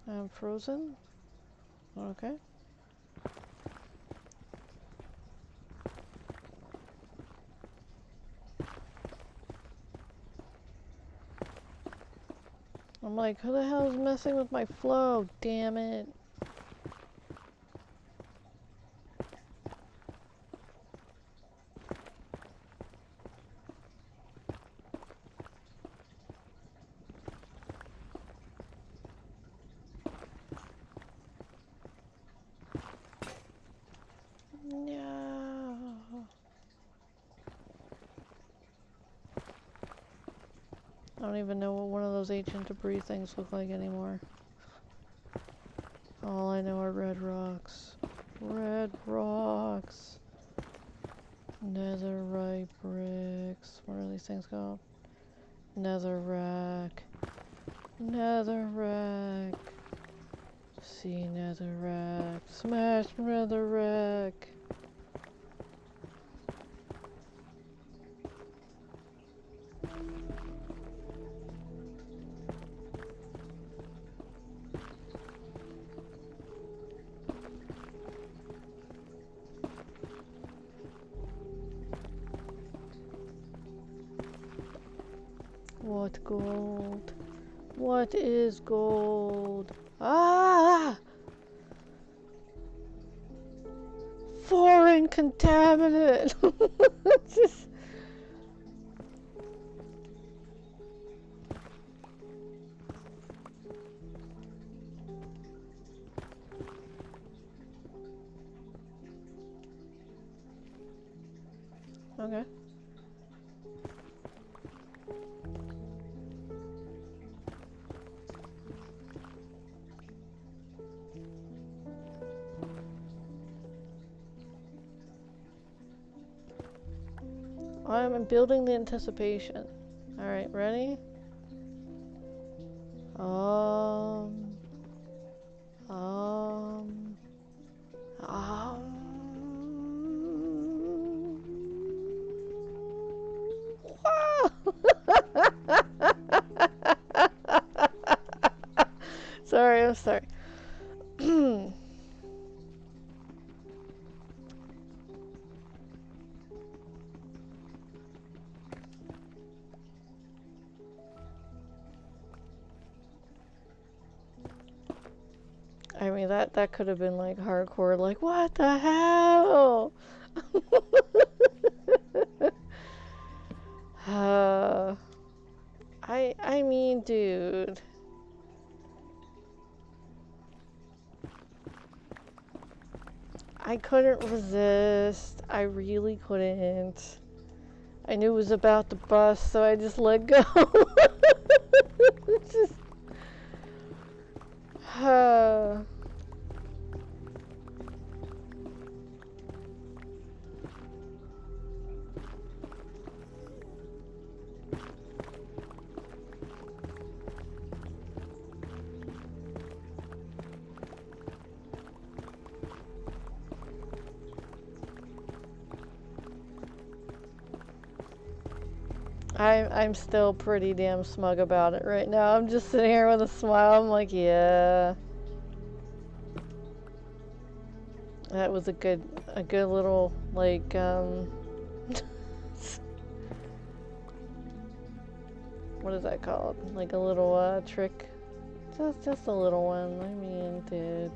I'm frozen. Okay. I'm like, who the hell is messing with my flow? Damn it. No. I don't even know what one of those ancient debris things look like anymore. All I know are red rocks. Red rocks. Netherite bricks. What are these things called? Netherrack. Netherrack. See netherrack. Smash netherrack. What gold? What is gold? Ah! Foreign contaminant! Just... Okay. I'm building the anticipation. Alright, ready? Um. Sorry, I'm sorry. I mean, that could have been like hardcore, like, what the hell? I mean, dude. I couldn't resist. I really couldn't. I knew it was about to bust, so I just let go. Just, I'm still pretty damn smug about it right now. I'm just sitting here with a smile. I'm like, yeah. That was a good little, like, what is that called? Like a little, trick. Just a little one. I mean, dude.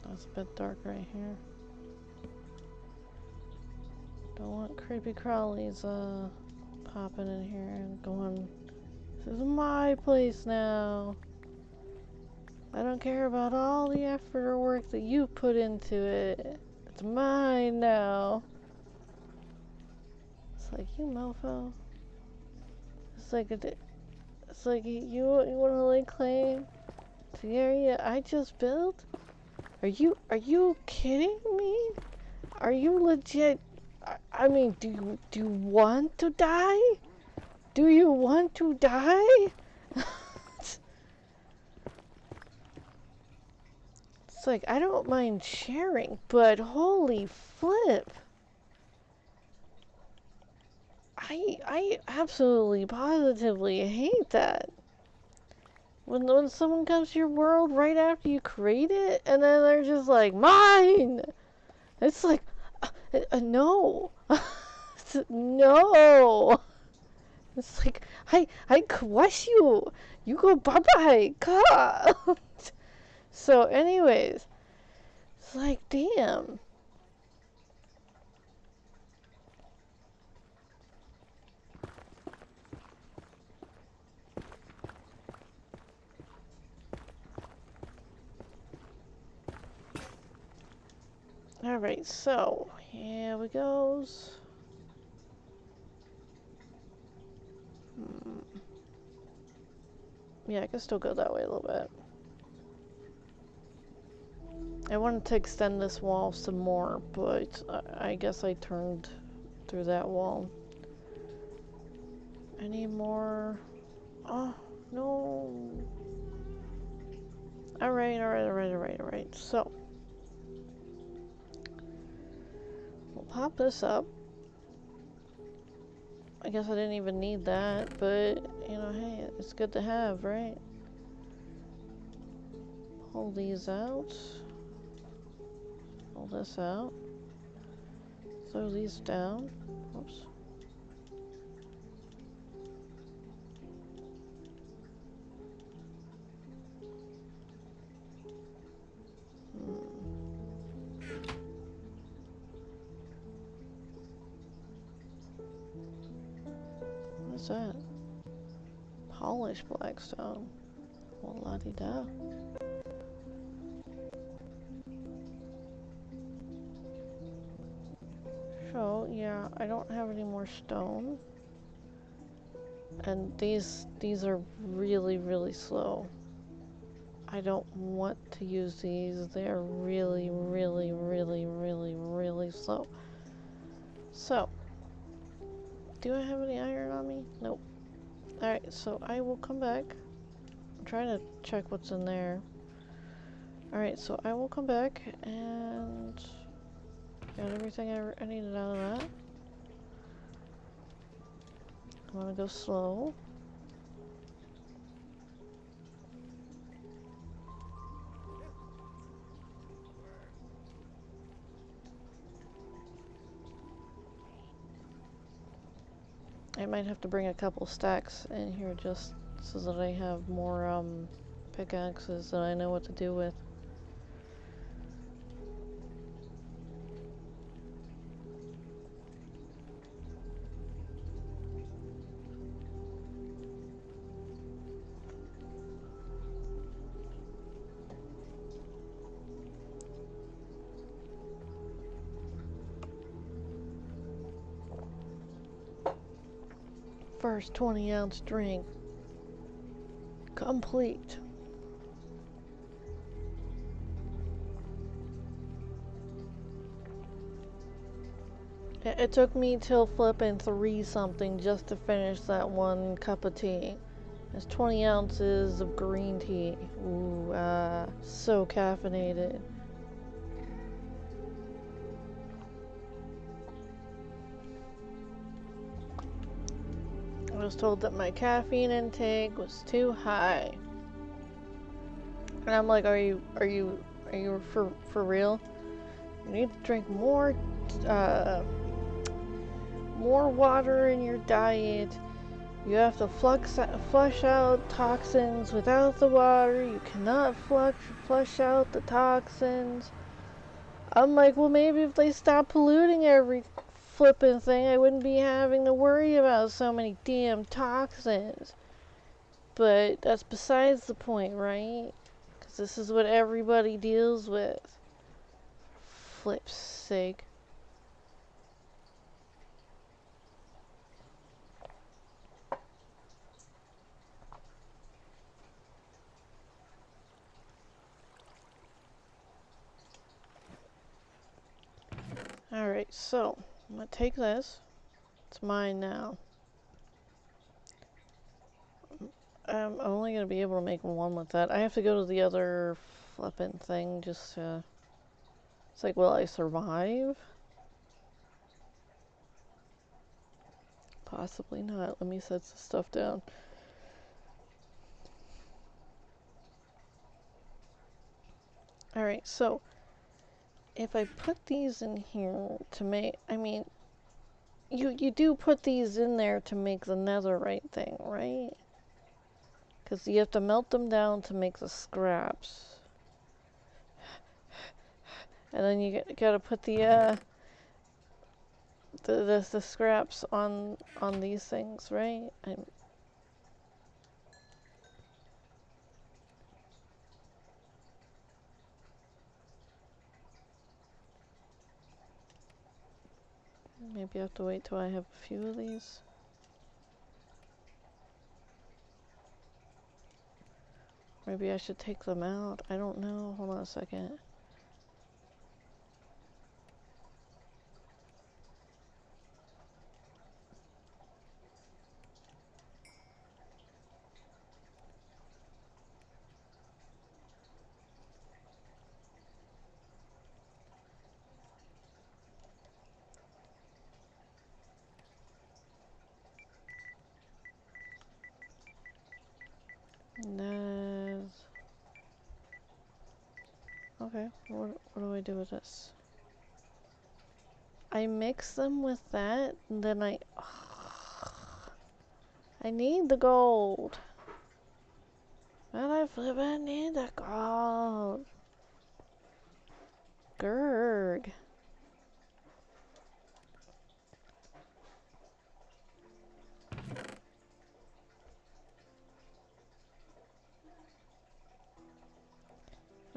That's a bit dark right here. Don't want creepy crawlies popping in here and going, this is my place now. I don't care about all the effort or work that you put into it. It's mine now. It's like, you mofo. It's like you want to lay claim to the area I just built? Are you kidding me? Are you legit? I mean, do you want to die? Do you want to die? It's like, I don't mind sharing, but holy flip. I absolutely positively hate that. When someone comes to your world right after you create it, and then they're just like, mine! It's like, no. No. It's like, I crush you. You go bye-bye. God. So anyways, it's like, damn. Alright, so here we goes. Yeah, I can still go that way a little bit. I wanted to extend this wall some more, but I guess I turned through that wall. Any more? Oh, no. Alright. So, we'll pop this up. I guess I didn't even need that, but, you know, hey, it's good to have, right? Pull these out. Pull this out. Throw these down. Oops. What's that? Polished blackstone. Well, la-di-da. So, yeah, I don't have any more stone. And these are really, really slow. I don't want to use these. They're really, really, really, really, really slow. So, do I have any iron on me? Nope. Alright, so I will come back. I'm trying to check what's in there. Alright, so I will come back and got everything I needed out of that. I'm gonna go slow. I might have to bring a couple stacks in here just so that I have more pickaxes that I know what to do with. First 20-ounce drink complete. It took me till flipping 3 something just to finish that one cup of tea. It's 20 ounces of green tea. Ooh, so caffeinated. I was told that my caffeine intake was too high. And I'm like, are you for real? You need to drink more water in your diet. You have to flush out toxins without the water. You cannot flush out the toxins. I'm like, well, maybe if they stop polluting every flippin' thing, I wouldn't be having to worry about so many damn toxins. But that's besides the point, right? Because this is what everybody deals with. Flip's sake. Alright, so I'm gonna take this. It's mine now. I'm only gonna be able to make one with that. I have to go to the other flippin' thing just to... It's like, will I survive? Possibly not. Let me set some stuff down. Alright, so if I put these in here to make, I mean, you do put these in there to make the netherite thing, right? Because you have to melt them down to make the scraps. And then you gotta put the scraps on these things, right? Maybe I have to wait till I have a few of these. Maybe I should take them out. I don't know. Hold on a second. Nez. Okay, what do I do with this? I mix them with that, and then I need the gold. But I flippin' need the gold. Grrg.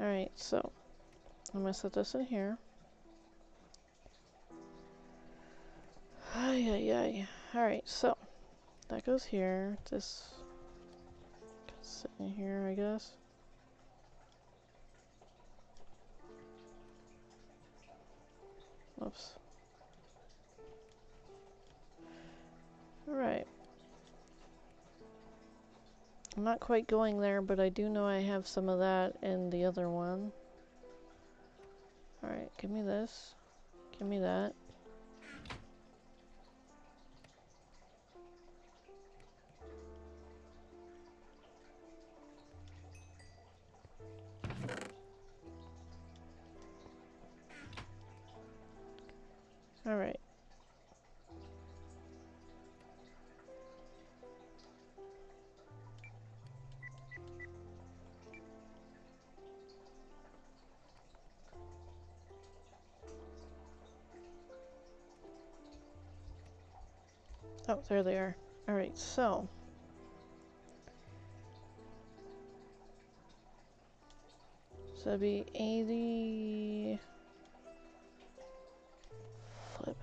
Alright, so I'm gonna set this in here. Ay, ay, ay. Alright, so that goes here. This can sit in here, I guess. Oops. Alright. I'm not quite going there, but I do know I have some of that in the other one. Alright, give me this. Give me that. Alright. Oh, there they are. Alright, so that'd be 80. Flip.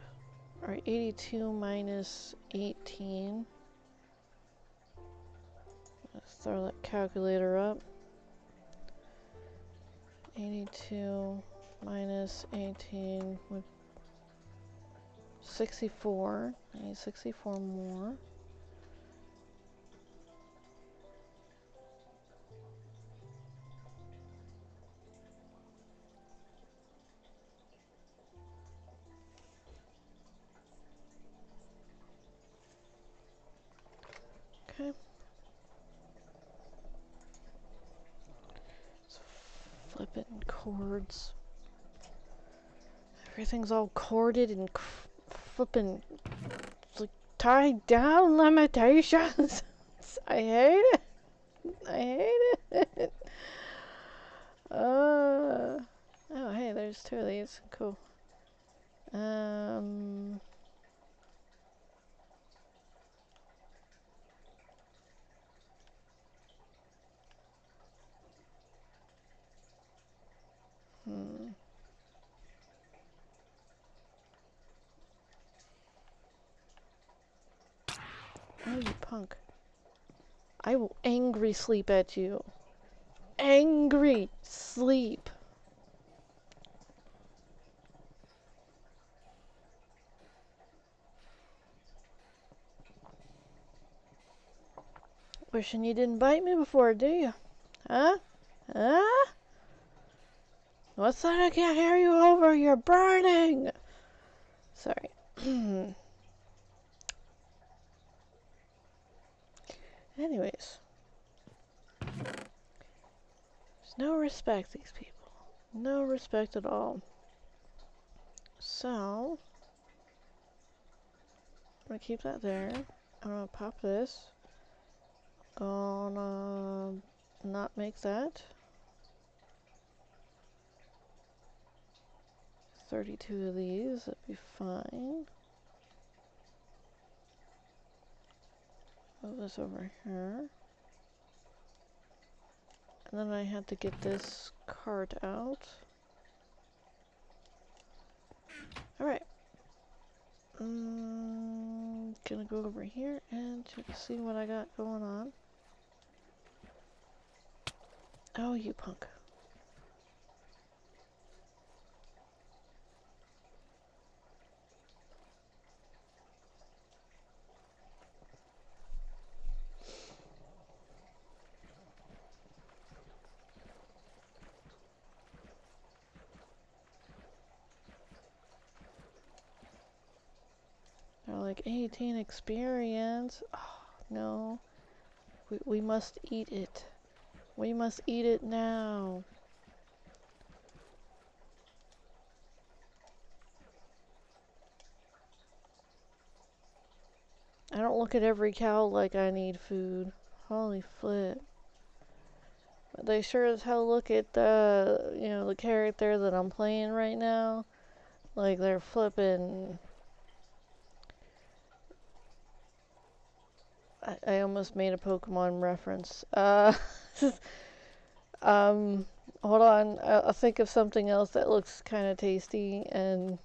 Alright, 82 minus 18. Let's throw that calculator up. 82 minus 18 would 64. I need 64 more. Okay. Let's flip it in cords. Everything's all corded and flipping like tied down limitations. I hate it. I hate it. Oh, hey, there's two of these. Cool. Oh, you punk. I will angry sleep at you. Angry sleep. Wishing you didn't bite me before, do you? Huh? Huh? What's that? I can't hear you over. You're burning. Sorry. Anyways. There's no respect, these people. No respect at all. So, I'm gonna keep that there. I'm gonna pop this. Gonna not make that. 32 of these, that'd be fine. Move this over here. And then I had to get this cart out. Alright. Gonna go over here and check to see what I got going on. Oh, you punk. They're like 18 experience. Oh, no. We must eat it. We must eat it now. I don't look at every cow like I need food. Holy flip. But they sure as hell look at the, the character that I'm playing right now. Like they're flipping. I almost made a Pokemon reference. Hold on. I'll think of something else that looks kind of tasty and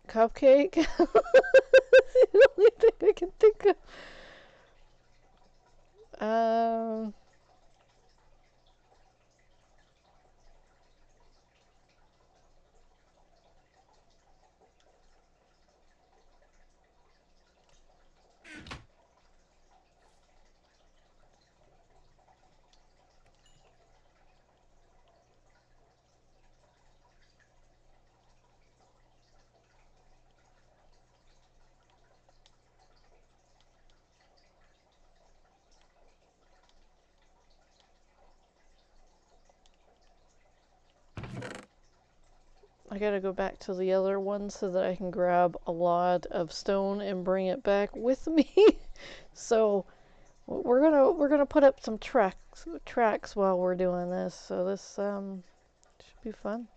cupcake. The only thing I can think of. I gotta go back to the other one so that I can grab a lot of stone and bring it back with me. So we're gonna put up some tracks while we're doing this. So this should be fun.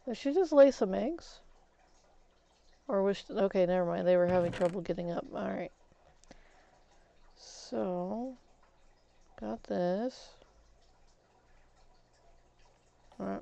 Did she just lay some eggs? Or was she, okay, never mind. They were having trouble getting up. All right. So got this. All right.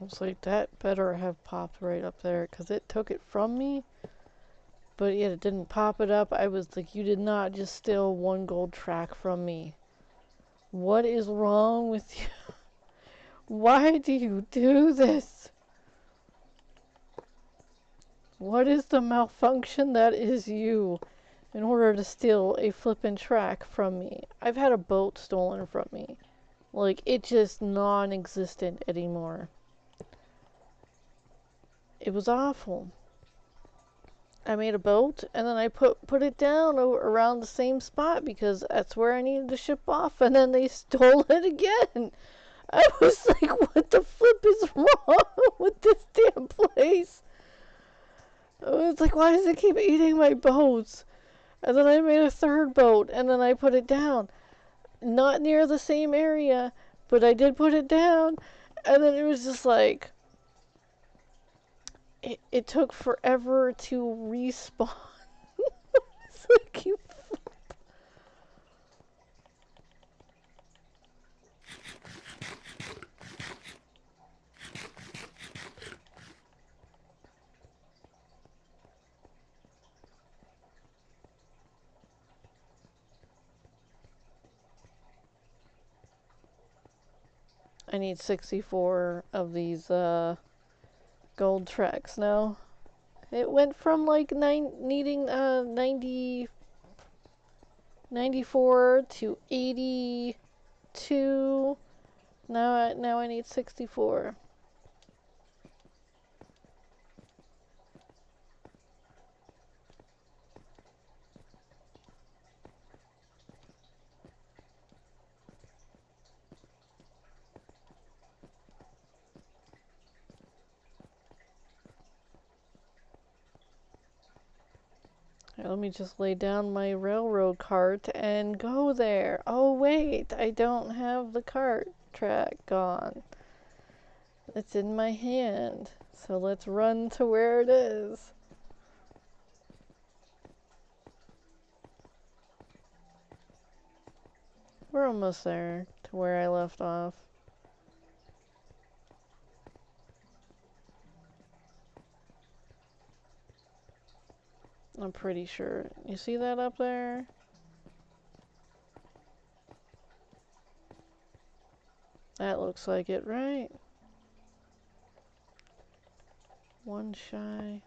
It's like that better have popped right up there because it took it from me, but yet it didn't pop it up. I was like, you did not just steal one gold track from me. What is wrong with you? Why do you do this? What is the malfunction that is you in order to steal a flippin' track from me? I've had a boat stolen from me. Like, it's just non-existent anymore. It was awful. I made a boat and then I put it down around the same spot because that's where I needed to ship off, and then they stole it again. I was like, what the flip is wrong with this damn place? I was like, why does it keep eating my boats? And then I made a third boat and then I put it down. Not near the same area, but I did put it down, and then it was just like it took forever to respawn. It's like you. I need 64 of these gold tracks now. It went from like needing 94 to 82. Now I need 64. Let me just lay down my railroad cart and go there. Oh wait, I don't have the cart track gone. It's in my hand. So let's run to where it is. We're almost there to where I left off. I'm pretty sure. You see that up there? That looks like it, right? One shy.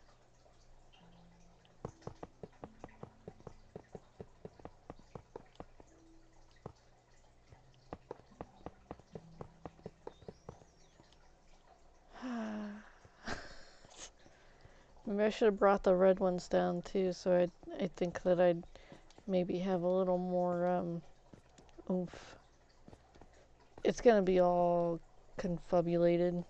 Maybe I should have brought the red ones down too, so I think that I'd maybe have a little more oomph. It's gonna be all confabulated.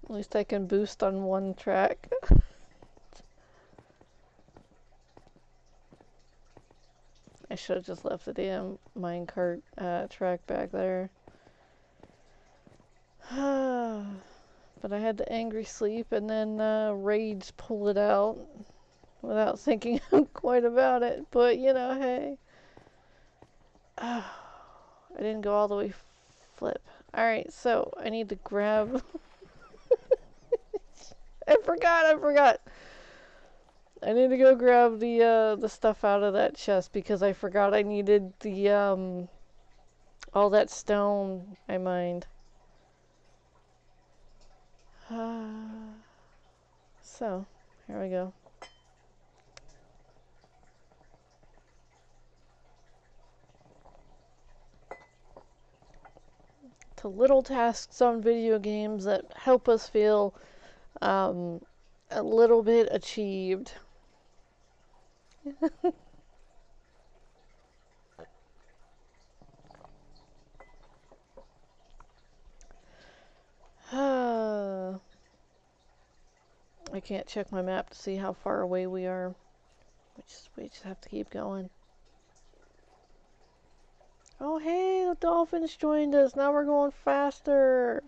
At least I can boost on one track. I should have just left the damn minecart track back there. But I had the angry sleep and then rage pull it out without thinking quite about it. But you know, hey. I didn't go all the way flip. Alright, so I need to grab... I forgot. I need to go grab the stuff out of that chest because I forgot I needed the all that stone I mined. So, here we go. To little tasks on video games that help us feel a little bit achieved. I can't check my map to see how far away we are. We just have to keep going. Oh hey, the dolphins joined us. Now we're going faster.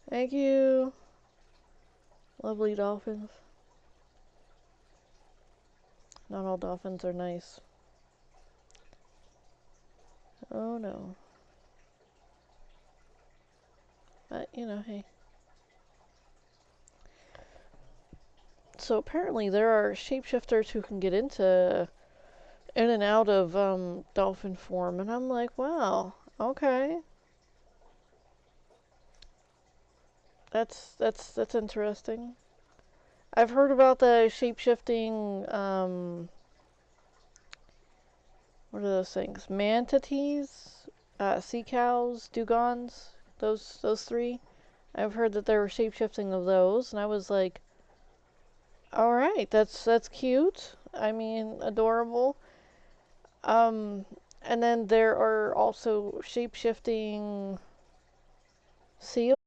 Thank you. Lovely dolphins. Not all dolphins are nice. Oh no. But, you know, hey. So apparently there are shapeshifters who can get in and out of dolphin form, and I'm like, wow, okay. That's interesting. I've heard about the shapeshifting what are those things? Manatees, sea cows, dugongs, those three. I've heard that there were shapeshifting of those, and I was like, all right, that's cute. I mean, adorable. And then there are also shape-shifting seals.